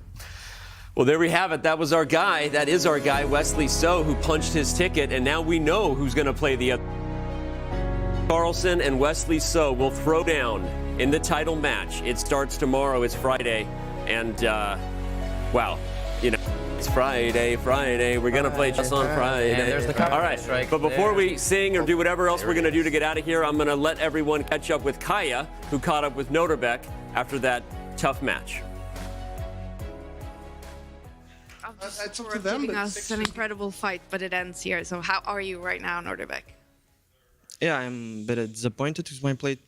Well, there we have it. That was our guy. That is our guy, Wesley So, who punched his ticket, and now we know who's going to play the other. Carlsen and Wesley So will throw down in the title match. It starts tomorrow. It's Friday, and it's Friday. We're going to play chess on Friday. And there's the all right, strike but before we sing or do whatever else we're going to do to get out of here, I'm going to let everyone catch up with Kaya, who caught up with Nodirbek after that tough match. It's up to them. Giving us an incredible fight, but it ends here. So how are you right now, Nodirbek? Yeah, I'm a bit disappointed with my play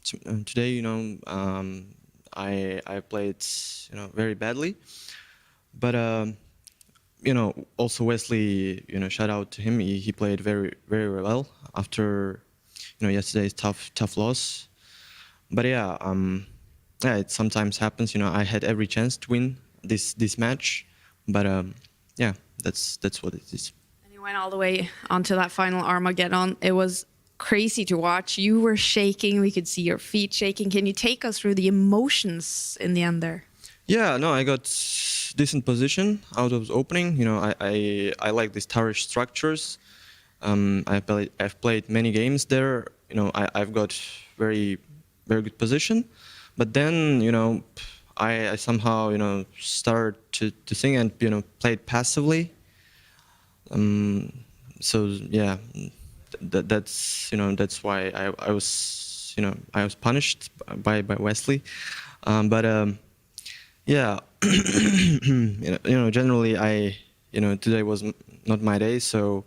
today. I played very badly, but also Wesley. Shout out to him. He played very very well after yesterday's tough loss. But it sometimes happens. I had every chance to win this match. But that's what it is. And you went all the way onto that final Armageddon. It was crazy to watch. You were shaking. We could see your feet shaking. Can you take us through the emotions in the end there? Yeah, no, I got decent position out of the opening. I like these tower structures. I've played many games there. I've got very very good position. But then, I somehow, started to think and, played passively. So yeah, that's why I was, I was punished by Wesley. Yeah, generally today was not my day, so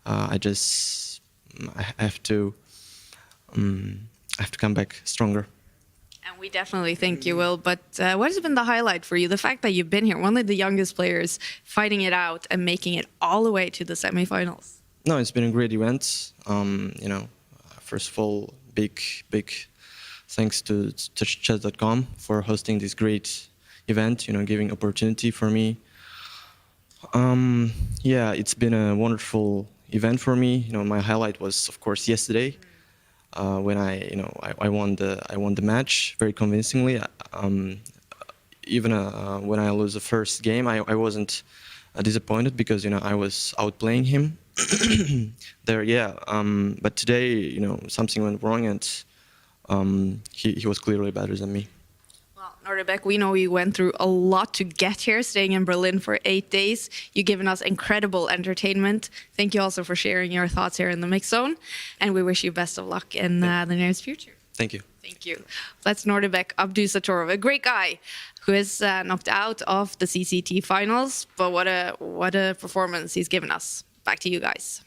I have to come back stronger. And we definitely think you will. But what has been the highlight for you? The fact that you've been here, one of the youngest players, fighting it out and making it all the way to the semifinals. No, it's been a great event. First of all, big thanks to Chess.com for hosting this great event. Giving opportunity for me. Yeah, it's been a wonderful event for me. My highlight was, of course, yesterday. When I won the match very convincingly. Even when I lose the first game, I wasn't disappointed because I was outplaying him there. Yeah, but today something went wrong and he was clearly better than me. Nodirbek, we know you went through a lot to get here, staying in Berlin for 8 days. You've given us incredible entertainment. Thank you also for sharing your thoughts here in the Mix Zone. And we wish you best of luck in the nearest future. Thank you. Thank you. That's Nodirbek Abdusattorov, a great guy who is knocked out of the CCT Finals. But what a performance he's given us. Back to you guys.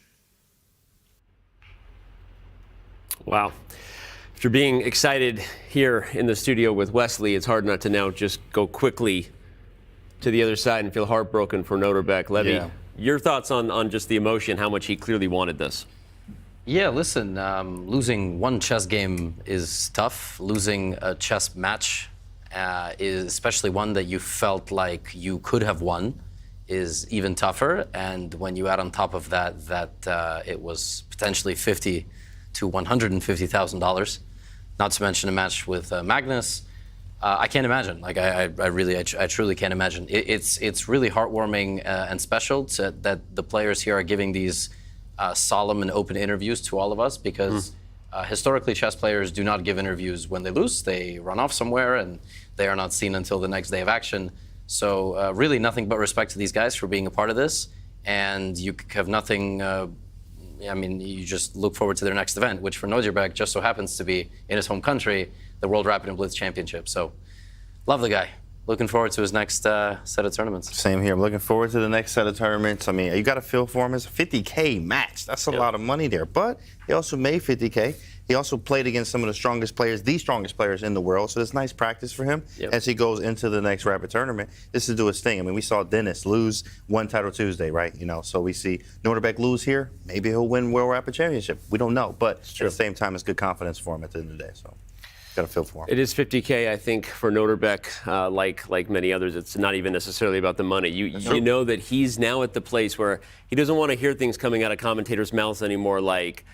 Wow. After being excited here in the studio with Wesley, it's hard not to now just go quickly to the other side and feel heartbroken for Nodirbek. Levy, your thoughts on just the emotion, how much he clearly wanted this? Yeah, listen, losing one chess game is tough. Losing a chess match, is especially one that you felt like you could have won, is even tougher. And when you add on top of that it was potentially $50,000 to $150,000, not to mention a match with Magnus. I can't imagine. Like I truly can't imagine. It's really heartwarming and special that the players here are giving these solemn and open interviews to all of us, because historically chess players do not give interviews when they lose. They run off somewhere and they are not seen until the next day of action. So really nothing but respect to these guys for being a part of this. And you have nothing. You just look forward to their next event, which for Nodirbek just so happens to be in his home country, the World Rapid and Blitz Championship. So, love the guy. Looking forward to his next set of tournaments. Same here. I'm looking forward to the next set of tournaments. I mean, you got to feel for him. It's a $50K match. That's a lot of money there. But he also made $50K. He also played against some of the strongest players in the world. So it's nice practice for him as he goes into the next Rapid tournament. This is do his thing. I mean, we saw Denis lose one title Tuesday, right? So we see Nodirbek lose here. Maybe he'll win World Rapid Championship. We don't know. But at the same time, it's good confidence for him at the end of the day. So. Got to feel for him. It is $50K, I think, for Nodirbek. Like many others, it's not even necessarily about the money. You know that he's now at the place where he doesn't want to hear things coming out of commentators' mouths anymore like,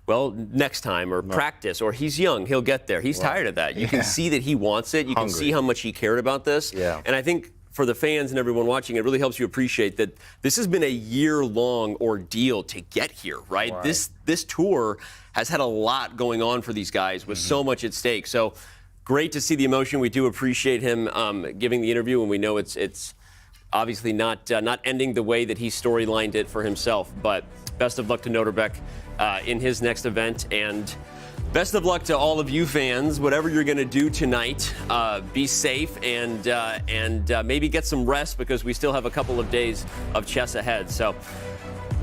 well, next time, or practice, or he's young, he'll get there. He's tired of that. You can see that he wants it. You can see how much he cared about this. And I think for the fans and everyone watching, it really helps you appreciate that this has been a year-long ordeal to get here, right? This tour has had a lot going on for these guys with so much at stake. So great to see the emotion. We do appreciate him giving the interview, and we know it's obviously not ending the way that he storylined it for himself. But best of luck to Nodirbek in his next event, and best of luck to all of you fans. Whatever you're going to do tonight, be safe and maybe get some rest, because we still have a couple of days of chess ahead. So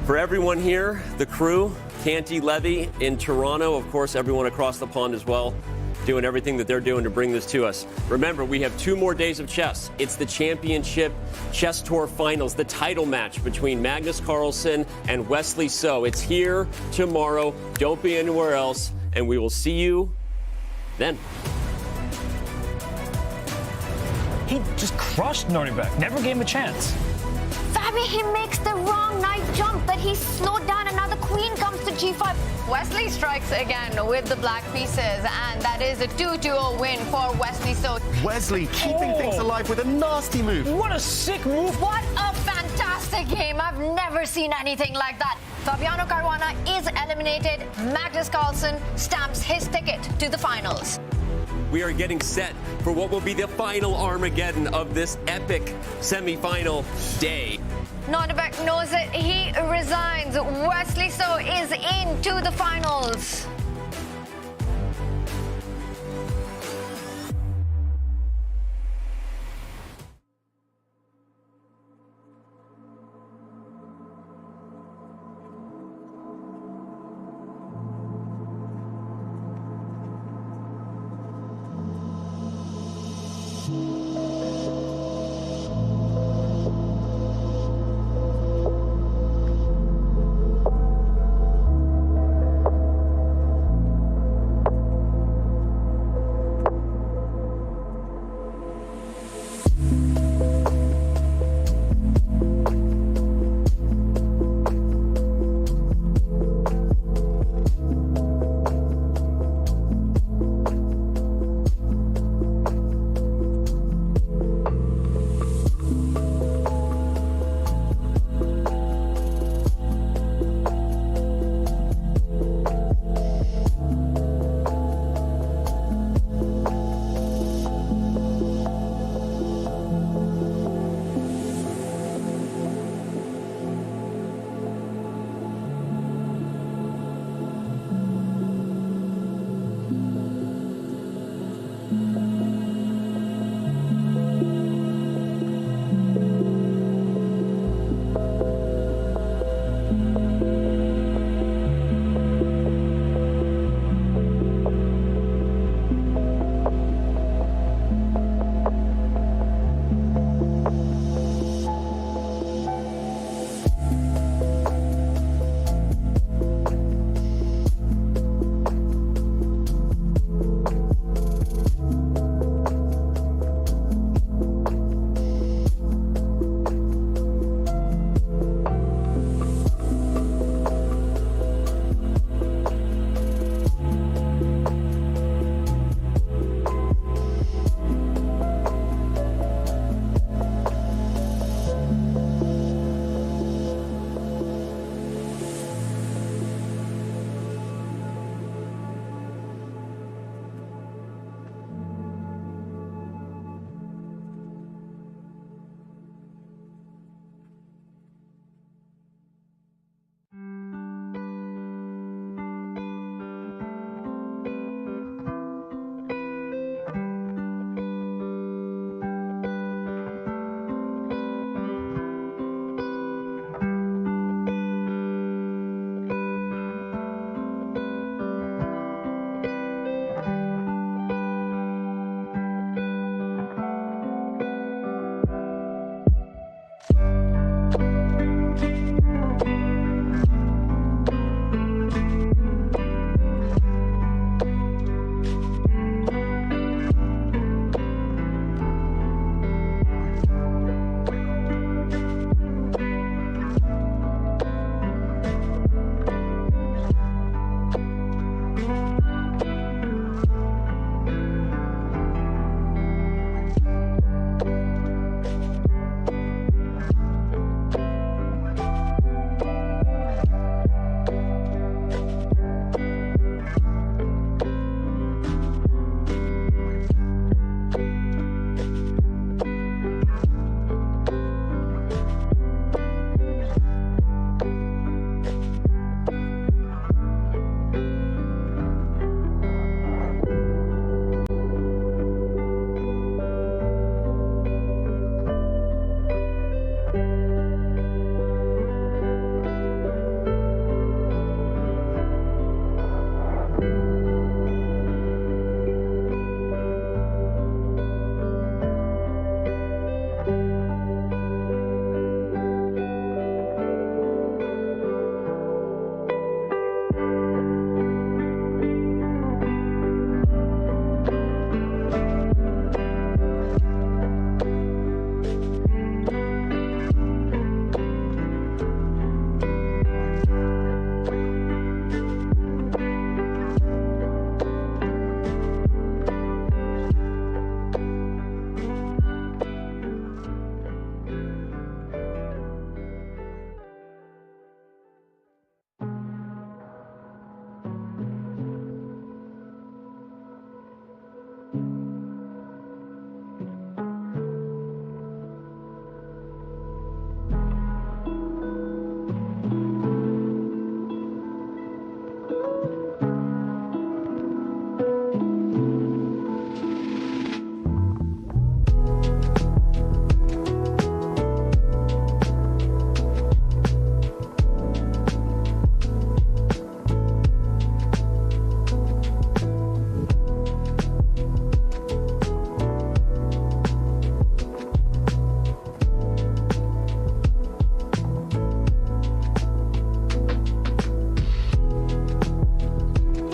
for everyone here, the crew, Canty, Levy in Toronto, of course, everyone across the pond as well, doing everything that they're doing to bring this to us. Remember, we have 2 more days of chess. It's the Championship Chess Tour Finals, the title match between Magnus Carlsen and Wesley So. It's here tomorrow. Don't be anywhere else, and we will see you then. He just crushed Nodirbek, never gave him a chance. Fabi, he makes the wrong knight jump, that he slowed down, another queen comes to g5. Wesley strikes again with the black pieces, and that is a 2-2 win for Wesley So. Wesley keeping things alive with a nasty move. What a sick move. What a fantastic game. I've never seen anything like that. Fabiano Caruana is eliminated. Magnus Carlsen stamps his ticket to the finals. we are getting set for what will be the final Armageddon of this epic semifinal day. Nodirbek knows it. He resigns. Wesley So is into the finals.